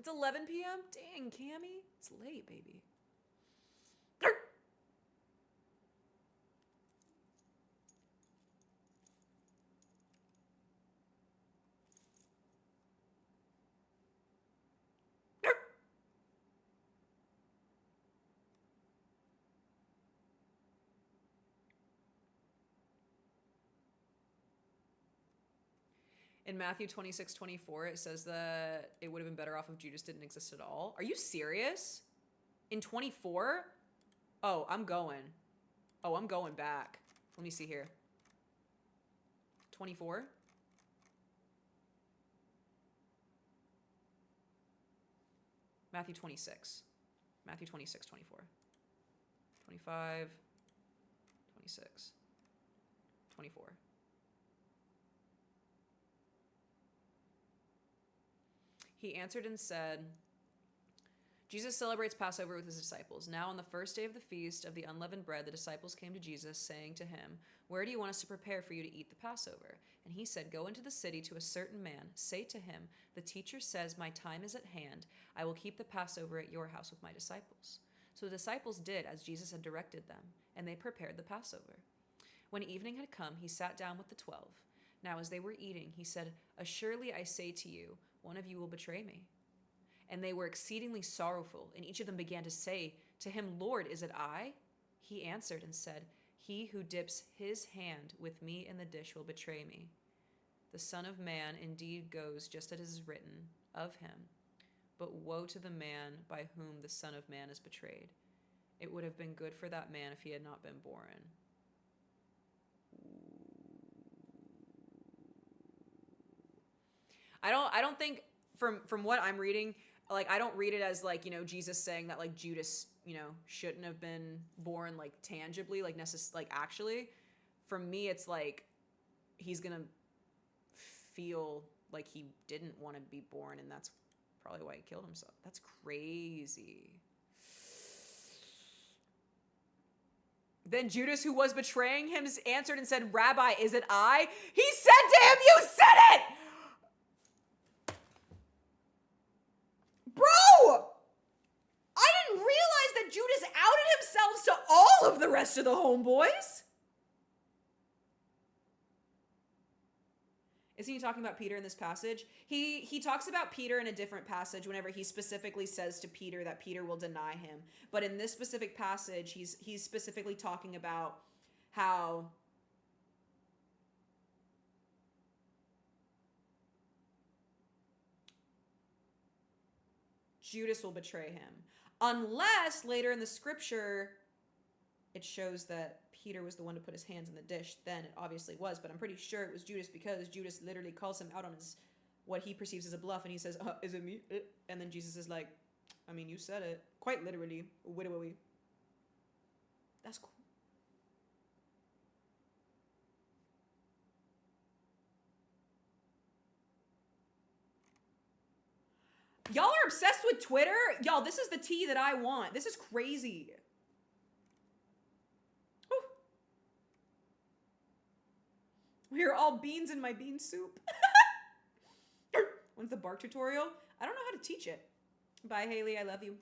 It's 11 p.m.? Dang, Cammy. It's late, baby. In Matthew 26:24, it says that it would have been better off if Judas didn't exist at all. Are you serious? In 24? Oh, I'm going. Oh, I'm going back. Let me see here. 24? Matthew 26. Matthew 26:24. 25, 26, 24. He answered and said, Jesus celebrates Passover with his disciples. Now on the first day of the feast of the unleavened bread, the disciples came to Jesus, saying to him, "Where do you want us to prepare for you to eat the Passover?" And he said, "Go into the city to a certain man. Say to him, 'The teacher says, my time is at hand. I will keep the Passover at your house with my disciples.'" So the disciples did as Jesus had directed them, and they prepared the Passover. When evening had come, he sat down with the 12. Now as they were eating, he said, "Assuredly I say to you, one of you will betray me." And they were exceedingly sorrowful, and each of them began to say to him, "Lord, is it I?" He answered and said, "He who dips his hand with me in the dish will betray me. The Son of Man indeed goes just as it is written of him. But woe to the man by whom the Son of Man is betrayed. It would have been good for that man if he had not been born." I don't think from what I'm reading, like I don't read it as like, you know, Jesus saying that like Judas, you know, shouldn't have been born like tangibly, like like actually. For me, it's like he's gonna feel like he didn't want to be born, and that's probably why he killed himself. That's crazy. Then Judas, who was betraying him, answered and said, "Rabbi, is it I?" He said to him, "You said it!" Bro! I didn't realize that Judas outed himself to all of the rest of the homeboys. Isn't he talking about Peter in this passage? He talks about Peter in a different passage whenever he specifically says to Peter that Peter will deny him. But in this specific passage, he's specifically talking about how Judas will betray him. Unless later in the scripture, it shows that Peter was the one to put his hands in the dish. Then it obviously was, but I'm pretty sure it was Judas because Judas literally calls him out on his what he perceives as a bluff, and he says, "Is it me?" And then Jesus is like, "I mean, you said it." Quite literally. Widowy. That's cool. Y'all are obsessed with Twitter? Y'all, this is the tea that I want. This is crazy. Whew. We're all beans in my bean soup. When's the bark tutorial? I don't know how to teach it. Bye, Haley. I love you.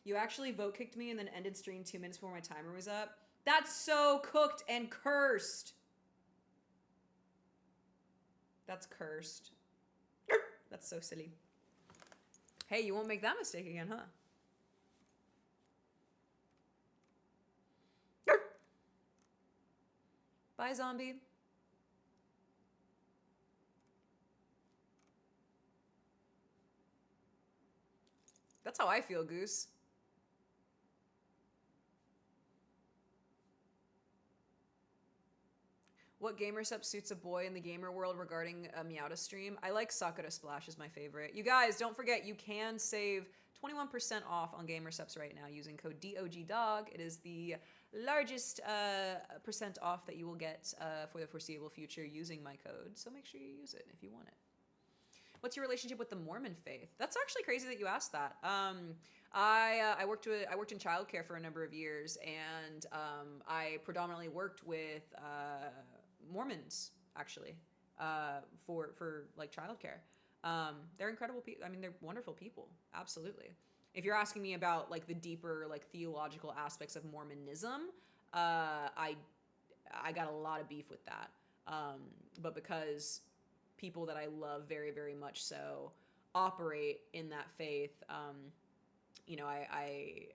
You actually vote kicked me and then ended stream 2 minutes before my timer was up. That's so cooked and cursed. That's cursed. That's so silly. Hey, you won't make that mistake again, huh? Bye, zombie. That's how I feel, Goose. What gamer sub suits a boy in the gamer world regarding a Meowda stream? I like Sakura Splash is my favorite. You guys, don't forget, you can save 21% off on gamer subs right now using code DOGDOG. It is the largest percent off that you will get for the foreseeable future using my code. So make sure you use it if you want it. What's your relationship with the Mormon faith? That's actually crazy that you asked that. I worked in childcare for a number of years, and I predominantly worked with Mormons actually for like childcare. They're incredible people. I mean, they're wonderful people. Absolutely. If you're asking me about like the deeper like theological aspects of Mormonism, I got a lot of beef with that. But because people that I love very, very much so operate in that faith, you know, I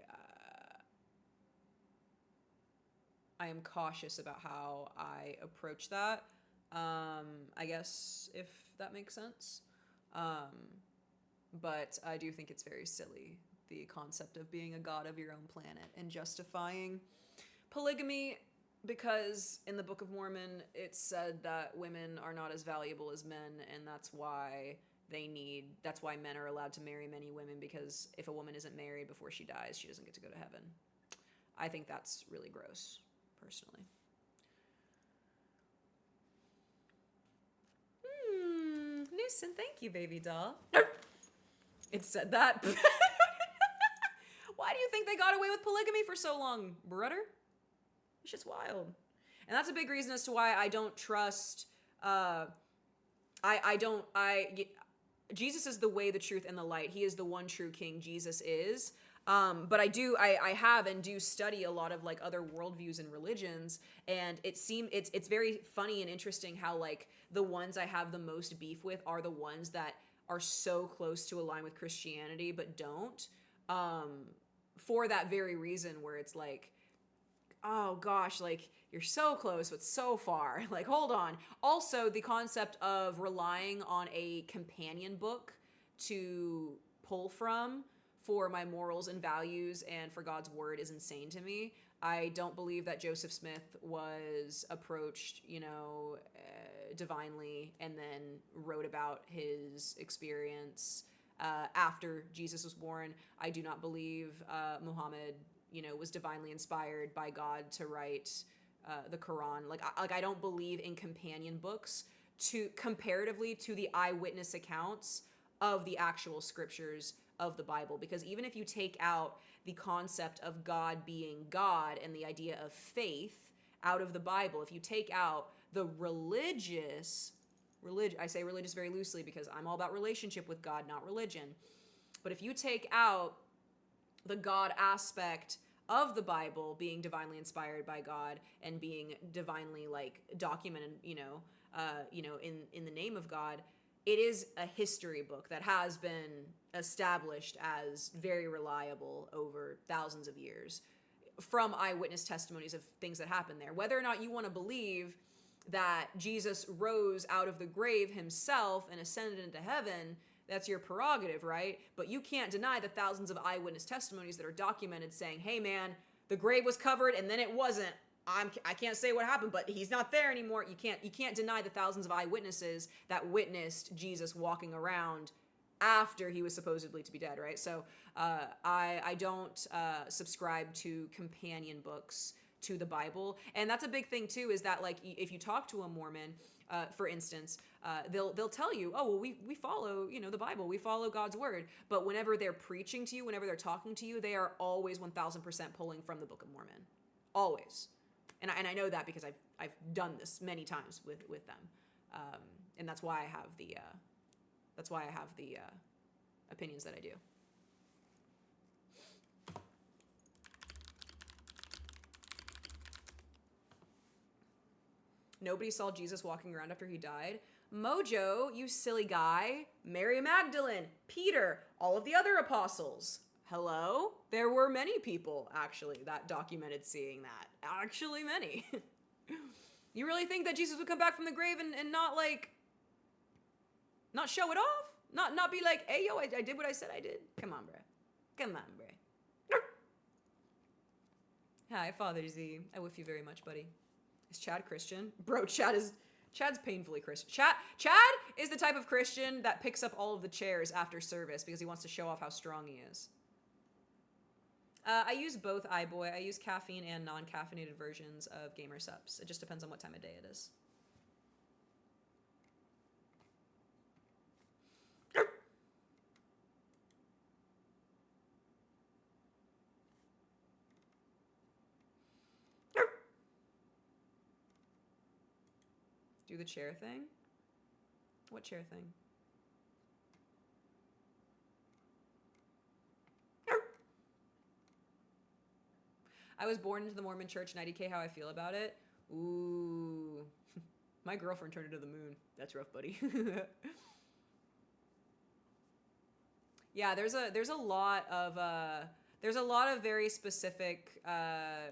am cautious about how I approach that. I guess if that makes sense. But I do think it's very silly, the concept of being a god of your own planet and justifying polygamy, because in the Book of Mormon it said that women are not as valuable as men, and that's why men are allowed to marry many women, because if a woman isn't married before she dies, she doesn't get to go to heaven. I think that's really gross, personally. Newson, thank you, baby doll. It said that. Why do you think they got away with polygamy for so long, brother? It's just wild. And that's a big reason as to why I don't trust, Jesus is the way, the truth, and the light. He is the one true king. Jesus is. But I have and do study a lot of like other worldviews and religions, and it's very funny and interesting how like the ones I have the most beef with are the ones that are so close to align with Christianity but don't, for that very reason, where it's like, oh gosh, like you're so close but so far. Like, hold on. Also, the concept of relying on a companion book to pull from for my morals and values and for God's word is insane to me. I don't believe that Joseph Smith was approached, divinely and then wrote about his experience after Jesus was born. I do not believe Muhammad, was divinely inspired by God to write the Quran. I don't believe in companion books comparatively to the eyewitness accounts of the actual scriptures of the Bible. Because even if you take out the concept of God being God and the idea of faith out of the Bible, if you take out the religious, I say religious very loosely because I'm all about relationship with God, not religion. But if you take out the God aspect of the Bible being divinely inspired by God and being divinely documented, in the name of God, it is a history book that has been established as very reliable over thousands of years from eyewitness testimonies of things that happened there. Whether or not you want to believe that Jesus rose out of the grave himself and ascended into heaven, that's your prerogative, right? But you can't deny the thousands of eyewitness testimonies that are documented saying, hey man, the grave was covered and then it wasn't. I can't say what happened, but he's not there anymore. You can't deny the thousands of eyewitnesses that witnessed Jesus walking around after he was supposedly to be dead, right? So I don't subscribe to companion books to the Bible. And that's a big thing too, is that if you talk to a Mormon, for instance, they'll tell you, oh, well, we follow, the Bible, we follow God's word. But whenever they're preaching to you, whenever they're talking to you, they are always 1000% pulling from the Book of Mormon. Always. And I know that because I've done this many times with them. And that's why I have the opinions that I do. Nobody saw Jesus walking around after he died. Mojo, you silly guy. Mary Magdalene, Peter, all of the other apostles. Hello? There were many people, actually, that documented seeing that. Actually, many. You really think that Jesus would come back from the grave and not show it off? Not be like, hey, yo, I did what I said I did? Come on, bruh. Come on, bruh. Hi, Father Z. I whiff you very much, buddy. Is Chad Christian? Bro, Chad's painfully Christian. Chad is the type of Christian that picks up all of the chairs after service because he wants to show off how strong he is. I use both iBoy. I use caffeine and non-caffeinated versions of Gamer Supps. It just depends on what time of day it is. Do the chair thing? What chair thing? I was born into the Mormon church and IDK how I feel about it. Ooh. My girlfriend turned into the moon. That's rough, buddy. Yeah, there's a lot of very specific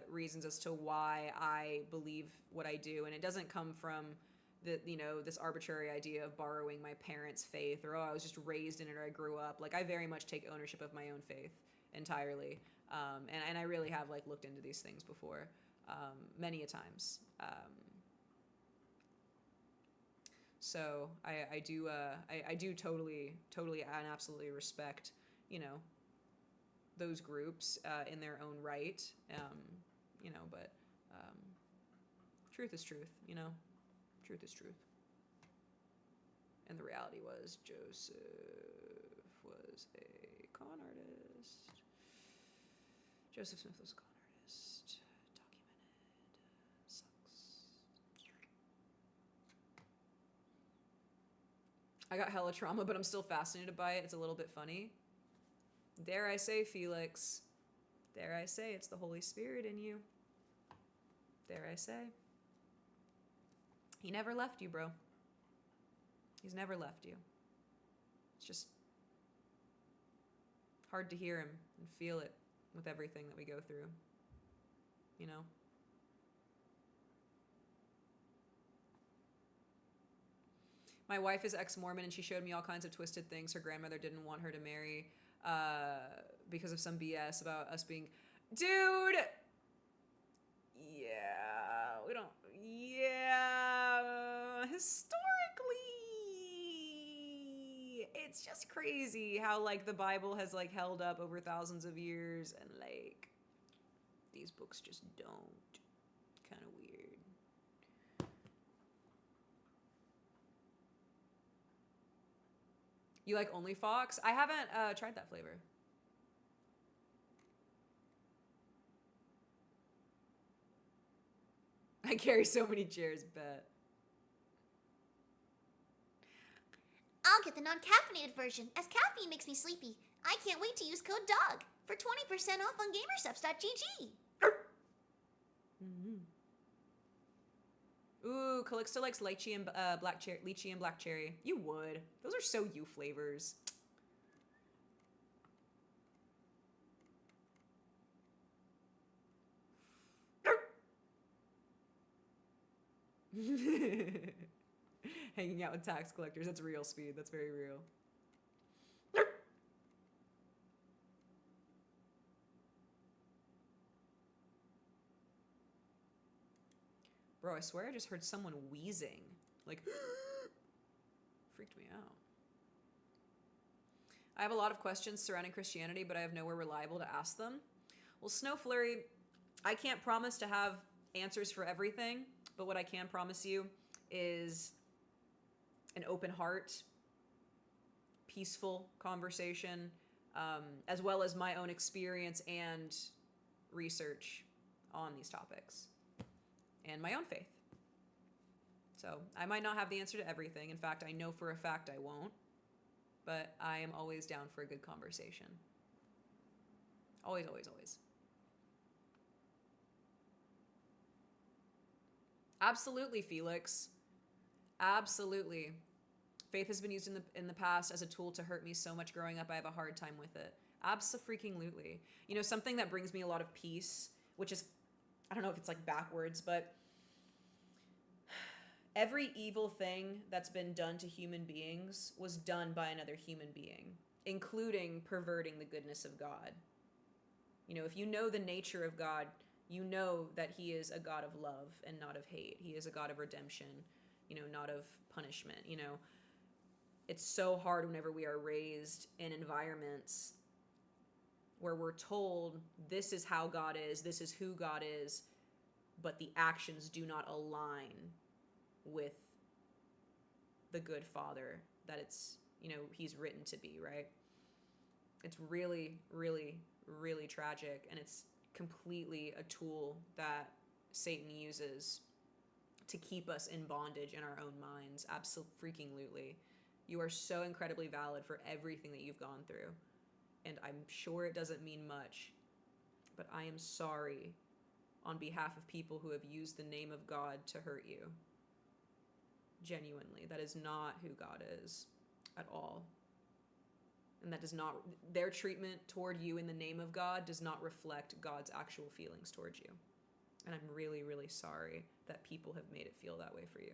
reasons as to why I believe what I do, and it doesn't come from this arbitrary idea of borrowing my parents' faith, or I was just raised in it, or I grew up. Like, I very much take ownership of my own faith entirely, and I really have like looked into these things before, many a times. So I do totally and absolutely respect, those groups in their own right, but truth is truth, truth is truth. And the reality was Joseph was a con artist. Joseph Smith was a con artist. Documented. Sucks. I got hella trauma, but I'm still fascinated by it. It's a little bit funny. Dare I say, Felix, dare I say it's the Holy Spirit in you. Dare I say. He never left you, bro. He's never left you. It's just hard to hear him and feel it with everything that we go through. My wife is ex-Mormon, and she showed me all kinds of twisted things her grandmother didn't want her to marry because of some BS about us being... Dude! Yeah, we don't... Yeah, historically, it's just crazy how, like, the Bible has, like, held up over thousands of years, and, like, these books just don't. Kind of weird. You like Only Fox? I haven't tried that flavor. I carry so many chairs, bet. I'll get the non-caffeinated version, as caffeine makes me sleepy. I can't wait to use code DOG for 20% off on gamersubs.gg. Mm-hmm. Ooh, Calixto likes lychee and black cherry. You would. Those are so you flavors. Hanging out with tax collectors. That's real speed. That's very real. Bro, I swear I just heard someone wheezing. Like, freaked me out. I have a lot of questions surrounding Christianity, but I have nowhere reliable to ask them. Well, Snow Flurry, I can't promise to have answers for everything, but what I can promise you is an open heart, peaceful conversation, as well as my own experience and research on these topics. And my own faith. So I might not have the answer to everything. In fact, I know for a fact I won't. But I am always down for a good conversation. Always, always, always. Absolutely, Felix. Absolutely. Faith has been used in the past as a tool to hurt me so much growing up. I have a hard time with it. Abso-freaking-lutely. Something that brings me a lot of peace, which is, I don't know if it's like backwards, but every evil thing that's been done to human beings was done by another human being, including perverting the goodness of God. If you know the nature of God, you know that he is a God of love and not of hate. He is a God of redemption, not of punishment. It's so hard whenever we are raised in environments where we're told this is how God is, this is who God is, but the actions do not align with the good Father that it's, he's written to be, right? It's really, really, really tragic, and it's completely a tool that Satan uses to keep us in bondage in our own minds. Absolutely. You are so incredibly valid for everything that you've gone through. And I'm sure it doesn't mean much, but I am sorry on behalf of people who have used the name of God to hurt you. Genuinely, that is not who God is at all. And that does not, their treatment toward you in the name of God does not reflect God's actual feelings towards you. And I'm really, really sorry that people have made it feel that way for you.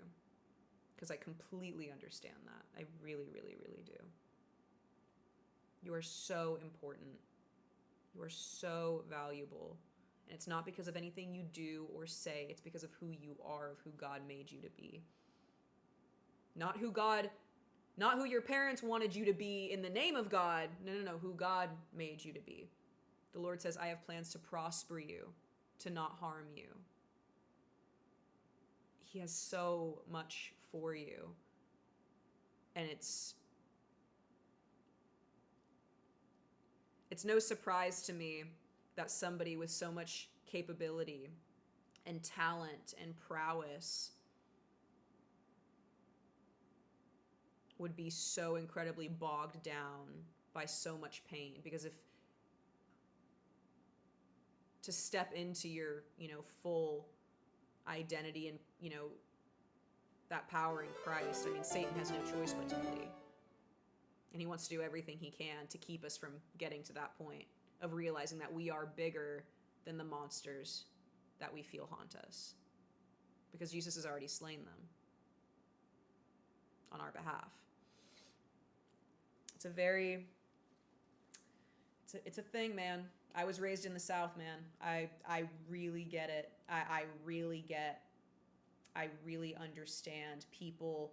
Because I completely understand that. I really, really, really do. You are so important. You are so valuable. And it's not because of anything you do or say. It's because of who you are, of who God made you to be. Not who your parents wanted you to be in the name of God. No, who God made you to be. The Lord says, I have plans to prosper you, to not harm you. He has so much for you. And it's no surprise to me that somebody with so much capability and talent and prowess would be so incredibly bogged down by so much pain. Because if to step into your, full identity and, that power in Christ, I mean, Satan has no choice but to flee. And he wants to do everything he can to keep us from getting to that point of realizing that we are bigger than the monsters that we feel haunt us. Because Jesus has already slain them on our behalf. It's a thing, man. I was raised in the South, man. I really get it. I really understand people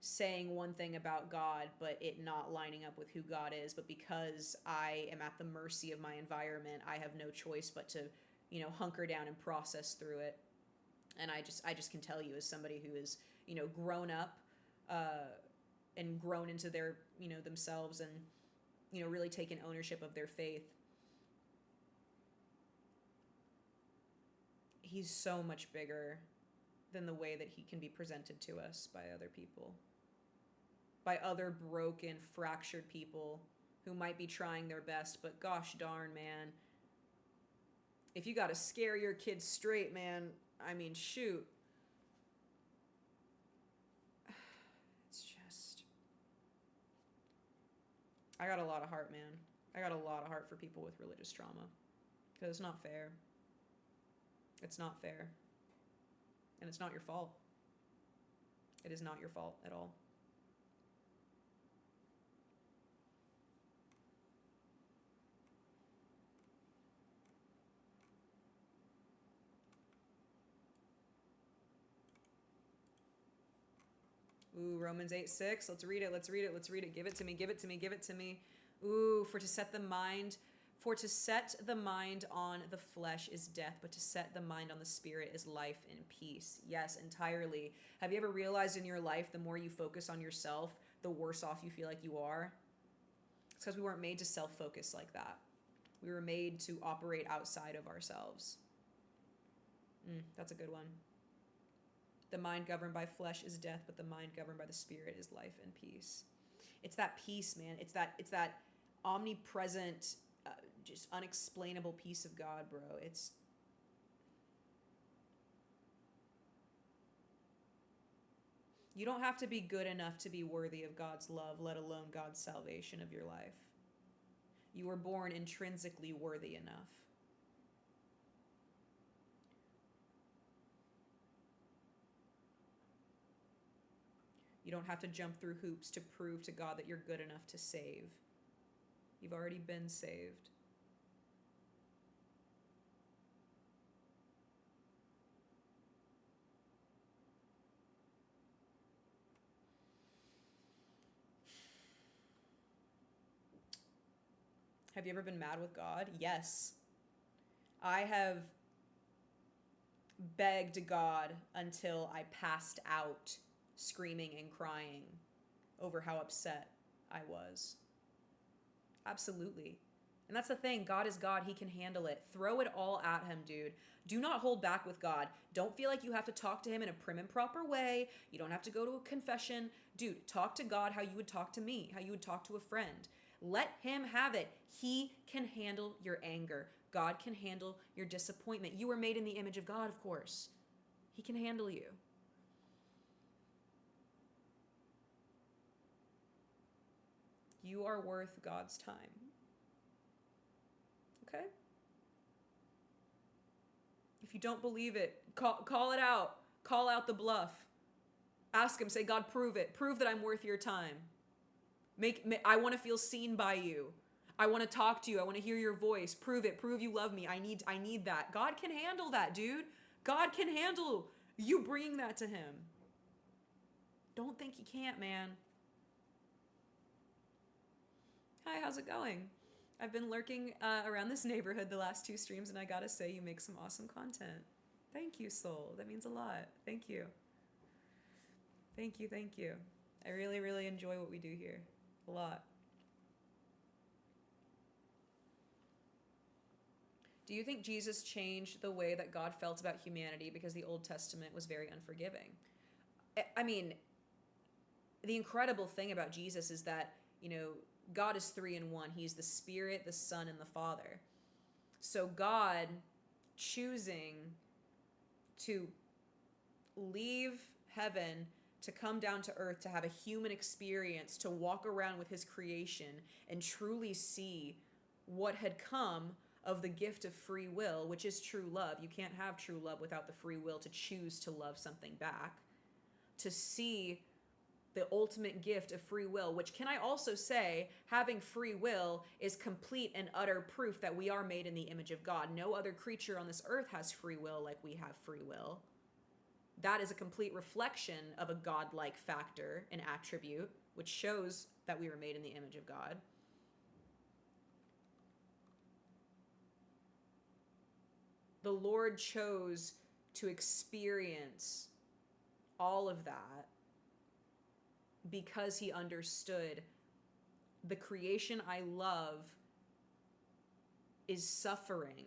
saying one thing about God, but it not lining up with who God is. But because I am at the mercy of my environment, I have no choice but to, hunker down and process through it. And I just can tell you, as somebody who is, grown up, and grown into their, themselves and, really taken ownership of their faith. He's so much bigger than the way that he can be presented to us by other people. By other broken, fractured people who might be trying their best, but gosh darn, man. If you gotta scare your kids straight, man, I mean, shoot. I got a lot of heart, man. I got a lot of heart for people with religious trauma. Because it's not fair. It's not fair. And it's not your fault. It is not your fault at all. Ooh, Romans 8:6. Let's read it. Give it to me. Ooh, for to set the mind on the flesh is death, but to set the mind on the spirit is life and peace. Yes, entirely. Have you ever realized in your life, the more you focus on yourself, the worse off you feel like you are? It's because we weren't made to self-focus like that. We were made to operate outside of ourselves. That's a good one. The mind governed by flesh is death, but the mind governed by the spirit is life and peace. It's that peace, man. It's that omnipresent, just unexplainable peace of God, bro. You don't have to be good enough to be worthy of God's love, let alone God's salvation of your life. You were born intrinsically worthy enough. You don't have to jump through hoops to prove to God that you're good enough to save. You've already been saved. Have you ever been mad with God? Yes. I have begged God until I passed out, screaming and crying over how upset I was. Absolutely. And that's the thing. God is God. He can handle it. Throw it all at him, dude. Do not hold back with God. Don't feel like you have to talk to him in a prim and proper way. You don't have to go to a confession. Dude, talk to God how you would talk to me, how you would talk to a friend. Let him have it. He can handle your anger. God can handle your disappointment. You were made in the image of God, of course. He can handle you. You are worth God's time. Okay? If you don't believe it, call it out. Call out the bluff. Ask him, say, God, prove it. Prove that I'm worth your time. I want to feel seen by you. I want to talk to you. I want to hear your voice. Prove it. Prove you love me. I need that. God can handle that, dude. God can handle you bringing that to him. Don't think he can't, man. Hi, how's it going? I've been lurking around this neighborhood the last 2 streams, and I gotta say, you make some awesome content. Thank you, Soul. That means a lot. Thank you. Thank you, thank you. I really, really enjoy what we do here. A lot. Do you think Jesus changed the way that God felt about humanity because the Old Testament was very unforgiving? I mean, the incredible thing about Jesus is that, God is 3 in 1. He's the Spirit, the Son, and the Father. So God choosing to leave heaven to come down to earth, to have a human experience, to walk around with his creation and truly see what had come of the gift of free will, which is true love. You can't have true love without the free will to choose to love something back. To see the ultimate gift of free will, which, can I also say, having free will is complete and utter proof that we are made in the image of God. No other creature on this earth has free will like we have free will. That is a complete reflection of a godlike factor, an attribute, which shows that we were made in the image of God. The Lord chose to experience all of that because he understood the creation I love is suffering,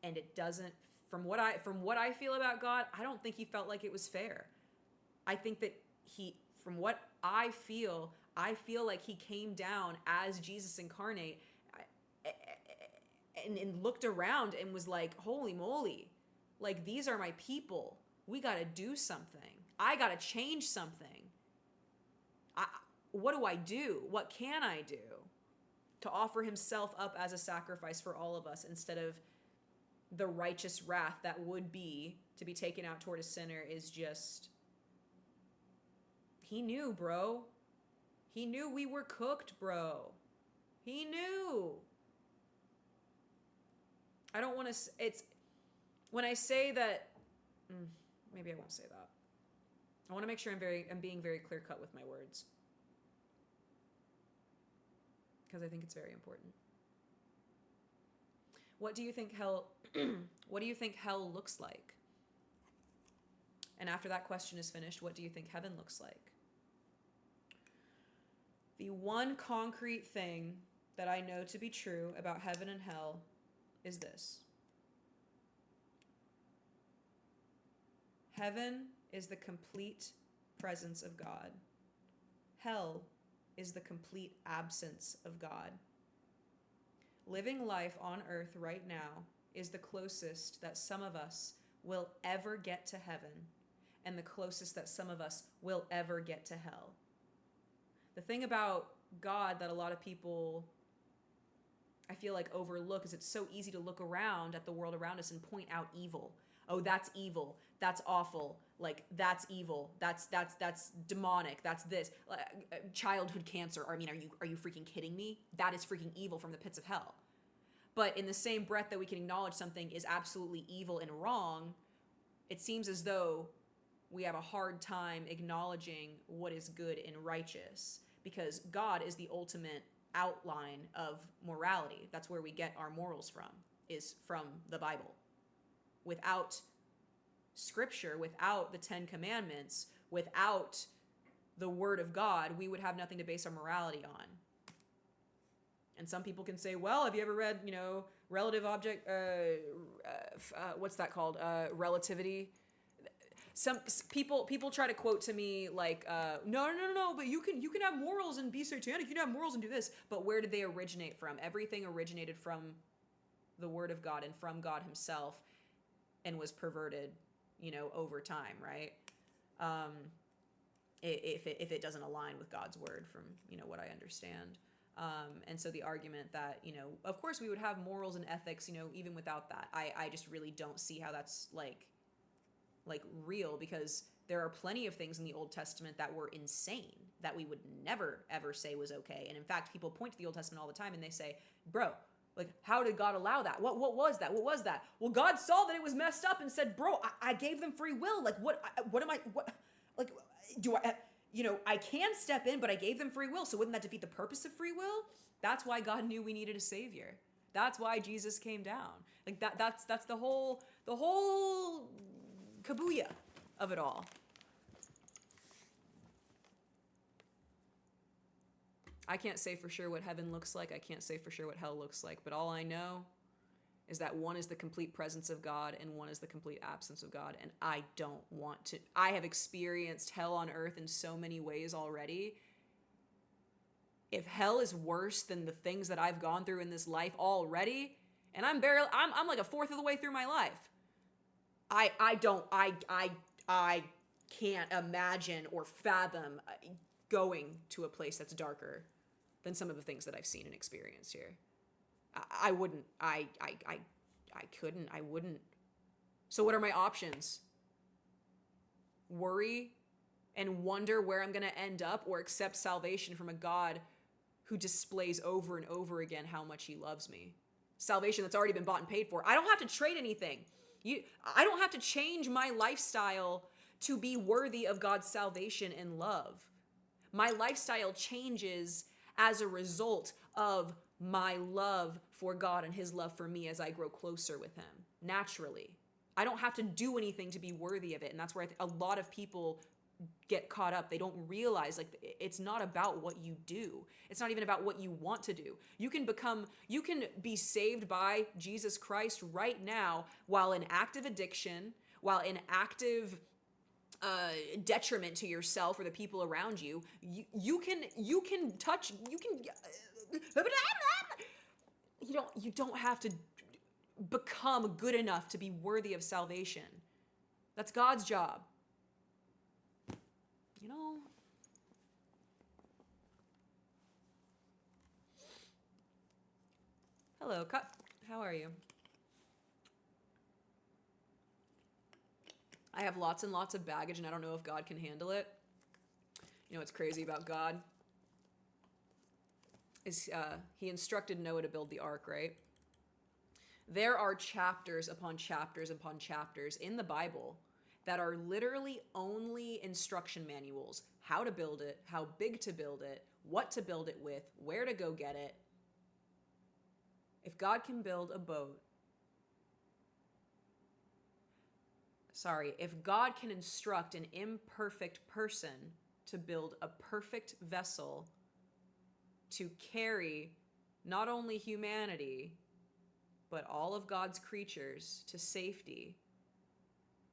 and it doesn't, from what I feel about God, I don't think he felt like it was fair. I think that from what I feel like he came down as Jesus incarnate and looked around and was like, holy moly, like, these are my people. We got to do something. I got to change something. What do I do? What can I do to offer himself up as a sacrifice for all of us instead of the righteous wrath that would be to be taken out toward a sinner? Is just, he knew, bro. He knew we were cooked, bro. He knew. I don't want to, it's, when I say that, maybe I won't say that. I want to make sure I'm being very clear cut with my words, because I think it's very important. What do you think hell looks like? And after that question is finished, what do you think heaven looks like? The one concrete thing that I know to be true about heaven and hell is this. Heaven is the complete presence of God. Hell is the complete absence of God. Living life on earth right now is the closest that some of us will ever get to heaven, and the closest that some of us will ever get to hell. The thing about God that a lot of people, I feel like, overlook is it's so easy to look around at the world around us and point out evil. Oh, that's evil. That's awful. Like, that's evil. That's demonic. That's this. Childhood cancer. I mean, are you freaking kidding me? That is freaking evil from the pits of hell. But in the same breath that we can acknowledge something is absolutely evil and wrong, it seems as though we have a hard time acknowledging what is good and righteous, because God is the ultimate outline of morality. That's where we get our morals from, is from the Bible. Without scripture, without the 10 commandments, without the word of God, we would have nothing to base our morality on. And some people can say, well, have you ever read, relative object, what's that called? Relativity. Some people try to quote to me like, no, but you can have morals and be satanic. You can have morals and do this. But where did they originate from? Everything originated from the Word of God and from God Himself, and was perverted, over time, right? If it doesn't align with God's Word, from what I understand. And so the argument that, of course we would have morals and ethics, even without that. I just really don't see how that's like real, because there are plenty of things in the Old Testament that were insane that we would never ever say was okay. And in fact, people point to the Old Testament all the time and they say, bro, like, how did God allow that? What was that? What was that? Well, God saw that it was messed up and said, bro, I gave them free will. Like, what am I, like, do I, I can step in, but I gave them free will. So wouldn't that defeat the purpose of free will? That's why God knew we needed a savior. That's why Jesus came down. Like that's the whole kabuya of it all. I can't say for sure what heaven looks like. I can't say for sure what hell looks like. But all I know is that one is the complete presence of God and one is the complete absence of God. And I don't want to. I have experienced hell on earth in so many ways already. If hell is worse than the things that I've gone through in this life already, and I'm like a fourth of the way through my life. I can't imagine or fathom going to a place that's darker than some of the things that I've seen and experienced here. I wouldn't. I couldn't. I wouldn't. So what are my options? Worry and wonder where I'm going to end up, or accept salvation from a God who displays over and over again how much He loves me. Salvation that's already been bought and paid for. I don't have to trade anything. I don't have to change my lifestyle to be worthy of God's salvation and love. My lifestyle changes as a result of my love for God and His love for me as I grow closer with Him, naturally. I don't have to do anything to be worthy of it. And that's where a lot of people get caught up. They don't realize, like, it's not about what you do. It's not even about what you want to do. You can be saved by Jesus Christ right now while in active addiction, while in active detriment to yourself or the people around you. You don't have to become good enough to be worthy of salvation. That's God's job. Hello, Cup. How are you? I have lots and lots of baggage, and I don't know if God can handle it. You know what's crazy about God? Is He instructed Noah to build the ark, right? There are chapters upon chapters upon chapters in the Bible that are literally only instruction manuals. How to build it, how big to build it, what to build it with, where to go get it. If God can build a boat, if God can instruct an imperfect person to build a perfect vessel to carry not only humanity, but all of God's creatures to safety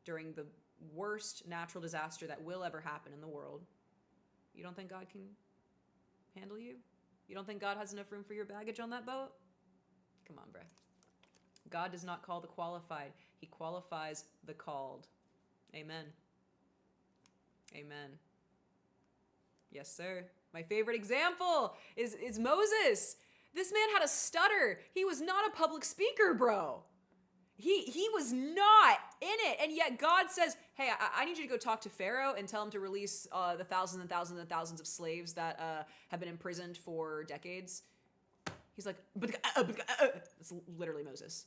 during the worst natural disaster that will ever happen in the world, you don't think God can handle you? You don't think God has enough room for your baggage on that boat? Come on, bruh. God does not call the qualified. He qualifies the called. Amen. Amen. Yes, sir. My favorite example is Moses. This man had a stutter. He was not a public speaker, bro. He was not in it. And yet God says, hey, I need you to go talk to Pharaoh and tell him to release the thousands and thousands and thousands of slaves that have been imprisoned for decades. He's like, it's literally Moses.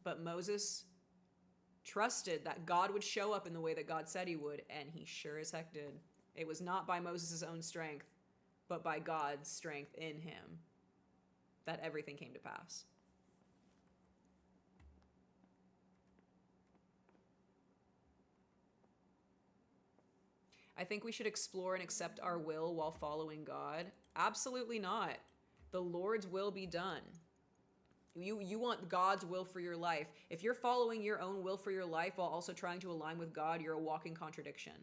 But Moses trusted that God would show up in the way that God said He would, and He sure as heck did. It was not by Moses' own strength, but by God's strength in him that everything came to pass. I think we should explore and accept our will while following God. Absolutely not. The Lord's will be done. You want God's will for your life. If you're following your own will for your life while also trying to align with God, you're a walking contradiction.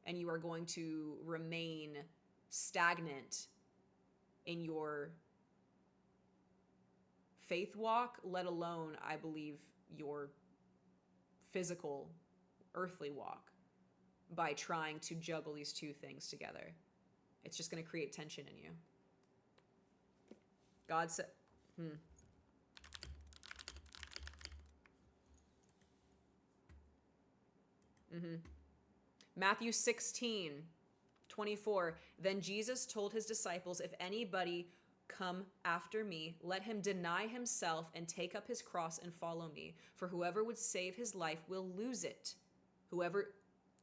And you are going to remain stagnant in your faith walk, let alone, I believe, your physical, earthly walk, by trying to juggle these two things together. It's just going to create tension in you. God said, Matthew 16:24. Then Jesus told his disciples, if anybody come after me, let him deny himself and take up his cross and follow me. For whoever would save his life will lose it. Whoever,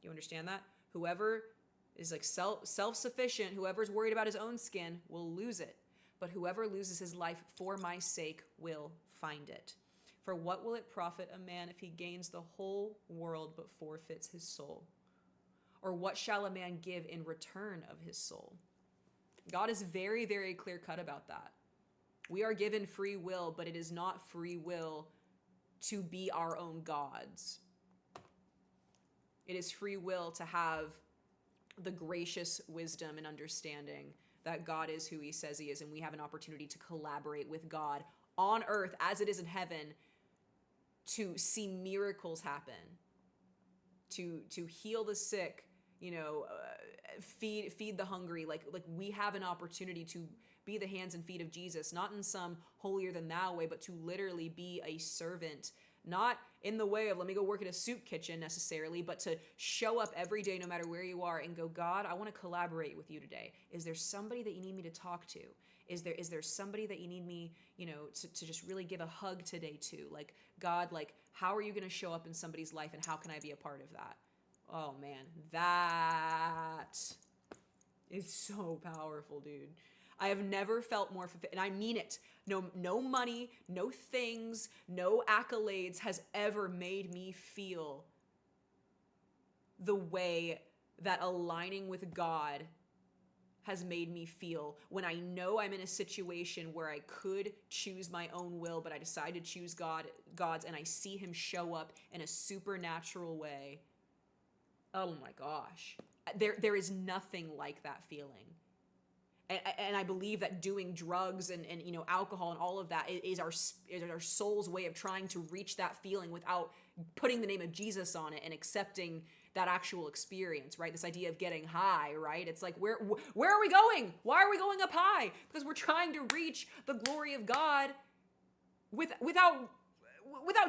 you understand that? Whoever is like self-sufficient, whoever's worried about his own skin will lose it. But whoever loses his life for my sake will find it. For what will it profit a man if he gains the whole world but forfeits his soul? Or what shall a man give in return of his soul? God is very, very clear-cut about that. We are given free will, but it is not free will to be our own gods. It is free will to have the gracious wisdom and understanding that God is who he says he is, and we have an opportunity to collaborate with God on earth as it is in heaven to see miracles happen, to heal the sick, feed the hungry. Like we have an opportunity to be the hands and feet of Jesus, not in some holier than thou way, but to literally be a servant, not in the way of let me go work in a soup kitchen necessarily, but to show up every day no matter where you are and go, God, I want to collaborate with you today. Is there somebody that you need me to talk to? Is there somebody that you need me, to just really give a hug today to? Like, God, like, how are you going to show up in somebody's life and how can I be a part of that? Oh man, that is so powerful, dude. I have never felt more fulfilled, and I mean it. No money, no things, no accolades has ever made me feel the way that aligning with God has made me feel when I know I'm in a situation where I could choose my own will, but I decide to choose God's, and I see him show up in a supernatural way. Oh my gosh. There is nothing like that feeling. And I believe that doing drugs and alcohol and all of that is our soul's way of trying to reach that feeling without putting the name of Jesus on it and accepting that actual experience, right? This idea of getting high, right? It's like, where are we going? Why are we going up high? Because we're trying to reach the glory of God without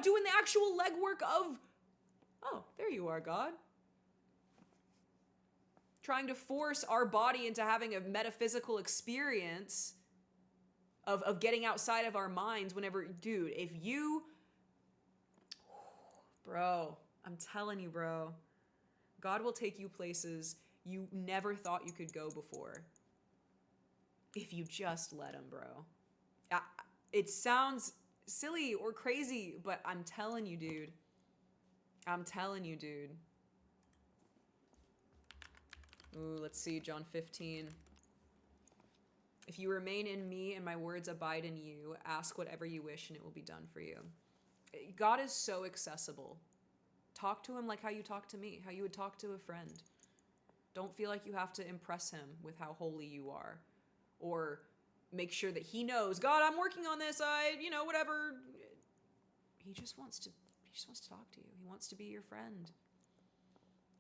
doing the actual legwork of, oh, there you are, God. Trying to force our body into having a metaphysical experience of getting outside of our minds whenever, dude, bro, I'm telling you, bro, God will take you places you never thought you could go before. If you just let him, bro. It sounds silly or crazy, but I'm telling you, dude. Ooh, let's see, John 15. If you remain in me and my words abide in you, ask whatever you wish and it will be done for you. God is so accessible. Talk to him like how you talk to me, how you would talk to a friend. Don't feel like you have to impress him with how holy you are, or make sure that he knows, God, I'm working on this, whatever. He just wants to talk to you. He wants to be your friend.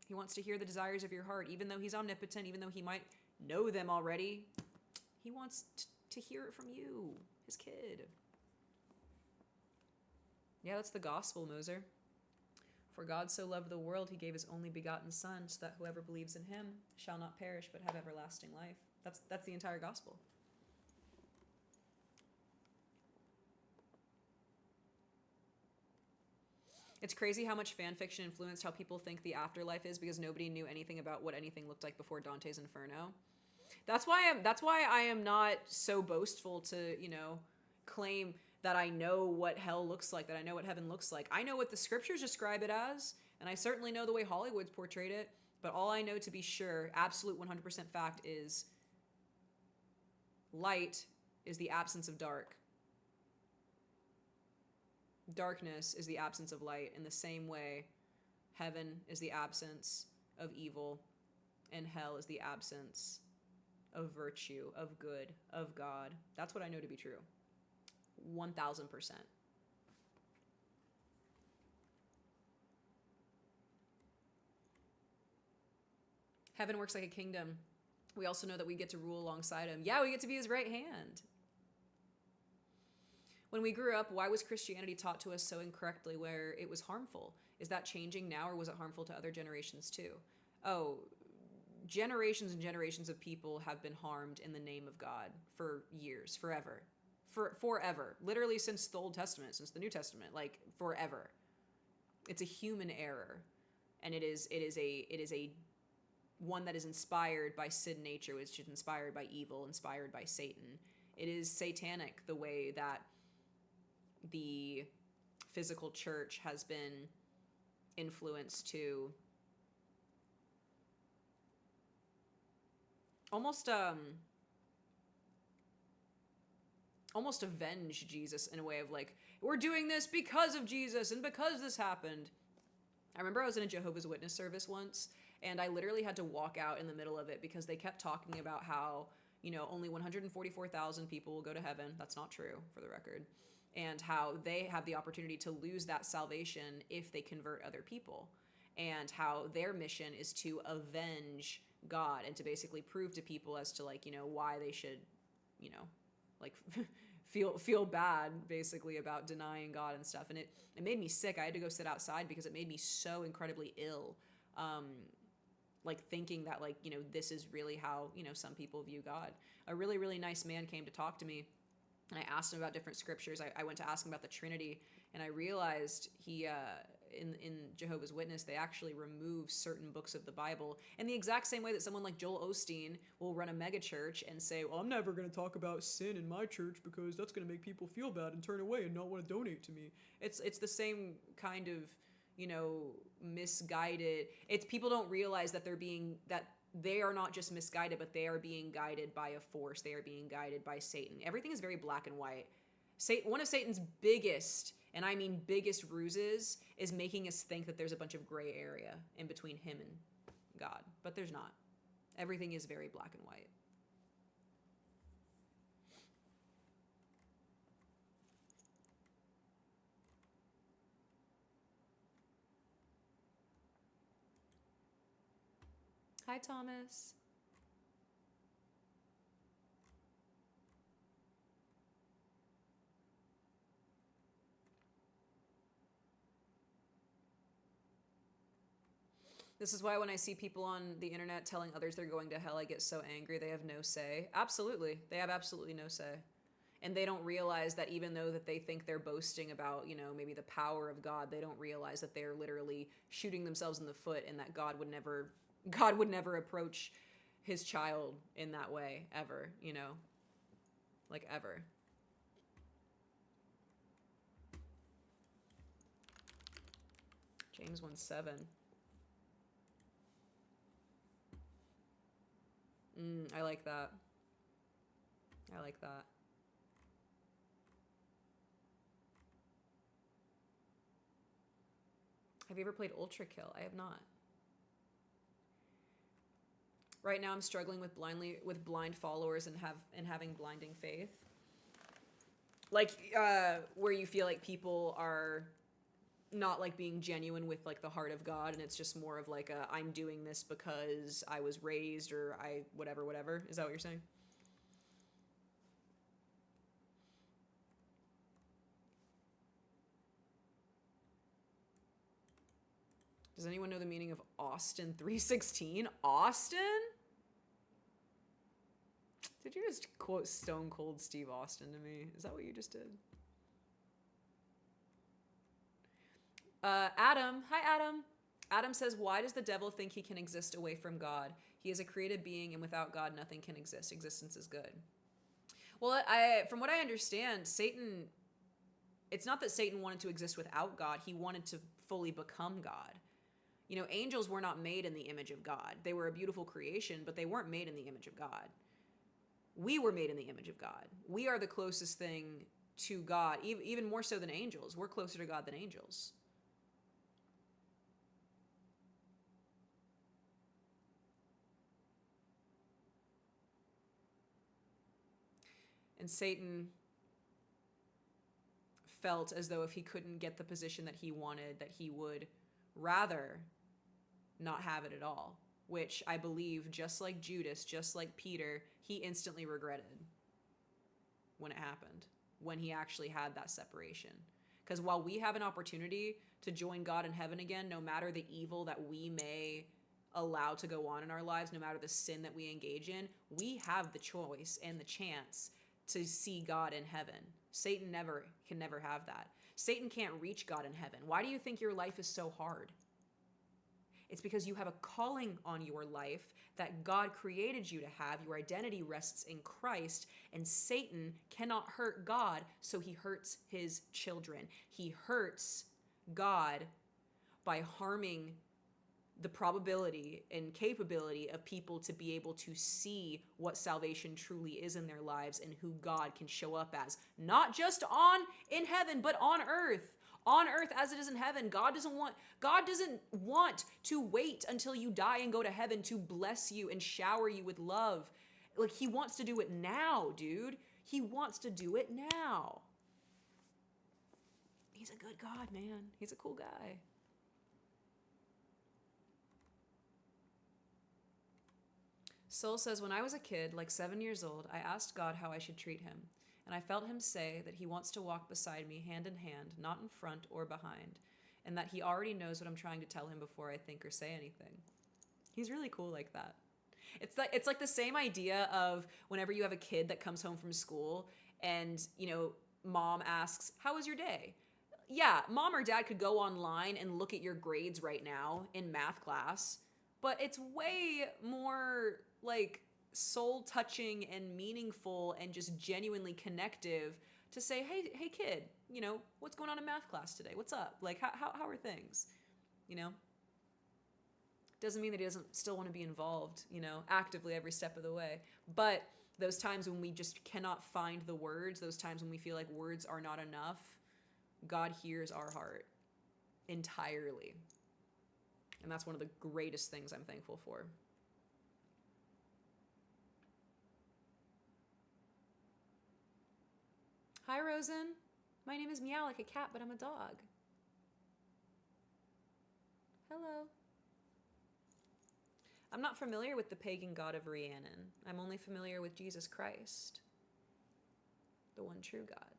He wants to hear the desires of your heart, even though he's omnipotent, even though he might know them already. He wants to hear it from you, his kid. Yeah, that's the gospel, Moser. For God so loved the world, he gave his only begotten son, so that whoever believes in him shall not perish but have everlasting life. That's the entire gospel. It's crazy how much fan fiction influenced how people think the afterlife is because nobody knew anything about what anything looked like before Dante's Inferno. That's why I am not so boastful to, claim that I know what hell looks like, that I know what heaven looks like. I know what the scriptures describe it as, and I certainly know the way Hollywood's portrayed it. But all I know to be sure, absolute 100% fact, is light is the absence of dark. Darkness is the absence of light. In the same way, heaven is the absence of evil, and hell is the absence of virtue, of good, of God. That's what I know to be true. 1000%. Heaven works like a kingdom. We also know that we get to rule alongside him. Yeah, we get to be his right hand. When we grew up, why was Christianity taught to us so incorrectly where it was harmful? Is that changing now, or was it harmful to other generations too? Oh, generations and generations of people have been harmed in the name of God for years, forever. Forever. Literally since the Old Testament, since the New Testament, like forever. It's a human error. And it is a one that is inspired by sin nature, which is inspired by evil, inspired by Satan. It is satanic the way that the physical church has been influenced to almost avenge Jesus in a way of like, we're doing this because of Jesus and because this happened. I remember I was in a Jehovah's Witness service once, and I literally had to walk out in the middle of it because they kept talking about how, you know, only 144,000 people will go to heaven. That's not true, for the record. And how they have the opportunity to lose that salvation if they convert other people. And how their mission is to avenge God and to basically prove to people as to, like, you know, why they should, you know, like feel bad basically about denying God and stuff. And it made me sick. I had to go sit outside because it made me so incredibly ill. Like thinking that, like, you know, this is really how, you know, some people view God. A really, really nice man came to talk to me, and I asked him about different scriptures. I went to ask him about the Trinity, and I realized he, in Jehovah's Witness, they actually remove certain books of the Bible in the exact same way that someone like Joel Osteen will run a mega church and say, well, I'm never going to talk about sin in my church because that's going to make people feel bad and turn away and not want to donate to me. It's the same kind of, you know, misguided. It's people don't realize that that they are not just misguided, but they are being guided by a force. They are being guided by Satan. Everything is very black and white. One of Satan's biggest, and I mean biggest, ruses is making us think that there's a bunch of gray area in between him and God, but there's not. Everything is very black and white. Hi, Thomas. This is why when I see people on the internet telling others they're going to hell, I get so angry. They have no say. Absolutely. They have absolutely no say. And they don't realize that even though that they think they're boasting about, you know, maybe the power of God, they don't realize that they're literally shooting themselves in the foot, and that God would never approach his child in that way, ever, you know? Like, ever. James 1:7. I like that. I like that. Have you ever played Ultra Kill? I have not. Right now I'm struggling with blind followers and having blinding faith. Like, where you feel like people are not like being genuine with like the heart of God, and it's just more of like a, I'm doing this because I was raised, or I whatever. Is that what you're saying? Does anyone know the meaning of Austin 3:16? Austin? Did you just quote Stone Cold Steve Austin to me? Is that what you just did? Adam. Hi, Adam. Adam says, why does the devil think he can exist away from God? He is a created being, and without God, nothing can exist. Existence is good. Well, from what I understand, Satan, it's not that Satan wanted to exist without God. He wanted to fully become God. You know, angels were not made in the image of God. They were a beautiful creation, but they weren't made in the image of God. We were made in the image of God. We are the closest thing to God, even more so than angels. We're closer to God than angels. And Satan felt as though if he couldn't get the position that he wanted, that he would rather not have it at all, which I believe, just like Judas, just like Peter, he instantly regretted when it happened, when he actually had that separation. Because while we have an opportunity to join God in heaven again, no matter the evil that we may allow to go on in our lives, no matter the sin that we engage in, we have the choice and the chance to see God in heaven. Satan can never have that. Satan can't reach God in heaven. Why do you think your life is so hard? It's because you have a calling on your life that God created you to have. Your identity rests in Christ, and Satan cannot hurt God, so he hurts his children. He hurts God by harming the probability and capability of people to be able to see what salvation truly is in their lives and who God can show up as, not just in heaven, but on earth. On earth as it is in heaven. God doesn't want to wait until you die and go to heaven to bless you and shower you with love. Like, he wants to do it now, dude. He wants to do it now. He's a good God, man. He's a cool guy. Soul says, when I was a kid, like 7 years old, I asked God how I should treat him. And I felt him say that he wants to walk beside me hand in hand, not in front or behind, and that he already knows what I'm trying to tell him before I think or say anything. He's really cool like that. It's like the same idea of whenever you have a kid that comes home from school and, you know, mom asks, how was your day? Yeah, mom or dad could go online and look at your grades right now in math class, but it's way more like soul-touching and meaningful and just genuinely connective to say, hey kid, you know, what's going on in math class today? What's up? Like, how are things? You know? Doesn't mean that he doesn't still want to be involved, you know, actively every step of the way. But those times when we just cannot find the words, those times when we feel like words are not enough, God hears our heart entirely. And that's one of the greatest things I'm thankful for. Hi, Rosen. My name is Meow like a cat, but I'm a dog. Hello. I'm not familiar with the pagan god of Rhiannon. I'm only familiar with Jesus Christ, the one true God.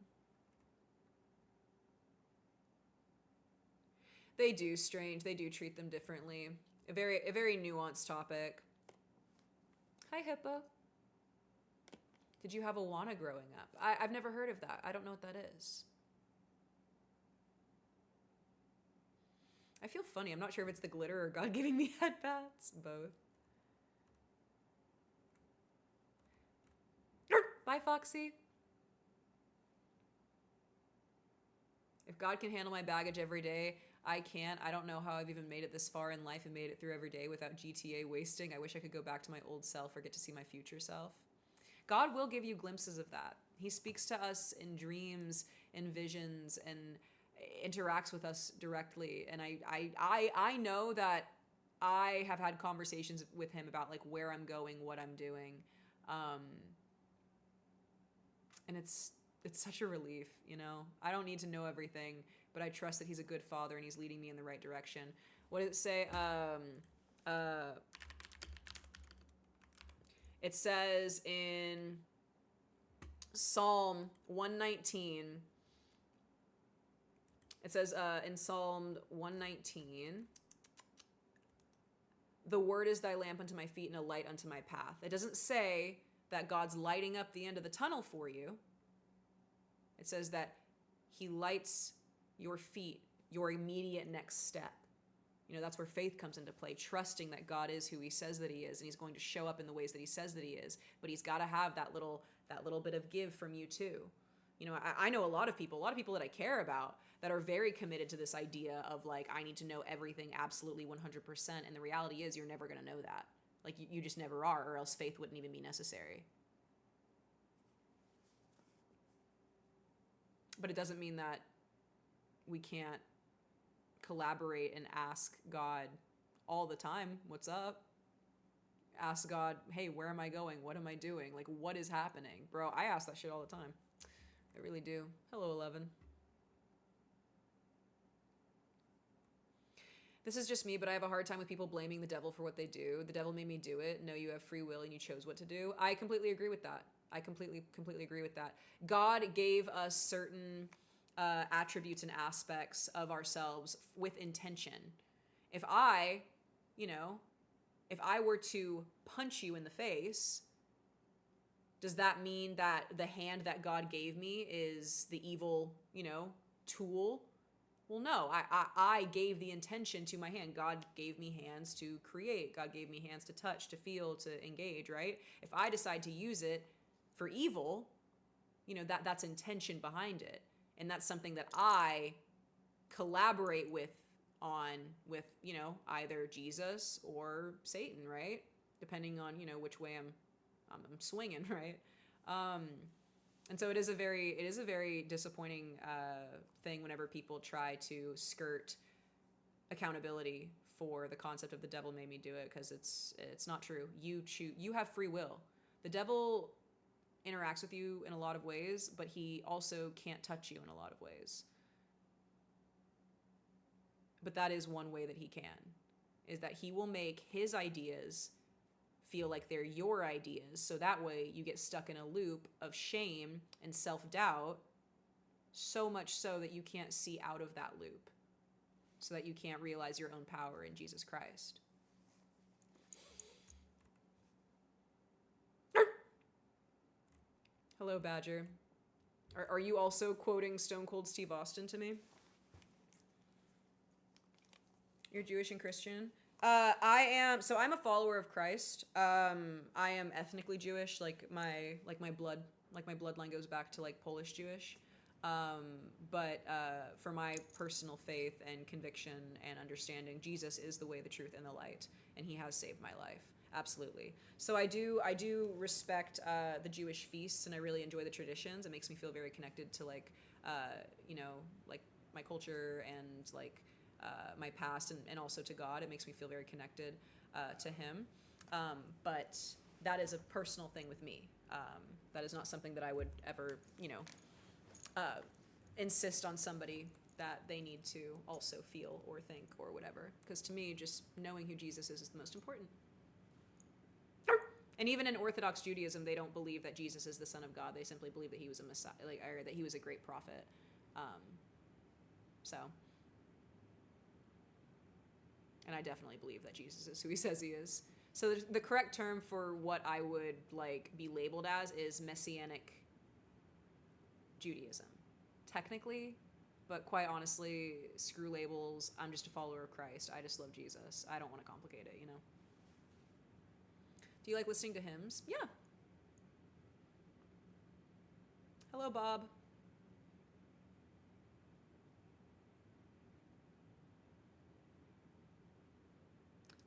They do, Strange. They do treat them differently. A very nuanced topic. Hi, Hippo. Did you have Awana growing up? I've never heard of that. I don't know what that is. I feel funny. I'm not sure if it's the glitter or God giving me head pats. Both. Bye, Foxy. If God can handle my baggage every day, I can't. I don't know how I've even made it this far in life and made it through every day without GTA wasting. I wish I could go back to my old self or get to see my future self. God will give you glimpses of that. He speaks to us in dreams and visions and interacts with us directly. And I know that I have had conversations with him about like where I'm going, what I'm doing. And it's such a relief, you know? I don't need to know everything, but I trust that he's a good father and he's leading me in the right direction. What does it say? It says in Psalm 119, it says in Psalm 119, the word is thy lamp unto my feet and a light unto my path. It doesn't say that God's lighting up the end of the tunnel for you. It says that he lights your feet, your immediate next step. You know, that's where faith comes into play, trusting that God is who he says that he is, and he's going to show up in the ways that he says that he is. But he's got to have that little bit of give from you too. You know, I know a lot of people that I care about that are very committed to this idea of like, I need to know everything absolutely 100%. And the reality is you're never going to know that. Like you just never are, or else faith wouldn't even be necessary. But it doesn't mean that we can't collaborate and ask God all the time, what's up? Ask God, hey, where am I going? What am I doing? Like, what is happening? Bro, I ask that shit all the time. I really do. Hello, 11. This is just me, but I have a hard time with people blaming the devil for what they do. The devil made me do it. No, you have free will and you chose what to do. I completely agree with that. I completely agree with that. God gave us certain attributes and aspects of ourselves with intention. If I were to punch you in the face, does that mean that the hand that God gave me is the evil, tool? Well, no, I gave the intention to my hand. God gave me hands to create. God gave me hands to touch, to feel, to engage, right? If I decide to use it for evil, that's intention behind it. And that's something that I collaborate with either Jesus or Satan, right? Depending on, which way I'm swinging, right? And so it is a very disappointing thing whenever people try to skirt accountability for the concept of the devil made me do it, because it's not true. You have free will. The devil interacts with you in a lot of ways, but he also can't touch you in a lot of ways. But that is one way that he can, is that he will make his ideas feel like they're your ideas. So that way you get stuck in a loop of shame and self-doubt, so much so that you can't see out of that loop, so that you can't realize your own power in Jesus Christ. Hello, Badger. Are you also quoting Stone Cold Steve Austin to me? You're Jewish and Christian? I'm a follower of Christ. I am ethnically Jewish, like my bloodline goes back to like Polish Jewish. But for my personal faith and conviction and understanding, Jesus is the way, the truth, and the light, and he has saved my life. Absolutely. So I do respect the Jewish feasts, and I really enjoy the traditions. It makes me feel very connected to like my culture and like my past, and also to God. It makes me feel very connected to him. But that is a personal thing with me. That is not something that I would ever, insist on somebody that they need to also feel or think or whatever. Because to me, just knowing who Jesus is the most important. And even in Orthodox Judaism, they don't believe that Jesus is the Son of God. They simply believe that he was a Messiah, or that he was a great prophet. And I definitely believe that Jesus is who he says he is. So the correct term for what I would be labeled as is Messianic Judaism, technically, but quite honestly, screw labels. I'm just a follower of Christ. I just love Jesus. I don't want to complicate it, Do you like listening to hymns? Yeah. Hello, Bob.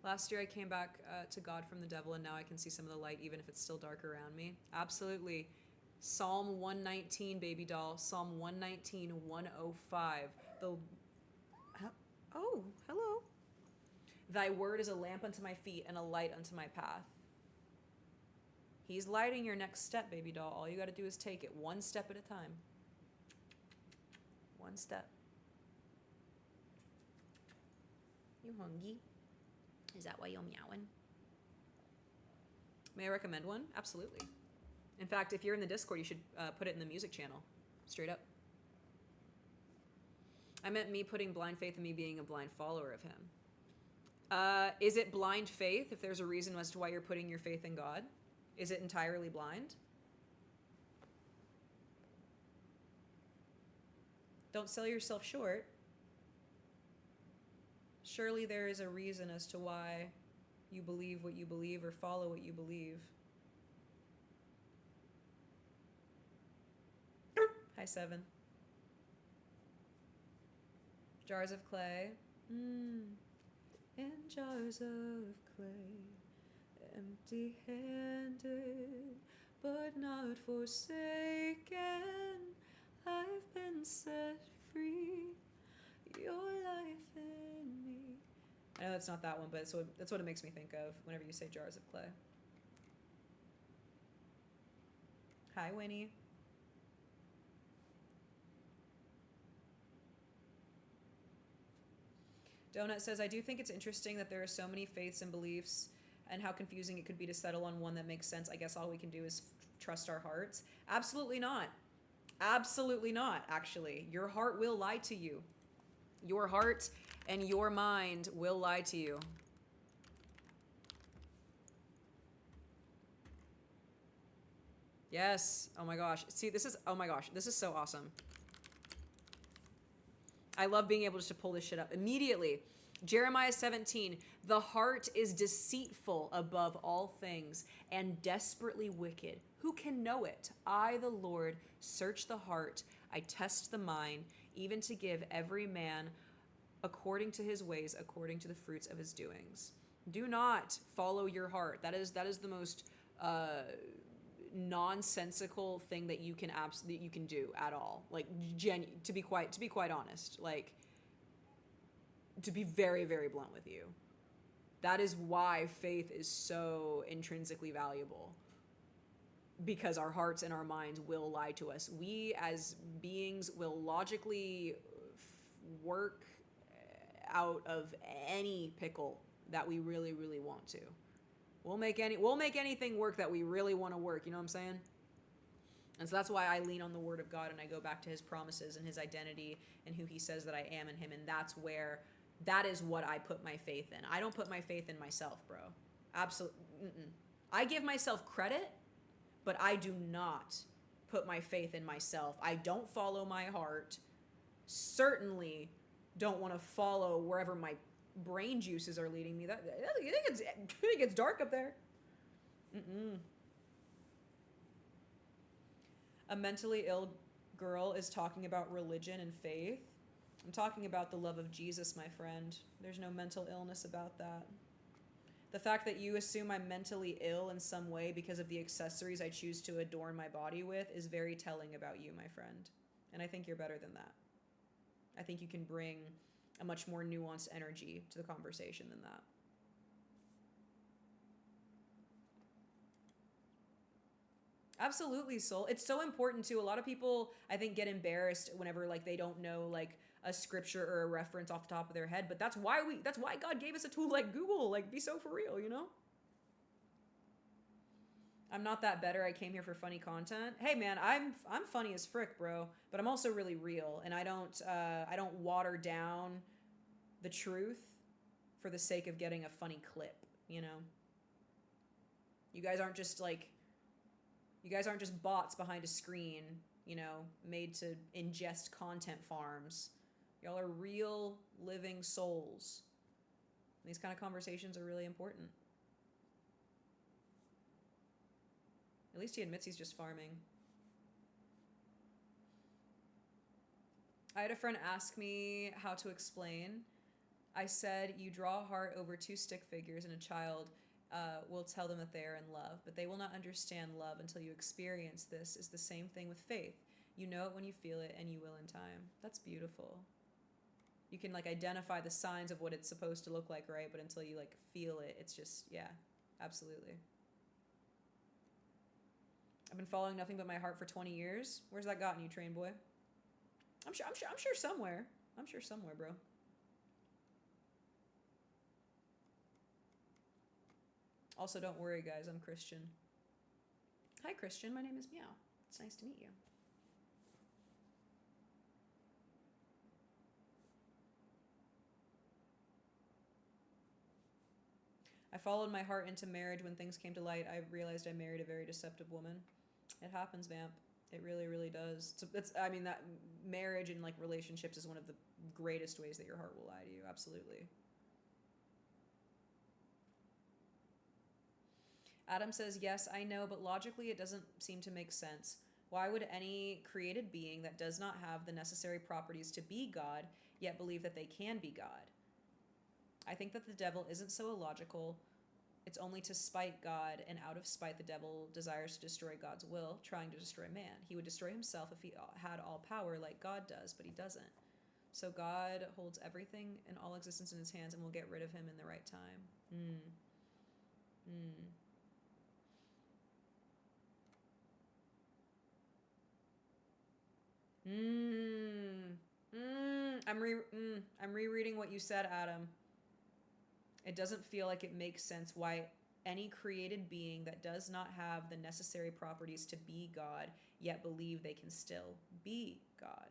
Last year I came back to God from the devil, and now I can see some of the light, even if it's still dark around me. Absolutely. Psalm 119, baby doll. Psalm 119, 105. Oh, hello. Thy word is a lamp unto my feet and a light unto my path. He's lighting your next step, baby doll. All you got to do is take it one step at a time. One step. You hungry? Is that why you're meowing? May I recommend one? Absolutely. In fact, if you're in the Discord, you should put it in the music channel. Straight up. I meant me putting blind faith in me being a blind follower of him. Is it blind faith if there's a reason as to why you're putting your faith in God? Is it entirely blind? Don't sell yourself short. Surely there is a reason as to why you believe what you believe or follow what you believe. Hi, Hi, Seven. Jars of clay. In jars of clay, empty-handed, but not forsaken. I've been set free. Your life in me. I know that's not that one, but that's what it makes me think of whenever you say jars of clay. Hi, Winnie. Donut says, I do think it's interesting that there are so many faiths and beliefs and how confusing it could be to settle on one that makes sense. I guess all we can do is trust our hearts. Absolutely not. Absolutely not, actually. Your heart will lie to you. Your heart and your mind will lie to you. Yes. Oh my gosh. See, oh my gosh, this is so awesome. I love being able just to pull this shit up immediately. Jeremiah 17, the heart is deceitful above all things and desperately wicked. Who can know it? I, the Lord, search the heart. I test the mind, even to give every man according to his ways, according to the fruits of his doings. Do not follow your heart. That is the most nonsensical thing that you can do at all. Like, to be quite honest, like, to be very, very blunt with you, that is why faith is so intrinsically valuable, because our hearts and our minds will lie to us. We as beings will logically work out of any pickle that we really, really want to. We'll make anything work that we really want to work, you know what I'm saying? And so that's why I lean on the word of God and I go back to his promises and his identity and who he says that I am in him, and that is what I put my faith in. I don't put my faith in myself, bro. Absolutely. I give myself credit, but I do not put my faith in myself. I don't follow my heart. Certainly don't want to follow wherever my brain juices are leading me. It gets dark up there. A mentally ill girl is talking about religion and faith. I'm talking about the love of Jesus, my friend. There's no mental illness about that. The fact that you assume I'm mentally ill in some way because of the accessories I choose to adorn my body with is very telling about you, my friend. And I think you're better than that. I think you can bring a much more nuanced energy to the conversation than that. Absolutely, Soul. It's so important too. A lot of people, I think, get embarrassed whenever like they don't know like a scripture or a reference off the top of their head. But that's why God gave us a tool like Google. Like, be so for real, you know? I'm not that better. I came here for funny content. Hey man, I'm funny as frick, bro. But I'm also really real, and I don't water down the truth for the sake of getting a funny clip, you know? You guys aren't just bots behind a screen, you know, made to ingest content farms. Y'all are real living souls. And these kind of conversations are really important. At least he admits he's just farming. I had a friend ask me how to explain. I said, you draw a heart over 2 stick figures and a child will tell them that they are in love, but they will not understand love until you experience this. Is the same thing with faith. You know it when you feel it, and you will in time. That's beautiful. You can like identify the signs of what it's supposed to look like, right? But until you like feel it, it's just, yeah, absolutely. I've been following nothing but my heart for 20 years. Where's that gotten you, train boy? I'm sure somewhere. I'm sure somewhere, bro. Also, don't worry, guys. I'm Christian. Hi, Christian. My name is Meow. It's nice to meet you. I followed my heart into marriage. When things came to light, I realized I married a very deceptive woman. It happens, vamp. It really, really does. That marriage and like relationships is one of the greatest ways that your heart will lie to you. Absolutely. Adam says, yes, I know, but logically it doesn't seem to make sense. Why would any created being that does not have the necessary properties to be God yet believe that they can be God? I think that the devil isn't so illogical. It's only to spite God, and out of spite the devil desires to destroy God's will, trying to destroy man. He would destroy himself if he had all power like God does, but he doesn't. So God holds everything and all existence in his hands and will get rid of him in the right time. I'm rereading what you said, Adam. It doesn't feel like it makes sense why any created being that does not have the necessary properties to be God yet believe they can still be God.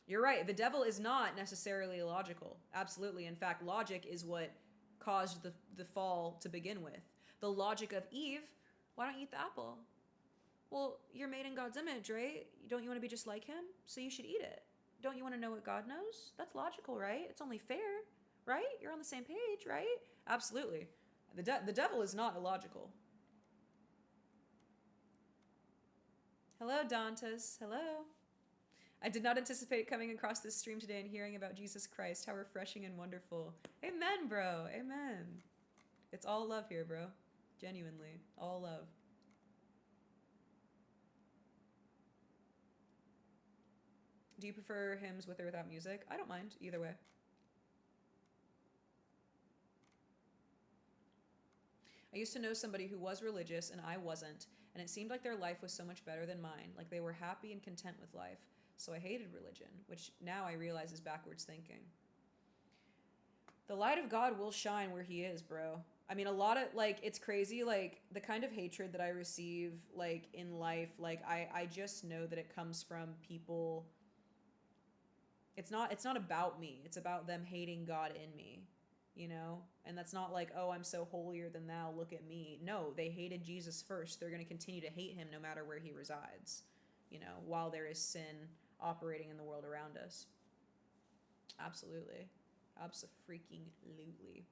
You're right. The devil is not necessarily illogical. Absolutely. In fact, logic is what caused the fall to begin with. The logic of Eve, why don't you eat the apple? Well, you're made in God's image, right? Don't you want to be just like him? So you should eat it. Don't you want to know what God knows? That's logical, right? It's only fair, right? You're on the same page, right? Absolutely. The devil is not illogical. Hello, Dantas. Hello. I did not anticipate coming across this stream today and hearing about Jesus Christ. How refreshing and wonderful. Amen, bro. Amen. It's all love here, bro. Genuinely. All love. Do you prefer hymns with or without music? I don't mind either way. I used to know somebody who was religious and I wasn't, and it seemed like their life was so much better than mine, like they were happy and content with life. So I hated religion, which now I realize is backwards thinking. The light of God will shine where he is, bro. I mean, a lot of, like, it's crazy, like, the kind of hatred that I receive, like, in life, like, I just know that it comes from people. It's not about me. It's about them hating God in me, you know? And that's not like, oh, I'm so holier than thou, look at me. No, they hated Jesus first. They're going to continue to hate him no matter where he resides, you know, while there is sin operating in the world around us. Absolutely. Abso-freaking-lutely.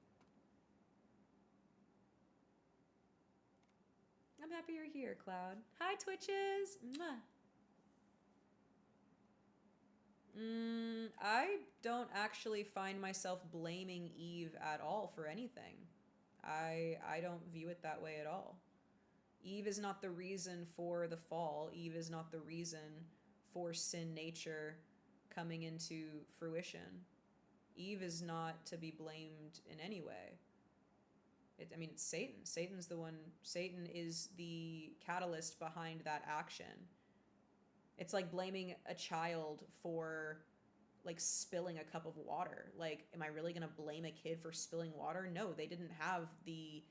I'm happy you're here, Cloud. Hi, Twitches! Mwah. I don't actually find myself blaming Eve at all for anything. I don't view it that way at all. Eve is not the reason for the fall. Eve is not the reason for sin nature coming into fruition. Eve is not to be blamed in any way. It's Satan. Satan is the catalyst behind that action. It's like blaming a child for, like, spilling a cup of water. Like, am I really going to blame a kid for spilling water? No, they didn't have the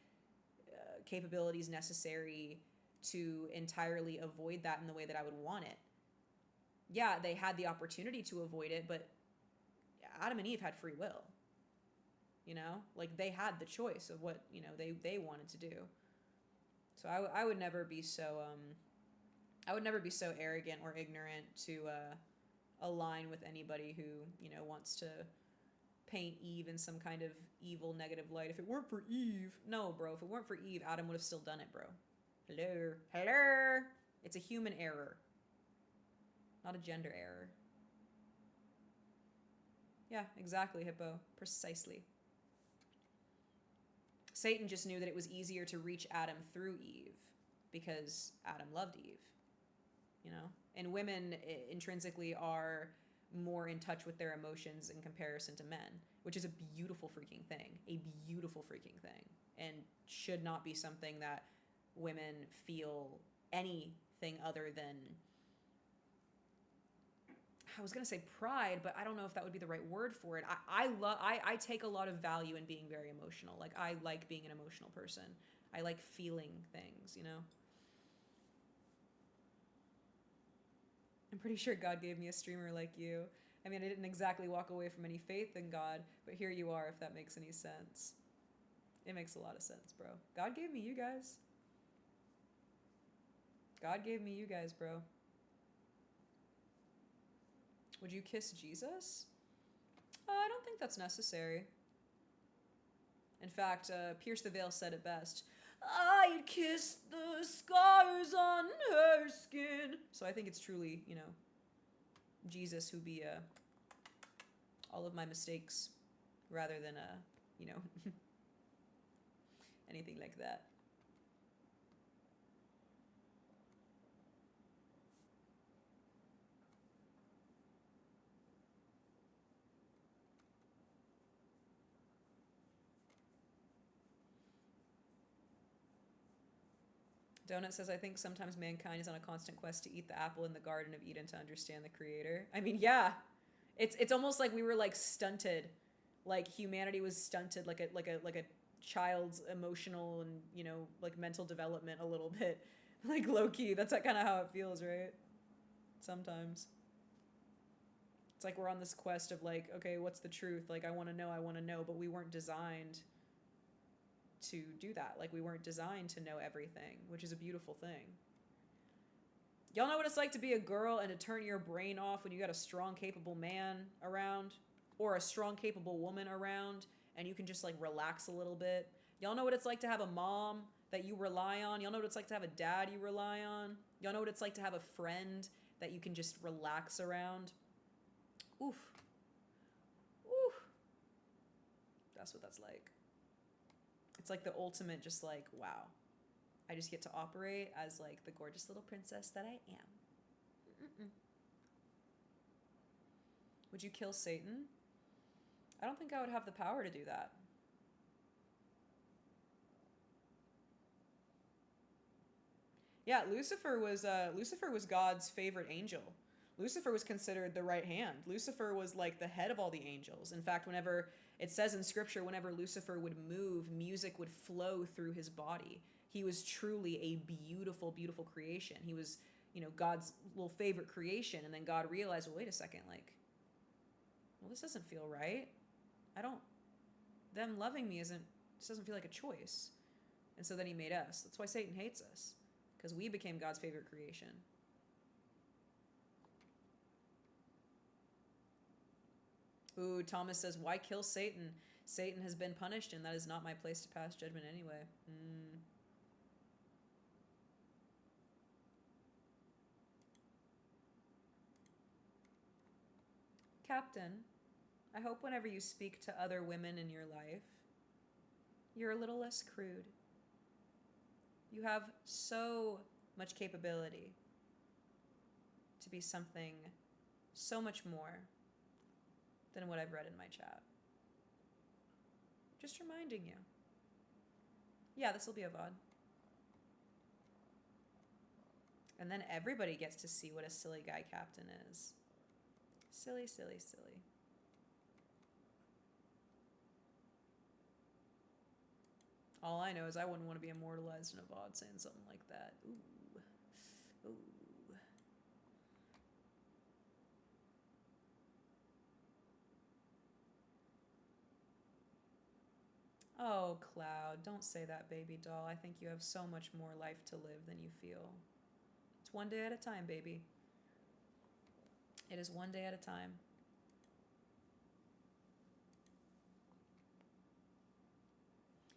capabilities necessary to entirely avoid that in the way that I would want it. Yeah, they had the opportunity to avoid it, but Adam and Eve had free will. You know? Like, they had the choice of what, you know, they wanted to do. So I would never be so... I would never be so arrogant or ignorant to align with anybody who, you know, wants to paint Eve in some kind of evil, negative light. If it weren't for Eve... No, bro. If it weren't for Eve, Adam would have still done it, bro. Hello. Hello. It's a human error. Not a gender error. Yeah, exactly, Hippo. Precisely. Satan just knew that it was easier to reach Adam through Eve because Adam loved Eve. You know, and women intrinsically are more in touch with their emotions in comparison to men, which is a beautiful freaking thing, and should not be something that women feel anything other than, I was going to say pride, but I don't know if that would be the right word for it. I take a lot of value in being very emotional. Like, I like being an emotional person. I like feeling things, you know? I'm pretty sure God gave me a streamer like you. I mean, I didn't exactly walk away from any faith in God, but here you are, if that makes any sense. It makes a lot of sense, bro. God gave me you guys. God gave me you guys, bro. Would you kiss Jesus? I don't think that's necessary. In fact, Pierce the Veil said it best. I'd kiss the scars on her skin. So I think it's truly, you know, Jesus who be all of my mistakes rather than you know, anything like that. Donut says, I think sometimes mankind is on a constant quest to eat the apple in the Garden of Eden to understand the Creator. I mean, yeah. It's almost like we were like stunted. Like humanity was stunted like a child's emotional and, you know, like mental development a little bit. Like low key. That's kind of how it feels, right? Sometimes. It's like we're on this quest of like, okay, what's the truth? Like I want to know, but we weren't designed to do that. Like we weren't designed to know everything, which is a beautiful thing. Y'all know what it's like to be a girl and to turn your brain off when you got a strong, capable man around or a strong, capable woman around and you can just like relax a little bit. Y'all know what it's like to have a mom that you rely on. Y'all know what it's like to have a dad you rely on. Y'all know what it's like to have a friend that you can just relax around. Oof. Oof. That's what that's like. It's like the ultimate just like, wow. I just get to operate as like the gorgeous little princess that I am. Mm-mm. Would you kill Satan? I don't think I would have the power to do that. Yeah, Lucifer was God's favorite angel. Lucifer was considered the right hand. Lucifer was like the head of all the angels. In fact, whenever it says in scripture, whenever Lucifer would move, music would flow through his body. He was truly a beautiful, beautiful creation. He was, you know, God's little favorite creation. And then God realized, well, wait a second, like, well, this doesn't feel right. Them loving me this doesn't feel like a choice. And so then he made us. That's why Satan hates us, because we became God's favorite creation. Ooh, Thomas says, why kill Satan? Satan has been punished, and that is not my place to pass judgment anyway. Captain, I hope whenever you speak to other women in your life, you're a little less crude. You have so much capability to be something so much more than what I've read in my chat. Just reminding you. Yeah, this will be a VOD. And then everybody gets to see what a silly guy captain is. Silly, silly, silly. All I know is I wouldn't want to be immortalized in a VOD saying something like that. Ooh. Ooh. Oh, Cloud, don't say that, baby doll. I think you have so much more life to live than you feel. It's one day at a time, baby. It is one day at a time.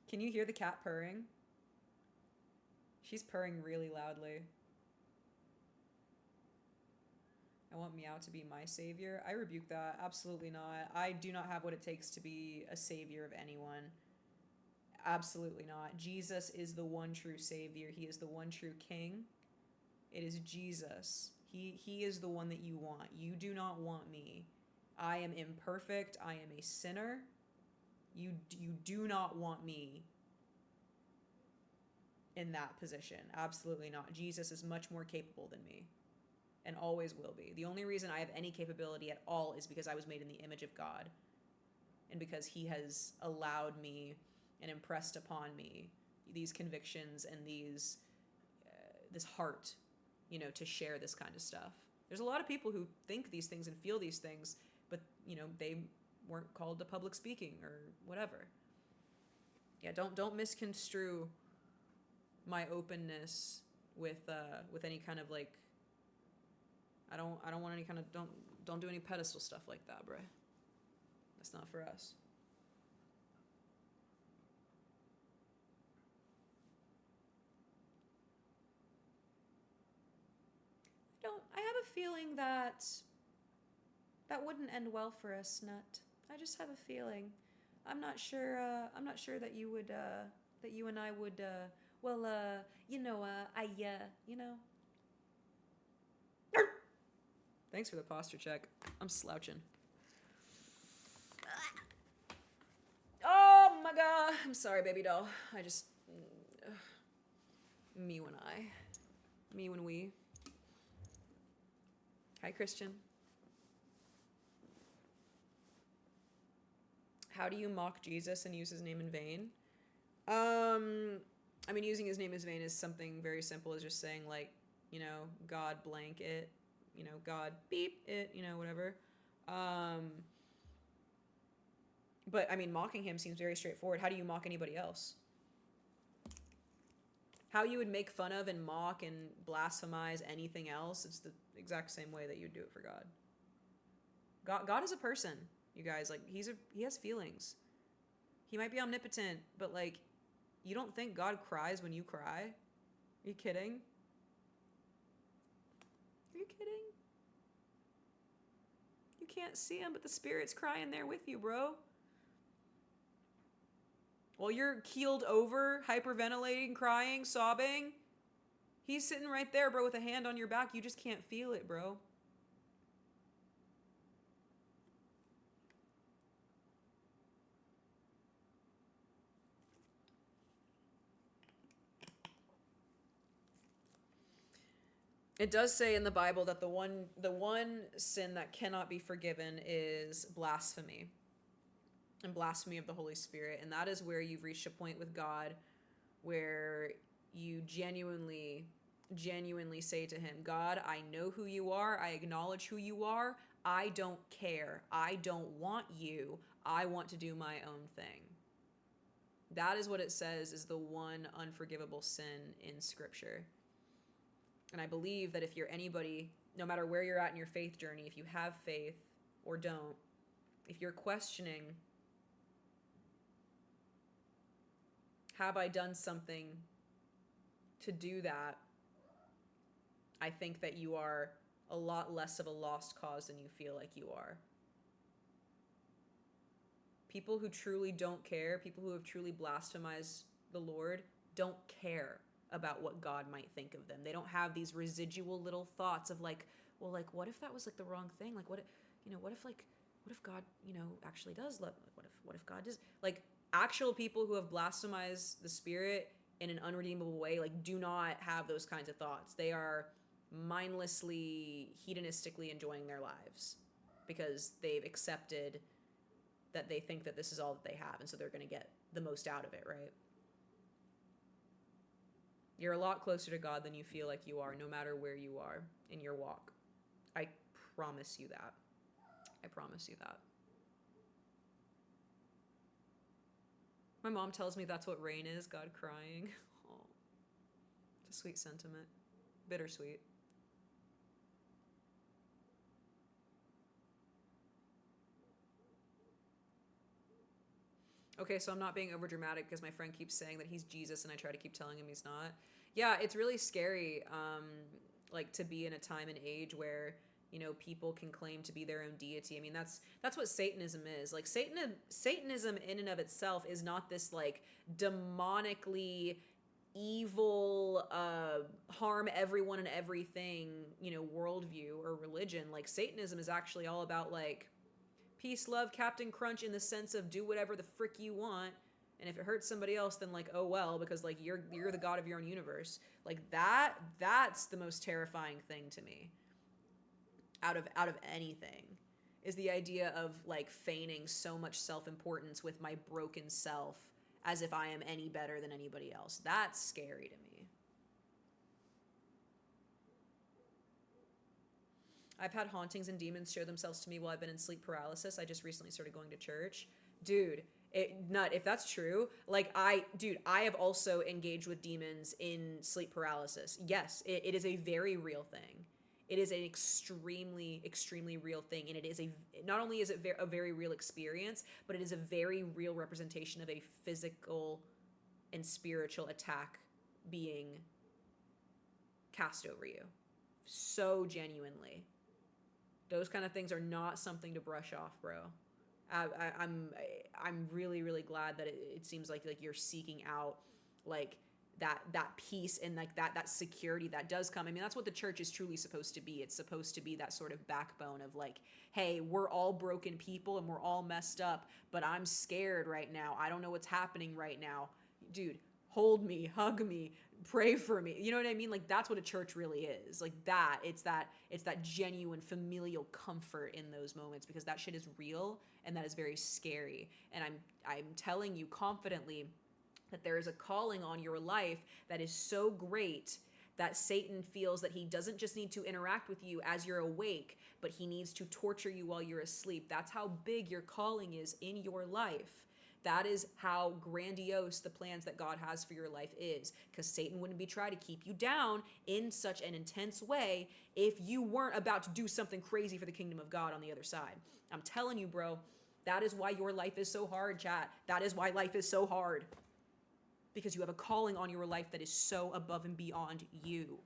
Can you hear the cat purring? She's purring really loudly. I want Meow to be my savior. I rebuke that. Absolutely not. I do not have what it takes to be a savior of anyone. Absolutely not. Jesus is the one true savior. He is the one true king. It is Jesus. He is the one that you want. You do not want me. I am imperfect. I am a sinner. You do not want me in that position. Absolutely not. Jesus is much more capable than me and always will be. The only reason I have any capability at all is because I was made in the image of God and because he has allowed me and impressed upon me these convictions and this heart, you know, to share this kind of stuff. There's a lot of people who think these things and feel these things, but, you know, they weren't called to public speaking or whatever. Yeah, don't misconstrue my openness with any kind of like, I don't want any kind of, don't do any pedestal stuff like that, bruh. That's not for us. I have a feeling that that wouldn't end well for us, Nut. I just have a feeling. I'm not sure that you would, that you and I would, Thanks for the posture check. I'm slouching. Oh my god. I'm sorry, baby doll. I just... me when I. Me when we. Hi, Christian. How do you mock Jesus and use his name in vain? I mean, using his name as vain is something very simple as just saying, like, God blank it, God beep it, whatever. But, I mean, mocking him seems very straightforward. How do you mock anybody else? How you would make fun of and mock and blasphemize anything else, it's the exact same way that you would do it for God. God is a person, you guys. Like, he has feelings. He might be omnipotent, but, like, you don't think God cries when you cry? Are you kidding? Are you kidding? You can't see him, but the Spirit's crying there with you, bro. While you're keeled over, hyperventilating, crying, sobbing, he's sitting right there, bro, with a hand on your back. You just can't feel it, bro. It does say in the Bible that the one sin that cannot be forgiven is blasphemy. And blasphemy of the Holy Spirit. And that is where you've reached a point with God where you genuinely say to him, God, I know who you are. I acknowledge who you are. I don't care. I don't want you. I want to do my own thing. That is what it says is the one unforgivable sin in Scripture. And I believe that if you're anybody, no matter where you're at in your faith journey, if you have faith or don't, if you're questioning, have I done something to do that? I think that you are a lot less of a lost cause than you feel like you are. People who truly don't care, people who have truly blasphemized the Lord, don't care about what God might think of them. They don't have these residual little thoughts of like, well, like, what if that was like the wrong thing? Like, what if God, actually does love? What if God does? Like, actual people who have blasphemized the Spirit in an unredeemable way, like, do not have those kinds of thoughts. They are mindlessly, hedonistically enjoying their lives because they've accepted that they think that this is all that they have, and so they're going to get the most out of it, right? You're a lot closer to God than you feel like you are, no matter where you are in your walk. I promise you that. I promise you that. My mom tells me that's what rain is, God crying. Oh, it's a sweet sentiment. Bittersweet. Okay, so I'm not being overdramatic because my friend keeps saying that he's Jesus and I try to keep telling him he's not. Yeah, it's really scary, like, to be in a time and age where, people can claim to be their own deity. I mean, that's what Satanism is. Like, Satanism in and of itself is not this, like, demonically evil, harm everyone and everything, worldview or religion. Like, Satanism is actually all about, like, peace, love, Captain Crunch, in the sense of do whatever the frick you want, and if it hurts somebody else, then, like, oh well, because, like, you're the god of your own universe. Like, that's the most terrifying thing to me out of anything, is the idea of, like, feigning so much self-importance with my broken self as if I am any better than anybody else. That's scary to me. I've had hauntings and demons show themselves to me while I've been in sleep paralysis. I just recently started going to church. Dude, if that's true, like, I have also engaged with demons in sleep paralysis. Yes, it is a very real thing. It is an extremely, extremely real thing. And it is not only is it a very real experience, but it is a very real representation of a physical and spiritual attack being cast over you. so genuinely. Those kind of things are not something to brush off, bro. I'm really, really glad that it seems like you're seeking out like that peace and like that security that does come. I mean, that's what the church is truly supposed to be. It's supposed to be that sort of backbone of like, hey, we're all broken people and we're all messed up, but I'm scared right now. I don't know what's happening right now. Dude, hold me, hug me, pray for me. You know what I mean? Like that's what a church really is. Like that, it's that genuine familial comfort in those moments, because that shit is real and that is very scary. And I'm telling you confidently that there is a calling on your life that is so great that Satan feels that he doesn't just need to interact with you as you're awake, but he needs to torture you while you're asleep. That's how big your calling is in your life. That is how grandiose the plans that God has for your life is, because Satan wouldn't be trying to keep you down in such an intense way if you weren't about to do something crazy for the kingdom of God on the other side. I'm telling you, bro, that is why your life is so hard, chat. That is why life is so hard. Because you have a calling on your life that is so above and beyond you.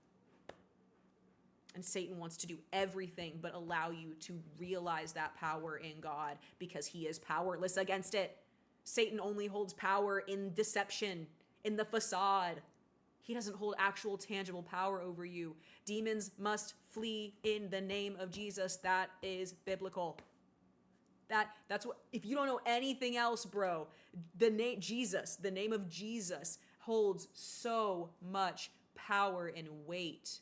And Satan wants to do everything but allow you to realize that power in God, because he is powerless against it. Satan only holds power in deception, in the facade. He doesn't hold actual tangible power over you. Demons must flee in the name of Jesus. That is biblical. That's what, if you don't know anything else, bro, the name of Jesus holds so much power and weight.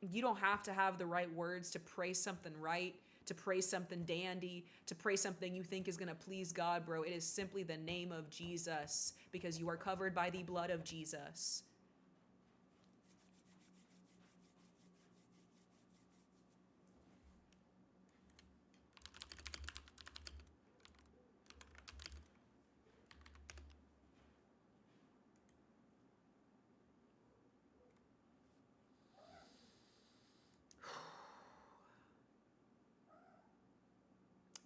You don't have to have the right words to pray something right, to pray something dandy, to pray something you think is going to please God, bro. It is simply the name of Jesus, because you are covered by the blood of Jesus.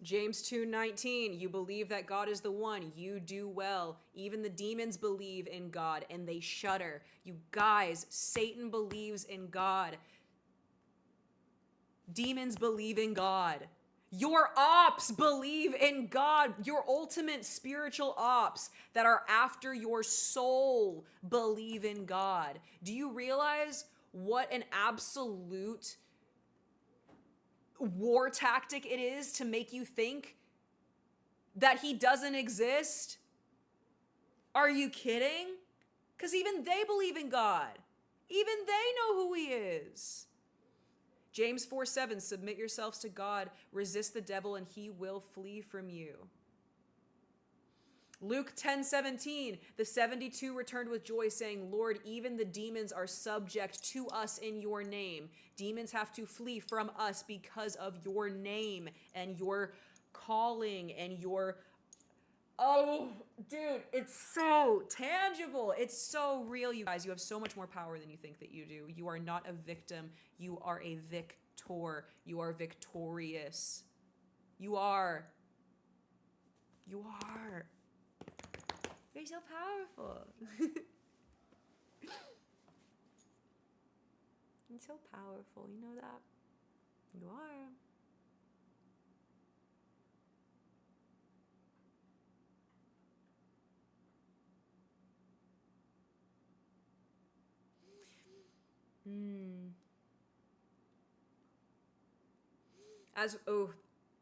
James 2:19, you believe that God is the one, you do well. Even the demons believe in God and they shudder. You guys, Satan believes in God. Demons believe in God. Your ops believe in God. Your ultimate spiritual ops that are after your soul believe in God. Do you realize what an absolute war tactic it is to make you think that he doesn't exist? Are you kidding? Because even they believe in God. Even they know who he is. James 4:7, submit yourselves to God, resist the devil, and he will flee from you. Luke 10:17, the 72 returned with joy, saying, Lord, even the demons are subject to us in your name. Demons have to flee from us because of your name and your calling and your... Oh, dude, it's so tangible. It's so real, you guys. You have so much more power than you think that you do. You are not a victim. You are a victor. You are victorious. You are. You are. You're so powerful. You're so powerful. You know that? You are.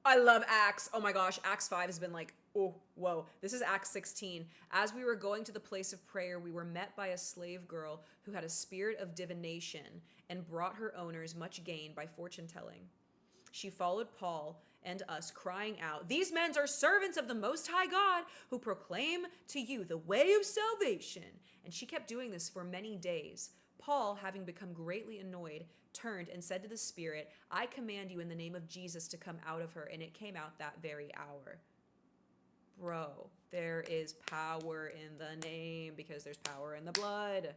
I love Acts. Oh my gosh, Acts 5 has been like, oh, whoa. This is Acts 16. As we were going to the place of prayer, we were met by a slave girl who had a spirit of divination and brought her owners much gain by fortune telling. She followed Paul and us, crying out, these men are servants of the Most High God who proclaim to you the way of salvation. And she kept doing this for many days. Paul, having become greatly annoyed, turned and said to the spirit, I command you in the name of Jesus to come out of her. And it came out that very hour. Bro, there is power in the name because there's power in the blood.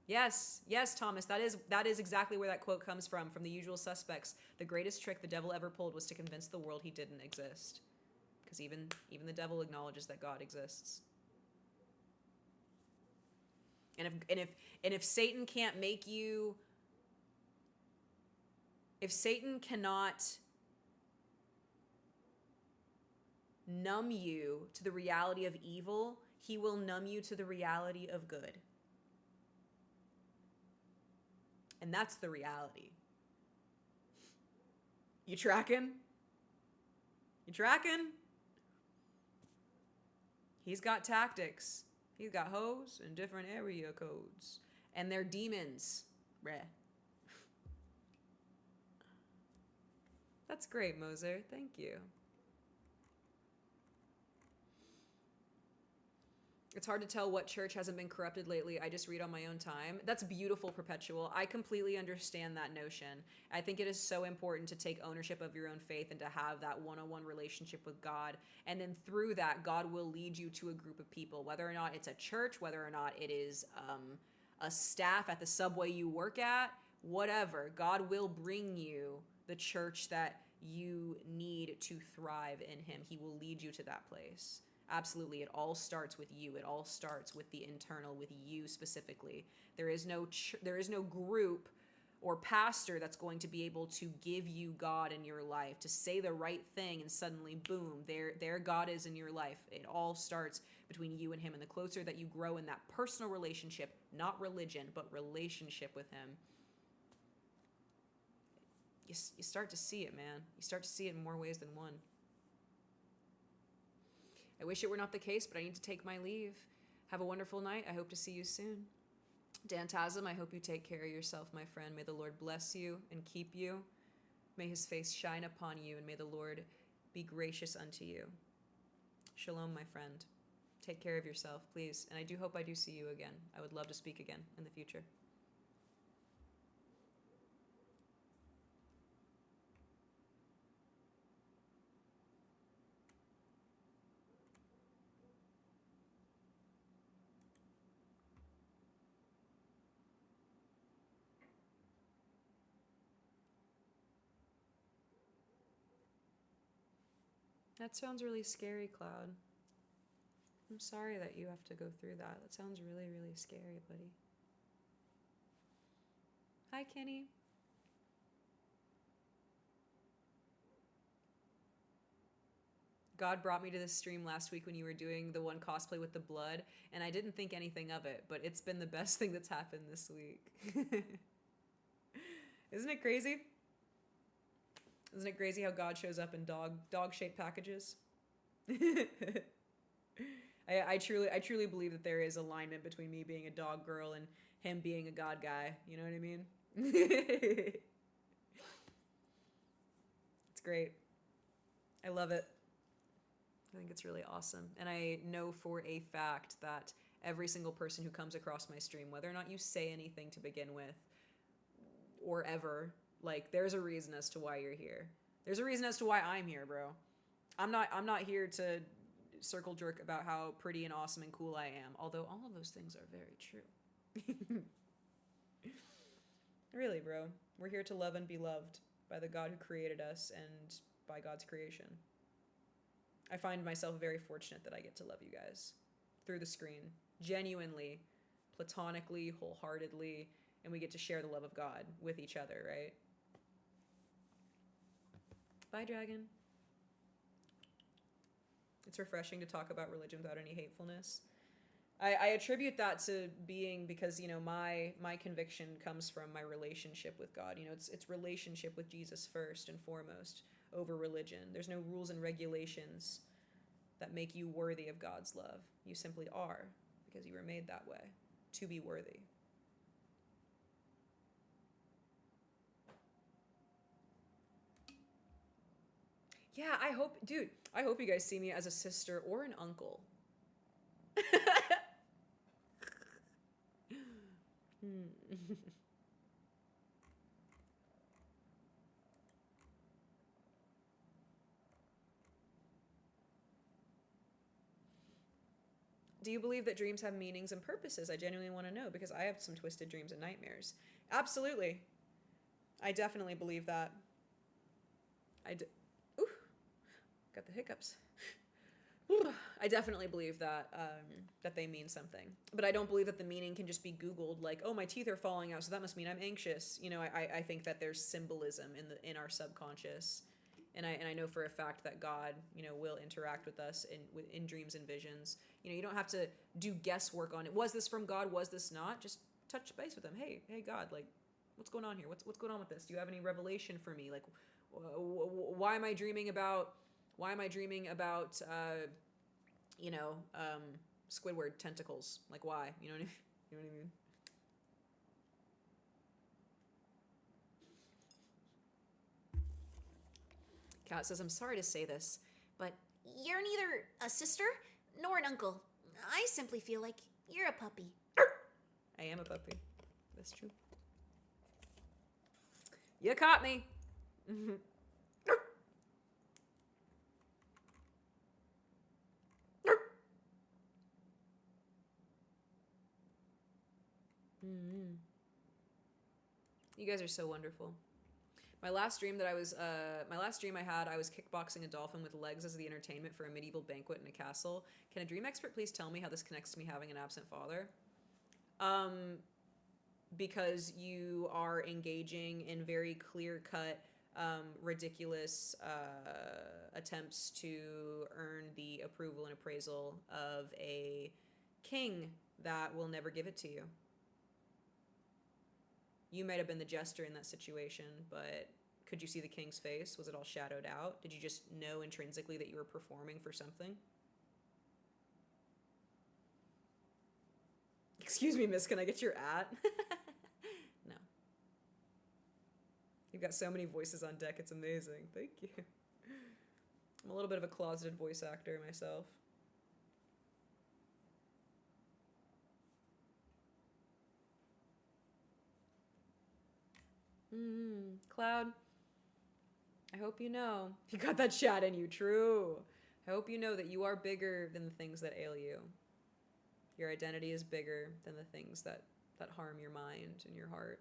Yes, Thomas, that is exactly where that quote comes from The Usual Suspects. The greatest trick the devil ever pulled was to convince the world he didn't exist. Because even the devil acknowledges that God exists. And if Satan can't make you, if Satan cannot numb you to the reality of evil, he will numb you to the reality of good. And that's the reality. You tracking? You tracking? He's got tactics. He's got hoes and different area codes. And they're demons. Bruh. That's great, Moser. Thank you. It's hard to tell what church hasn't been corrupted lately. I just read on my own time. That's beautiful, Perpetual. I completely understand that notion. I think it is so important to take ownership of your own faith and to have that one-on-one relationship with God. And then through that, God will lead you to a group of people, whether or not it's a church, whether or not it is a staff at the subway you work at, whatever. God will bring you the church that you need to thrive in him. He will lead you to that place. Absolutely. It all starts with you. It all starts with the internal, with you specifically. There is no group or pastor that's going to be able to give you God in your life, to say the right thing and suddenly, boom, there God is in your life. It all starts between you and him. And the closer that you grow in that personal relationship, not religion, but relationship with him, you start to see it, man. You start to see it in more ways than one. I wish it were not the case, but I need to take my leave. Have a wonderful night. I hope to see you soon. Dantasm, I hope you take care of yourself, my friend. May the Lord bless you and keep you. May his face shine upon you, and may the Lord be gracious unto you. Shalom, my friend. Take care of yourself, please. And I do hope I do see you again. I would love to speak again in the future. That sounds really scary, Cloud. I'm sorry that you have to go through that. That sounds really, really scary, buddy. Hi, Kenny. God brought me to this stream last week when you were doing the one cosplay with the blood, and I didn't think anything of it, but it's been the best thing that's happened this week. Isn't it crazy? Isn't it crazy how God shows up in dog-shaped packages? I truly believe that there is alignment between me being a dog girl and him being a God guy. You know what I mean? It's great. I love it. I think it's really awesome. And I know for a fact that every single person who comes across my stream, whether or not you say anything to begin with, or ever, like, there's a reason as to why you're here. There's a reason as to why I'm here, bro. I'm not here to circle jerk about how pretty and awesome and cool I am, although all of those things are very true. Really, bro. We're here to love and be loved by the God who created us and by God's creation. I find myself very fortunate that I get to love you guys through the screen, genuinely, platonically, wholeheartedly, and we get to share the love of God with each other, right? Bye, Dragon. It's refreshing to talk about religion without any hatefulness. I attribute that to being because, you know, my conviction comes from my relationship with God. You know, it's relationship with Jesus first and foremost over religion. There's no rules and regulations that make you worthy of God's love. You simply are because you were made that way to be worthy. Yeah, I hope you guys see me as a sister or an uncle. Do you believe that dreams have meanings and purposes? I genuinely want to know because I have some twisted dreams and nightmares. Absolutely. I definitely believe that. Ooh, got the hiccups. I definitely believe that that they mean something, but I don't believe that the meaning can just be Googled. Like, oh, my teeth are falling out, so that must mean I'm anxious. You know, I think that there's symbolism in our subconscious, and I know for a fact that God, you know, will interact with us in dreams and visions. You know, you don't have to do guesswork on it. Was this from God? Was this not? Just touch base with him. Hey, God, like, what's going on here? What's going on with this? Do you have any revelation for me? Like, why am I dreaming about? Why am I dreaming about? You know, Squidward tentacles. Like, why? You know what I mean? You know what I mean? Kat says, I'm sorry to say this, but You're neither a sister nor an uncle. I simply feel like you're a puppy. I am a puppy. That's true. You caught me. You guys are so wonderful. My last dream I had, I was kickboxing a dolphin with legs as the entertainment for a medieval banquet in a castle. Can a dream expert please tell me how this connects to me having an absent father? Because you are engaging in very clear-cut, ridiculous attempts to earn the approval and appraisal of a king that will never give it to you. You might have been the jester in that situation, but could you see the king's face? Was it all shadowed out? Did you just know intrinsically that you were performing for something? Excuse me, miss, can I get your at? No. You've got so many voices on deck, it's amazing. Thank you. I'm a little bit of a closeted voice actor myself. Cloud, I hope you know. You got that chat in you, true. I hope you know that you are bigger than the things that ail you. Your identity is bigger than the things that harm your mind and your heart.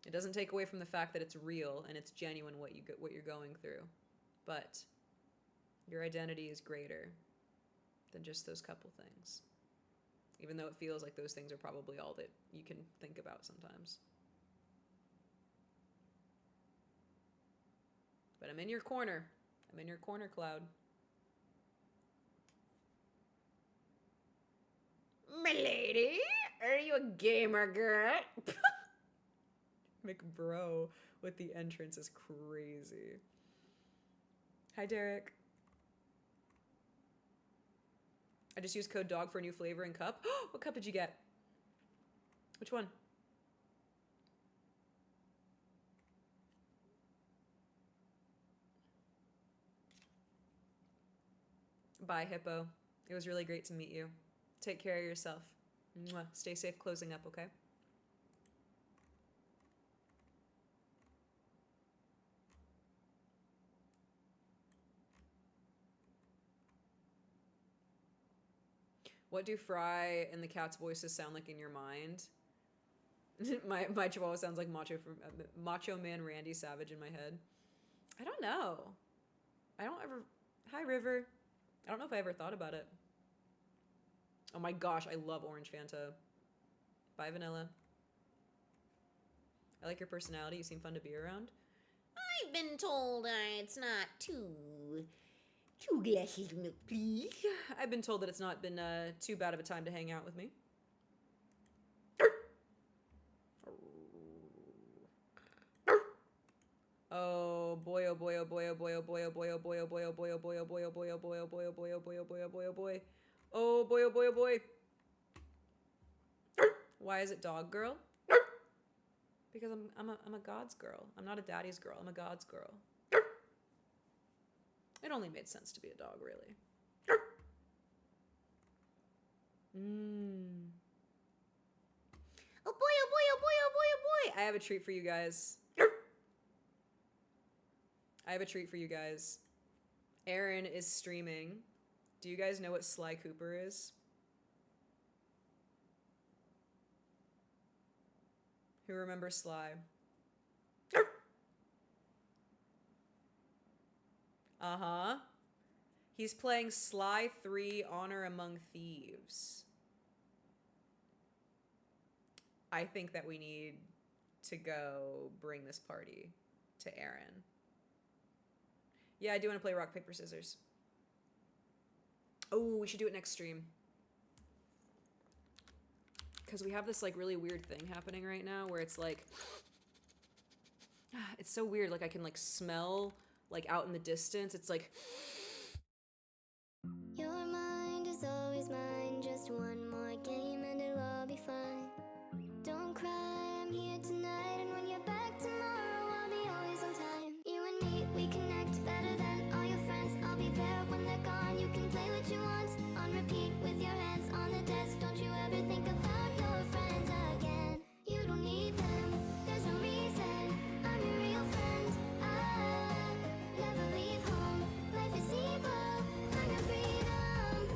It doesn't take away from the fact that it's real and it's genuine what you're going through. But your identity is greater than just those couple things. Even though it feels like those things are probably all that you can think about sometimes. But I'm in your corner. I'm in your corner, Cloud. Milady, are you a gamer girl? McBro with the entrance is crazy. Hi, Derek. I just used code DOG for a new flavor and cup. What cup did you get? Which one? Bye, Hippo. It was really great to meet you. Take care of yourself. Mwah. Stay safe closing up, okay? What do Fry and the cat's voices sound like in your mind? my chihuahua sounds like Macho Man Randy Savage in my head. I don't know. Hi, River. I don't know if I ever thought about it. Oh my gosh, I love orange Fanta. Bye, Vanilla. I like your personality. You seem fun to be around. I've been told it's not two glasses of milk, please. I've been told that it's not been too bad of a time to hang out with me. Oh boy, oh boy, oh boy, oh boy, oh boy, oh boy, oh boy, oh boy, oh boy, oh boy, oh boy, oh boy, oh boy, oh boy, oh boy, oh boy, oh boy, oh boy, oh boy. Oh boy, oh boy, oh boy. Why is it dog girl? Because I'm a God's girl. I'm not a daddy's girl. I'm a God's girl. It only made sense to be a dog, really. Oh boy, oh boy, oh boy, oh boy, oh boy. I have a treat for you guys. I have a treat for you guys. Aaron is streaming. Do you guys know what Sly Cooper is? Who remembers Sly? Uh-huh. He's playing Sly 3 Honor Among Thieves. I think that we need to go bring this party to Aaron. Yeah, I do want to play rock, paper, scissors. Oh, we should do it next stream. Because we have this, like, really weird thing happening right now where it's, like... It's so weird. Like, I can, like, smell, like, out in the distance. It's, like... Your mind is always mine. Just one more game and it'll all be fine. Don't cry, I'm here tonight. And when you're back tomorrow, I'll be always on time. You and me, we connect better than all your friends. I'll be there when they're gone. You can play what you want. On repeat with your hands on the desk. Don't you ever think about your friends again. You don't need them. There's no reason. I'm your real friend. I never leave home. Life is evil. I'm your freedom.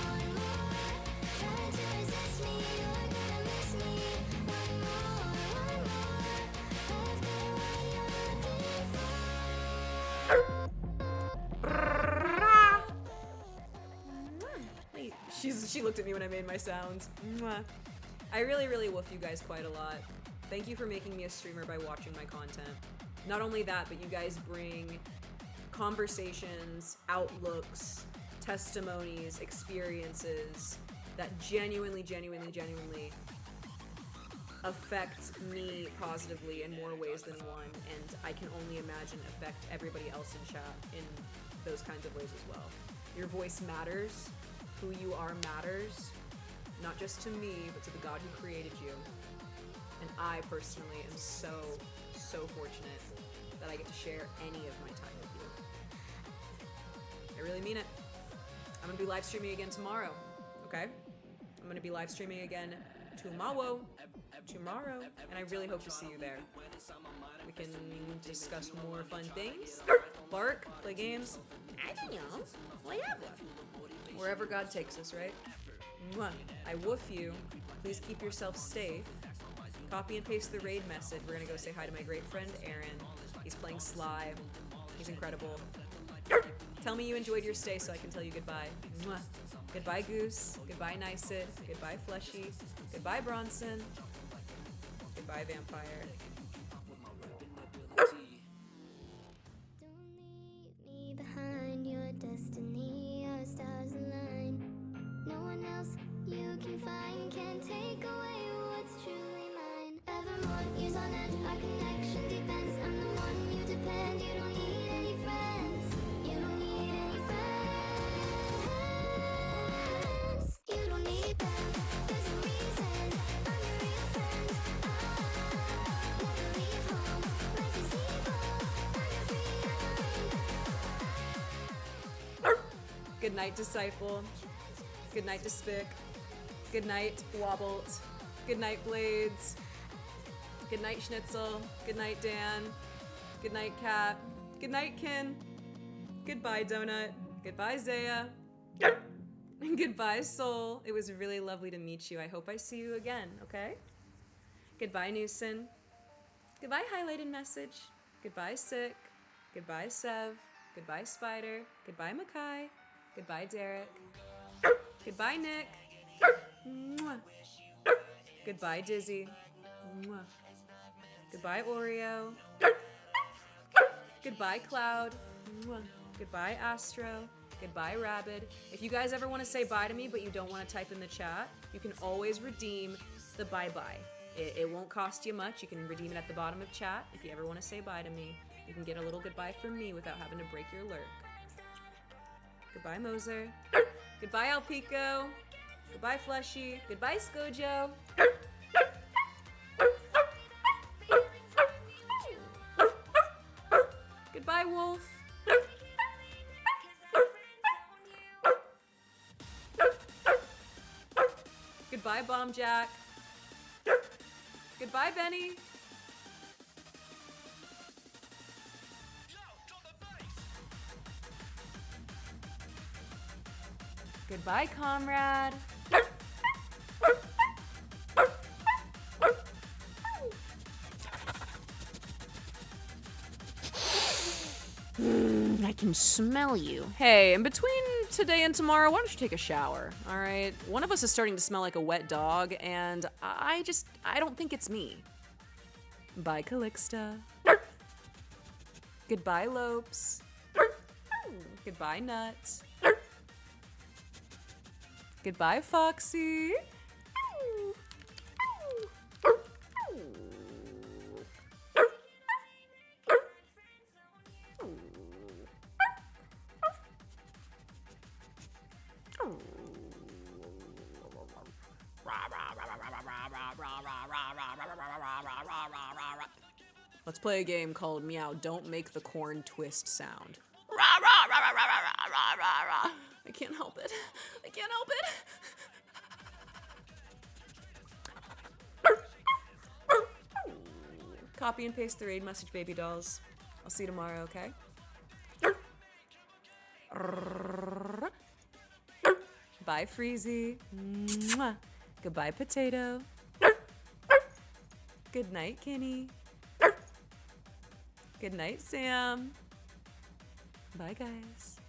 One more. Try to resist me. You're gonna miss me. One more. I've got what you're looking for. She looked at me when I made my sounds. Mwah. I really woof you guys quite a lot. Thank you for making me a streamer by watching my content. Not only that, but you guys bring conversations, outlooks, testimonies, experiences that genuinely affect me positively in more ways than one, and I can only imagine affect everybody else in chat in those kinds of ways as well. Your voice matters. Who you are matters, not just to me, but to the God who created you. And I personally am so fortunate that I get to share any of my time with you. I really mean it. I'm gonna be live streaming again tomorrow, okay? I'm gonna be live streaming again tomorrow, and I really hope to see you there. We can discuss more fun things, bark, play games, I don't know. Whatever. wherever God takes us, right? Mwah. I woof you. Please keep yourself safe. Copy and paste the raid message. We're gonna go say hi to my great friend Aaron. He's playing Sly. He's incredible. Tell me you enjoyed your stay so I can tell you goodbye. Mwah. Goodbye, Goose. Goodbye, Nicet. Goodbye, Fleshy. Goodbye, Bronson. Goodbye, Vampire. Don't leave me behind. Your destiny, our stars align. No one else you can find can take away what's truly mine. Evermore, years on end, our connection depends. I'm the one you depend. You don't need any friends. You don't need any friends. You don't need them. There's a reason. I'm your real friend. I never leave home. Life is evil. I'm your freedom. Good night, Disciple. Good night, Despic. Good night, Wobblet. Good night, Blades. Good night, Schnitzel. Good night, Dan. Good night, Cat. Good night, Kin. Goodbye, Donut. Goodbye, Zaya. And goodbye, Soul. It was really lovely to meet you. I hope I see you again, okay? Goodbye, Newson. Goodbye, highlighted message. Goodbye, Sick. Goodbye, Sev. Goodbye, Spider. Goodbye, Makai. Goodbye, Derek. Goodbye, Nick. Mwah. Goodbye, Dizzy. Mwah. Goodbye, Oreo. Goodbye, Cloud. Mwah. Goodbye, Astro. Goodbye, Rabid. If you guys ever want to say bye to me, but you don't want to type in the chat, you can always redeem the bye-bye. It won't cost you much. You can redeem it at the bottom of chat. If you ever want to say bye to me, you can get a little goodbye from me without having to break your lurk. Goodbye, Moser. Goodbye, Alpico. Goodbye, Fleshy. Goodbye, Skojo. Goodbye, Wolf. Goodbye, Bomb Jack. Goodbye, Benny. Goodbye, comrade. can smell you. Hey, in between today and tomorrow, why don't you take a shower, all right? One of us is starting to smell like a wet dog, and I don't think it's me. Bye, Calixta. Goodbye, Lopes. Goodbye, Nut. Goodbye, Foxy. Let's play a game called Meow, Don't Make the Corn Twist Sound. I can't help it. I can't help it. Copy and paste the raid message, baby dolls. I'll see you tomorrow, okay? Bye, Freezy. Mwah. Goodbye, Potato. Good night, Kenny. Good night, Sam. Bye, guys.